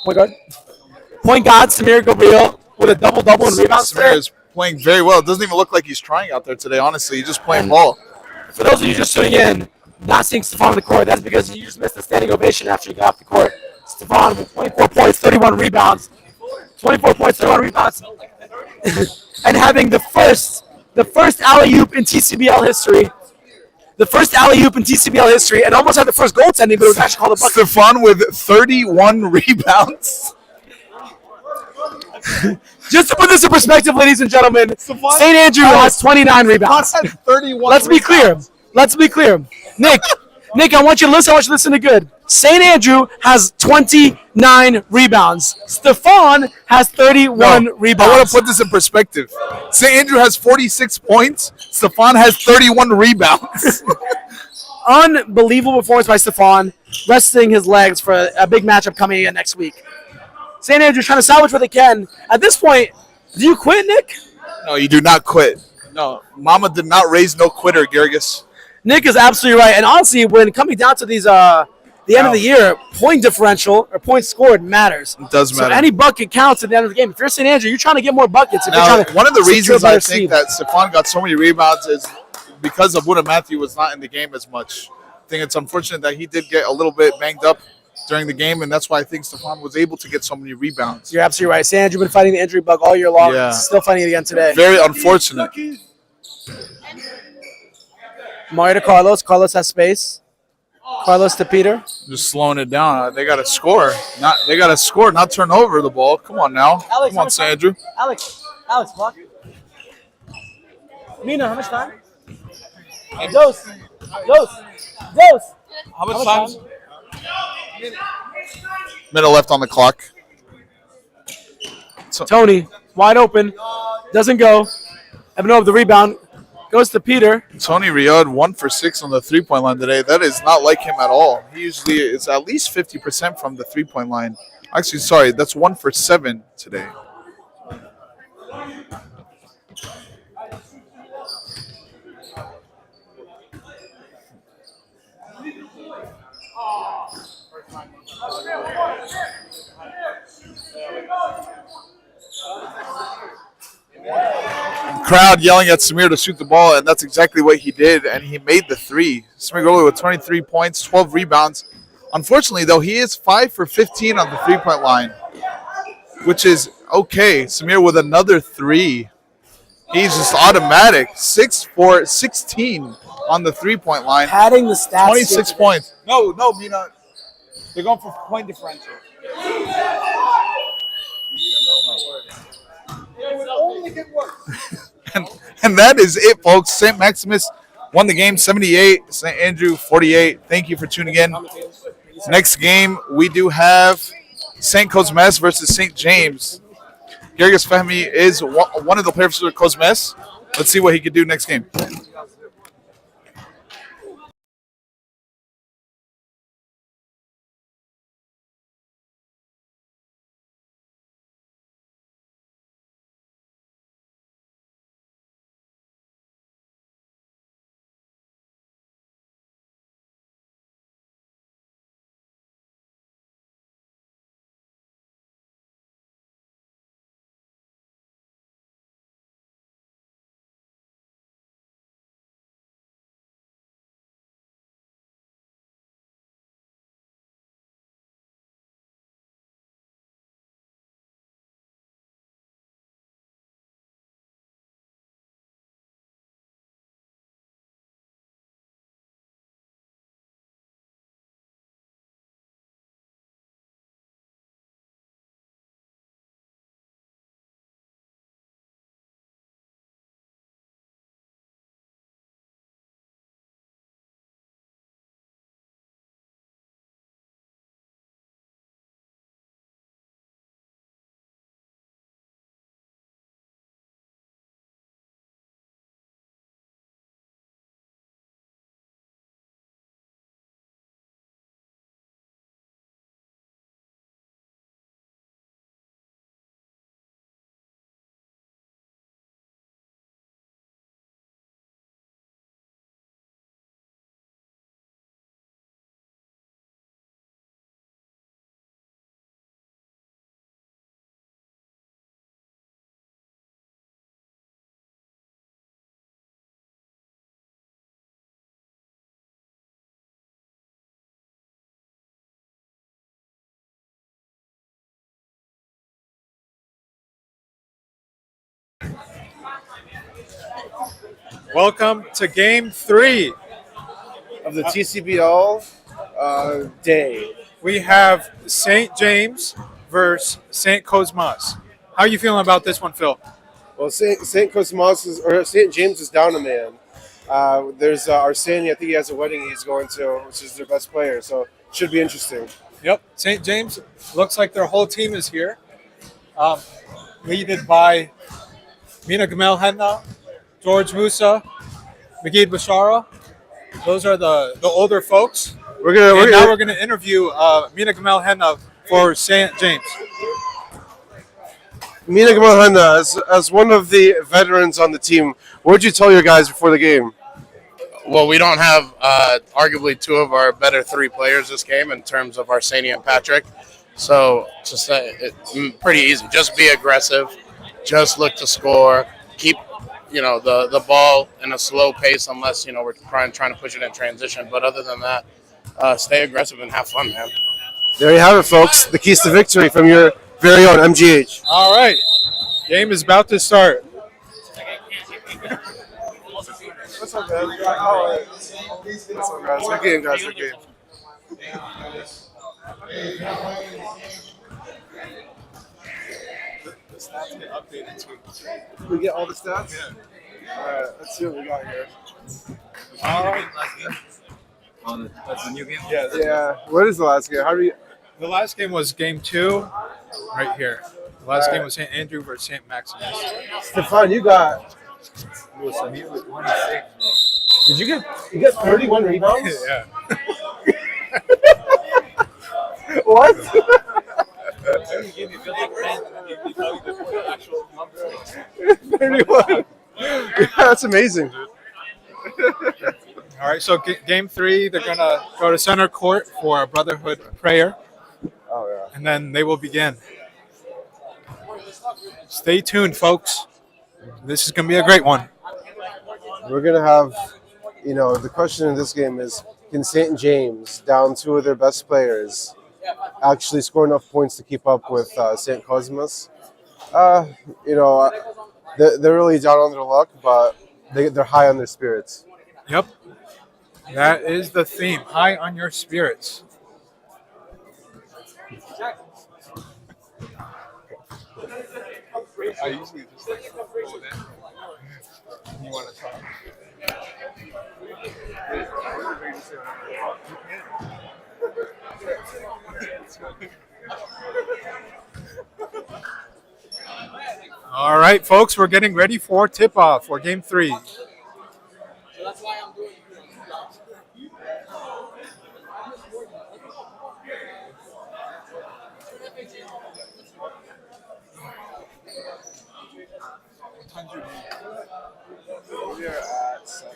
Speaker 9: Point guard. Point guard, Samir Gabriel with a double-double and rebounds
Speaker 5: Samir
Speaker 9: today.
Speaker 5: is playing very well. It doesn't even look like he's trying out there today, honestly. He's just playing ball.
Speaker 9: For those of you just tuning in, not seeing Stefan on the court, that's because you just missed the standing ovation after he got off the court. Stefan with 24 points, 31 rebounds. 24 points, 31 rebounds. And having the first alley-oop in TCBL history. The first alley-oop in TCBL history, and almost had the first goaltending, but it was actually called a bucket.
Speaker 5: Stefan with 31 rebounds.
Speaker 9: Just to put this in perspective, ladies and gentlemen, St. Andrew has 29 rebounds.
Speaker 5: Stefan had 31
Speaker 9: Let's be clear. Let's be clear. Nick, I want you to listen. I want you to listen to good. St. Andrew has 29 rebounds. Stefan has 31 rebounds.
Speaker 5: I want to put this in perspective. St. Andrew has 46 points. Stefan has 31 rebounds.
Speaker 9: Unbelievable performance by Stefan, resting his legs for a big matchup coming in next week. St. Andrew's trying to salvage what they can. At this point, do you quit, Nick?
Speaker 5: No, you do not quit. No, Mama did not raise no quitter, Gergis.
Speaker 9: Nick is absolutely right. And honestly, when coming down to these the end of the year, point differential or points scored matters.
Speaker 5: It does matter.
Speaker 9: So any bucket counts at the end of the game. If you're St. Andrew, you're trying to get more buckets. If you're trying to
Speaker 5: one of the reasons I think
Speaker 9: seed.
Speaker 5: that Stefan got so many rebounds is because of Buddha Matthew was not in the game as much. I think it's unfortunate that he did get a little bit banged up during the game, and that's why I think Stefan was able to get so many rebounds.
Speaker 9: You're absolutely right. St. Andrew been fighting the injury bug all year long.
Speaker 5: Yeah.
Speaker 9: Still fighting it again today.
Speaker 5: Very unfortunate.
Speaker 9: Mario to Carlos. Carlos has space. Carlos to Peter.
Speaker 12: Just slowing it down. They got to score. Not turn over the ball. Come on now.
Speaker 9: Alex,
Speaker 12: Come on, Sandra.
Speaker 9: Alex, block. Mina, how much time? Dose.
Speaker 12: How much time? Minute left on the clock.
Speaker 9: Tony, wide open. Doesn't go. Evan over the rebound. Goes to Peter.
Speaker 12: Tony Riyad 1 for 6 on the 3-point line today. That is not like him at all. He usually is at least 50% from the 3-point line. Actually, sorry, that's 1 for 7 today. Crowd yelling at Samir to shoot the ball, and that's exactly what he did, and he made the three. Samir Gregory with 23 points, 12 rebounds. Unfortunately, though, he is 5 for 15 on the 3-point line, which is okay. Samir with another 3. He's just automatic. 6 for 16 on the 3-point line.
Speaker 9: Padding the stats.
Speaker 12: 26 points. No, Mina. They're going for point differential.
Speaker 5: It would only get worse.
Speaker 12: And that is it, folks. St. Maximus won the game 78, St. Andrew 48. Thank you for tuning in. Next game, we do have St. Kosmas versus St. James. Gergis Fahmy is one of the players for Kosmas. Let's see what he can do next game.
Speaker 13: Welcome to Game 3
Speaker 6: of the TCBL day.
Speaker 13: We have St. James versus St. Kosmas. How are you feeling about this one, Phil?
Speaker 6: Well, St. Kosmas or St. James is down a man. There's Arseni. I think he has a wedding he's going to, which is their best player. So it should be interesting.
Speaker 13: Yep. St. James looks like their whole team is here, led by Mina Gamel Henna, George Musa, Magid Bashara. Those are the older folks. Now we're gonna interview Mina Gamel Henna for St. James.
Speaker 6: Mina Gamel Henna, as one of the veterans on the team, what would you tell your guys before the game?
Speaker 2: Well, we don't have arguably two of our better 3 players this game in terms of Arseni and Patrick. So just it's pretty easy. Just be aggressive. Just look to score. Keep the ball in a slow pace unless we're trying to push it in transition. But other than that, stay aggressive and have fun, man.
Speaker 6: There you have it, folks. The keys to victory from your very own MGH.
Speaker 13: All right, game is about to start.
Speaker 6: What's up, guys? What's up, guys? Good game, guys. Good game.
Speaker 13: The stats get updated too.
Speaker 10: We get all the stats? Yeah. All right, let's see what we got here.
Speaker 13: All right.
Speaker 3: That's the new game.
Speaker 10: Yeah. What is the last game? How do you?
Speaker 13: The last game was game 2, right here. The last game was St. Andrew versus St. Maximus.
Speaker 10: Stefan, you got. Did you get 31 rebounds?
Speaker 13: Yeah.
Speaker 10: What? 31. Yeah, that's amazing.
Speaker 13: All right, so game 3, they're going to go to center court for a brotherhood prayer,
Speaker 10: Oh yeah.
Speaker 13: and then they will begin. Stay tuned, folks. This is going to be a great one.
Speaker 10: We're gonna have, the question in this game is, can St. James, down 2 of their best players, actually score enough points to keep up with St. Kosmas? They're really down on their luck, but they're high on their spirits.
Speaker 13: Yep. That is the theme. High on your spirits.
Speaker 10: I usually just go there. You want to talk?
Speaker 13: All right, folks, we're getting ready for tip-off for game 3.
Speaker 8: So that's why I'm doing
Speaker 10: We are at 7.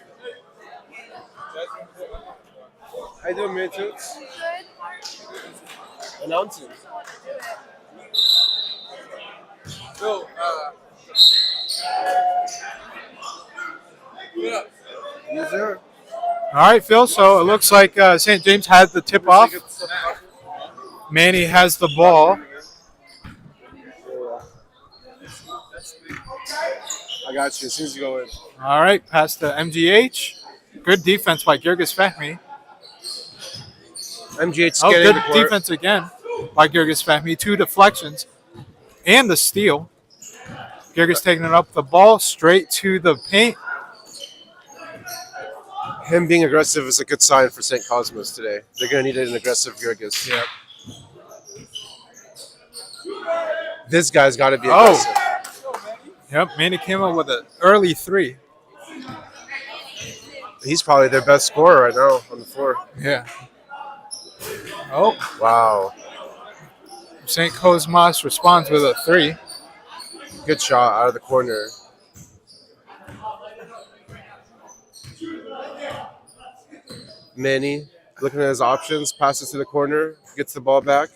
Speaker 10: How you doing, Demetrius? Announce it.
Speaker 8: So,
Speaker 10: Yes, sir.
Speaker 13: All right, Phil, so it looks like St. James has the tip-off. Manny has the ball.
Speaker 10: I got you. As soon as you go in.
Speaker 13: All right, pass to MGH. Good defense by Girgis Fahmy.
Speaker 10: MGH
Speaker 13: Oh,
Speaker 10: getting
Speaker 13: good
Speaker 10: the court.
Speaker 13: defense again by Girgis Fahmy. 2 deflections and the steal. Girgis taking it up the ball straight to the paint.
Speaker 10: Him being aggressive is a good sign for St. Cosmos today. They're going to need an aggressive Girgis.
Speaker 13: Yep.
Speaker 10: This guy's got to be aggressive.
Speaker 13: Yep, Manny came up with an early 3.
Speaker 10: He's probably their best scorer right now on the floor.
Speaker 13: Yeah. Oh,
Speaker 10: Wow.
Speaker 13: St. Cosmas responds with a 3.
Speaker 10: Good shot out of the corner. Manny looking at his options, passes to the corner, gets the ball back.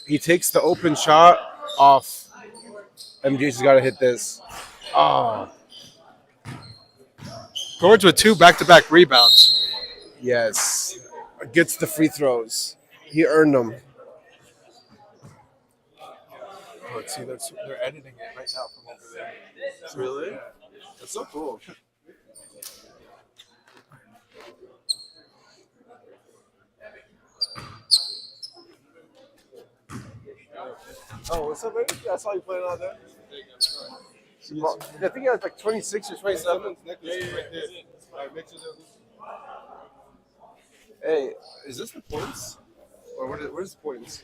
Speaker 10: He takes the open shot off. MG's got to hit this. Oh,
Speaker 13: George with 2 back-to-back rebounds.
Speaker 10: yes. Gets the free throws. He earned them.
Speaker 13: Let's see, they're editing it right now from over there.
Speaker 10: Really? That's so cool. Oh, what's up, baby? Yeah, I saw you playing out there. I think he has like 26 or 27. Hey, is this the points? Or where's the points?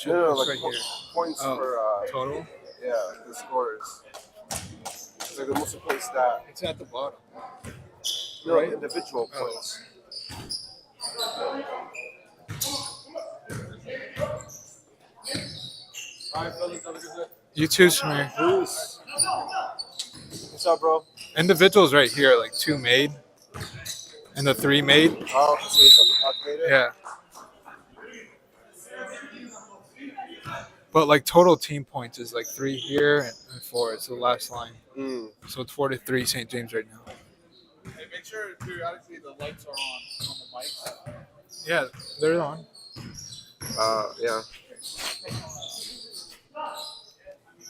Speaker 10: No, like
Speaker 13: right here.
Speaker 10: points
Speaker 13: Oh,
Speaker 10: for
Speaker 13: total?
Speaker 10: yeah, the scores. It's like the most important stat.
Speaker 13: It's at the bottom.
Speaker 10: No,
Speaker 13: Right?
Speaker 10: individual points.
Speaker 13: You too, Samir.
Speaker 10: Who's? What's up, bro?
Speaker 13: Individuals right here, like 2 made. And the 3 made.
Speaker 10: Oh, so you something calculated?
Speaker 13: Yeah. But like total team points is like 3 here and 4. It's the last line. So it's 4-3 St. James right now.
Speaker 5: Hey, make sure periodically the lights are on the mics.
Speaker 13: Yeah, they're on.
Speaker 10: Yeah.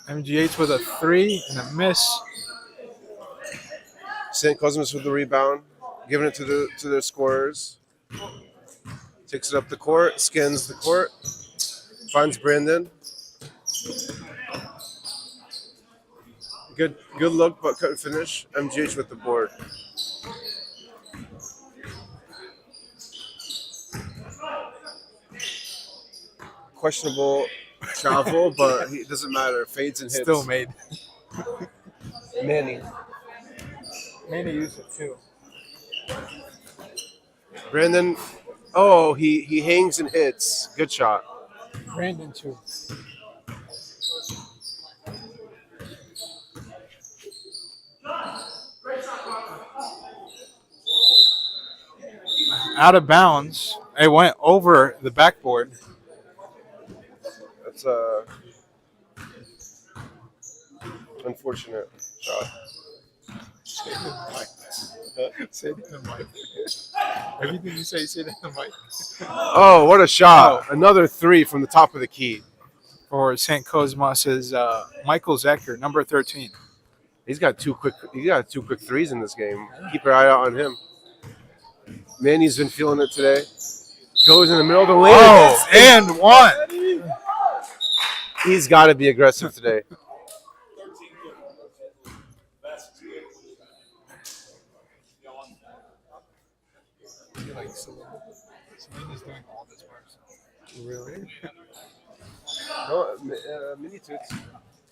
Speaker 13: MGH with a 3 and a miss.
Speaker 10: St. Cosmos with the rebound, giving it to their scorers. Takes it up the court, scans the court, finds Brandon. Good look, but couldn't finish. MGH with the board. Questionable travel, but it doesn't matter. Fades and hits.
Speaker 13: Still made.
Speaker 10: Manny.
Speaker 13: Manny used it too.
Speaker 10: Brandon. Oh, he hangs and hits. Good shot.
Speaker 13: Brandon too. Out of bounds. It went over the backboard.
Speaker 10: That's unfortunate shot.
Speaker 13: Say it in the mic. Everything you say it in the mic.
Speaker 10: Oh, what a shot. Another 3 from the top of the key.
Speaker 13: For St. Kosmas is Michael Zecker, number 13.
Speaker 10: He's got two quick threes in this game. Keep your eye out on him. Manny's been feeling it today. Goes in the middle of the lane.
Speaker 13: Oh, and one.
Speaker 10: He's got to be aggressive today.
Speaker 13: Selena's doing all this by herself.
Speaker 10: Really? No, mini toots.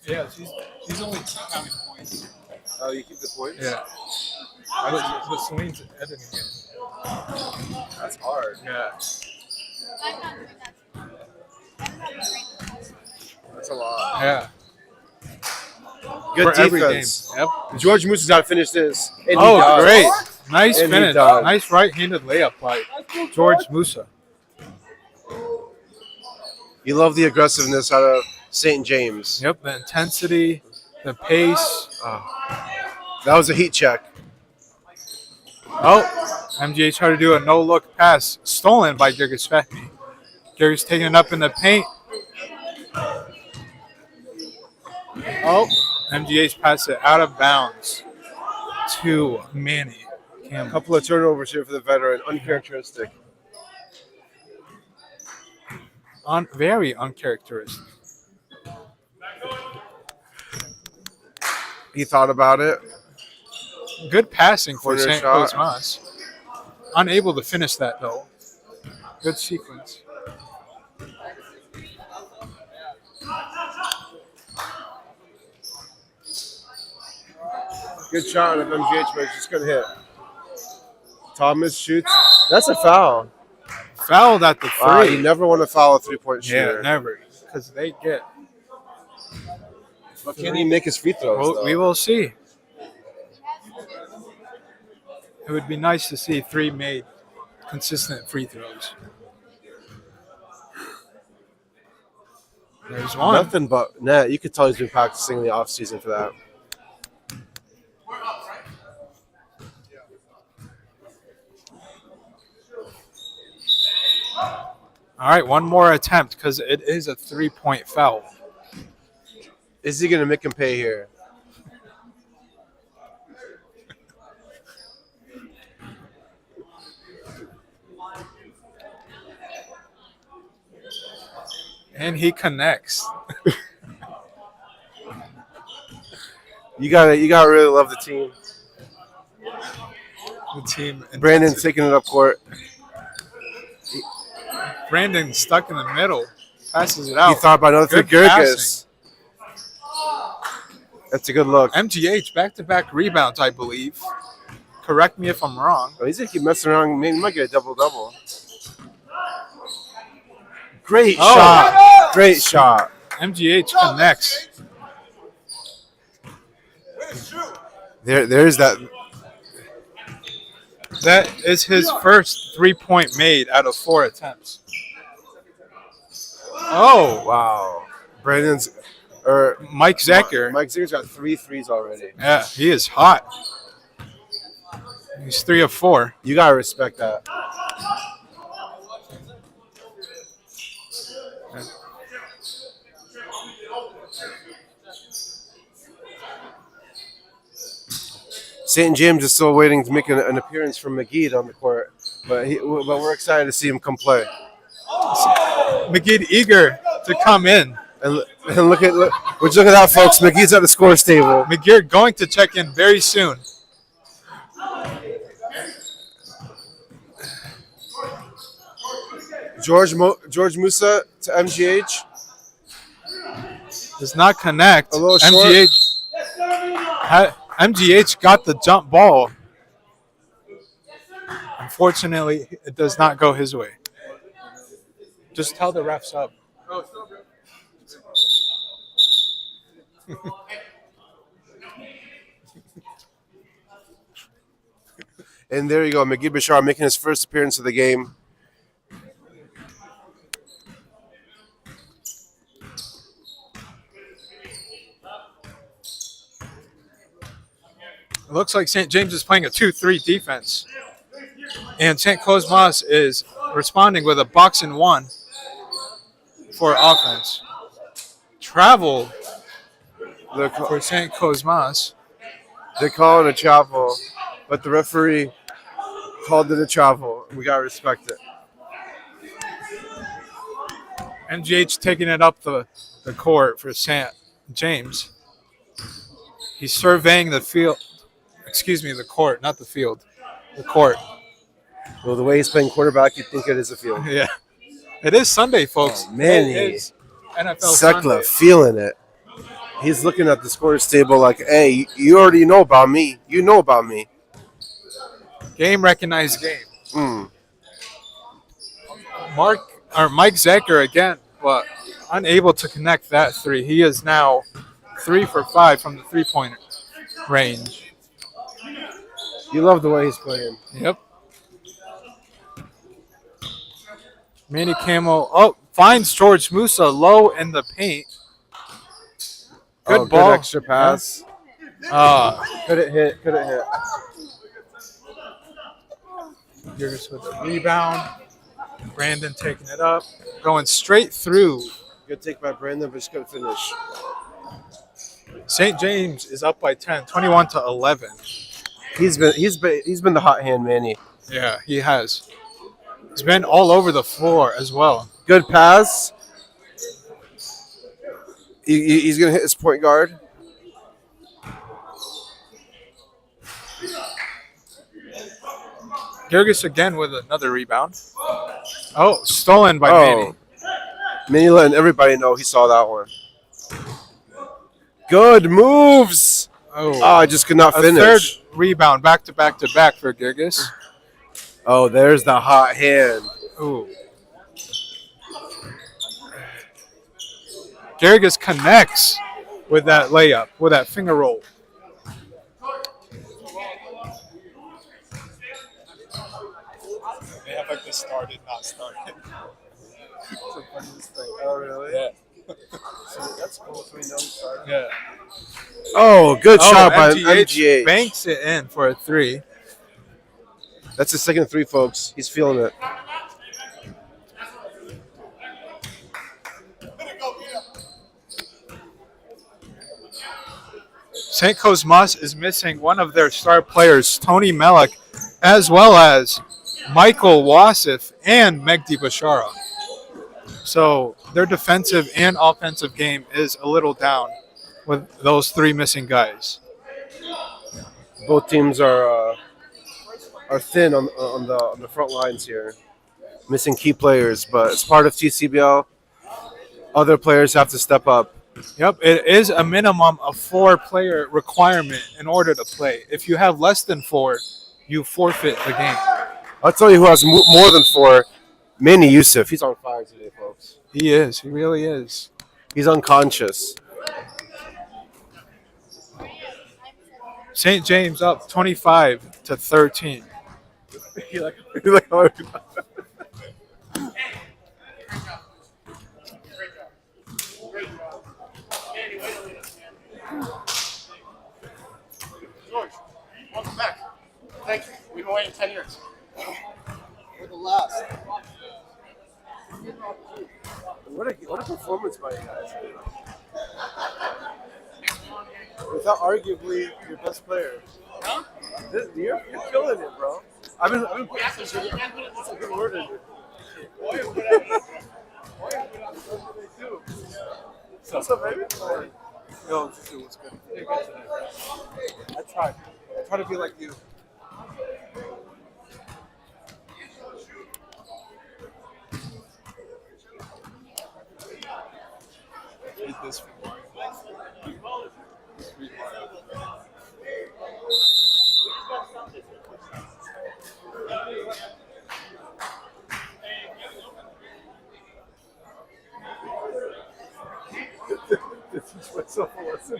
Speaker 13: Yeah, she's only counting points.
Speaker 10: Oh, you keep the points?
Speaker 13: Yeah. But Celine's editing it.
Speaker 10: That's hard.
Speaker 13: Yeah.
Speaker 7: I'm not doing that. I'm not doing
Speaker 10: That's a lot.
Speaker 13: Yeah.
Speaker 10: Good
Speaker 13: For every
Speaker 10: defense.
Speaker 13: game. Yep.
Speaker 10: George Moose has got to finish this. And he
Speaker 13: Oh,
Speaker 10: does.
Speaker 13: great. Nice
Speaker 10: And he
Speaker 13: finish.
Speaker 10: does.
Speaker 13: Nice right-handed layup by George Musa.
Speaker 10: You love the aggressiveness out of St. James.
Speaker 13: Yep, the intensity, the pace.
Speaker 10: That was a heat check.
Speaker 13: Oh, MGH tried to do a no-look pass, stolen by Gregory Speckney. Gregory's taking it up in the paint. Oh, MGH passed it out of bounds to Manny
Speaker 10: A
Speaker 13: Campbell.
Speaker 10: couple of turnovers here for the veteran. Uncharacteristic.
Speaker 13: Very uncharacteristic.
Speaker 10: He thought about it.
Speaker 13: Good passing for
Speaker 10: Corner
Speaker 13: St.
Speaker 10: shot.
Speaker 13: Kosmas. Unable to finish that, though. Good sequence.
Speaker 10: Good shot of MGH, but it's just going to hit. Thomas shoots. That's a foul.
Speaker 13: Fouled at the three.
Speaker 10: Wow, you never want to foul a three-point shooter.
Speaker 13: Yeah, never. Because they get.
Speaker 10: But can he make his free throws?
Speaker 13: We will see. It would be nice to see 3 made consistent free throws. There's one.
Speaker 10: Nothing but net. You could tell he's been practicing in the offseason for that.
Speaker 13: All right, one more attempt because it is a 3-point foul.
Speaker 10: Is he going to make him pay here?
Speaker 13: And he connects.
Speaker 10: You gotta really love the team.
Speaker 13: The team.
Speaker 10: Brandon's taking it up court.
Speaker 13: Brandon stuck in the middle. Passes it out.
Speaker 10: He thought about another three.
Speaker 13: Good
Speaker 10: Gurgis. That's a good look.
Speaker 13: MGH back-to-back rebounds, I believe. Correct me if I'm wrong.
Speaker 10: Oh, he's gonna keep messing around. Maybe he might get a double-double. Great shot. Great shot.
Speaker 13: MGH connects.
Speaker 10: There's that.
Speaker 13: That is his first 3-point made out of 4 attempts. Oh,
Speaker 10: wow. Brandon's
Speaker 13: Mike Zecker.
Speaker 10: Mike Zecker's got 3 threes already.
Speaker 13: Yeah, he is hot. He's 3 of 4.
Speaker 10: You gotta respect that. St. James is still waiting to make an appearance from McGee on the court. but we're excited to see him come play.
Speaker 13: McGee eager to come in.
Speaker 10: And look, we're looking at that, folks. McGee's at the scores table.
Speaker 13: McGee going to check in very soon.
Speaker 10: George Musa to MGH.
Speaker 13: Does not connect.
Speaker 10: A little short.
Speaker 13: MGH got the jump ball. Unfortunately, it does not go his way. Just tell the refs up.
Speaker 10: And there you go, McGee Bashar making his first appearance of the game.
Speaker 13: It looks like St. James is playing a 2-3 defense. And St. Kosmas is responding with a box and one for offense. Travel for St. Cosmas.
Speaker 10: They're calling a travel, but the referee called it a travel. We got to respect it.
Speaker 13: MGH taking it up the court for St. James. He's surveying the field. Excuse me, the court, not the field. The court.
Speaker 10: Well, the way he's playing quarterback, you'd think it is a field.
Speaker 13: Yeah. It is Sunday, folks.
Speaker 10: Oh, man,
Speaker 13: it is NFL
Speaker 10: Sekla
Speaker 13: Sunday.
Speaker 10: feeling it. He's looking at the scores table like, hey, you already know about me. You know about me.
Speaker 13: Game recognized game.
Speaker 10: Mm.
Speaker 13: Mike Zecker again, but unable to connect that three. He is now 3 for 5 from the 3-point range.
Speaker 10: You love the way he's playing.
Speaker 13: Yep. Manny Camel finds George Musa low in the paint. Good ball.
Speaker 10: Good extra pass. Could it hit?
Speaker 13: Here's with the rebound. Brandon taking it up. Going straight through.
Speaker 10: Good take by Brandon, but just couldn't finish.
Speaker 13: St. James is up by 10, 21-11.
Speaker 10: He's been the hot hand, Manny.
Speaker 13: Yeah, he has. He's been all over the floor as well.
Speaker 10: Good pass. He's going to hit his point guard.
Speaker 13: Gergis again with another rebound. Oh, stolen by Manny.
Speaker 10: Manny letting everybody know he saw that one. Good moves. I just could not finish.
Speaker 13: Third rebound, back to back for Gergis.
Speaker 10: Oh, there's the hot hand.
Speaker 13: Ooh. Gergis connects with that layup, with that finger roll. They have like the started, not started.
Speaker 10: Oh, really?
Speaker 13: Yeah.
Speaker 10: So that's cool. So we know he started.
Speaker 13: Yeah.
Speaker 10: Oh, good shot by MGH.
Speaker 13: Banks it in for a 3.
Speaker 10: That's his second 3, folks. He's feeling it.
Speaker 13: St. Cosmas is missing one of their star players, Tony Mellick, as well as Michael Wasif and Megdi Bashara. So their defensive and offensive game is a little down with those 3 missing guys.
Speaker 10: Both teams are thin on the front lines here, missing key players. But it's part of TCBL. Other players have to step up.
Speaker 13: Yep, it is a minimum of 4-player requirement in order to play. If you have less than 4, you forfeit the game.
Speaker 10: I'll tell you who has more than 4. Manny Youssef. He's on fire today, folks.
Speaker 13: He is. He really is.
Speaker 10: He's unconscious.
Speaker 13: St. James up 25-13.
Speaker 6: George, welcome back. Thank you. We've been waiting 10 years.
Speaker 5: For the last.
Speaker 10: What a performance by you guys. Without arguably your best player.
Speaker 6: Huh?
Speaker 10: You're killing it, bro.
Speaker 13: I've been putting some good word in. What's up, baby? Yo, Jisu, what's good? I tried. I try to be like you. Eat this for Mario. Sweet Mario. Teach myself a lesson.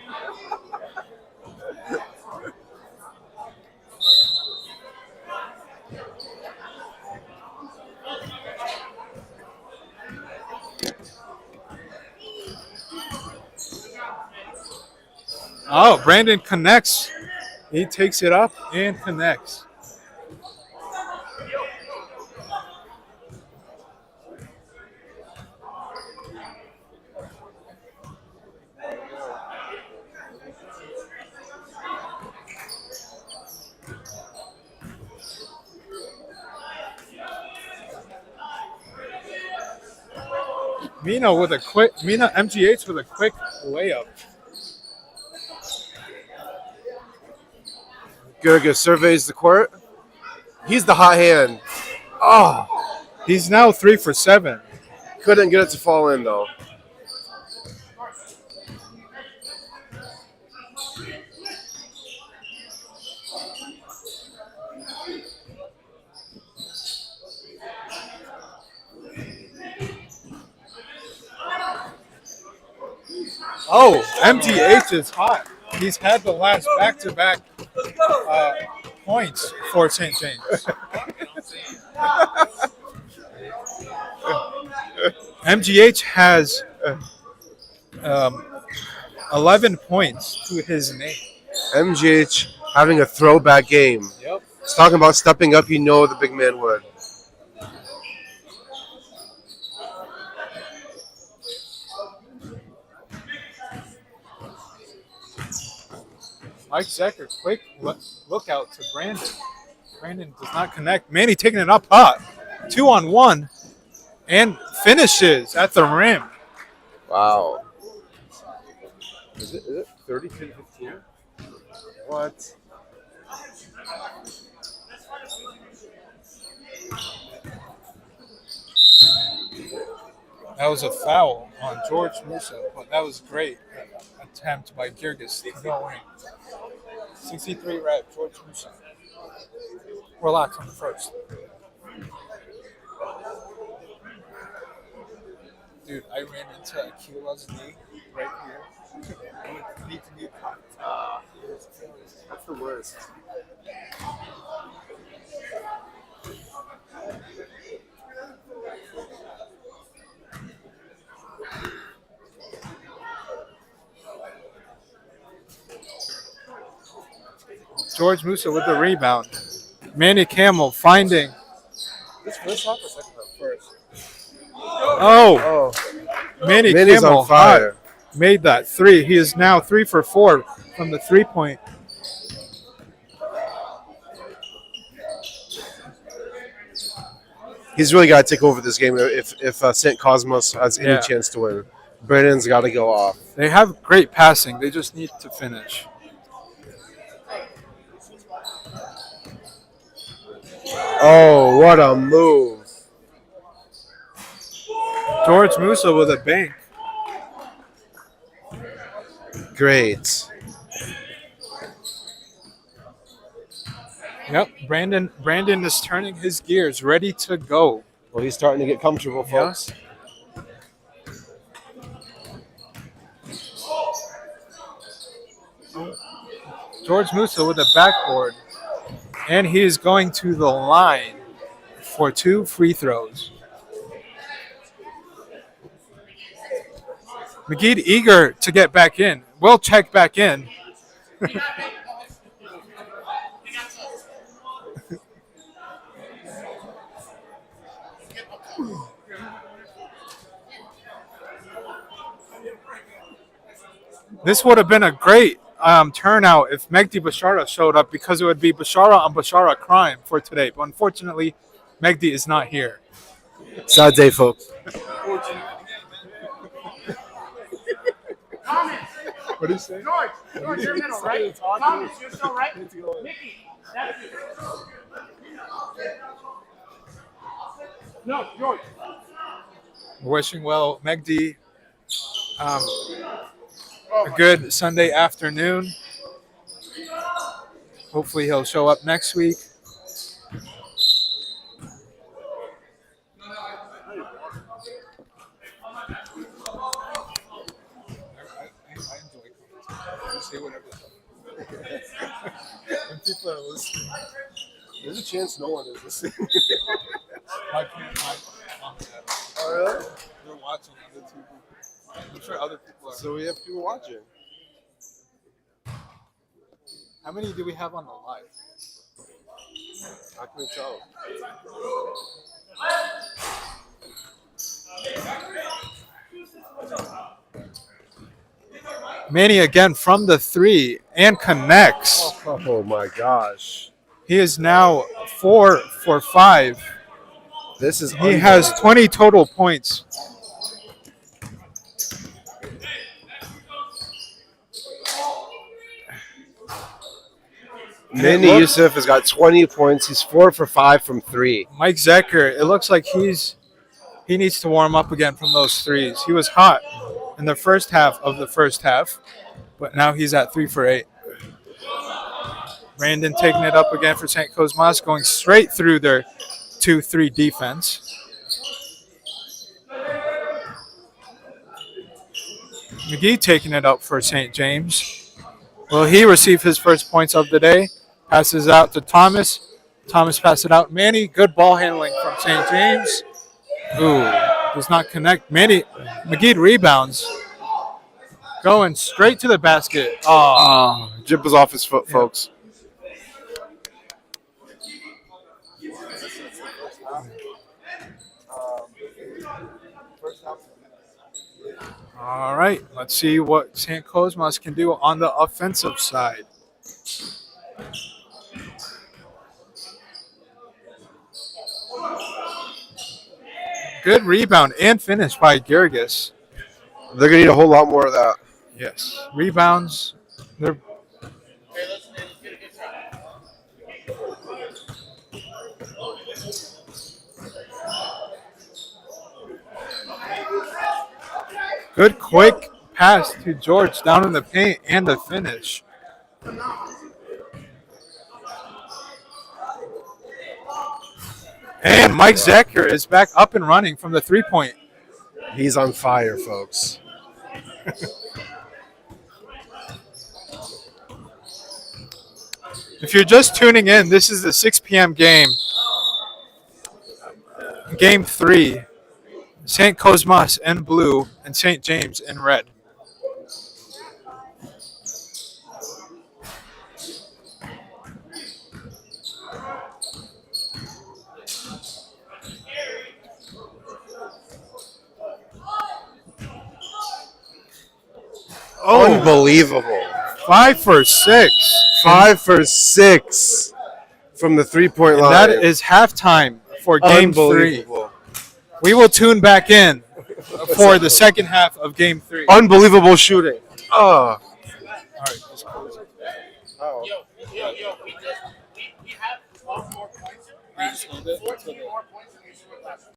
Speaker 13: Oh, Brandon connects. He takes it up and connects. Mina MGH with a quick layup.
Speaker 10: Gerga surveys the court. He's the hot hand. Oh,
Speaker 13: he's now 3 for 7.
Speaker 10: Couldn't get it to fall in though.
Speaker 13: Oh, MGH is hot. He's had the last back-to-back points for St. James. MGH has 11 points to his name.
Speaker 10: MGH having a throwback game.
Speaker 13: Yep.
Speaker 10: He's talking about stepping up. You know the big man would.
Speaker 13: Mike Zecker, quick look out to Brandon. Brandon does not connect. Manny taking it up hot. 2-on-1 and finishes at the rim.
Speaker 10: Wow. Is it 30-15? What?
Speaker 13: That was a foul on George Musa, but that was great attempt by Girgis to go in. 63 rep, George Musa. Relax on the first. Dude, I ran into Akila's knee right here. Knee to knee contact.
Speaker 10: That's the worst.
Speaker 13: George Musa with the rebound. Manny Camel finding.
Speaker 10: This first half or second half? First.
Speaker 13: Oh. Manny
Speaker 10: Manny's
Speaker 13: Camel
Speaker 10: on fire.
Speaker 13: Made that three. He is now 3 for 4 from the 3-point.
Speaker 10: He's really got to take over this game if St. Cosmos has any chance to win. Brandon's got to go off.
Speaker 13: They have great passing. They just need to finish.
Speaker 10: Oh, what a move.
Speaker 13: George Musa with a bank.
Speaker 10: Great.
Speaker 13: Yep, Brandon is turning his gears, ready to go.
Speaker 10: Well, he's starting to get comfortable, folks.
Speaker 13: George Musa with a backboard. And he is going to the line for 2 free throws. McGee eager to get back in. Will check back in. This would have been a great turnout if Megdi Bashara showed up because it would be Bashara on Bashara crime for today. But unfortunately, Megdi is not here.
Speaker 1: Sad day, folks.
Speaker 5: What do you say?
Speaker 8: George, you're middle, right? Thomas, you're still right? Mickey, that's you. No, George.
Speaker 13: Wishing well Megdi a good Sunday afternoon. Hopefully he'll show up next week.
Speaker 10: When people are listening, there's a chance no one is listening. Oh, really?
Speaker 13: They're watching other TV. I'm sure other people are.
Speaker 10: So we have people watching.
Speaker 13: How many do we have on the live?
Speaker 10: How can we tell?
Speaker 13: Manny again from the 3 and connects.
Speaker 10: Oh my gosh.
Speaker 13: He is now 4 for 5.
Speaker 10: This is
Speaker 13: He has 20 total points.
Speaker 10: Manny Youssef has got 20 points. He's 4 for 5 from 3.
Speaker 13: Mike Zecker, it looks like he needs to warm up again from those threes. He was hot in the first half of the first half, but now he's at 3 for 8. Brandon taking it up again for St. Kosmas, going straight through their 2-3 defense. McGee taking it up for St. James. Will he receive his first points of the day? Passes out to Thomas. Thomas passes it out. Manny, good ball handling from St. James. Ooh, does not connect. Manny, McGee rebounds. Going straight to the basket. Oh,
Speaker 10: Jip was off his foot, folks.
Speaker 13: all right. Let's see what St. Cosmas can do on the offensive side. Good rebound and finish by Gergis.
Speaker 10: They're going to need a whole lot more of that.
Speaker 13: Yes. Rebounds. They're good quick pass to George down in the paint and the finish. And Mike Zecker is back up and running from the 3-point.
Speaker 10: He's on fire, folks.
Speaker 13: If you're just tuning in, this is the 6 p.m. game. Game 3. St. Cosmas in blue and St. James in red.
Speaker 10: Oh, unbelievable.
Speaker 13: 5 for 6.
Speaker 10: 5 for 6 from the 3-point line.
Speaker 13: That is halftime for Game 3. We will tune back in for the second half of Game 3.
Speaker 10: Unbelievable shooting.
Speaker 13: All right.
Speaker 8: Yo, we have 12 more points. 14 more points than we scored last week.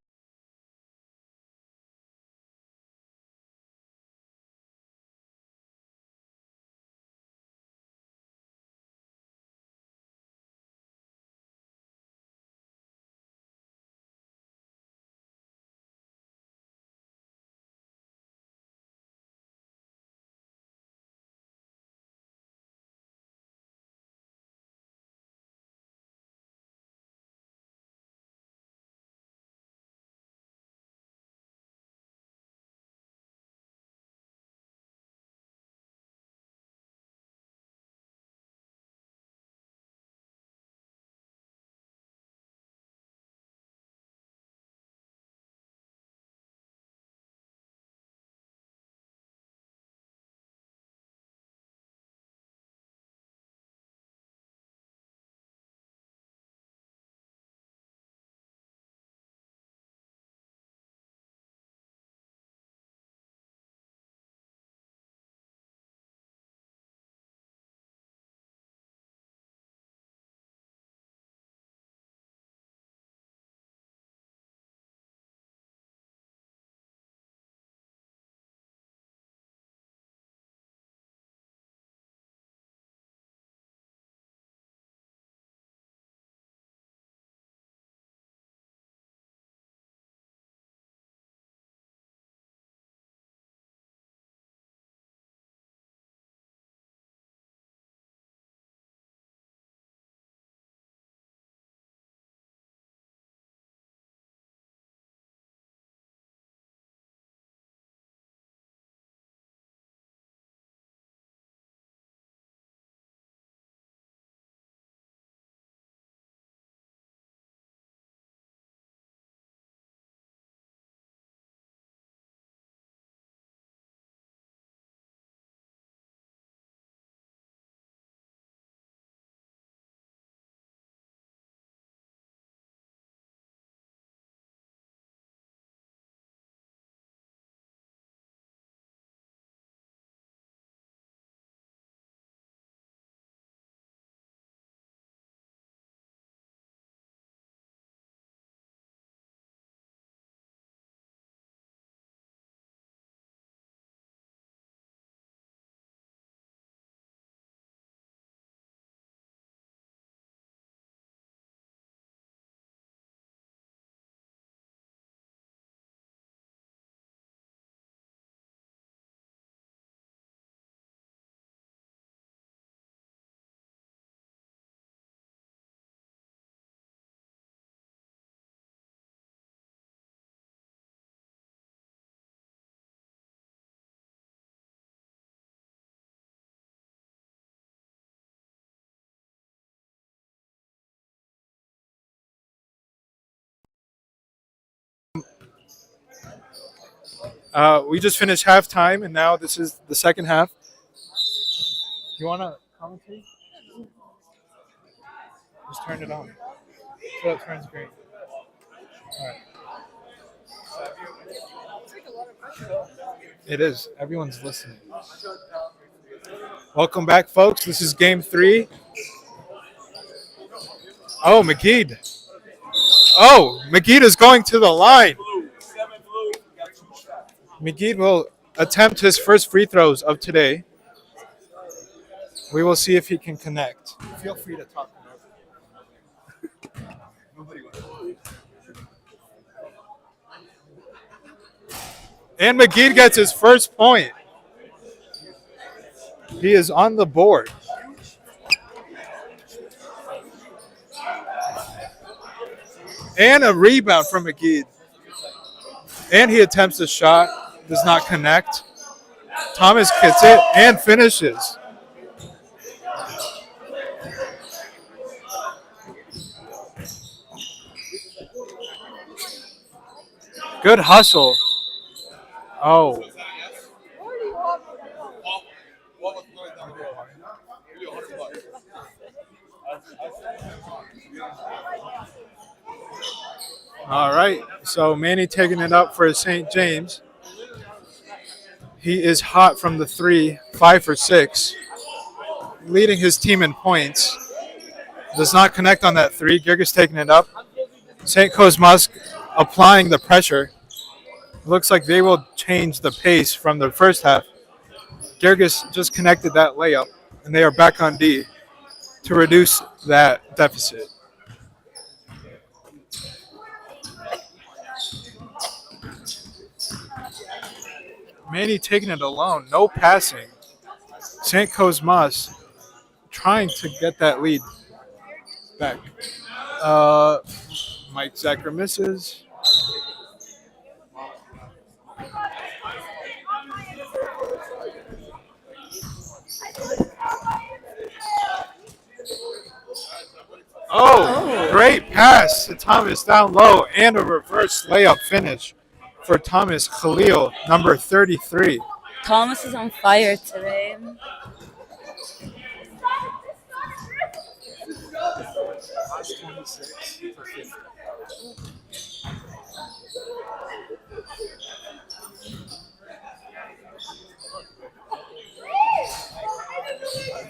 Speaker 13: We just finished halftime, and now this is the second half. You want to commentate? Just turn it on. So it turns green. All right. It is. Everyone's listening. Welcome back, folks. This is game 3. Oh, McGee. Oh, McGee is going to the line. McGee will attempt his first free throws of today. We will see if he can connect. Feel free to talk. And McGee gets his first point. He is on the board. And a rebound from McGee. And he attempts a shot. Does not connect. Thomas gets it and finishes. Good hustle. Oh. All right. So Manny taking it up for St. James. He is hot from the 3, 5 for 6, leading his team in points. Does not connect on that 3. Gregory's taking it up. St. Kosmas applying the pressure. Looks like they will change the pace from the first half. Gergis just connected that layup, and they are back on D to reduce that deficit. Manny taking it alone, no passing. St. Cosmas trying to get that lead back. Mike Zachar misses. Oh, great pass to Thomas down low and a reverse layup finish for Thomas Khalil, number 33.
Speaker 14: Thomas is on fire today.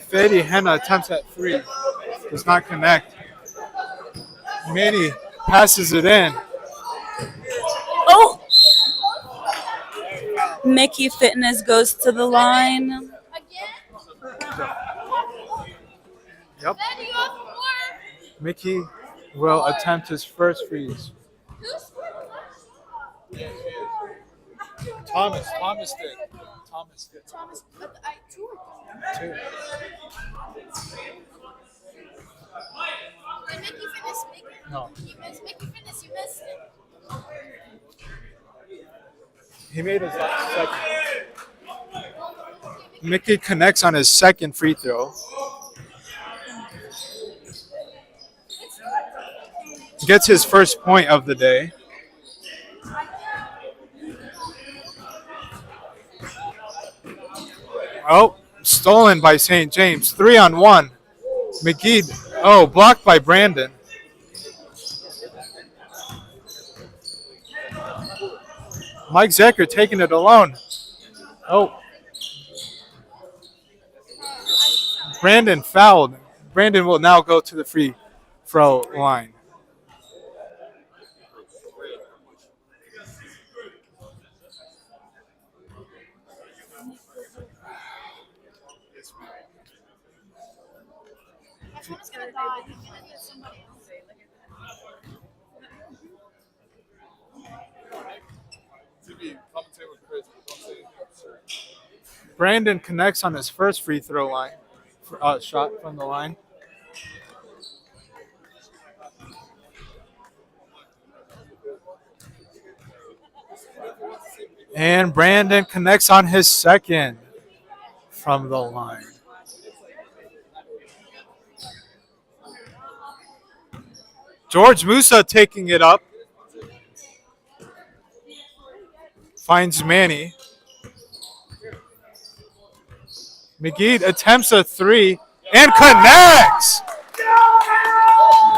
Speaker 13: Fede Henna attempts at 3. Does not connect. Manny passes it in.
Speaker 14: Oh! Mickey Fitness goes to the line.
Speaker 13: Yep. Mickey will attempt his first freeze. Thomas did. Two. No. He made his second. Mickey connects on his second free throw. Gets his first point of the day. Oh, stolen by St. James. 3-on-1. McGee, blocked by Brandon. Mike Zachar taking it alone. Oh. Brandon fouled. Brandon will now go to the free throw line. Brandon connects on his first free throw line, shot from the line. And Brandon connects on his second from the line. George Musa taking it up Finds Manny. McGee attempts a three and connects.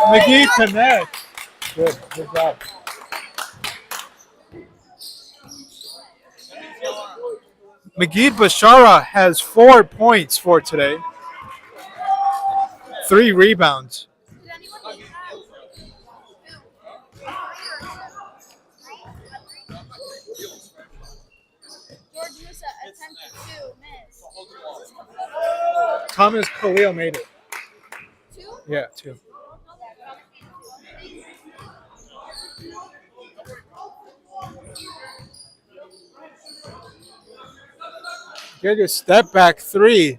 Speaker 13: McGee connects. Good job. McGee Bashara has 4 points for today. 3 rebounds.
Speaker 7: George Musa attempted to miss.
Speaker 13: Thomas Khalil made it.
Speaker 7: 2?
Speaker 13: Yeah, 2. Get a step back 3.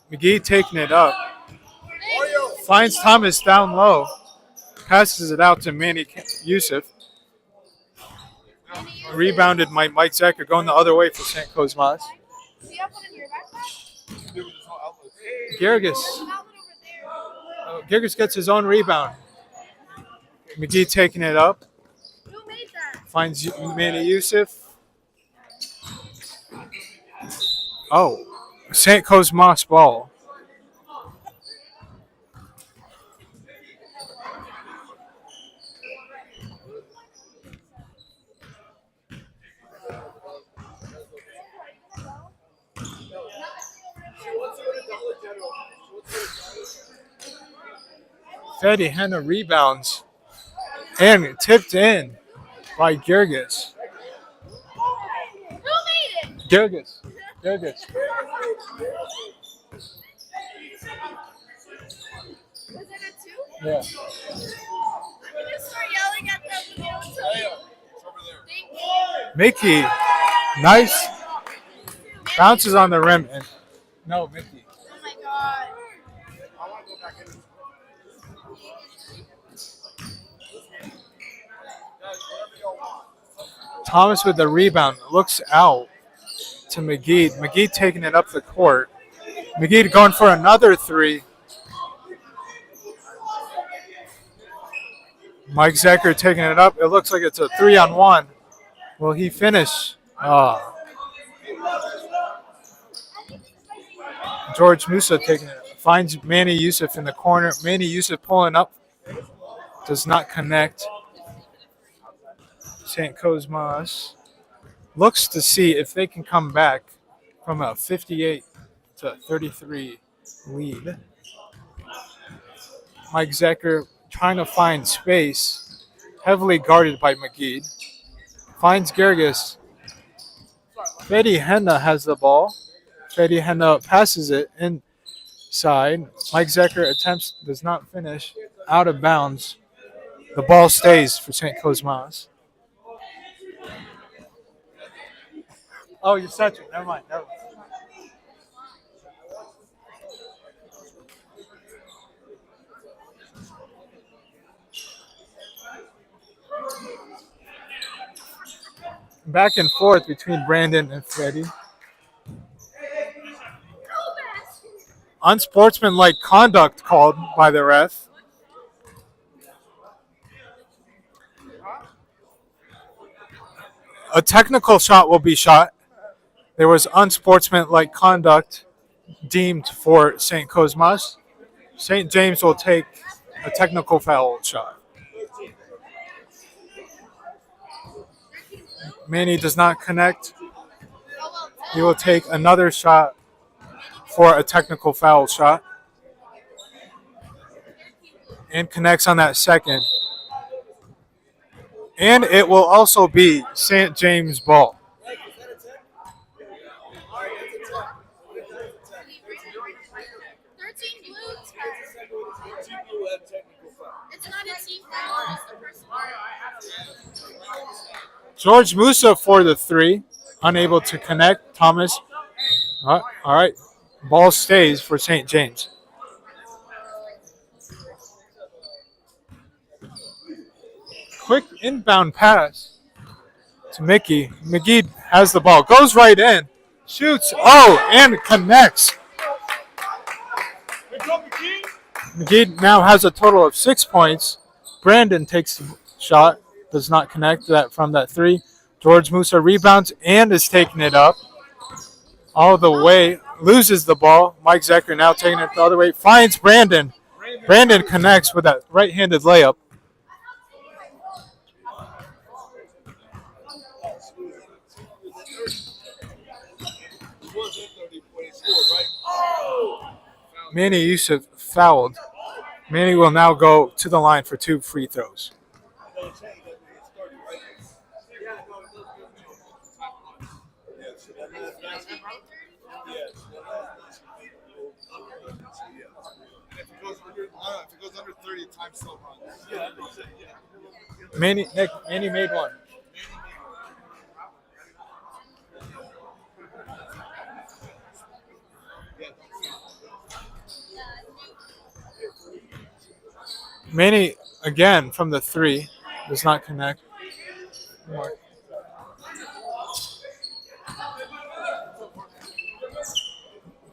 Speaker 13: McGee taking it up. Finds Thomas down low. Passes it out to Manny Youssef. Rebounded by Mike Zecker, going the other way for St. Kosmas.
Speaker 7: Do you have one in your backpack?
Speaker 13: Girgis gets his own rebound. McGee taking it up.
Speaker 7: Who made that?
Speaker 13: Finds Manny Youssef. Oh, St. Kosmas ball. Fetty Henna rebounds and tipped in by Girgis.
Speaker 7: Who made it?
Speaker 13: Girgis.
Speaker 7: Was it a 2?
Speaker 13: Yeah.
Speaker 7: Let me just start yelling at them when they don't tell me. Thank you.
Speaker 13: Mickey, nice. Bounces on the rim. And no, Mickey.
Speaker 7: Oh my god.
Speaker 13: Thomas with the rebound. Looks out to McGee. McGee taking it up the court. McGee going for another 3. Mike Zecker taking it up. It looks like it's a 3-on-1. Will he finish? George Musa taking it. Finds Manny Youssef in the corner. Manny Youssef pulling up. Does not connect. St. Kosmas looks to see if they can come back from a 58 to 33 lead. Mike Zecker trying to find space, heavily guarded by McGee. Finds Girgis. Fetty Henna has the ball. Fetty Henna passes it inside. Mike Zecker attempts, does not finish, out of bounds. The ball stays for St. Kosmas. Oh, you're touching. Never mind. Back and forth between Brandon and Freddie. Unsportsmanlike conduct called by the ref. A technical shot will be shot. There was unsportsmanlike conduct deemed for St. Kosmas. St. James will take a technical foul shot. Manny does not connect. He will take another shot for a technical foul shot. And connects on that second. And it will also be St. James' ball. George Musa for the 3. Unable to connect. Thomas. All right. Ball stays for St. James. Quick inbound pass to Mickey. McGee has the ball. Goes right in. Shoots. Oh, and connects. McGee now has a total of 6 points. Brandon takes the shot. does not connect that from that three. George Musa rebounds and is taking it up all the way. Loses the ball. Mike Zecker now taking it the other way. Finds Brandon. Brandon connects with that right-handed layup. Manny Yusuf fouled. Manny will now go to the line for 2 free throws. Manny made one. Manny, again, from the three, does not connect.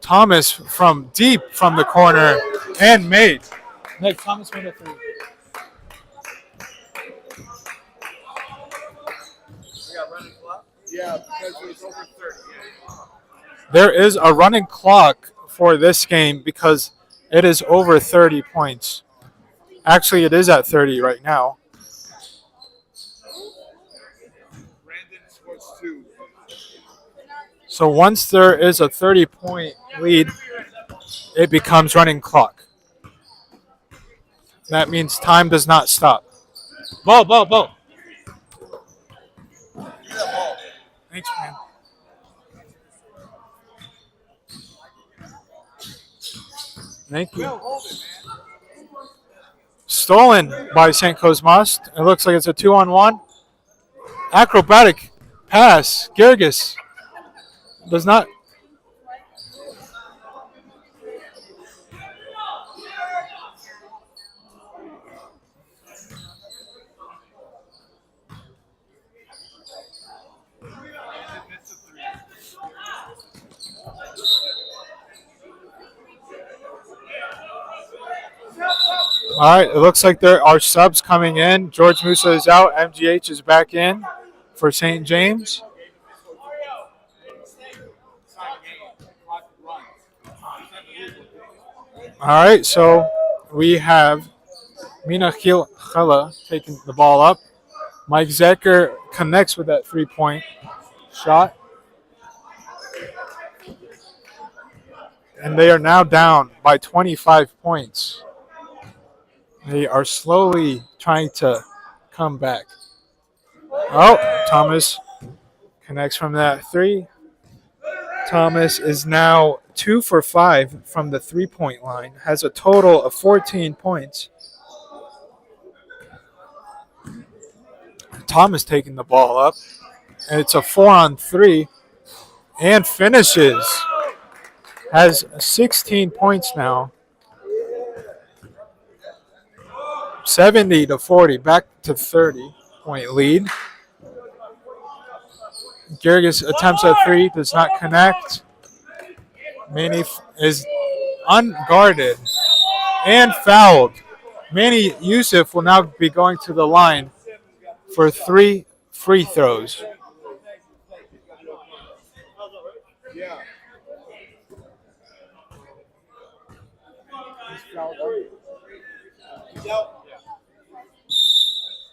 Speaker 13: Thomas from deep from the corner and made. Nick, Thomas made a three.
Speaker 5: Yeah, because it was over 30.
Speaker 13: There is a running clock for this game because it is over 30 points. Actually, it is at 30 right now.
Speaker 5: Brandon scores 2.
Speaker 13: So once there is a 30-point lead, it becomes running clock. That means time does not stop. Ball. Thanks, man. Thank you. Stolen by St. Kosmas. It looks like it's a 2-on-1. Acrobatic pass. Gergis does not. All right, it looks like there are subs coming in. George Musa is out. MGH is back in for St. James. All right, so we have Mina Khala taking the ball up. Mike Zecker connects with that three-point shot. And they are now down by 25 points. They are slowly trying to come back. Oh, Thomas connects from that three. Thomas is now 2 for 5 from the three-point line, has a total of 14 points. Thomas taking the ball up. And it's a 4-on-3 and finishes. Has 16 points now. 70-40, back to 30-point lead. Gergis attempts a three, does not connect. Manny is unguarded and fouled. Manny Yusuf will now be going to the line for 3 free throws.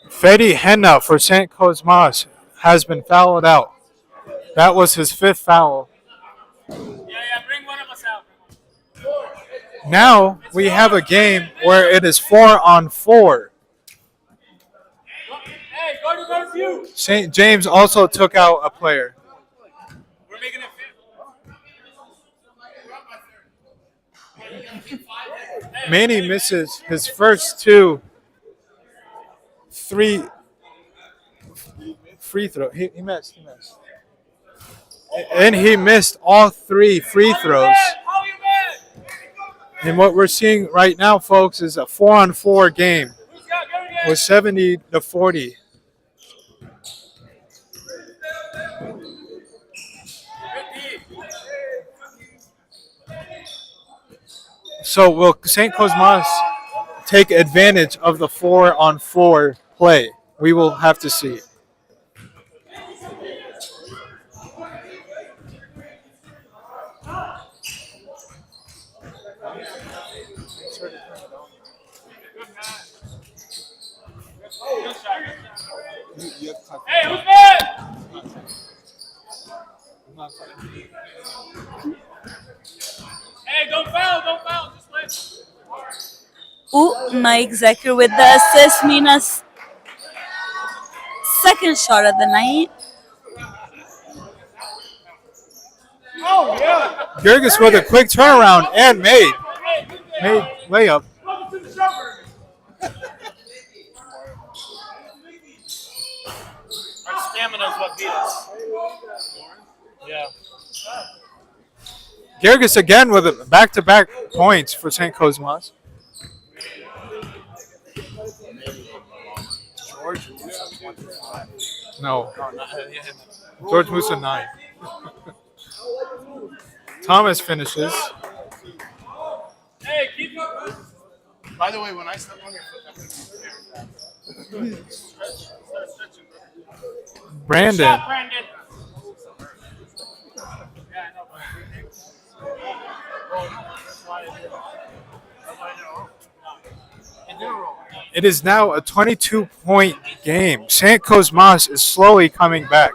Speaker 13: Fedi Henna for St. Kosmas has been fouled out. That was his 5th foul.
Speaker 11: Bring one of us out.
Speaker 13: Now we have a game where it is 4-on-4.
Speaker 11: Hey, go to you.
Speaker 13: St. James also took out a player.
Speaker 11: We're making it
Speaker 13: Manny misses his first 2 free throw. He missed. And he missed all 3 free throws. And what we're seeing right now, folks, is a 4-on-4 game with 70-40. So will St. Kosmas take advantage of the 4-on-4 play We will have to see.
Speaker 8: Hey, who's that? Hey, don't foul, just let.
Speaker 14: Ooh, Mike Zecker with the assist. Mina's second shot of the night.
Speaker 8: Oh, yeah.
Speaker 13: Gergis with a quick turnaround and made layup.
Speaker 8: Welcome to the show. Our stamina is what beat us. Yeah.
Speaker 13: Gergis again with a back-to-back points for St. Kosmas. No. George Musa 9. Thomas finishes.
Speaker 8: Hey, keep up.
Speaker 2: By the way, when I step on your foot,
Speaker 13: Brandon.
Speaker 8: Shot, Brandon.
Speaker 13: It is now a 22-point game. St. Kosmas is slowly coming back.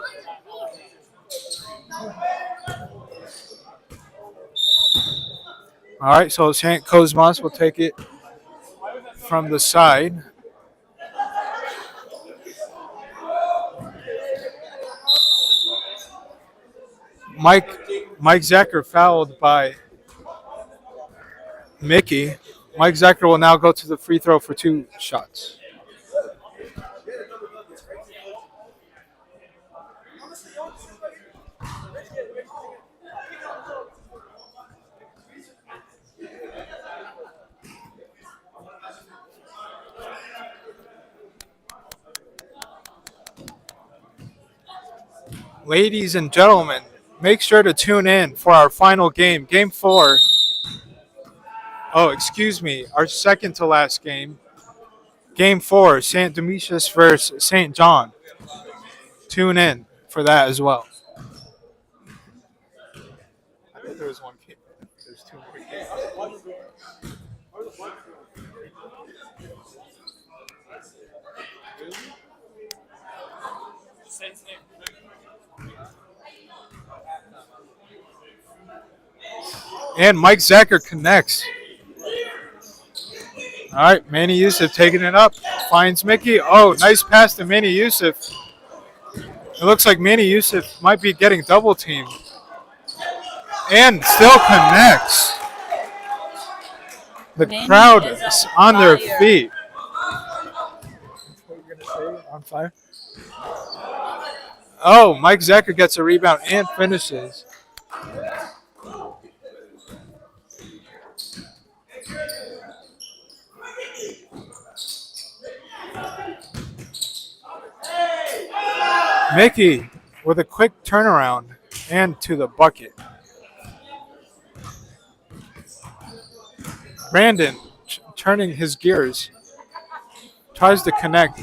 Speaker 13: All right, so St. Kosmas will take it from the side. Mike Zacher fouled by Mickey. Mike Zacher will now go to the free throw for 2 shots. Ladies and gentlemen, make sure to tune in for our final game, Game 4. Oh, excuse me, our second to last game. Game 4, St. Demetrius versus St. John. Tune in for that as well. I thought there was one game. There's 2 more games. And Mike Zacher connects. All right, Manny Youssef taking it up. Finds Mickey. Oh, nice pass to Manny Youssef. It looks like Manny Youssef might be getting double teamed. And still connects. The crowd is on their feet. What are you going to say? On fire? Oh, Mike Zacher gets a rebound and finishes. Mickey with a quick turnaround and to the bucket. Brandon turning his gears. Tries to connect.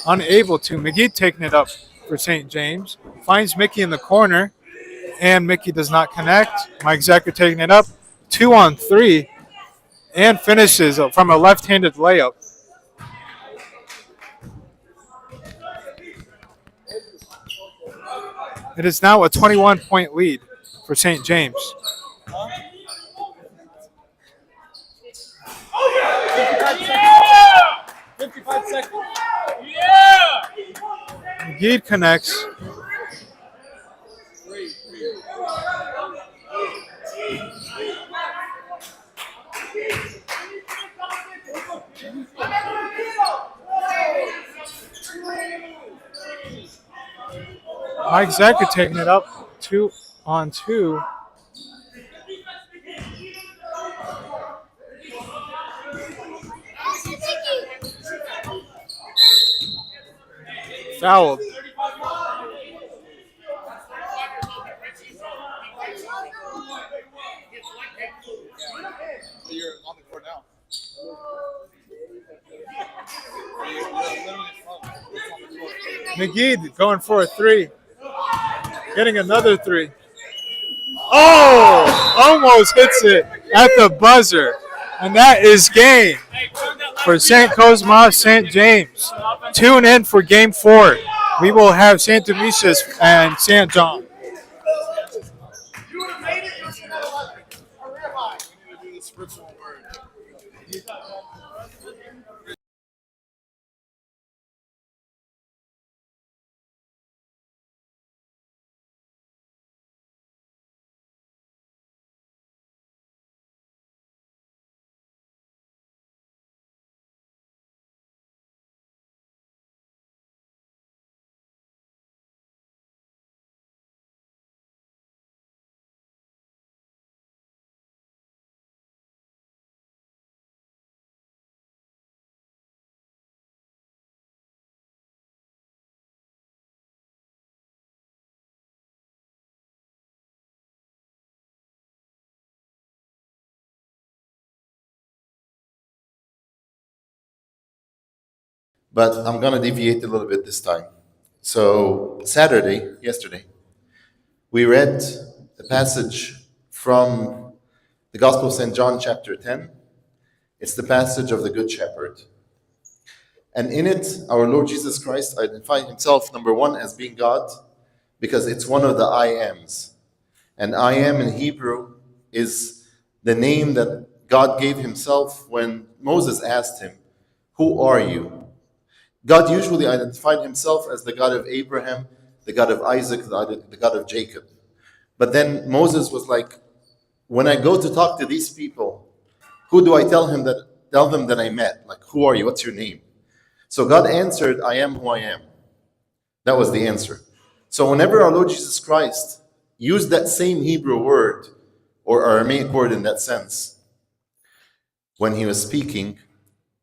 Speaker 13: Unable to. McGee taking it up for St. James. Finds Mickey in the corner. And Mickey does not connect. Mike Zacher taking it up. 2-on-3. And finishes from a left-handed layup. It is now a 21-point lead for St. James.
Speaker 8: Yeah! 55 seconds. Yeah!
Speaker 13: McGee connects. Mike Zacher taking it up 2-on-2. Fouled.
Speaker 12: You're on the court now. You're literally in front.
Speaker 13: McGee going for a three. Getting another three. Oh! Almost hits it at the buzzer. And that is game for St. Kosmas, St. James. Tune in for game 4. We will have St. Demetrius and St. John.
Speaker 15: But I'm going to deviate a little bit this time. So, yesterday, we read a passage from the Gospel of St. John, chapter 10. It's the passage of the Good Shepherd. And in it, our Lord Jesus Christ identified himself, number one, as being God, because it's one of the I ams. And I am in Hebrew is the name that God gave himself when Moses asked him, "Who are you?" God usually identified himself as the God of Abraham, the God of Isaac, the God of Jacob. But then Moses was like, when I go to talk to these people, who do I tell them that I met? Like, who are you? What's your name? So God answered, I am who I am. That was the answer. So whenever our Lord Jesus Christ used that same Hebrew word, or Aramaic word in that sense, when he was speaking,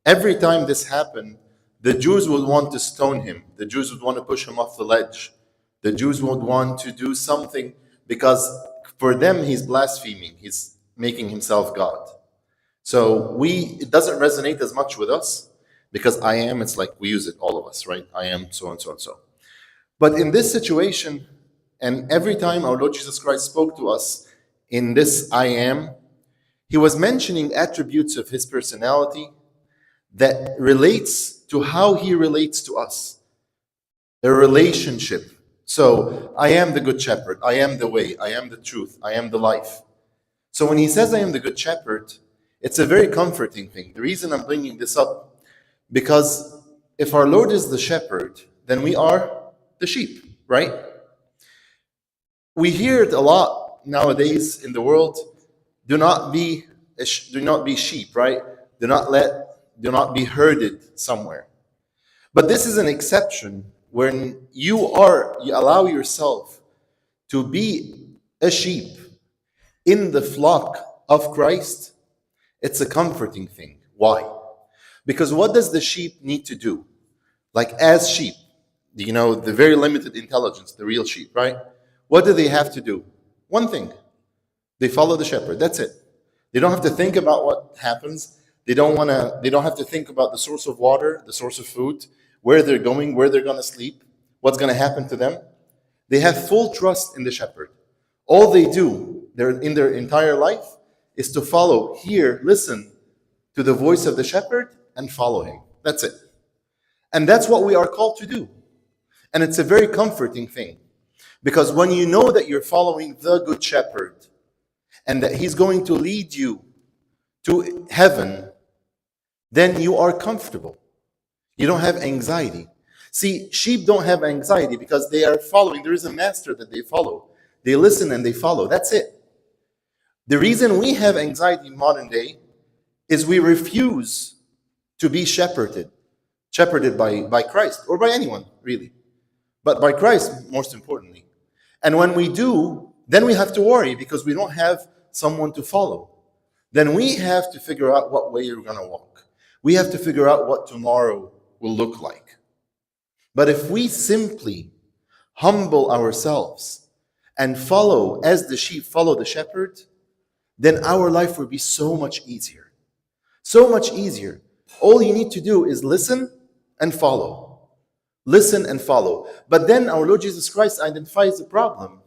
Speaker 15: every time this happened, the Jews would want to stone him. The Jews would want to push him off the ledge. The Jews would want to do something because for them, he's blaspheming. He's making himself God. So it doesn't resonate as much with us because I am, it's like we use it, all of us, right? I am so and so and so. But in this situation, and every time our Lord Jesus Christ spoke to us in this I am, he was mentioning attributes of his personality that relates to how he relates to us. A relationship. So, I am the good shepherd. I am the way. I am the truth. I am the life. So when he says I am the good shepherd, it's a very comforting thing. The reason I'm bringing this up, because if our Lord is the shepherd, then we are the sheep, right? We hear it a lot nowadays in the world. Do not be sheep, right? Do not be herded somewhere. But this is an exception when you allow yourself to be a sheep in the flock of Christ. It's a comforting thing. Why? Because what does the sheep need to do? Like as sheep, the very limited intelligence, the real sheep, right? What do they have to do? One thing. They follow the shepherd. That's it. They don't have to think about what happens. They don't have to think about the source of water, the source of food, where they're going, where they're going to sleep, what's going to happen to them. They have full trust in the shepherd. All they do in their entire life is to listen to the voice of the shepherd and follow him. That's it. And that's what we are called to do. And it's a very comforting thing. Because when you know that you're following the good shepherd and that he's going to lead you to heaven, then you are comfortable. You don't have anxiety. See, sheep don't have anxiety because they are following. There is a master that they follow. They listen and they follow. That's it. The reason we have anxiety in modern day is we refuse to be shepherded by Christ, or by anyone, really. But by Christ, most importantly. And when we do, then we have to worry because we don't have someone to follow. Then we have to figure out what way you're going to walk. We have to figure out what tomorrow will look like. But if we simply humble ourselves and follow, as the sheep follow the shepherd, then our life will be so much easier. So much easier. All you need to do is listen and follow. Listen and follow. But then our Lord Jesus Christ identifies the problem.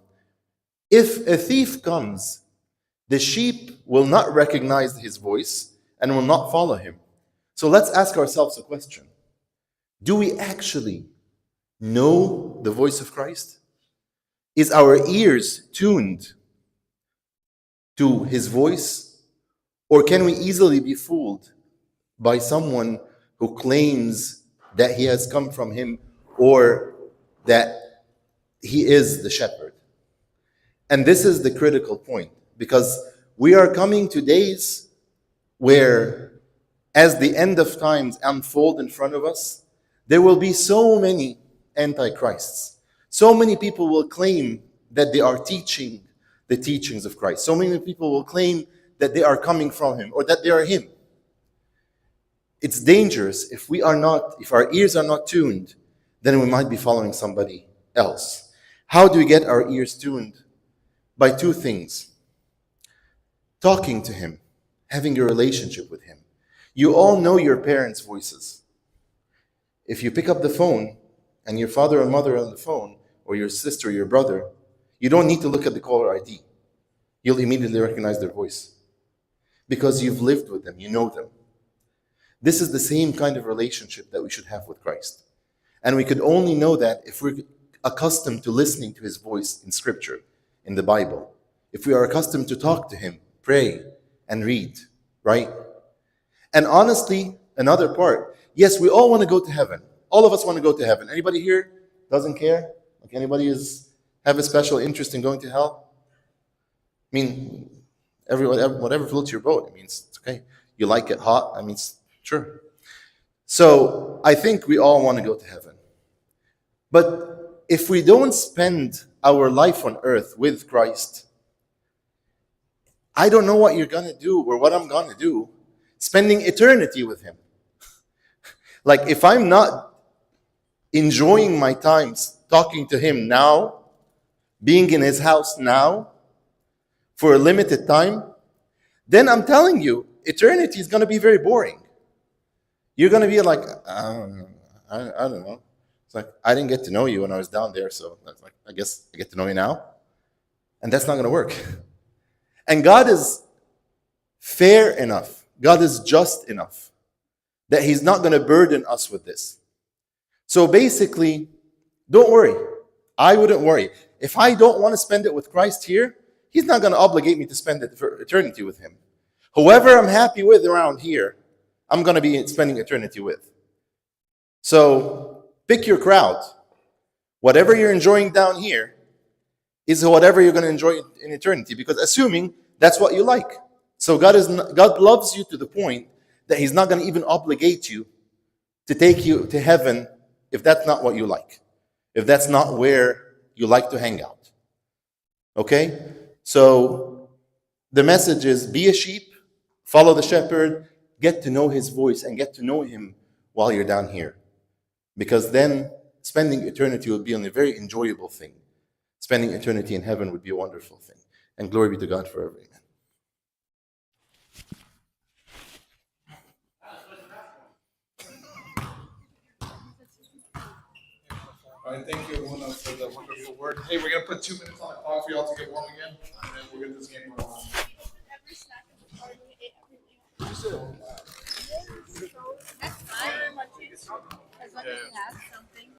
Speaker 15: If a thief comes, the sheep will not recognize his voice and will not follow him. So let's ask ourselves a question. Do we actually know the voice of Christ? Is our ears tuned to his voice? Or can we easily be fooled by someone who claims that he has come from him or that he is the shepherd? And this is the critical point, because we are coming to days where, as the end of times unfold in front of us, there will be so many antichrists. So many people will claim that they are teaching the teachings of Christ. So many people will claim that they are coming from him or that they are him. It's dangerous if our ears are not tuned, then we might be following somebody else. How do we get our ears tuned? By two things. Talking to him, having a relationship with him. You all know your parents' voices. If you pick up the phone and your father or mother are on the phone, or your sister or your brother, you don't need to look at the caller ID. You'll immediately recognize their voice because you've lived with them, you know them. This is the same kind of relationship that we should have with Christ. And we could only know that if we're accustomed to listening to his voice in Scripture, in the Bible. If we are accustomed to talk to him, pray, and read, right? And honestly, another part, yes, we all want to go to heaven. All of us want to go to heaven. Anybody here doesn't care? Like anybody have a special interest in going to hell? I mean, whatever floats your boat. I mean, it's okay. You like it hot? I mean, sure. So I think we all want to go to heaven. But if we don't spend our life on earth with Christ, I don't know what you're going to do or what I'm going to do spending eternity with him. Like if I'm not enjoying my times talking to him now, being in his house now for a limited time, then I'm telling you, eternity is going to be very boring. You're going to be like, I don't know. It's like, I didn't get to know you when I was down there, so that's like, I guess I get to know you now. And that's not going to work. And God is fair enough. God is just enough that he's not going to burden us with this. So basically, don't worry. I wouldn't worry. If I don't want to spend it with Christ here, he's not going to obligate me to spend it for eternity with him. Whoever I'm happy with around here, I'm going to be spending eternity with. So pick your crowd. Whatever you're enjoying down here is whatever you're going to enjoy in eternity, because assuming that's what you like. So God loves you to the point that he's not going to even obligate you to take you to heaven if that's not what you like, if that's not where you like to hang out. Okay? So the message is be a sheep, follow the shepherd, get to know his voice and get to know him while you're down here. Because then spending eternity would be a very enjoyable thing. Spending eternity in heaven would be a wonderful thing. And glory be to God forever. Amen.
Speaker 12: All right, thank you everyone for the wonderful word. Hey, we're going to put 2 minutes on the clock for y'all to get warm again, and then we'll get this game going on.
Speaker 7: That's fine. As long as you have something.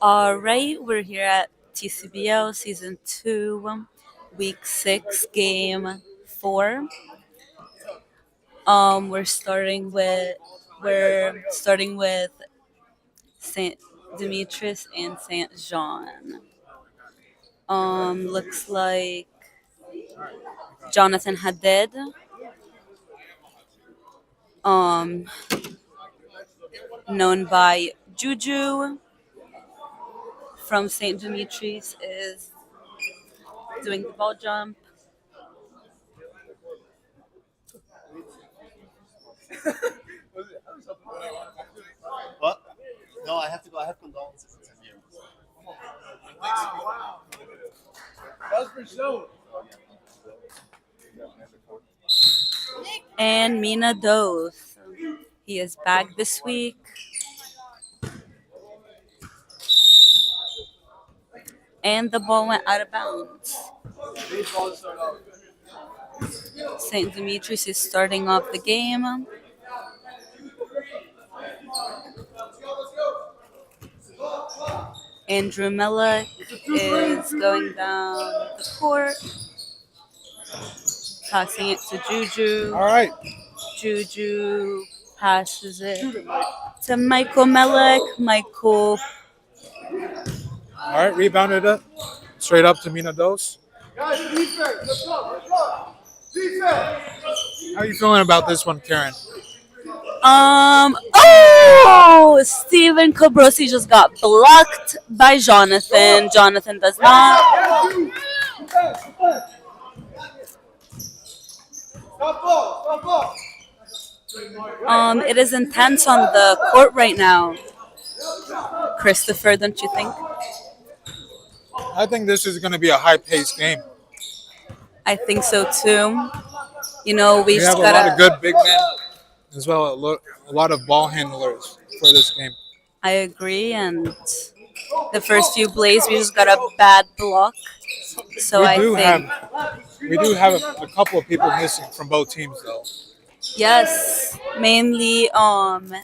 Speaker 14: All right, we're here at TCBL Season 2, Week 6, Game 4. We're starting with Saint Demetrius and Saint John. Looks like Jonathan Hadid. Um, Known by Juju from Saint Demetrius is doing the ball jump.
Speaker 4: What? No, I have to go. I have condolences in San Diego.
Speaker 5: Wow. That's for sure.
Speaker 14: And Mina Doth. He is back this week. And the ball went out of bounds. St. Demetrius is starting off the game. Andrew Mellick is going down the court, passing it to Juju.
Speaker 13: All right.
Speaker 14: Juju passes it to Michael Mellick. Michael.
Speaker 13: All right, rebounded it. Straight up to Mina Dos.
Speaker 5: Guys, defense. Let's go. Defense.
Speaker 13: How are you feeling about this one, Karen?
Speaker 14: Steven Cabrosi just got blocked by Jonathan. Jonathan does not. It is intense on the court right now. Christopher, don't you think?
Speaker 13: I think this is going to be a high-paced game.
Speaker 14: I think so too. You know,
Speaker 13: We have a lot of good big men, as well as a lot of ball handlers for this game.
Speaker 14: I agree, and the first few plays we just got a bad block. So
Speaker 13: We do have a couple of people missing from both teams, though.
Speaker 14: Yes, mainly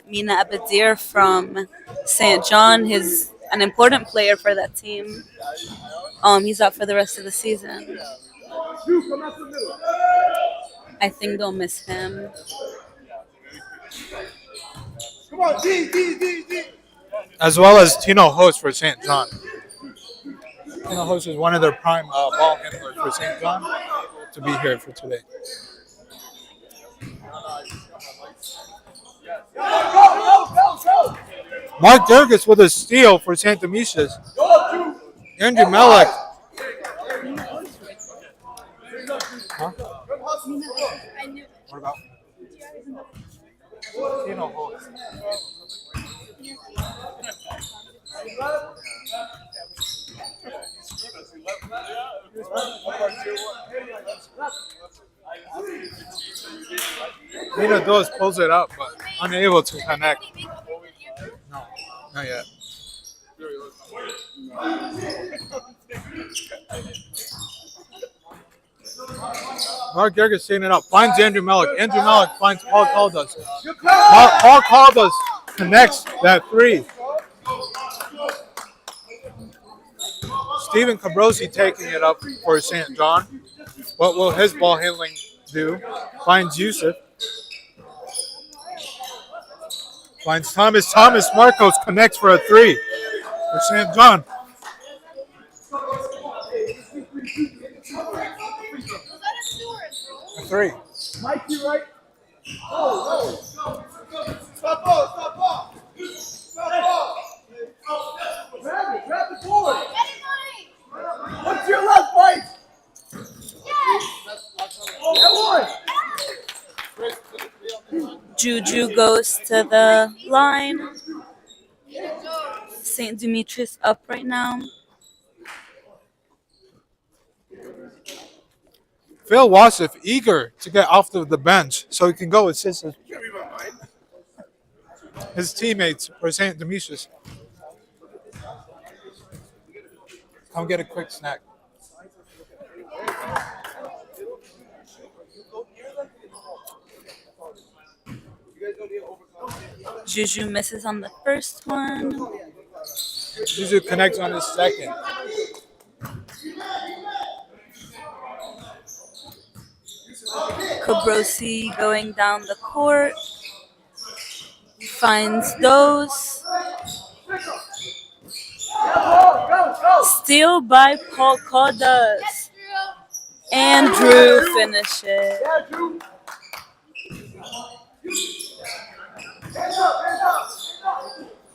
Speaker 14: Mina Abadir from St. John. He's an important player for that team. He's out for the rest of the season. I think they'll miss him.
Speaker 5: Come on, D.
Speaker 13: As well as Tino Host for St. John. Tino Host is one of their prime ball handlers for St. John to be here for today. Mark Durgis with a steal for St. Demetrius. Andrew Mellick. Huh? What about? Tino Host. Mina does pulls it up, but unable to connect. No, not yet. Mark Gerges setting it up. Finds Andrew Mellick. Andrew Mellick finds Paul Caldas. Paul Caldas connects that three. Steven Cabrosi taking it up for St. John. What will his ball handling do? Finds Yusuf. Finds Thomas. Thomas Marcos connects for a three for St. John. A three.
Speaker 5: Mikey, right? Oh, no. Stop ball. Grab the board. What's your left, Mike?
Speaker 14: Juju goes to the line. St. Demetrius up right now.
Speaker 13: Phil Wasif eager to get off the bench so he can go assist his teammates for St. Demetrius. Come get a quick snack.
Speaker 14: Juju misses on the first one.
Speaker 13: Juju connects on his second.
Speaker 14: Kabrosi going down the court. Finds those. Steal by Paul Caldas. And Drew finishes.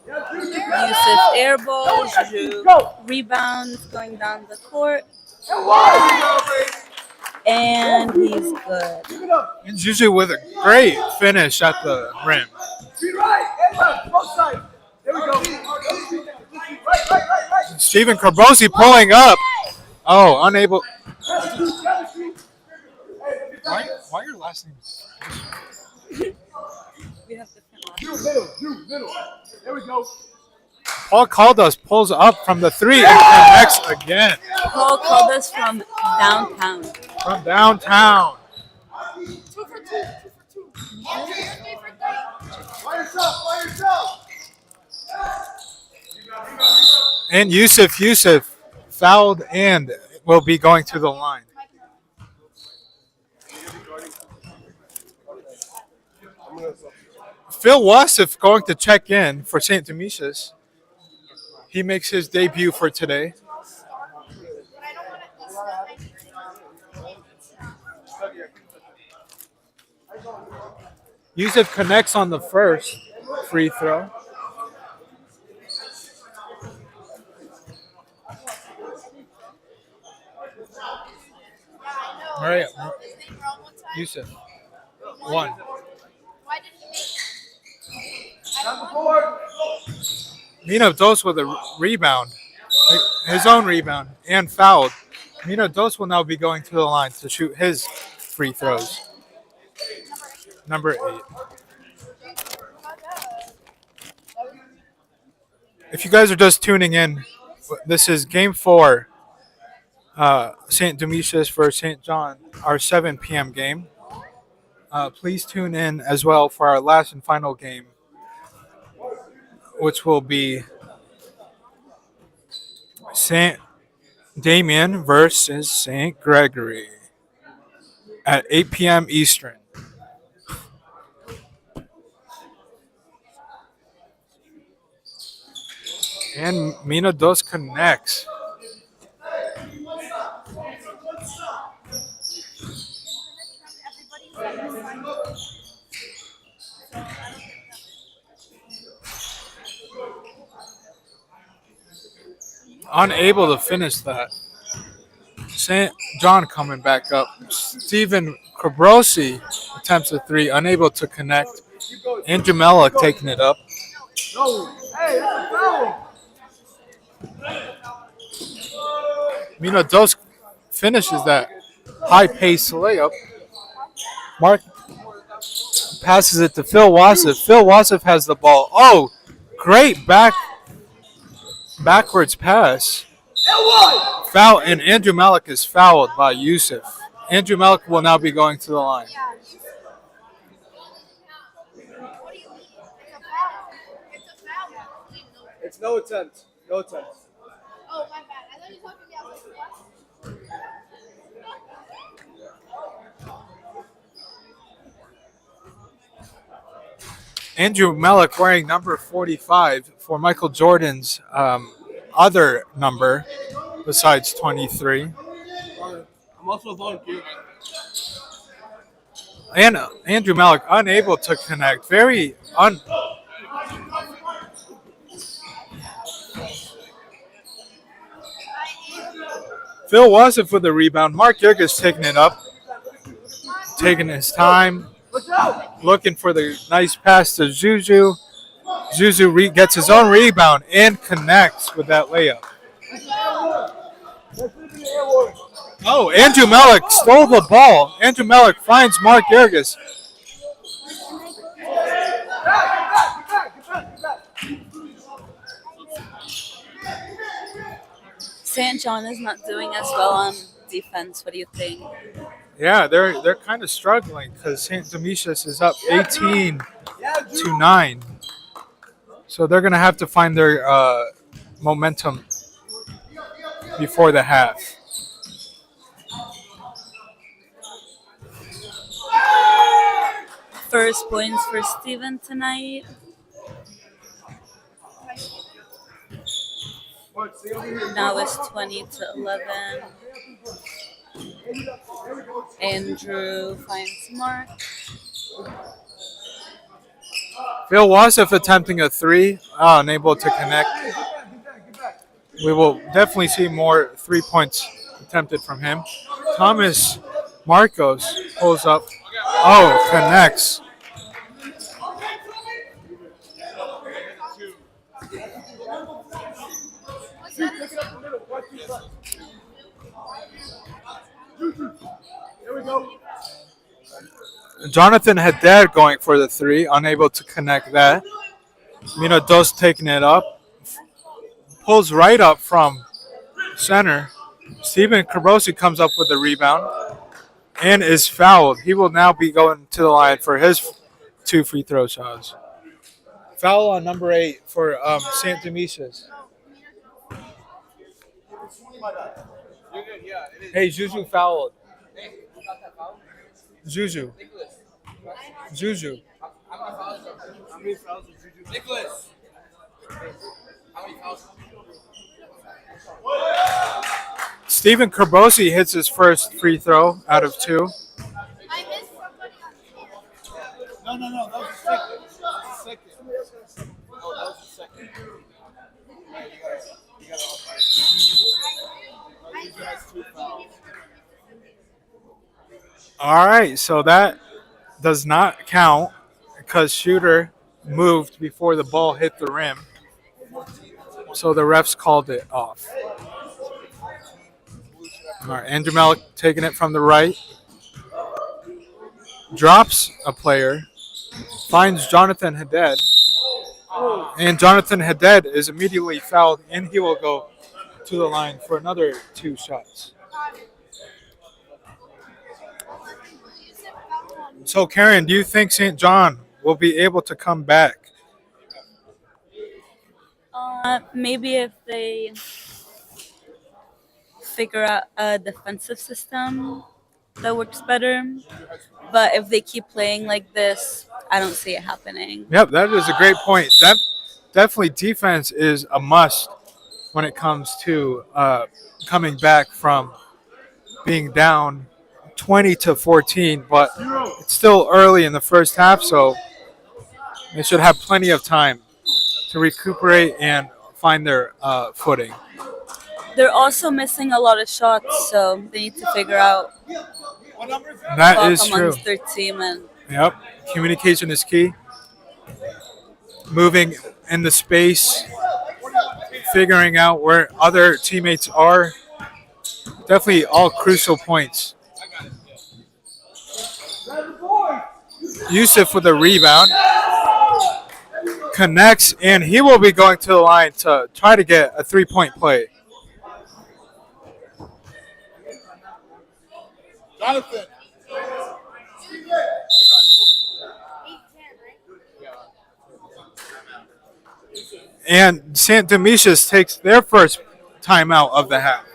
Speaker 14: Yusuf airball. Juju rebounds going down the court. And he's good.
Speaker 13: And Juju with a great finish at the rim. Steven Carbosi pulling up. Oh, unable. Why your last name?
Speaker 14: We have
Speaker 5: Middle. There we go.
Speaker 13: Paul Caldas pulls up from the three and connects again.
Speaker 14: Paul Caldas from downtown.
Speaker 13: From downtown.
Speaker 7: 2 for 2. By yourself.
Speaker 13: And Yusuf fouled and will be going to the line. Phil Wasif going to check in for St. Demetrius. He makes his debut for today. Yusuf connects on the first free throw. Maria, Yusuf, 1. Mina Dos with a rebound, his own rebound, and fouled. Mina Dos will now be going to the line to shoot his free throws. Number 8. If you guys are just tuning in, this is Game 4, St. Demetrius versus St. John, our 7 p.m. game. Please tune in as well for our last and final game, which will be St. Damian versus St. Gregory at 8 p.m. Eastern. And Mina Dos connects. Unable to finish that. St. John coming back up. Stephen Cabrosi attempts a 3, unable to connect. And Jamela taking it up.
Speaker 5: No, hey, that's a foul.
Speaker 13: Mina Dos finishes that high-paced layup. Mark passes it to Phil Wasif. Phil Wasif has the ball. Oh, great backwards pass. Foul, and Andrew Malik is fouled by Yusuf. Andrew Malik will now be going to the line.
Speaker 5: It's no attempt. No attempt.
Speaker 7: Oh, my bad. I thought you were talking about
Speaker 13: Andrew Malik wearing number 45 for Michael Jordan's other number besides 23.
Speaker 5: I'm also a volunteer.
Speaker 13: And Andrew Malik unable to connect. Phil Wasif with the rebound. Mark Yergis taking it up. Taking his time. Looking for the nice pass to Juju. Juju gets his own rebound and connects with that layup. Oh, Andrew Malik stole the ball. Andrew Malik finds Mark Yergis.
Speaker 14: St. John is not doing as well on defense. What do you think?
Speaker 13: Yeah, they're kind of struggling because St. Demetrius is up 18 to 9. So they're going to have to find their momentum before the half.
Speaker 14: First points for Steven tonight. Now it's 20-11. Andrew finds Mark.
Speaker 13: Phil Wasif attempting a 3, unable to connect. We will definitely see more 3 points attempted from him. Thomas Marcos pulls up. Oh, connects. Jonathan Haddad going for the 3, unable to connect that. Mina Dos taking it up. Pulls right up from center. Steven Carbosi comes up with a rebound and is fouled. He will now be going to the line for his 2 free throw shots. Foul on number 8 for St. Demetrius. Hey, Juju fouled. Juju. Juju.
Speaker 8: Nicholas.
Speaker 13: Steven Carbosi hits his first free throw out of 2.
Speaker 5: No, that was the second. Oh, that was the second. You has 2 fouls.
Speaker 13: All right, so that does not count because shooter moved before the ball hit the rim. So the refs called it off. All right, Andrew Malik taking it from the right. Drops a player. Finds Jonathan Haddad. And Jonathan Haddad is immediately fouled, and he will go to the line for another 2 shots. So, Karen, do you think St. John will be able to come back?
Speaker 14: Maybe if they figure out a defensive system that works better. But if they keep playing like this, I don't see it happening.
Speaker 13: Yep, that is a great point. Definitely defense is a must when it comes to coming back from being down 20-14, but it's still early in the first half, so they should have plenty of time to recuperate and find their footing.
Speaker 14: They're also missing a lot of shots, so they need to figure out
Speaker 13: That is true.
Speaker 14: amongst their team. And
Speaker 13: Yep, communication is key. Moving in the space, figuring out where other teammates are. Definitely all crucial points. Yusuf with a rebound. Connects, and he will be going to the line to try to get a 3-point play.
Speaker 5: Jonathan.
Speaker 13: And St. Demetrius takes their first timeout of the half.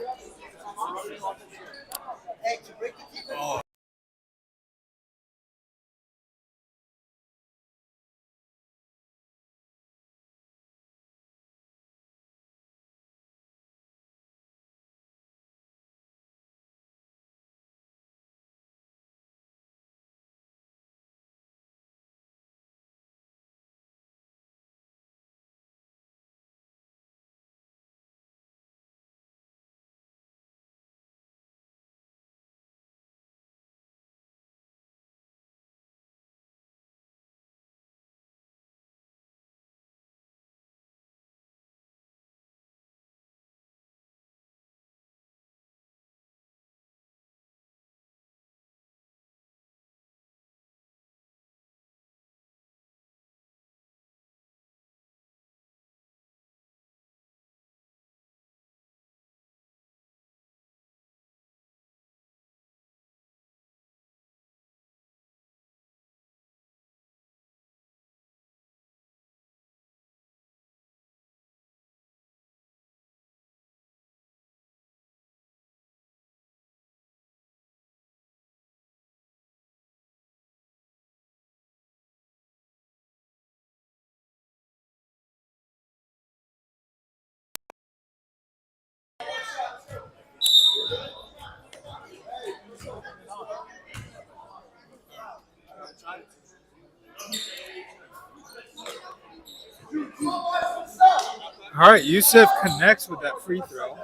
Speaker 13: All right, Yusuf connects with that free throw.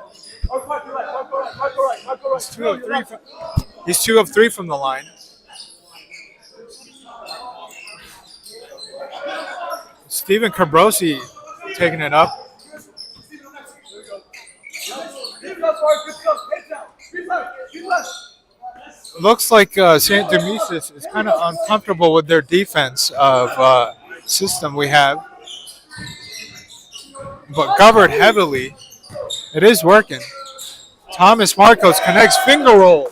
Speaker 13: He's 2 of 3 from the line. Steven Cabrosi taking it up. Looks like St. Demetrius is kind of uncomfortable with their defense of system we have. But covered heavily. It is working. Thomas Marcos connects, finger roll.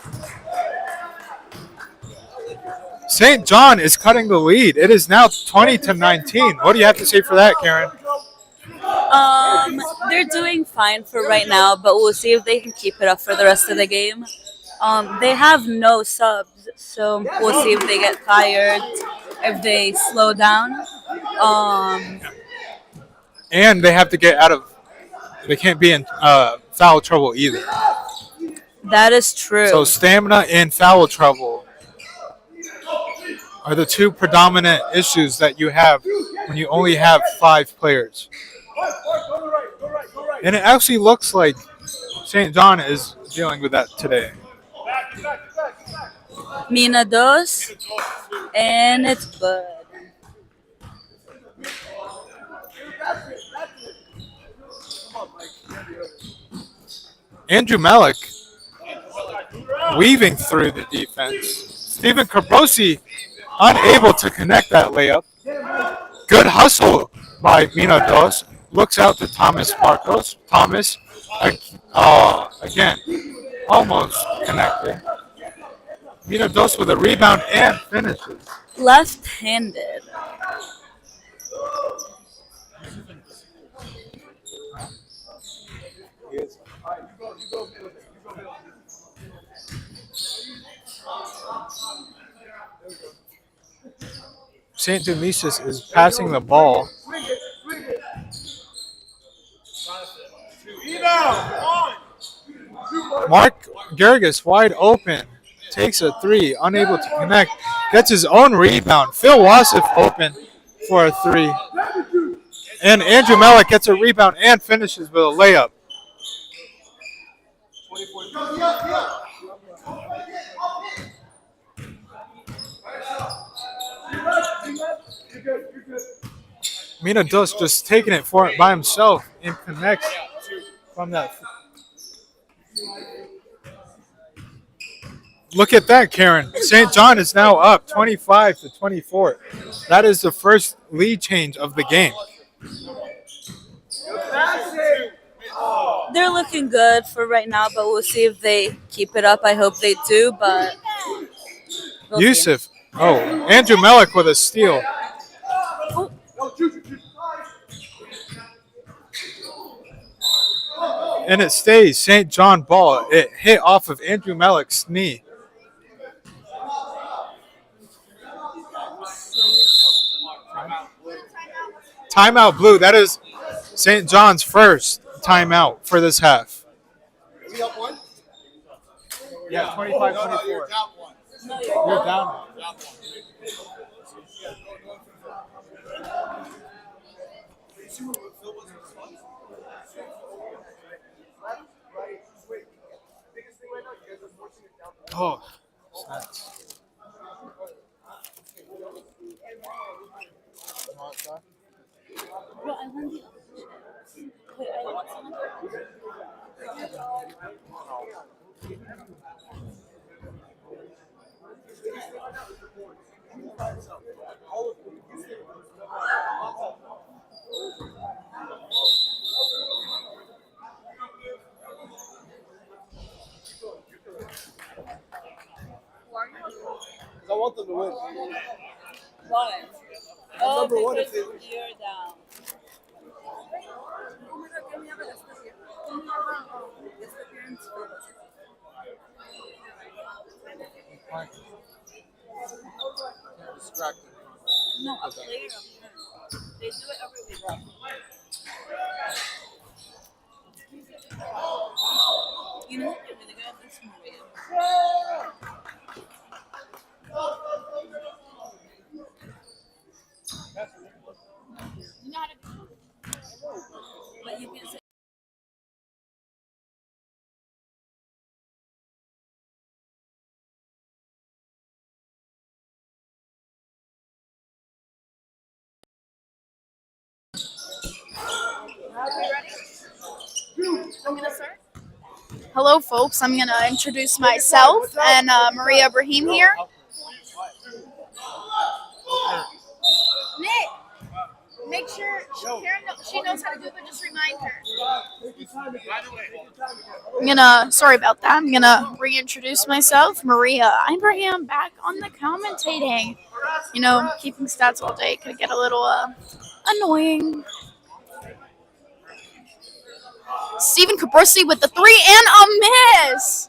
Speaker 13: St. John is cutting the lead. It is now 20-19. What do you have to say for that, Karen?
Speaker 14: They're doing fine for right now, but we'll see if they can keep it up for the rest of the game. They have no subs, so we'll see if they get tired, if they slow down.
Speaker 13: And they have to get out of. They can't be in foul trouble either.
Speaker 14: That is true.
Speaker 13: So stamina and foul trouble are the two predominant issues that you have when you only have 5 players. And it actually looks like St. John is dealing with that today.
Speaker 14: Mina dos, and it's good.
Speaker 13: Andrew Malik weaving through the defense. Steven Cabrosi unable to connect that layup. Good hustle by Mina Dos. Looks out to Thomas Marcos. Thomas, again, almost connected. Mina Dos with a rebound and finishes.
Speaker 14: Left-handed.
Speaker 13: St. Demetrius is passing the ball. Mark Gerges wide open. Takes a 3, unable to connect. Gets his own rebound. Phil Wasif open for a 3. And Andrew Malik gets a rebound and finishes with a layup. Mina Dos just taking it for it by himself and connects from that. Look at that, Karen. St. John is now up 25-24. That is the first lead change of the game.
Speaker 14: They're looking good for right now, but we'll see if they keep it up. I hope they do, but we'll
Speaker 13: Yusuf. See. Oh, Andrew Malik with a steal. And it stays St. John ball. It hit off of Andrew Malik's knee. Timeout blue. That is St. John's first timeout for this half.
Speaker 5: Is he up 1?
Speaker 13: Yeah, 25-24.
Speaker 5: You're down 1.
Speaker 13: You're down. Oh, snacks.
Speaker 5: I want them to win.
Speaker 14: Why?
Speaker 5: Oh, number one
Speaker 14: because
Speaker 5: if
Speaker 14: you're down.
Speaker 13: Distracted.
Speaker 14: No, a player. They do it every week. You know, they're really good at this movie. You know how to, but you
Speaker 7: Hello, folks. I'm going to introduce myself and Maria Ibrahim here. Nick, make sure she knows how to do it, but just remind her. Sorry about that. I'm going to reintroduce myself. Maria Ibrahim back on the commentating. Keeping stats all day could get a little annoying. Stephen Cabrossi with the 3 and a miss.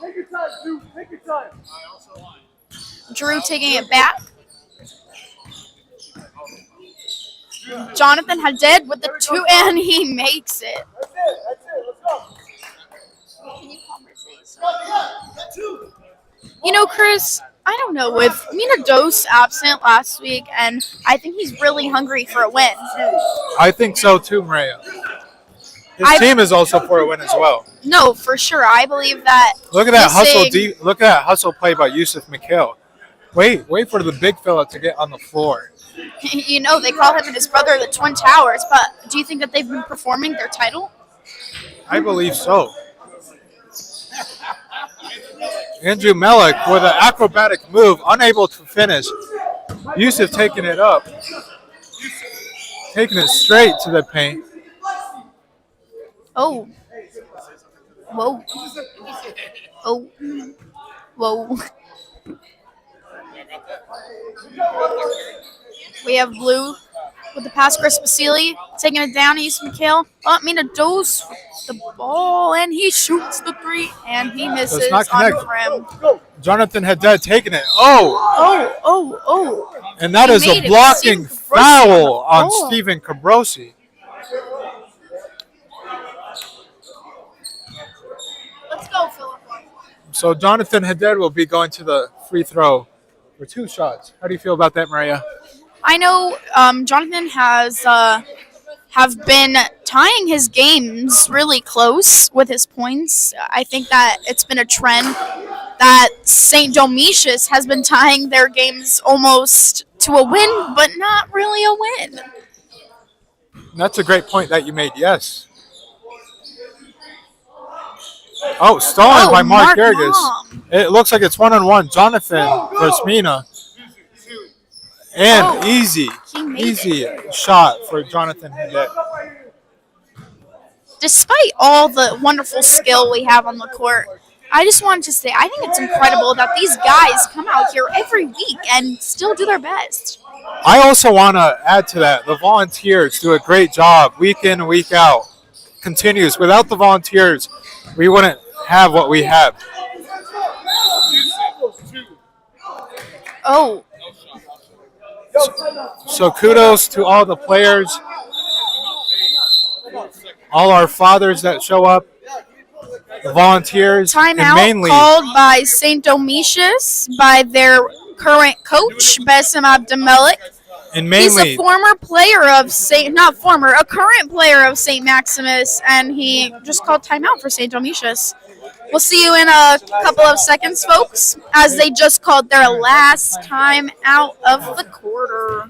Speaker 5: Take your time, Drew. Take your time.
Speaker 7: Drew taking it back. Jonathan Hadid with the 2 and he makes it.
Speaker 5: That's it. Let's go.
Speaker 7: Can you conversate? Chris, I don't know. With Mina Dose absent last week, and I think he's really hungry for a win.
Speaker 13: I think so too, Maria. His team is also for a win as well.
Speaker 7: No, for sure. I believe that.
Speaker 13: Look at that hustle! Look at that hustle play by Yusuf Mikhail. Wait for the big fella to get on the floor.
Speaker 7: They call him and his brother the Twin Towers. But do you think that they've been performing their title?
Speaker 13: I believe so. Andrew Melick with an acrobatic move, unable to finish. Yusuf taking it up, taking it straight to the paint.
Speaker 7: Oh. Whoa. Oh. Whoa. We have Blue with the pass. Chris Basili taking it down. East Mikhail. Mina Dose with the ball, and he shoots the 3, and he misses
Speaker 13: it's not
Speaker 7: on the rim.
Speaker 13: Jonathan Hadid taking it. Oh. And that is a blocking foul on Stephen Cabrossi.
Speaker 7: Let's go, Philip.
Speaker 13: So Jonathan Hadid will be going to the free throw for 2 shots. How do you feel about that, Maria?
Speaker 7: I know Jonathan have been tying his games really close with his points. I think that it's been a trend that St. Domitius has been tying their games almost to a win, but not really a win.
Speaker 13: That's a great point that you made, yes. Oh, stolen by Mark Gerges. It looks like it's 1-on-1. Jonathan versus Mina. And easy shot for Jonathan Hadid.
Speaker 7: Despite all the wonderful skill we have on the court, I just wanted to say I think it's incredible that these guys come out here every week and still do their best.
Speaker 13: I also want to add to that, the volunteers do a great job week in, week out. Continues. Without the volunteers, we wouldn't have what we have.
Speaker 7: Oh.
Speaker 13: So kudos to all the players, all our fathers that show up, the volunteers,
Speaker 7: Timeout
Speaker 13: and mainly
Speaker 7: called by St. Domitius by their current coach, Basil Abdemelik.
Speaker 13: And mainly,
Speaker 7: he's a former player of a current player of St. Maximus, and he just called timeout for St. Domitius. We'll see you in a couple of seconds, folks, as they just called their last time out of the quarter.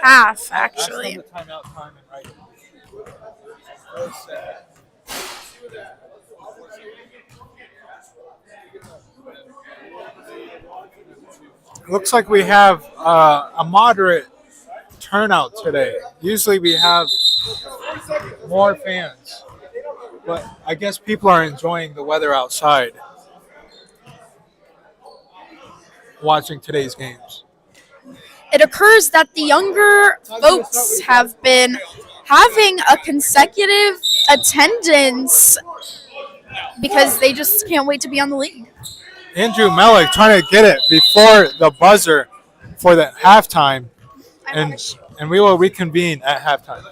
Speaker 7: Half, actually.
Speaker 13: looks like we have a moderate turnout today. Usually we have more fans, but I guess people are enjoying the weather outside, watching today's games.
Speaker 7: It occurs that the younger folks have been having a consecutive attendance because they just can't wait to be on the league.
Speaker 13: Andrew Melick trying to get it before the buzzer for the halftime, and we will reconvene at halftime.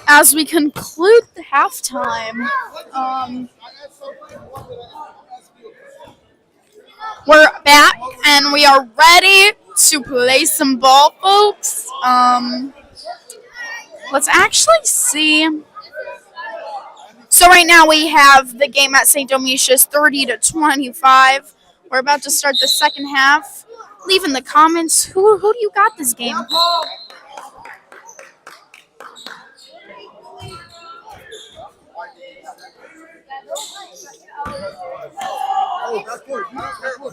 Speaker 7: as we conclude the halftime. We're back and we are ready to play some ball, folks. Let's actually see. So right now we have the game at St. Demetrius 30-25. We're about to start the second half. Leave in the comments who do you got this game?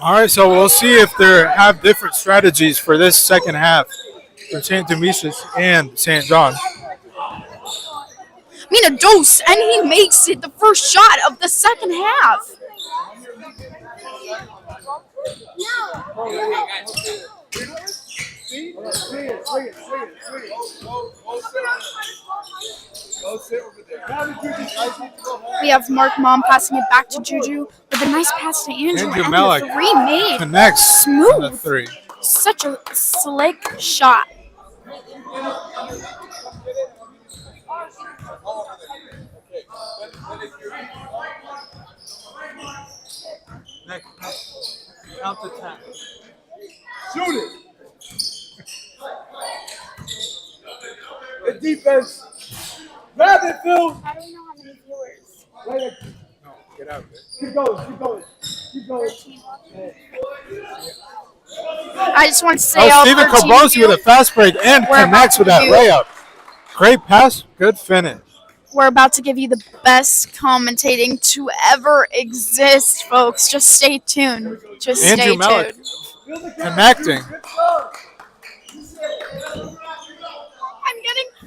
Speaker 13: All right, so we'll see if they have different strategies for this second half for St. Demetrius and St. John.
Speaker 7: Mina dose, and he makes it the first shot of the second half. We have Mark Mom passing it back to Juju with a nice pass to Andrew.
Speaker 13: Andrew
Speaker 7: And
Speaker 13: Malik
Speaker 7: the three made
Speaker 13: connects
Speaker 7: smooth.
Speaker 13: on the three.
Speaker 7: Such a slick shot.
Speaker 13: Count to 10.
Speaker 5: Shoot it. The defense. Grab it, Phil.
Speaker 7: I don't know how many viewers.
Speaker 5: Right.
Speaker 13: No, get out of it.
Speaker 5: Keep going. Keep going. Keep going.
Speaker 7: I just want to say,
Speaker 13: Stephen Kosmas with a fast break and connects with that layup. Great pass, good finish.
Speaker 7: We're about to give you the best commentating to ever exist, folks. Just stay tuned. Just stay
Speaker 13: Andrew Malik
Speaker 7: tuned.
Speaker 13: connecting.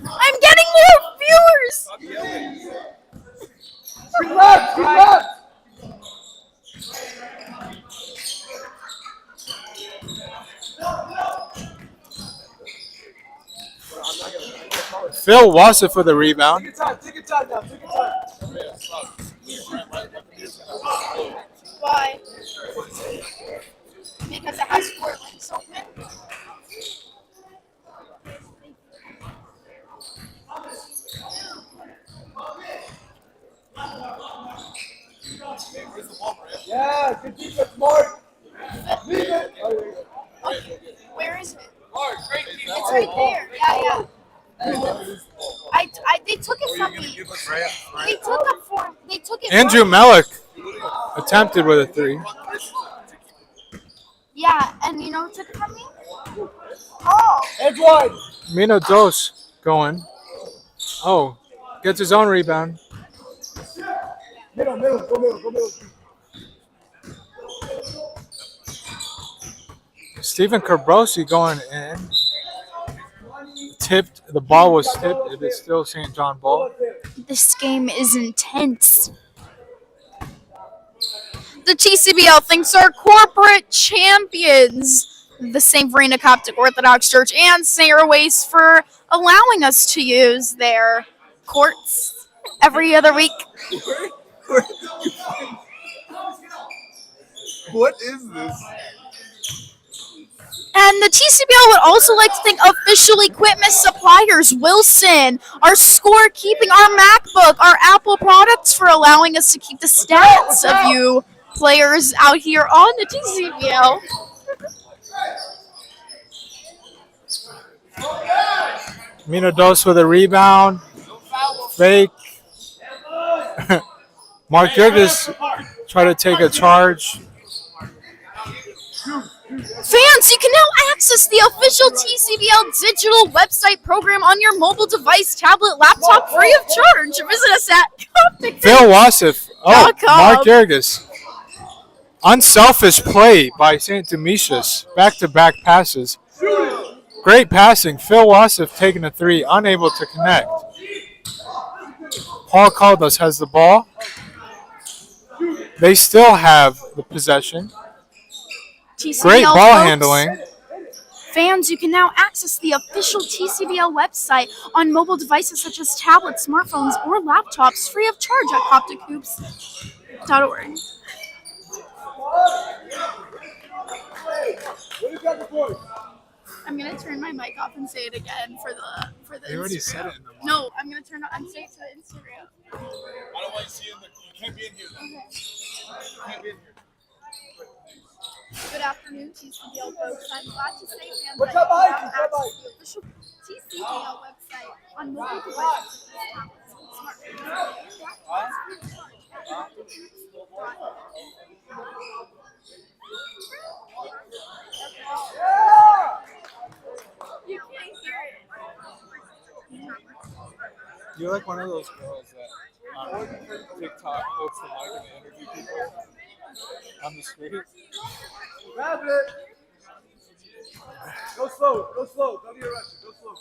Speaker 7: I'm getting more viewers.
Speaker 5: Relax, relax.
Speaker 13: Phil Wasser for the rebound.
Speaker 5: Take your time now. Take your time.
Speaker 7: Why? Because it has 4 links open.
Speaker 5: Yeah, good defense, Mark. Leave it.
Speaker 7: Where is it? It's right there. Yeah. They took it from me. They took it.
Speaker 13: Andrew Malik attempted with a three.
Speaker 7: Yeah, and you know who took it from me? Oh.
Speaker 5: Edge wide.
Speaker 13: Mino Dos going. Oh, gets his own rebound.
Speaker 5: Middle, go middle.
Speaker 13: Stephen Kosmas going in. Tipped. The ball was tipped. It is still St. John ball.
Speaker 7: This game is intense. The TCBL thinks our corporate champions, the St. Verena Coptic Orthodox Church and St. Airways, for allowing us to use their courts every other week.
Speaker 12: What is this?
Speaker 7: And the TCBL would also like to thank official equipment suppliers, Wilson, our scorekeeping, our MacBook, our Apple products, for allowing us to keep the stats of you players out here on the TCBL.
Speaker 13: Mino Dos with a rebound. Fake. Mark Jurgis try to take a charge.
Speaker 7: Fans, you can now access the official TCBL digital website program on your mobile device, tablet, laptop, free of charge. Visit us at
Speaker 13: Phil Wasif. Oh, Mark Jurgis. Unselfish play by St. Demetrius. Back-to-back passes. Great passing. Phil Wasif taking a three, unable to connect. Paul Caldas has the ball. They still have the possession.
Speaker 7: TCBL
Speaker 13: Great ball
Speaker 7: folks.
Speaker 13: handling.
Speaker 7: Fans, you can now access the official TCBL website on mobile devices such as tablets, smartphones, or laptops free of charge at coptichoops.org. I'm gonna turn my mic off and say it again for the
Speaker 13: You already
Speaker 7: Instagram.
Speaker 13: said it in the mic.
Speaker 7: No, I'm gonna turn it and say it to the Instagram.
Speaker 5: I don't want to see you in the. You can't be in here.
Speaker 7: Okay.
Speaker 5: You can't be in here.
Speaker 7: Good afternoon, TCBL folks. I'm glad to say, fans,
Speaker 5: What's
Speaker 7: that
Speaker 5: up,
Speaker 7: you
Speaker 5: Mike?
Speaker 7: have access to the official TCBL website on mobile devices, tablets, smartphones, and you can't hear it.
Speaker 13: You're like one of those girls that on TikTok holds the mic and interview people on the street.
Speaker 5: Grab it. Go slow. Go slow. Don't be a rush. Go slow.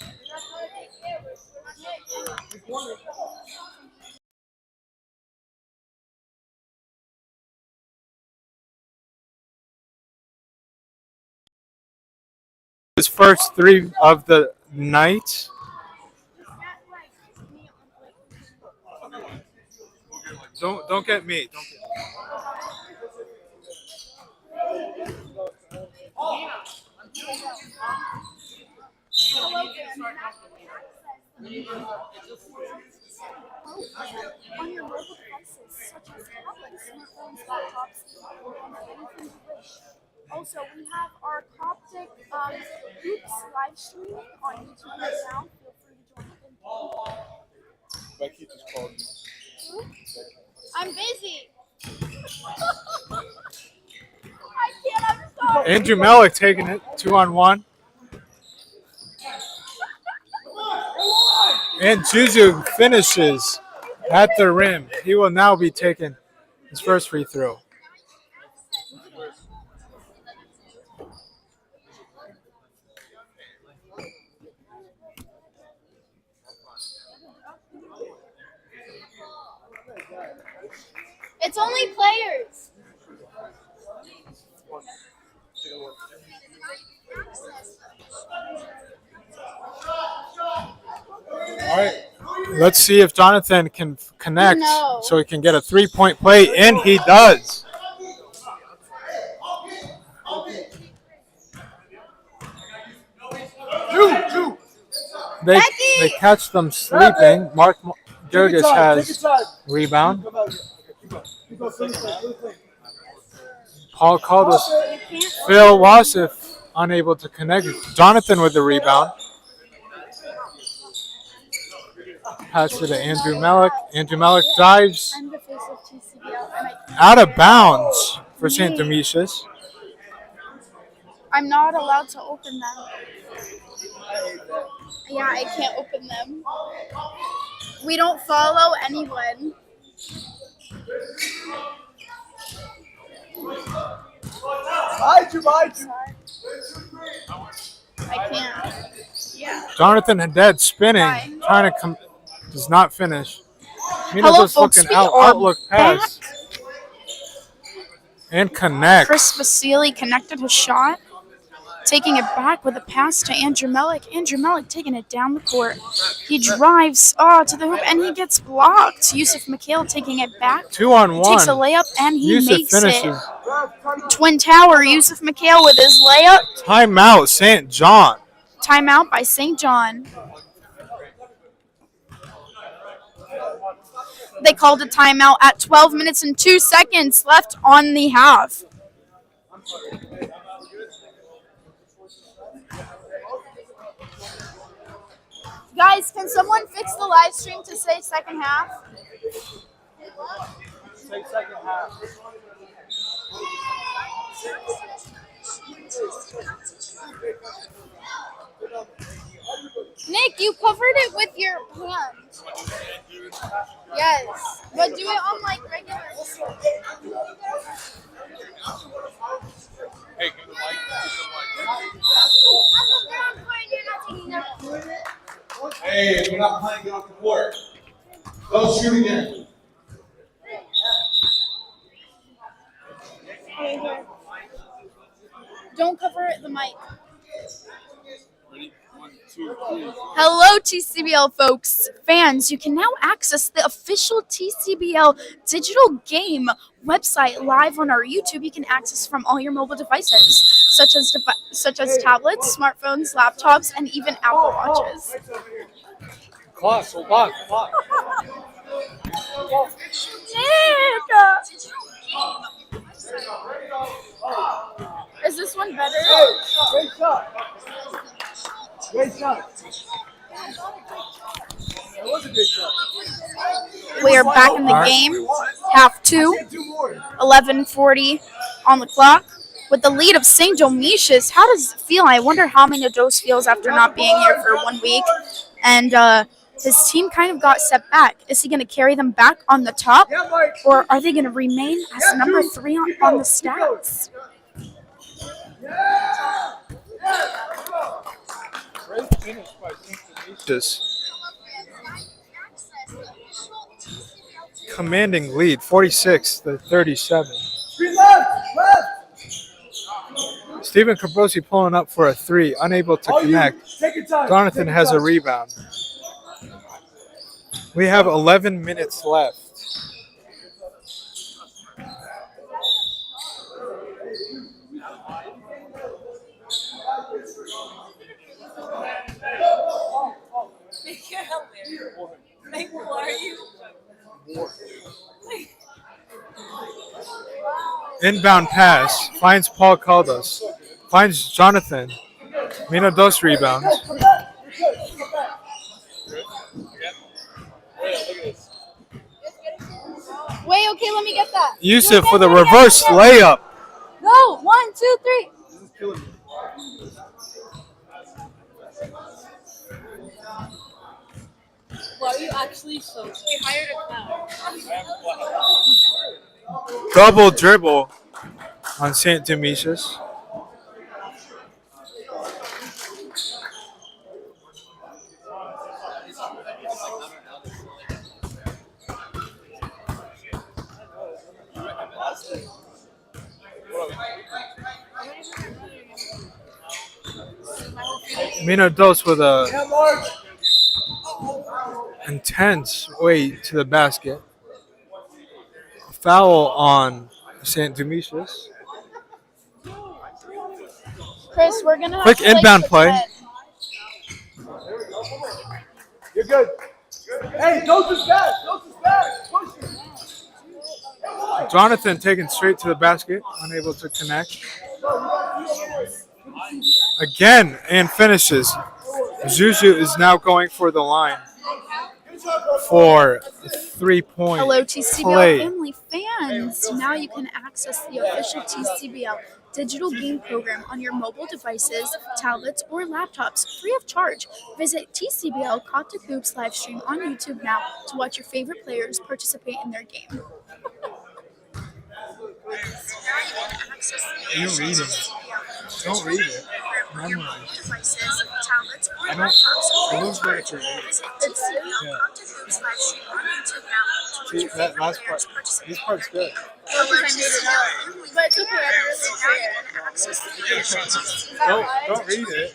Speaker 13: His first 3 of the night. Don't get me. Don't get me.
Speaker 7: On your mobile devices, such as tablets, smartphones, laptops, and anything you wish. Also, we have our Coptic Hoops live streaming on YouTube right now. Feel free to join in.
Speaker 13: Becky just called me.
Speaker 7: I'm busy. I can't. I'm sorry.
Speaker 13: Andrew Melick taking it 2-on-1. And Juju finishes at the rim. He will now be taking his first free throw.
Speaker 7: It's only players.
Speaker 13: All right. Let's see if Jonathan can connect
Speaker 7: No.
Speaker 13: so he can get a 3-point play, and he does. They catch them sleeping. Mark Durgis has rebound. Paul Caldas. Phil Wasif unable to connect. Jonathan with the rebound. Pass it to Andrew Melick. Andrew Melick dives
Speaker 7: I'm the face of TCBL, and
Speaker 13: out of bounds for St. Demetrius.
Speaker 7: I'm not allowed to open them. Yeah, I can't open them. We don't follow anyone.
Speaker 5: Behind you.
Speaker 7: I can't. Yeah.
Speaker 13: Jonathan Haddad spinning,
Speaker 7: Why?
Speaker 13: trying to come, does not finish. Mina
Speaker 7: Hello,
Speaker 13: just
Speaker 7: folks.
Speaker 13: looking
Speaker 7: We
Speaker 13: out,
Speaker 7: are
Speaker 13: outlook pass. And connects.
Speaker 7: Chris Basil connected his shot, taking it back with a pass to Andrew Melick. Andrew Melick taking it down the court. He drives to the hoop and he gets blocked. Yusuf Mikhail taking it back.
Speaker 13: 2-on-1.
Speaker 7: Takes a layup and he
Speaker 13: Yusuf
Speaker 7: makes
Speaker 13: finishes.
Speaker 7: it. Twin Tower, Yusuf Mikhail with his layup.
Speaker 13: Timeout, St. John.
Speaker 7: Timeout by St. John. They called a timeout at 12 minutes and 2 seconds left on the half. Guys, can someone fix the live stream to say second half?
Speaker 5: Say second half.
Speaker 7: Nick, you covered it with your hand. Yes, but do it on like regular.
Speaker 5: Hey, give the mic. Hey, we're not playing. Get off the court. Go shoot again.
Speaker 7: Don't cover the mic. Hello, TCBL folks. Fans, you can now access the official TCBL digital game website live on our YouTube. You can access from all your mobile devices, such as tablets, smartphones, laptops, and even Apple Watches.
Speaker 13: Clock, hold on, clock.
Speaker 7: Is this one better?
Speaker 5: Great shot. Great shot. That was a good shot.
Speaker 7: We are back in the game. Half 2, 11:40 on the clock. With the lead of St. Domitius, how does it feel? I wonder how Minados feels after not being here for 1 week. And his team kind of got set back. Is he going to carry them back on the top? Or are they going to remain as number 3 on the stats?
Speaker 13: Great finish by St. Demetrius. Commanding lead, 46-37. Stephen Cabrosi pulling up for a 3, unable to connect. Jonathan has a rebound. We have 11 minutes left.
Speaker 14: Who are you?
Speaker 13: Inbound pass, finds Paul Caldas, finds Jonathan. Minados rebounds.
Speaker 7: Wait, okay, let me get that.
Speaker 13: Yusuf with a reverse layup.
Speaker 7: Go, 1, 2, 3.
Speaker 14: Why are you actually so good? We hired a clown.
Speaker 13: Double dribble on St. Demetrius. Minados with a intense way to the basket. Foul on St. Demetrius.
Speaker 7: Chris, we're going to have
Speaker 13: Quick
Speaker 7: to, like,
Speaker 13: inbound play.
Speaker 5: You're good. Hey, don't just back. Don't just back. Push it.
Speaker 13: Jonathan taken straight to the basket, unable to connect. Again, and finishes. Zuzu is now going for the line for 3-point
Speaker 7: Hello, TCBL
Speaker 13: play.
Speaker 7: family fans. Now you can access the official TCBL digital game program on your mobile devices, tablets, or laptops free of charge. Visit TCBL Coptic Hoops live stream on YouTube now to watch your favorite players participate in their game.
Speaker 13: You read it. Don't read it. Memorize. I don't. It looks like it's reading. Yeah. See, that last part. This part's good.
Speaker 7: But it's okay.
Speaker 13: Don't read it.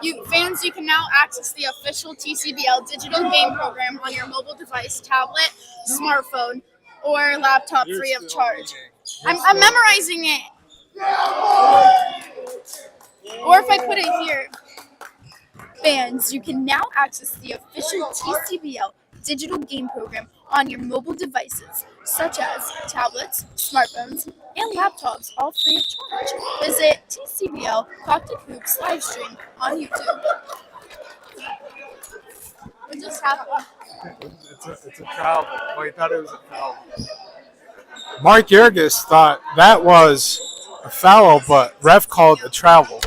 Speaker 7: You fans, you can now access the official TCBL digital game program on your mobile device, tablet, smartphone, or laptop free of charge. I'm memorizing it. Or if I put it here. Fans, you can now access the official TCBL digital game program on your mobile devices, such as tablets, smartphones, and laptops, all free of charge. Visit TCBL Coptic Hoops live stream on YouTube. What just happened?
Speaker 13: It's a travel. Oh, he thought it was a foul. Mark Yergis thought that was a foul, but ref called a travel.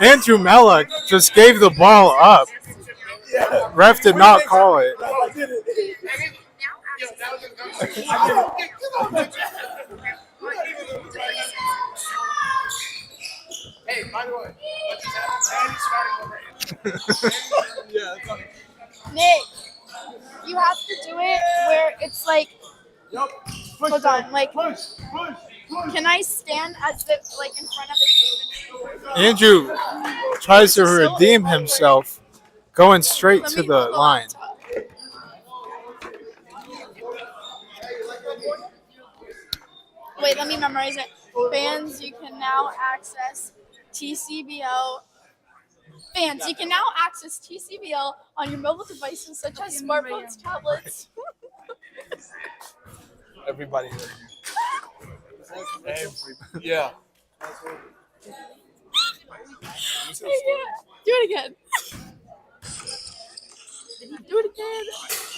Speaker 13: Andrew Mellick just gave the ball up. Ref did not call it.
Speaker 6: Hey, by the way, what just happened? Danny's starting over.
Speaker 13: Yeah, that's not-
Speaker 7: Nick, you have to do it where it's like. Hold on, like. Can I stand as if like in front of the
Speaker 13: Andrew tries to redeem himself, going straight to the line.
Speaker 7: Wait, let me memorize it. Fans, you can now access TCBL. Fans, you can now access TCBL on your mobile devices such as smartphones, tablets.
Speaker 12: Everybody. Yeah.
Speaker 7: Do it again. Do it again.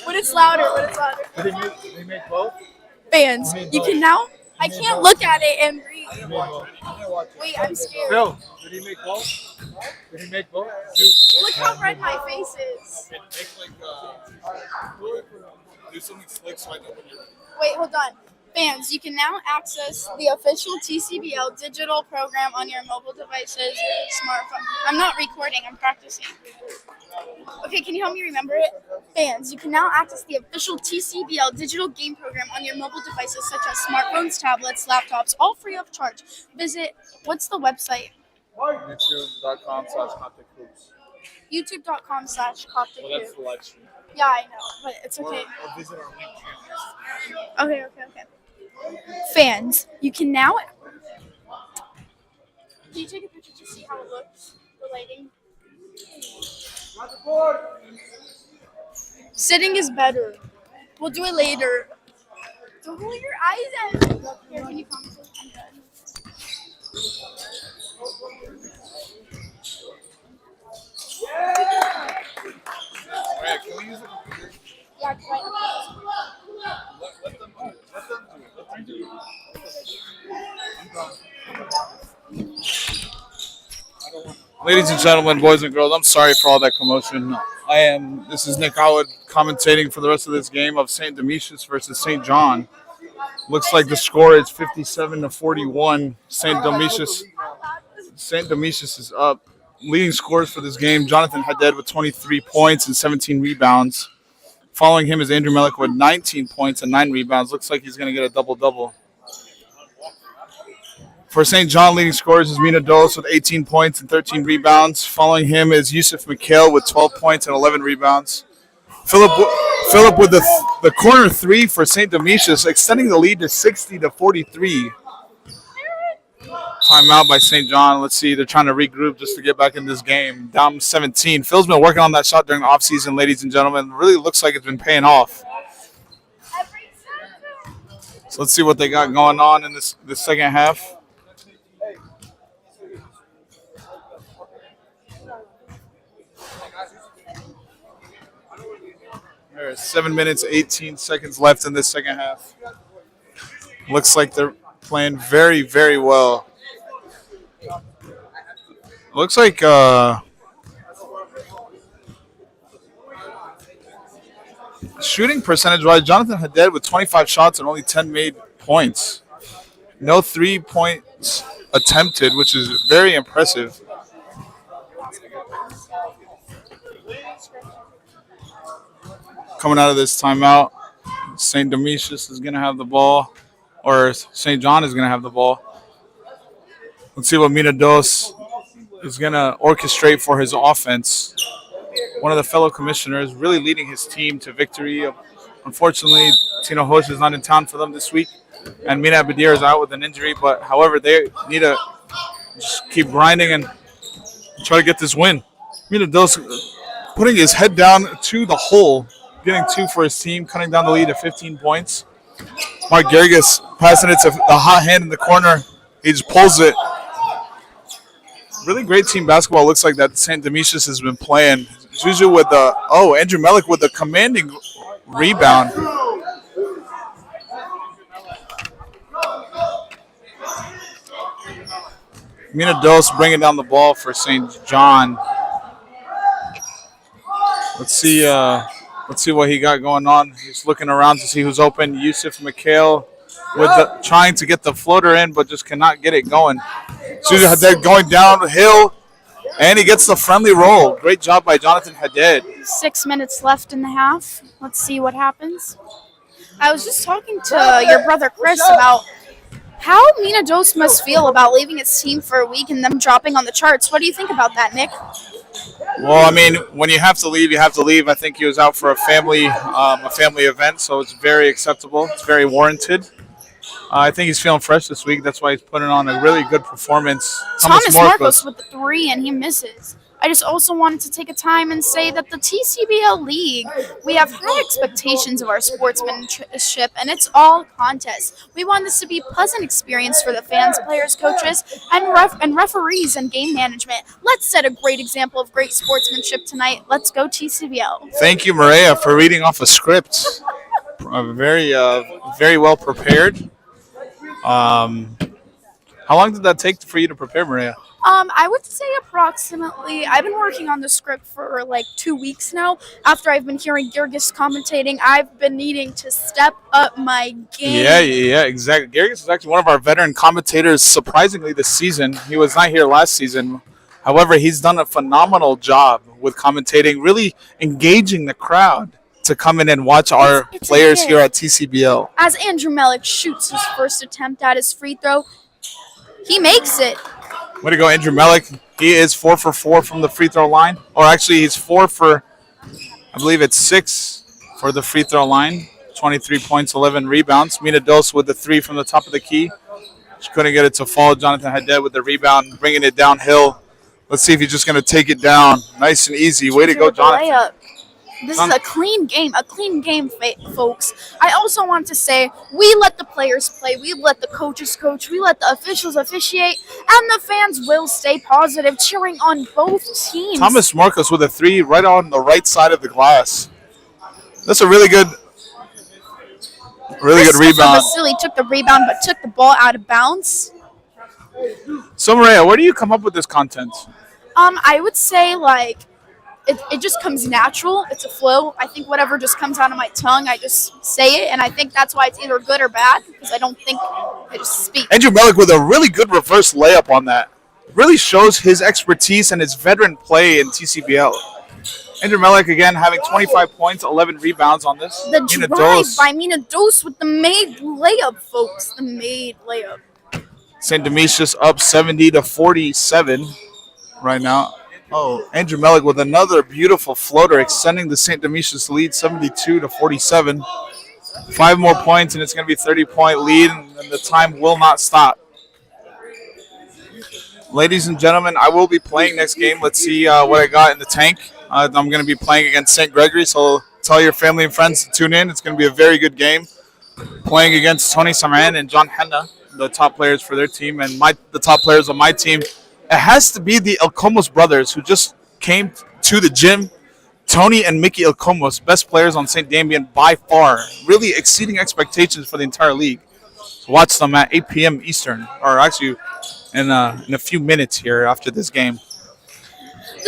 Speaker 7: When it's louder, when it's louder.
Speaker 13: Did he make both?
Speaker 7: Fans, you can now. I can't look at it and read. Wait, I'm scared.
Speaker 13: Phil, did he make both? Did he make both?
Speaker 7: Look how red my face is.
Speaker 12: Do something slick so I know when you're.
Speaker 7: Wait, hold on. Fans, you can now access the official TCBL digital program on your mobile devices, smartphone. I'm not recording, I'm practicing. Okay, can you help me remember it? Fans, you can now access the official TCBL digital game program on your mobile devices such as smartphones, tablets, laptops, all free of charge. Visit, what's the website?
Speaker 12: YouTube.com/CopticHoops.
Speaker 7: YouTube.com/Coptic.
Speaker 12: Well, that's the live stream.
Speaker 7: Yeah, I know, but it's okay.
Speaker 12: Or visit our link channel.
Speaker 7: Okay. Fans, you can now. Can you take a picture to see how it looks? The lighting. Sitting is better. We'll do it later. Don't roll your eyes at me. Here, can you comment? I'm done.
Speaker 12: Alright, can we use it?
Speaker 7: Yeah, right.
Speaker 12: Let them do it. Ladies and gentlemen, boys and girls, I'm sorry for all that commotion. This is Nick Howard commentating for the rest of this game of St. Demetrius versus St. John. Looks like the score is 57-41. St. Demetrius is up. Leading scores for this game, Jonathan Haddad with 23 points and 17 rebounds. Following him is Andrew Melick with 19 points and 9 rebounds. Looks like he's going to get a double-double. For St. John, leading scorers is Mina Dos with 18 points and 13 rebounds. Following him is Yusuf Mikhail with 12 points and 11 rebounds. Philip with the corner three for St. Demetrius, extending the lead to 60-43. Timeout by St. John. Let's see. They're trying to regroup just to get back in this game. Down 17. Phil's been working on that shot during the offseason, ladies and gentlemen. Really looks like it's been paying off. So let's see what they got going on in this second half. There's 7 minutes, 18 seconds left in this second half. Looks like they're playing very, very well. Looks like shooting percentage-wise, Jonathan Haddad with 25 shots and only 10 made points. No 3 points attempted, which is very impressive. Coming out of this timeout, St. Demetrius is going to have the ball, or St. John is going to have the ball. Let's see what Mina Dos is going to orchestrate for his offense. One of the fellow commissioners really leading his team to victory. Unfortunately, Tino Hosh is not in town for them this week, and Mina Abadir is out with an injury. But however, they need to just keep grinding and try to get this win. Mina Dos putting his head down to the hole, getting 2 for his team, cutting down the lead to 15 points. Mark Gerges passing it to the hot hand in the corner. He just pulls it. Really great team basketball looks like that St. Demetrius has been playing. Juju with Andrew Melick with the commanding rebound. Mina Dos bringing down the ball for St. John. Let's see what he got going on. He's looking around to see who's open. Yusuf Mikhail trying to get the floater in, but just cannot get it going. Juju Hadid going downhill, and he gets the friendly roll. Great job by Jonathan Hadid.
Speaker 7: 6 minutes left in the half. Let's see what happens. I was just talking to your brother Chris about how Mina Dos must feel about leaving its team for a week and them dropping on the charts. What do you think about that, Nick?
Speaker 12: Well, I mean, when you have to leave, you have to leave. I think he was out for a family event, so it's very acceptable. It's very warranted. I think he's feeling fresh this week. That's why he's putting on a really good performance.
Speaker 7: Thomas Marcos with the 3, and he misses. I just also wanted to take a time and say that the TCBL League, we have high expectations of our sportsmanship, and it's all contests. We want this to be a pleasant experience for the fans, players, coaches, and referees and game management. Let's set a great example of great sportsmanship tonight. Let's go TCBL.
Speaker 12: Thank you, Maria, for reading off a script. Very well prepared. How long did that take for you to prepare, Maria?
Speaker 7: I would say approximately, I've been working on the script for like 2 weeks now. After I've been hearing Gergis commentating, I've been needing to step up my game.
Speaker 12: Yeah, exactly. Gergis is actually one of our veteran commentators, surprisingly, this season. He was not here last season. However, he's done a phenomenal job with commentating, really engaging the crowd to come in and watch our players here at TCBL.
Speaker 7: As Andrew Melick shoots his first attempt at his free throw, he makes it.
Speaker 12: Way to go, Andrew Melick. He is 4 for 4 from the free throw line. Or actually, he's 4 for, I believe it's 6 for the free throw line. 23 points, 11 rebounds. Mina Dos with the 3 from the top of the key. She couldn't get it to fall. Jonathan Hadid with the rebound, bringing it downhill. Let's see if he's just going to take it down. Nice and easy. Way to go, Jonathan.
Speaker 7: Layup. This is a clean game, folks. I also want to say we let the players play, we let the coaches coach, we let the officials officiate, and the fans will stay positive, cheering on both teams.
Speaker 12: Thomas Marcos with a 3 right on the right side of the glass. That's a really good rebound.
Speaker 7: Basil took the rebound, but took the ball out of bounds.
Speaker 12: So, Maria, where do you come up with this content?
Speaker 7: I would say it just comes natural. It's a flow. I think whatever just comes out of my tongue, I just say it, and I think that's why it's either good or bad, because I don't think I just speak.
Speaker 12: Andrew Melick with a really good reverse layup on that. Really shows his expertise and his veteran play in TCBL. Andrew Melick, again, having 25 points, 11 rebounds on this.
Speaker 7: The drive by Mina Dos with the made layup, folks. The made layup.
Speaker 12: St. Demetrius up 70-47 right now. Oh, Andrew Melick with another beautiful floater, extending the St. Demetrius lead 72-47. 5 more points, and it's going to be a 30-point lead, and the time will not stop. Ladies and gentlemen, I will be playing next game. Let's see what I got in the tank. I'm going to be playing against St. Gregory, so tell your family and friends to tune in. It's going to be a very good game. Playing against Tony Saman and John Henna, the top players for their team, and the top players of my team. It has to be the Ilkomos brothers who just came to the gym. Tony and Mickey Ilkomos, best players on St. Damian by far, really exceeding expectations for the entire league. So watch them at 8 p.m. Eastern, or actually in a few minutes here after this game.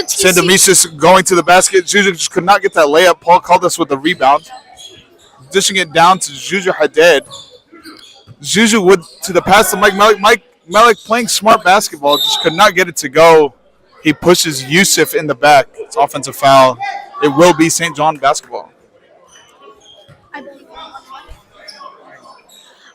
Speaker 12: St. Demetrius going to the basket. Juju just could not get that layup. Paul called us with the rebound. Dishing it down to Juju Hadid. Juju to the pass to Mike Melick. Melick playing smart basketball, just could not get it to go. He pushes Yusuf in the back. It's offensive foul. It will be St. John basketball.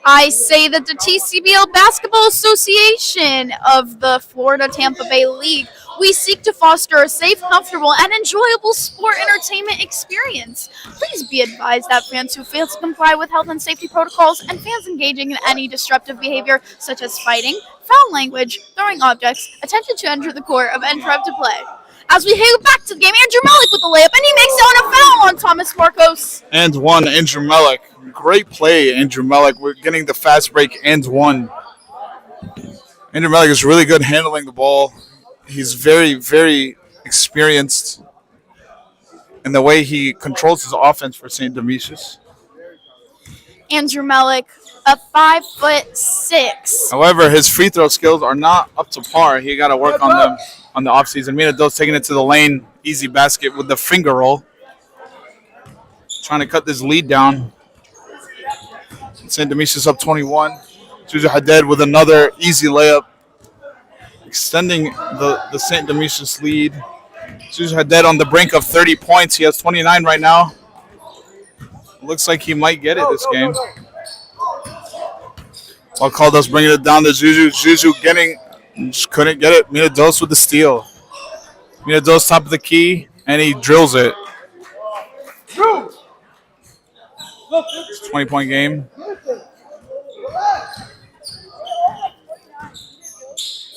Speaker 7: I say that the TCBL Basketball Association of the Florida Tampa Bay League, we seek to foster a safe, comfortable, and enjoyable sport entertainment experience. Please be advised that fans who fail to comply with health and safety protocols and fans engaging in any disruptive behavior, such as fighting, foul language, throwing objects, attempted to enter the court of interrupted play. As we head back to the game, Andrew Melick with the layup, and he makes it on a foul on Thomas Marcos.
Speaker 12: And one, Andrew Melick. Great play, Andrew Melick. We're getting the fast break and one. Andrew Melick is really good handling the ball. He's very, very experienced in the way he controls his offense for St. Demetrius.
Speaker 7: Andrew Melick, a 5'6".
Speaker 12: However, his free throw skills are not up to par. He got to work on them on the offseason. Mina Dos taking it to the lane. Easy basket with the finger roll. Trying to cut this lead down. St. Demetrius up 21. Juju Haddad with another easy layup, extending the St. Demetrius lead. Juju Haddad on the brink of 30 points. He has 29 right now. Looks like he might get it this game. All called us bringing it down to Juju. Juju just couldn't get it. Mina Dos with the steal. Mina Dos top of the key, and he drills it. It's a 20-point game.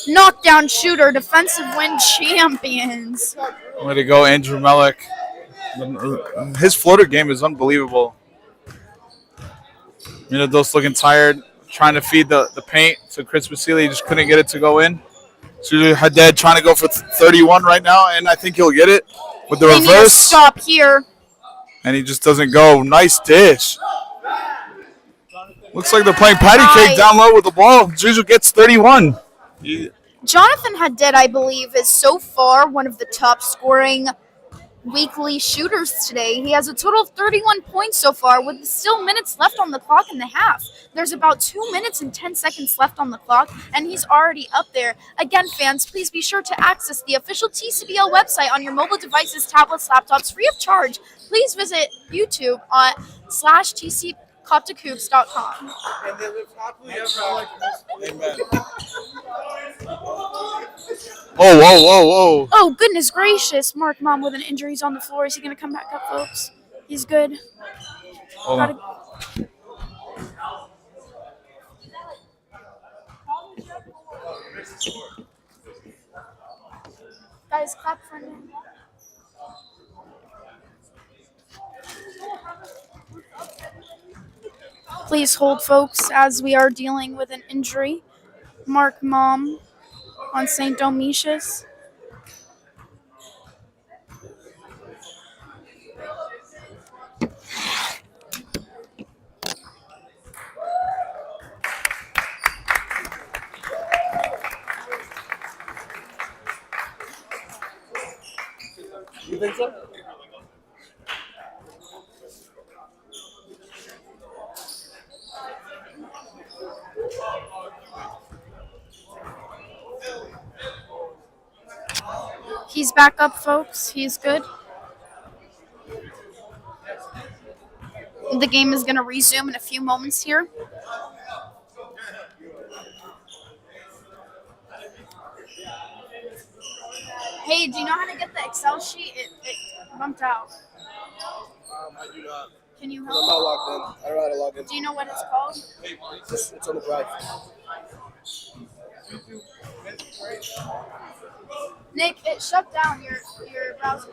Speaker 7: Knockdown shooter, defensive win champions.
Speaker 12: Way to go, Andrew Mellick. His floater game is unbelievable. Mina Dos looking tired, trying to feed the paint to Chris Basile. He just couldn't get it to go in. Juju Haddad trying to go for 31 right now, and I think he'll get it with the
Speaker 7: They need to
Speaker 12: reverse.
Speaker 7: stop here.
Speaker 12: And he just doesn't go. Nice dish. Looks like they're playing patty cake down low with the ball. Juju gets 31.
Speaker 7: Jonathan Haddad, I believe, is so far one of the top scoring weekly shooters today. He has a total of 31 points so far with still minutes left on the clock in the half. There's about 2 minutes and 10 seconds left on the clock, and he's already up there. Again, fans, please be sure to access the official TCBL website on your mobile devices, tablets, laptops, free of charge. Please visit YouTube on /TCCopticHoops.com.
Speaker 8: And they live happily ever after. Amen.
Speaker 12: Oh, whoa, whoa, whoa.
Speaker 7: Oh, goodness gracious. Mark Mom with an injury. He's on the floor. Is he going to come back up, folks? He's good.
Speaker 12: Hold on.
Speaker 7: Guys, clap for him. Please hold, folks, as we are dealing with an injury. Mark Mom on St. Domitius.
Speaker 8: You think so?
Speaker 7: He's back up, folks. He's good. The game is going to resume in a few moments here. Hey, do you know how to get the Excel sheet? It bumped out.
Speaker 8: I do not.
Speaker 7: Can you
Speaker 8: I'm
Speaker 7: help?
Speaker 8: not logged in. I don't know how to log in.
Speaker 7: Do you know what it's called?
Speaker 8: It's on the drive.
Speaker 7: Nick, it shut down your browser.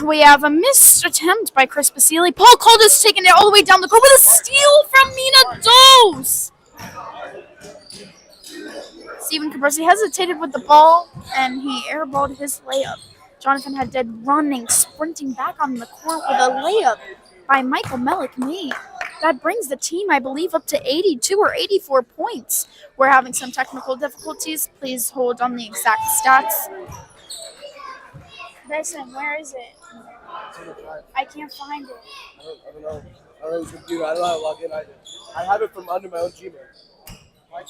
Speaker 7: We have a missed attempt by Chris Basile. Paul Calder's taking it all the way down the court with a steal from Mina Dos. Stephen Cabresi hesitated with the ball, and he airballed his layup. Jonathan Haddad running, sprinting back on the court with a layup by Michael Mellick made. That brings the team, I believe, up to 82 or 84 points. We're having some technical difficulties. Please hold on the exact stats. Listen, where is it? I can't find it.
Speaker 8: I don't know. I don't know who's computer. I don't know how to log in either. I have it from under my own Gmail.
Speaker 7: Mike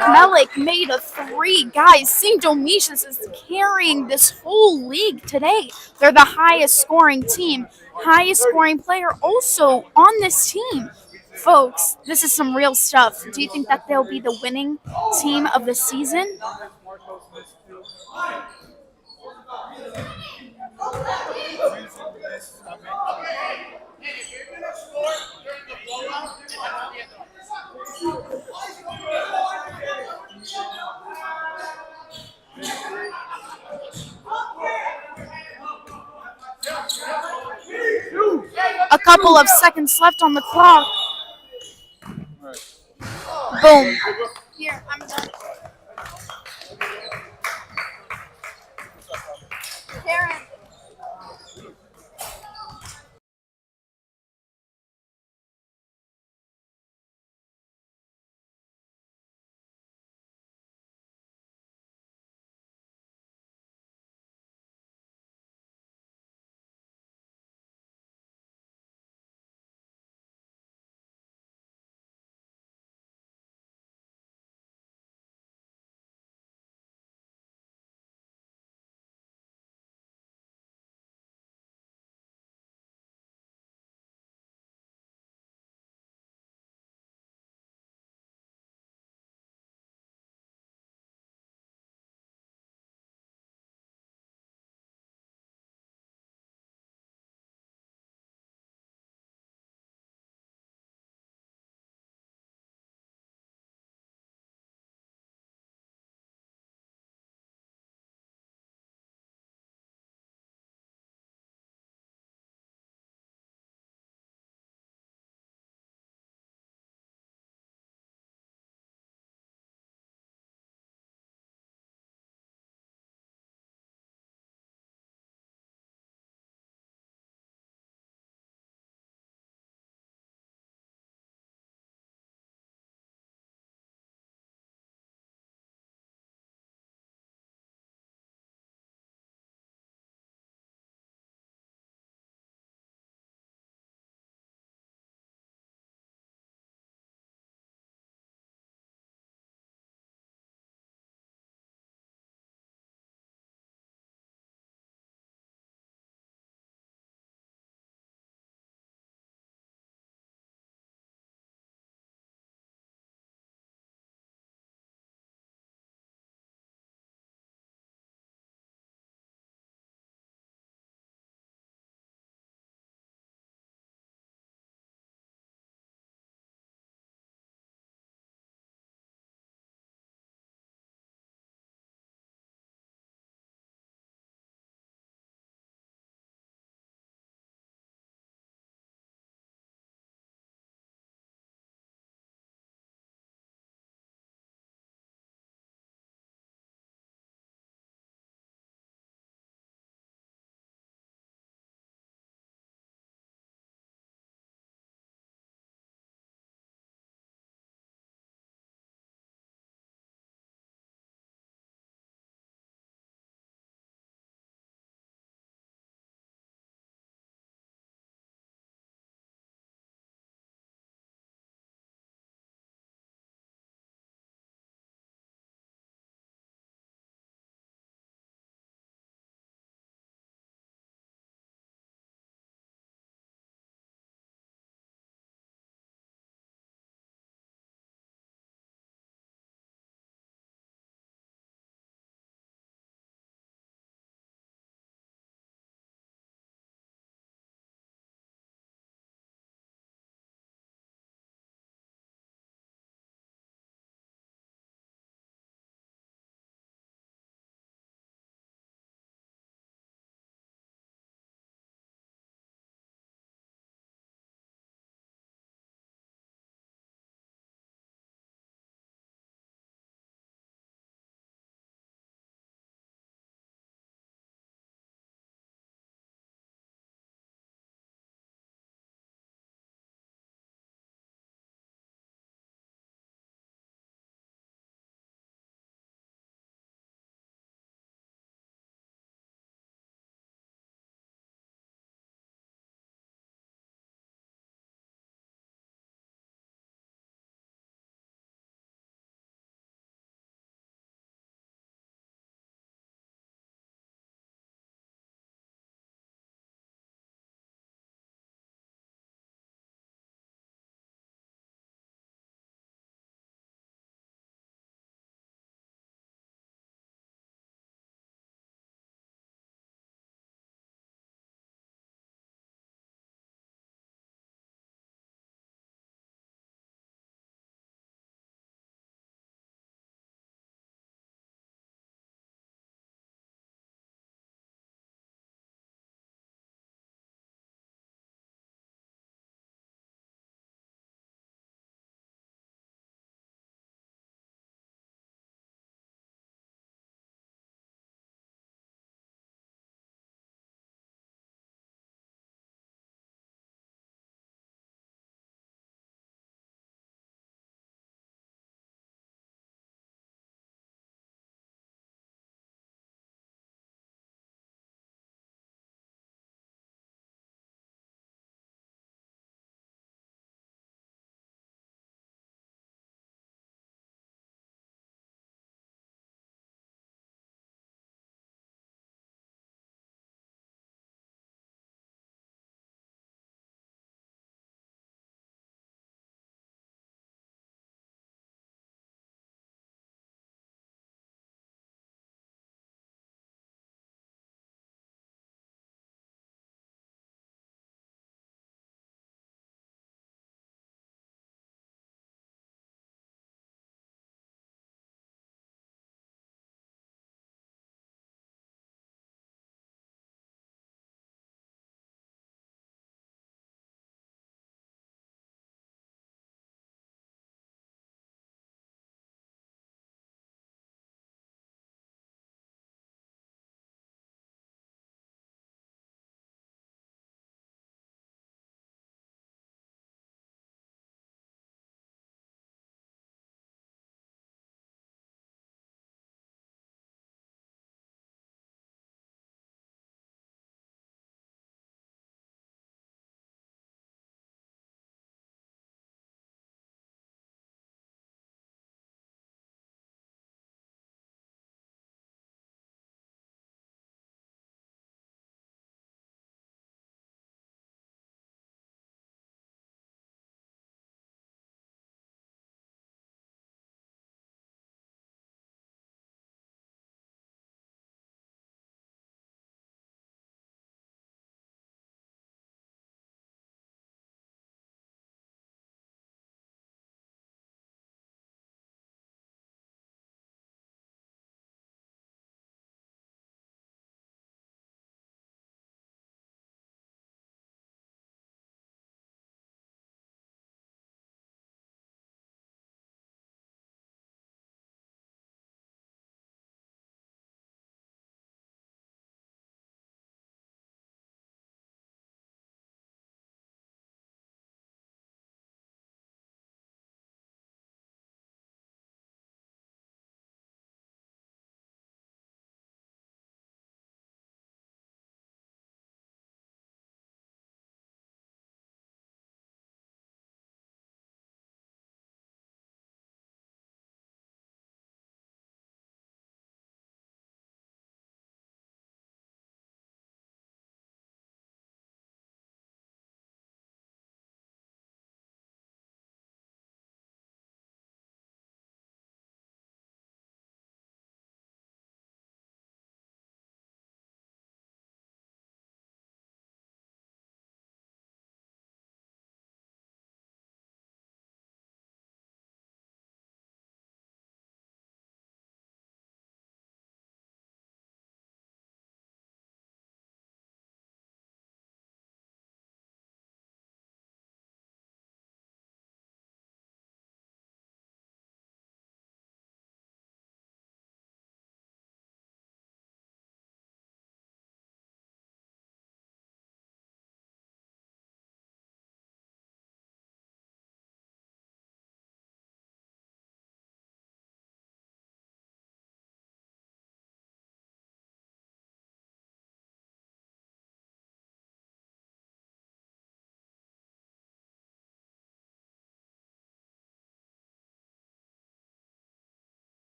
Speaker 7: Mellick made a three. Guys, St. Domitius is carrying this whole league today. They're the highest scoring team, highest scoring player also on this team. Folks, this is some real stuff. Do you think that they'll be the winning team of the season? A couple of seconds left on the clock. Boom. Here, I'm done. Karen.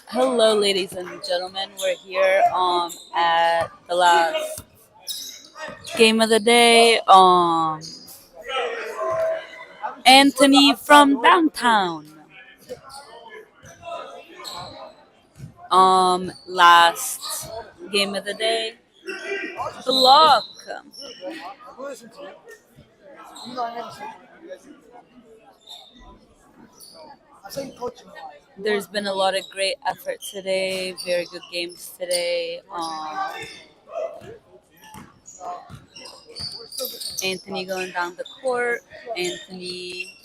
Speaker 14: Hello, ladies and gentlemen. We're here at the last game of the day. Anthony from downtown. Last game of the day. Block. There's been a lot of great effort today. Very good games today. Anthony going down the court. Anthony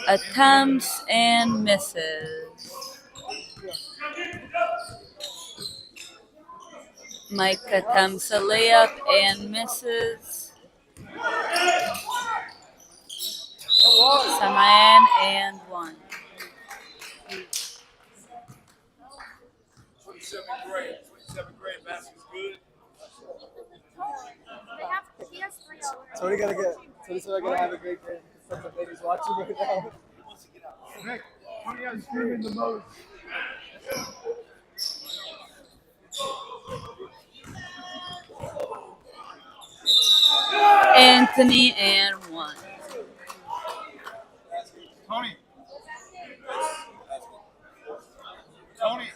Speaker 14: attempts and misses. Mike attempts a layup and misses. Samayan and one.
Speaker 5: 27 grade. 27 grade basket's good.
Speaker 8: Tony gotta get. Tony said I gotta have a great game. Some ladies watching right now.
Speaker 5: Nick, Tony has screaming the most.
Speaker 14: Anthony and one.
Speaker 5: Tony. Tony.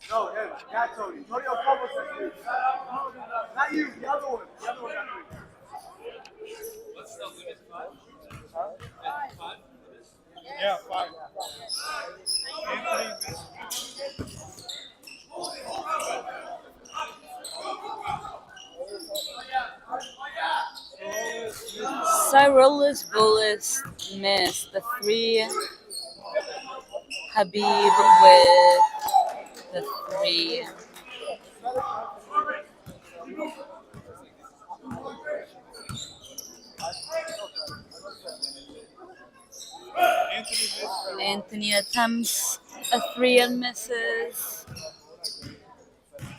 Speaker 5: No, not Tony. Tony Kosmas got 3. Not you, the other one. The other one got 3. What's the limit? 5? 5? Yeah, 5.
Speaker 14: Cyrillus Bullis missed the 3. Habib with the 3. Anthony attempts a 3 and misses.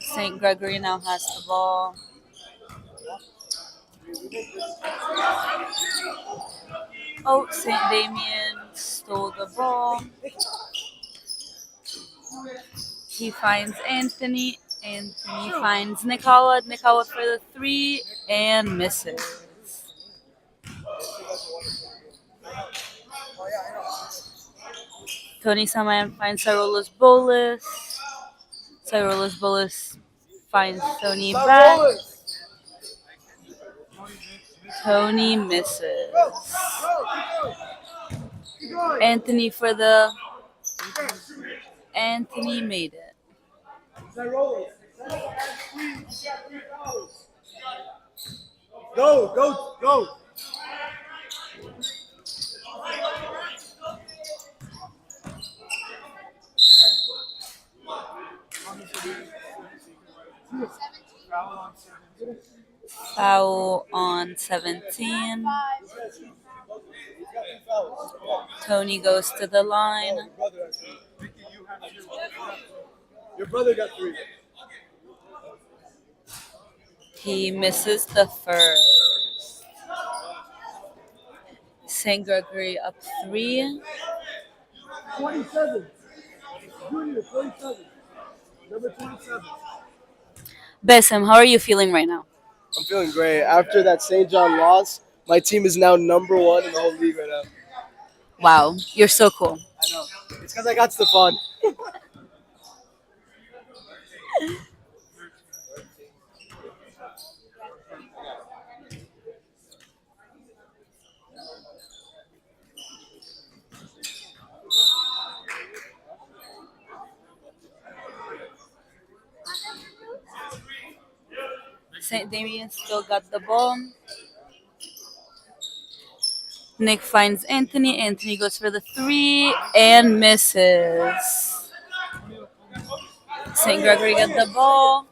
Speaker 14: St. Gregory now has the ball. Oh, St. Damian stole the ball. He finds Anthony. Anthony finds Nicola. Nicola for the 3 and misses. Tony Samayan finds Cyrillus Bolus. Cyrillus Bolus finds Tony back. Tony misses. Anthony for the... Anthony made it.
Speaker 8: Go.
Speaker 14: Foul on 17. Tony goes to the line.
Speaker 8: Your brother got 3.
Speaker 14: He misses the first. St. Gregory up 3.
Speaker 8: 27. Junior, 27. Number 27.
Speaker 14: Basil, how are you feeling right now?
Speaker 8: I'm feeling great. After that St. John loss, my team is now number 1 in the whole league right now.
Speaker 14: Wow, you're so cool.
Speaker 8: I know. It's because I got Stefan.
Speaker 14: St. Damian still got the ball. Nick finds Anthony. Anthony goes for the 3 and misses. St. Gregory got the ball.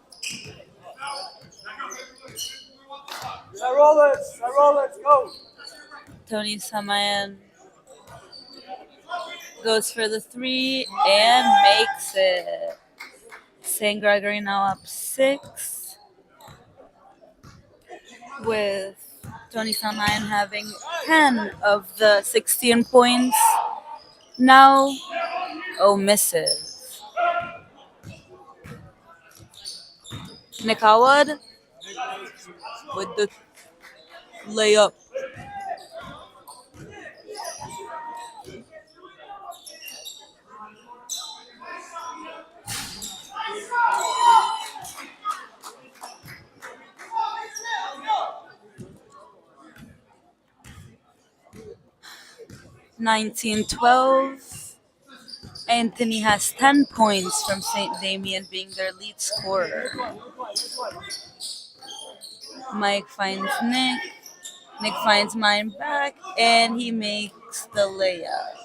Speaker 9: Go.
Speaker 14: Tony Samayan goes for the 3 and makes it. St. Gregory now up 6, with Tony Samayan having 10 of the 16 points. Now, misses. Nick Howard with the layup. (19-12). Anthony has 10 points from St. Damian, being their lead scorer. Mike finds Nick. Nick finds mine back, and he makes the layup.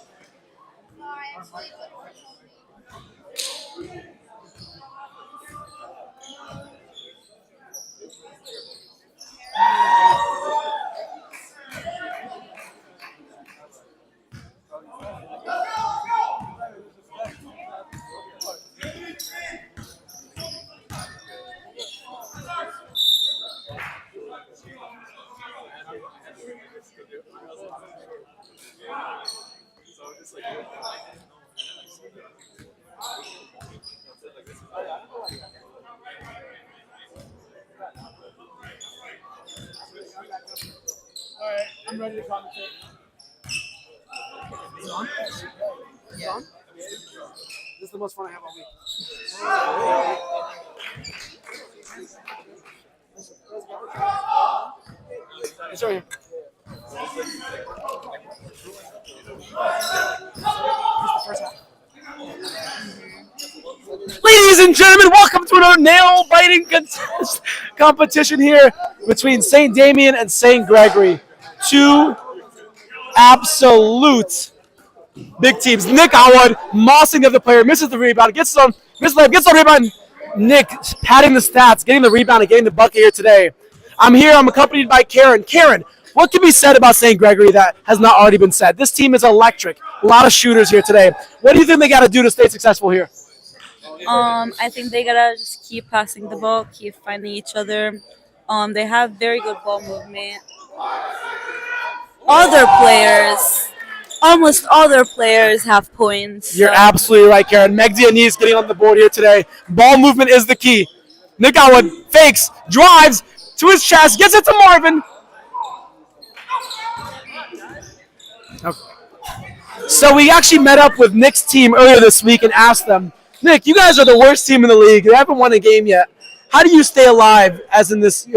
Speaker 9: All right, I'm ready to commentate. Is it on? Is it on? This is the most fun I have all week. It's right here.
Speaker 1: Ladies and gentlemen, welcome to another nail-biting competition here between St. Damian and St. Gregory. Two absolute big teams. Nick Howard mossing the other player, misses the rebound, gets on rebound. Nick padding the stats, getting the rebound and getting the bucket here today. I'm accompanied by Karen. Karen, what can be said about St. Gregory that has not already been said? This team is electric. A lot of shooters here today. What do you think they got to do to stay successful here?
Speaker 14: I think they gotta just keep passing the ball, keep finding each other. They have very good ball movement. Almost all their players have points.
Speaker 1: You're absolutely right, Karen. Megdi Anis getting on the board here today. Ball movement is the key. Nick Howard fakes, drives to his chest, gets it to Marvin. Okay. So we actually met up with Nick's team earlier this week and asked them, Nick, you guys are the worst team in the league. They haven't won a game yet. How do you stay alive as in this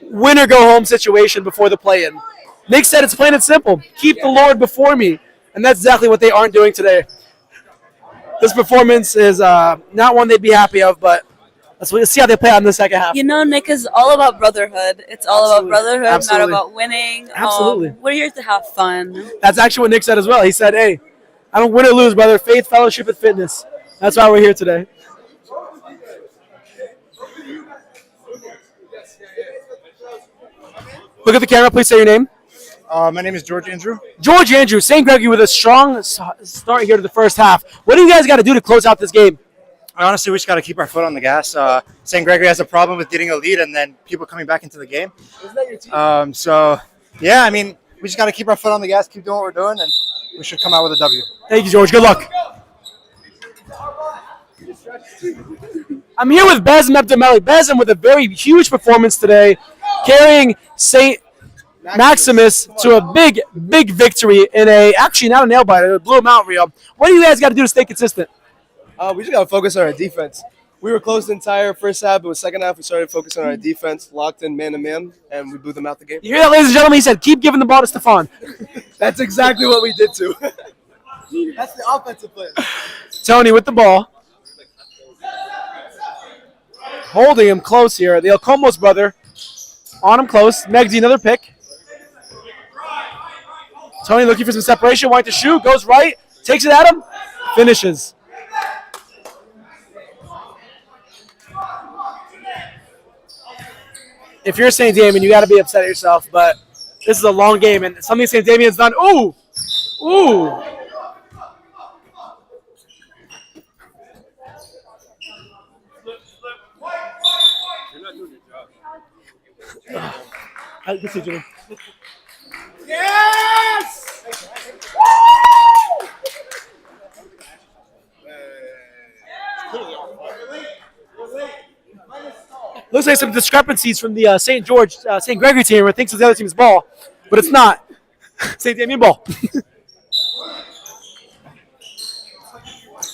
Speaker 1: win or go home situation before the play-in? Nick said it's plain and simple. Keep the Lord before me. And that's exactly what they aren't doing today. This performance is not one they'd be happy of, but let's see how they play out in the second half.
Speaker 14: You know, Nick is all about brotherhood. It's all about brotherhood,
Speaker 1: Absolutely.
Speaker 14: not about winning.
Speaker 1: Absolutely.
Speaker 14: We're here to have fun.
Speaker 1: That's actually what Nick said as well. He said, hey, I don't win or lose, brother. Faith, fellowship, and fitness. That's why we're here today. Look at the camera. Please say your name.
Speaker 16: My name is George Andrew.
Speaker 1: George Andrew, St. Gregory with a strong start here to the first half. What do you guys got to do to close out this game?
Speaker 16: Honestly, we just got to keep our foot on the gas. St. Gregory has a problem with getting a lead and then people coming back into the game.
Speaker 9: Isn't that your team?
Speaker 16: Yeah, I mean, we just got to keep our foot on the gas, keep doing what we're doing, and we should come out with a W.
Speaker 1: Thank you, George. Good luck. I'm here with Bez Mepdemelli. Bez with a very huge performance today, carrying St. Maximus to a big, big victory in actually not a nail biter, it blew them out real. What do you guys got to do to stay consistent?
Speaker 17: We just got to focus on our defense. We were close the entire first half, but the second half we started focusing on our defense, locked in man-to-man, and we blew them out the game.
Speaker 1: You hear that, ladies and gentlemen? He said, keep giving the ball to Stefan.
Speaker 17: That's exactly what we did too. That's the offensive plan.
Speaker 1: Tony with the ball. holding him close here. The Alcomos brother on him close. Megzi, another pick. Tony looking for some separation, wanting to shoot, goes right, takes it at him, finishes. If you're St. Damian, you got to be upset at yourself, but this is a long game, and something St. Damian's done. Ooh! Ooh! Good to see you.
Speaker 8: Yes!
Speaker 1: Looks like some discrepancies from the St. Gregory team where it thinks it's the other team's ball, but it's not. St. Damian ball.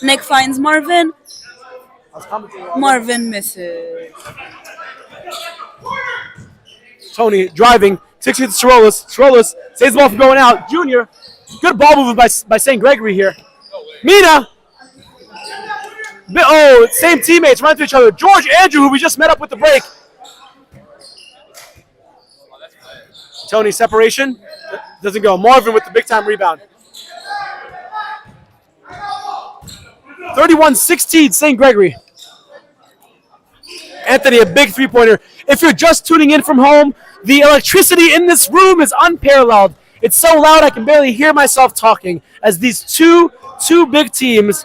Speaker 14: Nick finds Marvin. Marvin misses.
Speaker 1: Tony driving, 6 feet to Sorolis. Sorolis saves the ball from going out. Junior, good ball movement by St. Gregory here. Mina. Oh, same teammates run into each other. George Andrew, who we just met up with the break. Tony, separation. Doesn't go. Marvin with the big-time rebound. 31-16, St. Gregory. Anthony, a big three-pointer. If you're just tuning in from home, the electricity in this room is unparalleled. It's so loud I can barely hear myself talking as these two big teams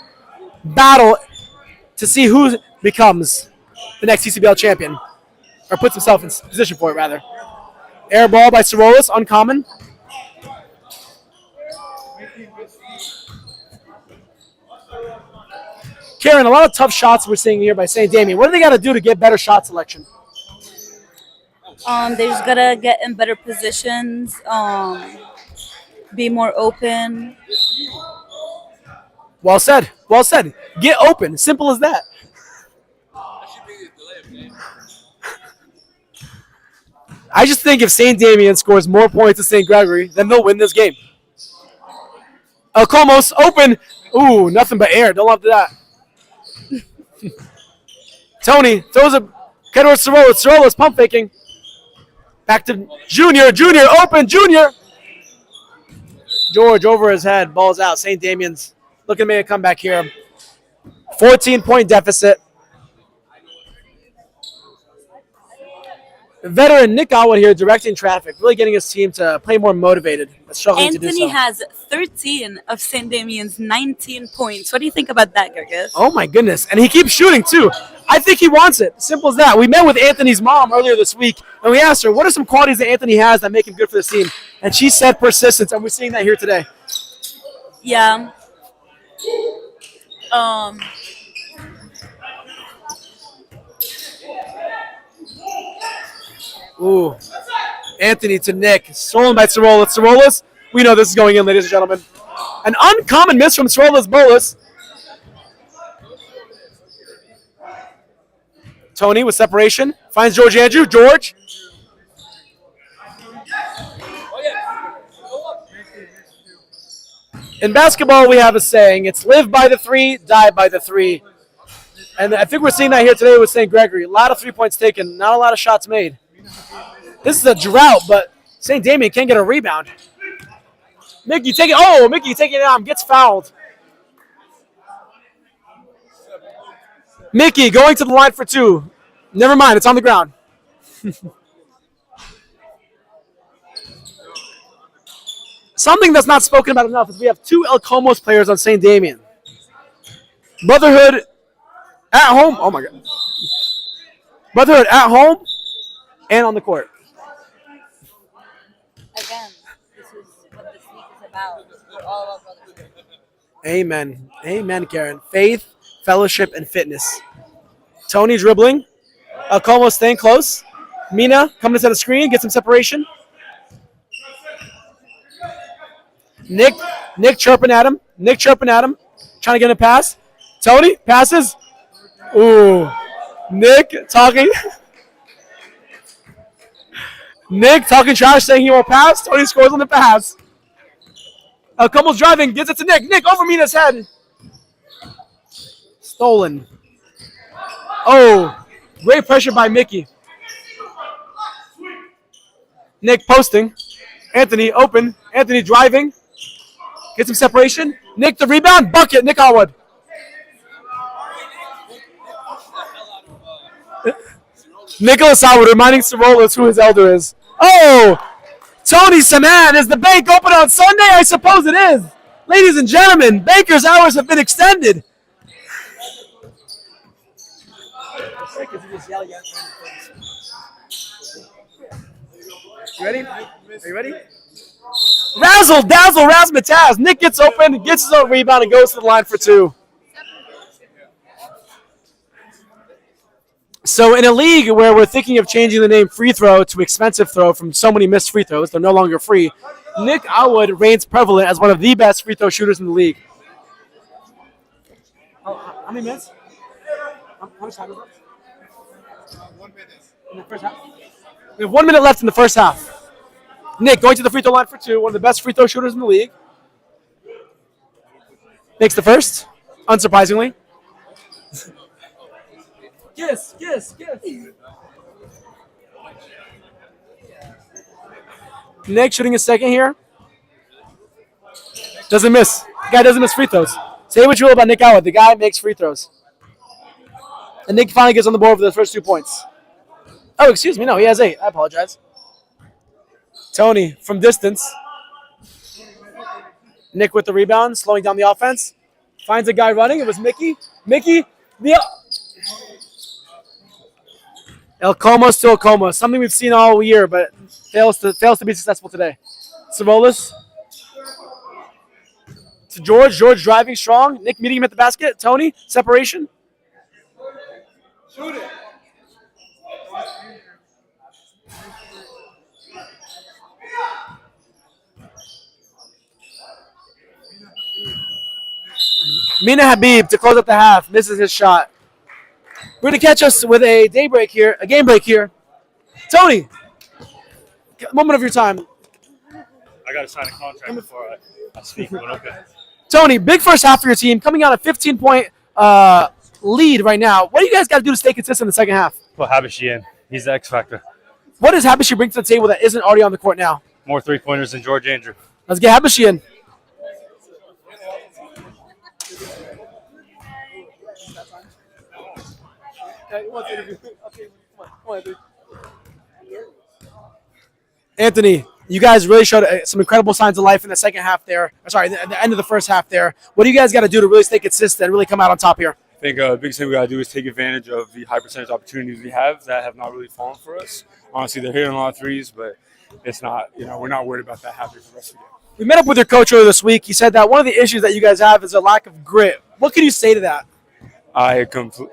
Speaker 1: battle to see who becomes the next CCBL champion, or puts himself in position for it, rather. Air ball by Sorolis, uncommon. Karen, a lot of tough shots we're seeing here by St. Damian. What do they got to do to get better shot selection?
Speaker 14: They just gotta get in better positions, be more open.
Speaker 1: Well said. Well said. Get open. Simple as that. I just think if St. Damian scores more points than St. Gregory, then they'll win this game. Alcomos open. Ooh, nothing but air. Don't love that. Tony throws a towards Sorolis. Sorolis pump faking. Back to Junior. Junior open. Junior. George over his head. Ball's out. St. Damian's looking to make a comeback here. 14-point deficit. Veteran Nick Alwood here directing traffic, really getting his team to play more motivated, but struggling to do so.
Speaker 14: Anthony has 13 of St. Damian's 19 points. What do you think about that, Gergis?
Speaker 1: Oh my goodness. And he keeps shooting too. I think he wants it. Simple as that. We met with Anthony's mom earlier this week, and we asked her, what are some qualities that Anthony has that make him good for this team? And she said persistence, and we're seeing that here today.
Speaker 14: Yeah.
Speaker 1: Ooh. Anthony to Nick. Stolen by Sorolis. Sorolis. We know this is going in, ladies and gentlemen. An uncommon miss from Sorolis Bolas. Tony with separation. Finds George Andrew. George. In basketball, we have a saying. It's live by the three, die by the three. And I think we're seeing that here today with St. Gregory. A lot of 3 points taken. Not a lot of shots made. This is a drought, but St. Damian can't get a rebound. Mickey taking it out. Gets fouled. Mickey going to the line for two. Never mind, it's on the ground. Something that's not spoken about enough is we have two El Comos players on St. Damian. Brotherhood at home. Oh my God. Brotherhood at home and on the court.
Speaker 14: Again, this is what this week is about. We're all about brotherhood.
Speaker 1: Amen. Amen, Karen. Faith, fellowship, and fitness. Tony dribbling. Alcomo staying close. Mina coming to the screen, get some separation. Nick chirping at him. Trying to get a pass. Tony passes. Ooh. Nick talking. Nick talking trash, saying he won't pass. Tony scores on the pass. Alcomo's driving, gets it to Nick. Nick over Mina's head. Stolen. Oh. Great pressure by Mickey. Nick posting. Anthony open. Anthony driving. Gets some separation. Nick the rebound. Bucket. Nick Howard. Nicholas Howard reminding Sorolas who his elder is. Oh! Tony Saman, is the bank open on Sunday? I suppose it is. Ladies and gentlemen, banker's hours have been extended. You ready? Are you ready? Razzle, dazzle, razzmatazz. Nick gets open, gets his own rebound, and goes to the line for two. So in a league where we're thinking of changing the name free throw to expensive throw from so many missed free throws, they're no longer free, Nick Atwood reigns prevalent as one of the best free throw shooters in the league. How many minutes? How much time is it? 1 minute. In the first half? We have 1 minute left in the first half. Nick going to the free throw line for two, one of the best free throw shooters in the league. Makes the first, unsurprisingly. Yes. Nick shooting a second here. Doesn't miss. The guy doesn't miss free throws. Say what you will about Nick Howard. The guy makes free throws. And Nick finally gets on the board for the first 2 points. Oh, excuse me. No, he has 8. I apologize. Tony from distance. Nick with the rebound, slowing down the offense. Finds a guy running. It was Mickey. El Como to El Como. Something we've seen all year, but fails to be successful today. Sorolas to George. George driving strong. Nick meeting him at the basket. Tony, separation. Shoot it. Mina Habib to close up the half. Misses his shot. We're going to catch us with a game break here. Tony, moment of your time.
Speaker 11: I got to sign a contract before I speak, but okay.
Speaker 1: Tony, big first half for your team, coming out a 15-point lead right now. What do you guys got to do to stay consistent in the second half?
Speaker 11: Put Habashi in. He's the X factor.
Speaker 1: What does Habashi bring to the table that isn't already on the court now?
Speaker 11: More three-pointers than George Andrew.
Speaker 1: Let's get Habashi in. Anthony, you guys really showed some incredible signs of life in the second half there. Sorry, the end of the first half there. What do you guys got to do to really stay consistent and really come out on top here?
Speaker 11: I think the biggest thing we got to do is take advantage of the high percentage opportunities we have that have not really fallen for us. Honestly, they're hitting a lot of threes, but it's not, we're not worried about that happening for the rest of the game.
Speaker 1: We met up with your coach earlier this week. He said that one of the issues that you guys have is a lack of grit. What can you say to that?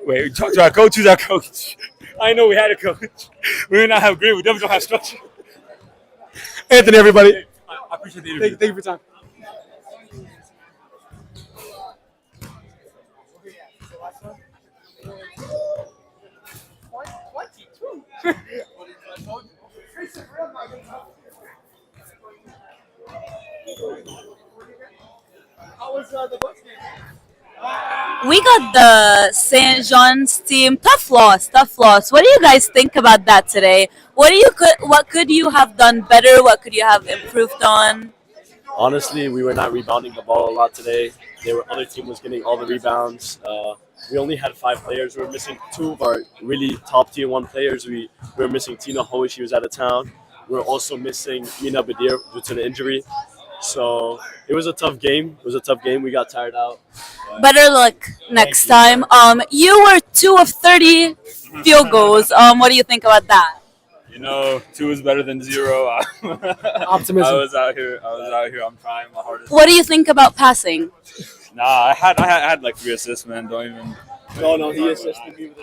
Speaker 11: Wait, talk to our coach. Who's our coach? I know we had a coach. We may not have grit. We definitely don't have structure.
Speaker 1: Anthony, everybody.
Speaker 11: I appreciate the interview.
Speaker 1: Thank you for your time.
Speaker 14: We got the St. John's team. Tough loss. What do you guys think about that today? What could you have done better? What could you have improved on?
Speaker 18: Honestly, we were not rebounding the ball a lot today. Other team was getting all the rebounds. We only had 5 players. We were missing 2 of our really top tier 1 players. We were missing Tina Hoey. She was out of town. We were also missing Mina Badir due to the injury. So it was a tough game. We got tired out.
Speaker 14: Better luck next time. You were 2 of 30 field goals. What do you think about that?
Speaker 11: 2 is better than 0.
Speaker 1: Optimism.
Speaker 11: I was out here. I'm trying my hardest.
Speaker 14: What do you think about passing?
Speaker 11: Nah, I had like 3 assists, man. Don't even.
Speaker 18: No, he assisted me with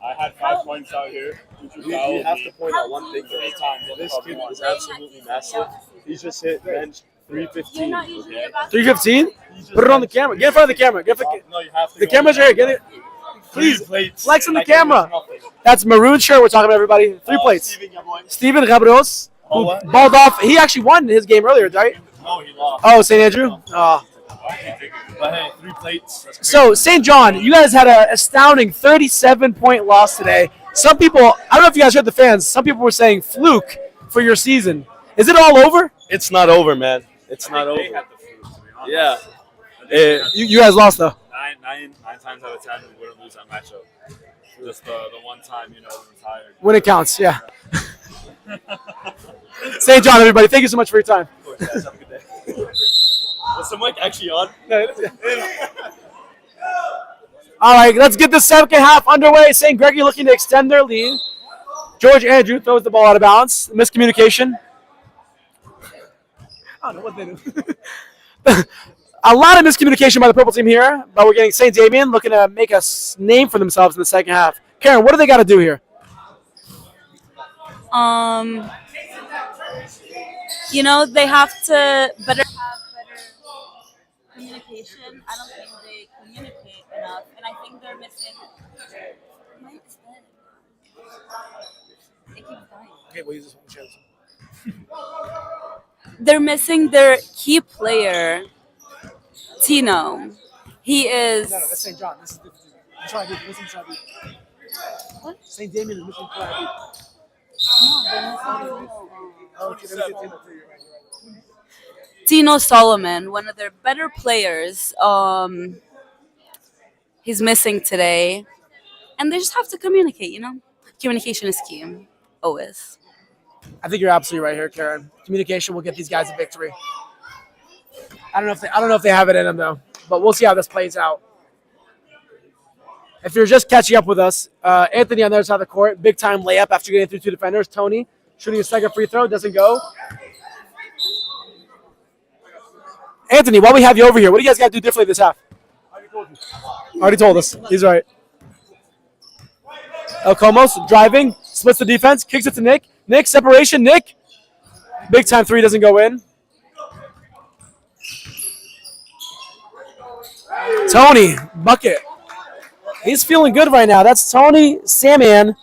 Speaker 11: I had 5 points out here.
Speaker 18: We have to point out one thing. This kid is absolutely massive. He's just hit bench 315. Okay?
Speaker 1: 315? Put it on the camera. Get in front of the camera.
Speaker 18: No, you have to.
Speaker 1: The camera's right here. Get it. Please, flex on the camera. That's maroon shirt we're talking about, everybody. 3 plates. Steven Rabros, who balled off. He actually won his game earlier, right?
Speaker 18: No, he lost.
Speaker 1: Oh, St. Andrew? Oh.
Speaker 18: But hey, 3 plates. That's
Speaker 9: So, St. John, you guys had an astounding 37-point loss today. Some people, I don't know if you guys heard the fans, some people were saying fluke for your season. Is it all over?
Speaker 18: It's not over, man. It's not over. Yeah.
Speaker 9: You guys lost, though.
Speaker 18: Nine times out of 10, we wouldn't lose that matchup. Just the one time, we were tired.
Speaker 9: When it counts, yeah. St. John, everybody, thank you so much for your time.
Speaker 18: Of course, guys. Have a good day. Was the mic actually on?
Speaker 9: All right, let's get the second half underway. St. Gregory looking to extend their lead. George Andrew throws the ball out of bounds. Miscommunication. I don't know what they do. A lot of miscommunication by the purple team here, but we're getting St. Damian looking to make a name for themselves in the second half. Karen, what do they got to do here?
Speaker 14: They have to better have better communication. I don't think they communicate enough, and I think they're missing. Mike's dead. It keeps dying.
Speaker 9: Okay, we'll use this one.
Speaker 14: They're missing their key player, Tino. He is.
Speaker 9: No, that's St. John. This is different. I'm trying to do this. What? St. Damian is missing player.
Speaker 14: Tino Solomon, one of their better players, he's missing today. And they just have to communicate, Communication is key, always.
Speaker 9: I think you're absolutely right here, Karen. Communication will get these guys a victory. I don't know if they have it in them, though. But we'll see how this plays out. If you're just catching up with us, Anthony on the other side of the court, big-time layup after getting through 2 defenders. Tony shooting a second free throw, doesn't go. Anthony, while we have you over here, what do you guys got to do differently this half? Already told us. He's right. Kosmas driving, splits the defense, kicks it to Nick. Nick, separation, Nick. Big-time three doesn't go in. Tony, bucket. He's feeling good right now. That's Tony Samian,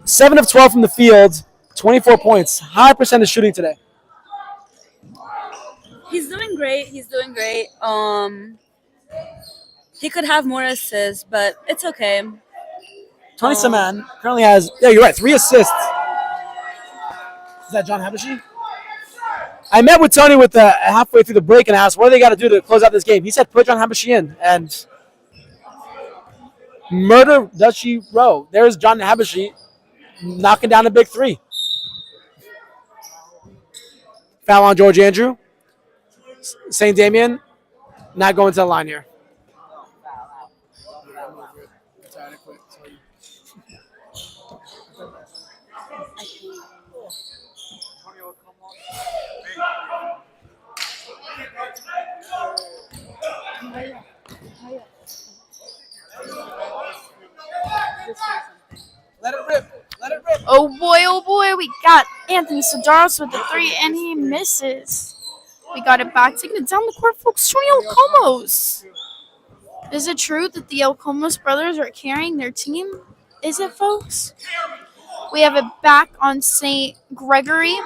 Speaker 9: 7 of 12 from the field, 24 points. High percentage shooting today.
Speaker 14: He's doing great. He could have more assists, but it's okay.
Speaker 9: Tony Samian currently has, yeah, you're right, 3 assists. Is that John Habashi? I met with Tony with halfway through the break and asked, what do they got to do to close out this game? He said, put John Habashi in. And murder does she row. There's John Habashi knocking down a big 3. Foul on George Andrew. St. Damian not going to the line here.
Speaker 8: Let it rip.
Speaker 7: Oh boy, we got Anthony Sidaros with the 3 and he misses. We got it back, taking it down the court, folks. Tony Olcomos. Is it true that the Olcomos brothers are carrying their team? Is it, folks? We have it back on St. Gregory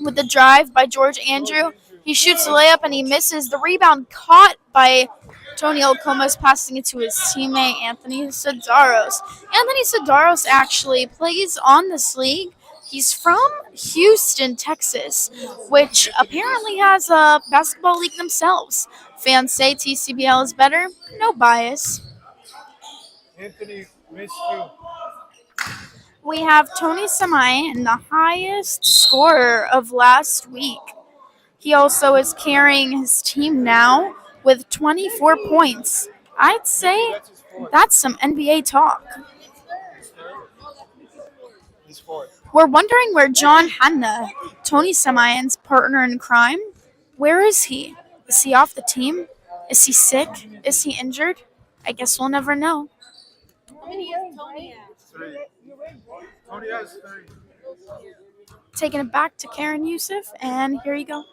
Speaker 7: with the drive by George Andrew. He shoots the layup and he misses. The rebound caught by Tony Olcomos, passing it to his teammate Anthony Sidaros. Anthony Sidaros actually plays on this league. He's from Houston, Texas, which apparently has a basketball league themselves. Fans say TCBL is better. No bias.
Speaker 13: Anthony missed you.
Speaker 7: We have Tony Samayan, the highest scorer of last week. He also is carrying his team now with 24 points. I'd say that's some NBA talk. We're wondering where John Hanna, Tony Samayan's partner in crime, where is he? Is he off the team? Is he sick? Is he injured? I guess we'll never know.
Speaker 13: Tony has 3.
Speaker 7: Taking it back to Karen Youssef, and here you go.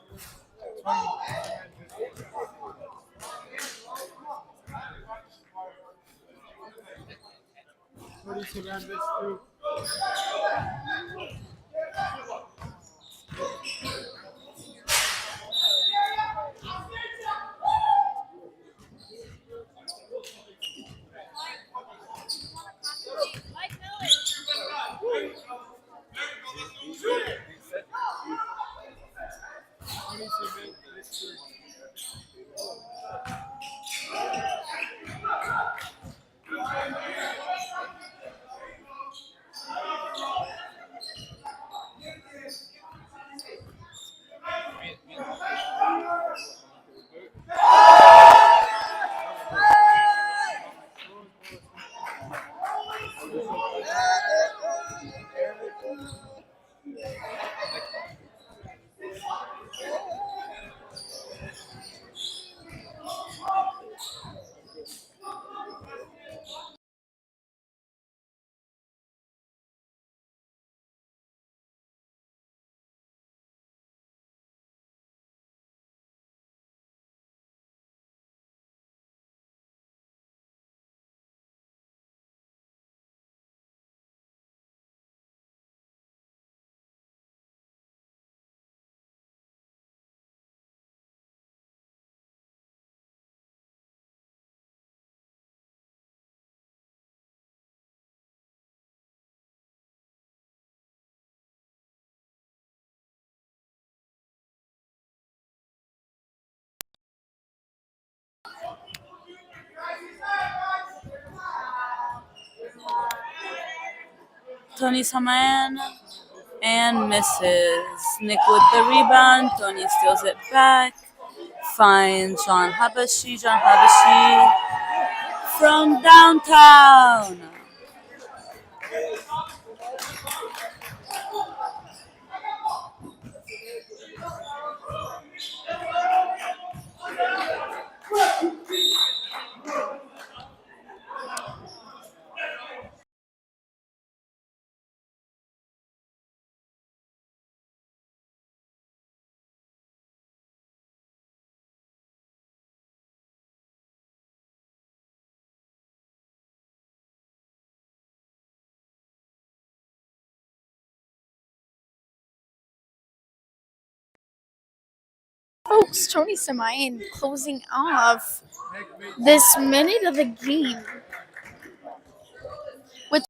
Speaker 14: Tony Samayan and misses. Nick with the rebound. Tony steals it back. Finds John Habashi. John Habashi from downtown.
Speaker 7: Folks, Tony Samayan closing off this minute of the game with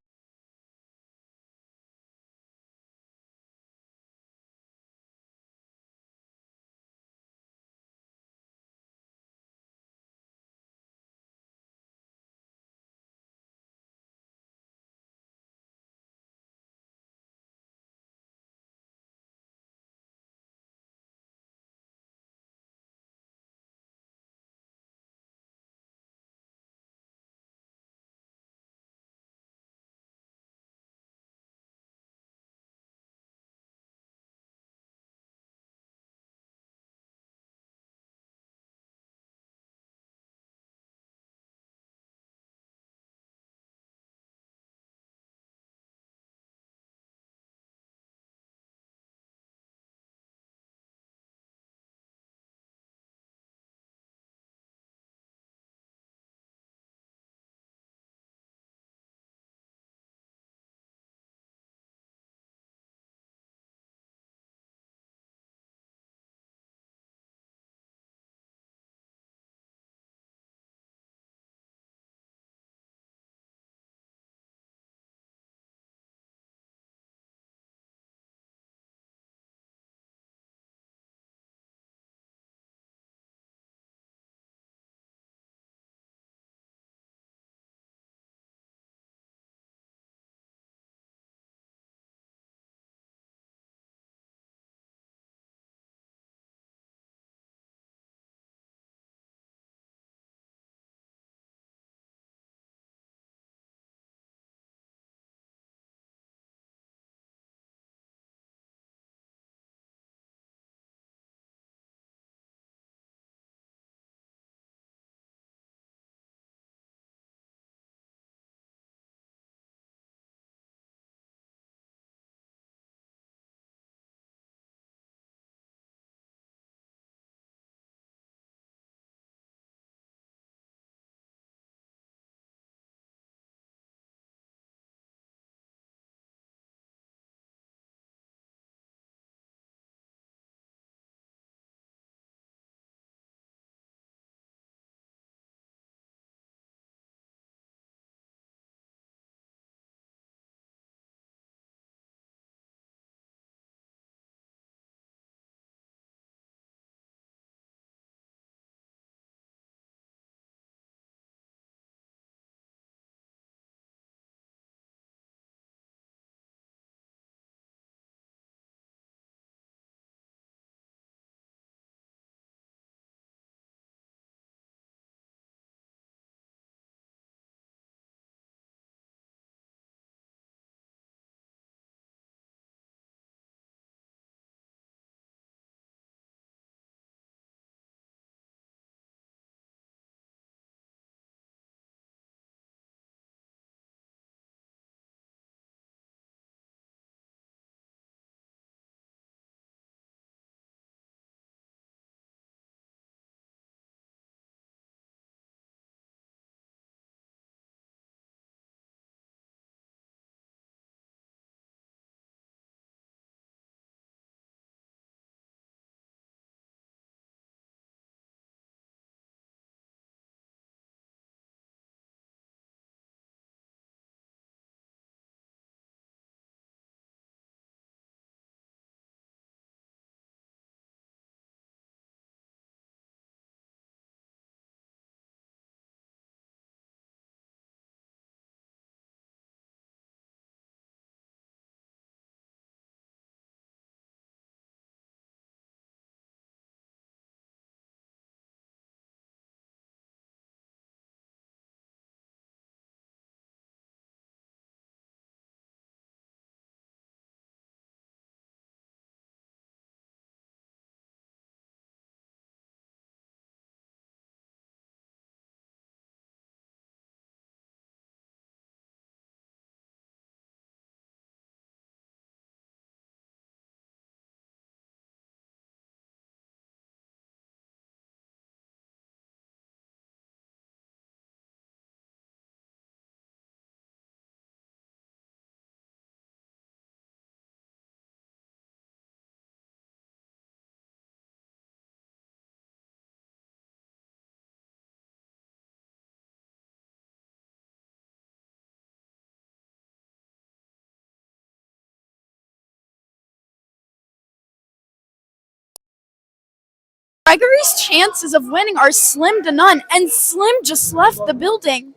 Speaker 7: Gregory's chances of winning are slim to none, and Slim just left the building.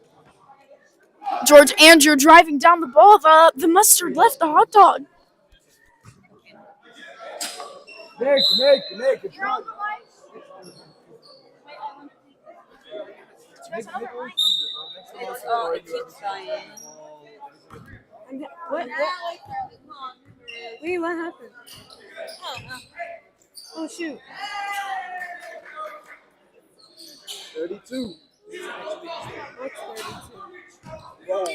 Speaker 7: George Andrew driving down the ball. The mustard left the hot dog.
Speaker 5: Nick, it's not.
Speaker 14: Oh, it keeps dying. What? Wait, what happened? Oh, shoot.
Speaker 5: 32.
Speaker 14: What's 32?
Speaker 5: Well,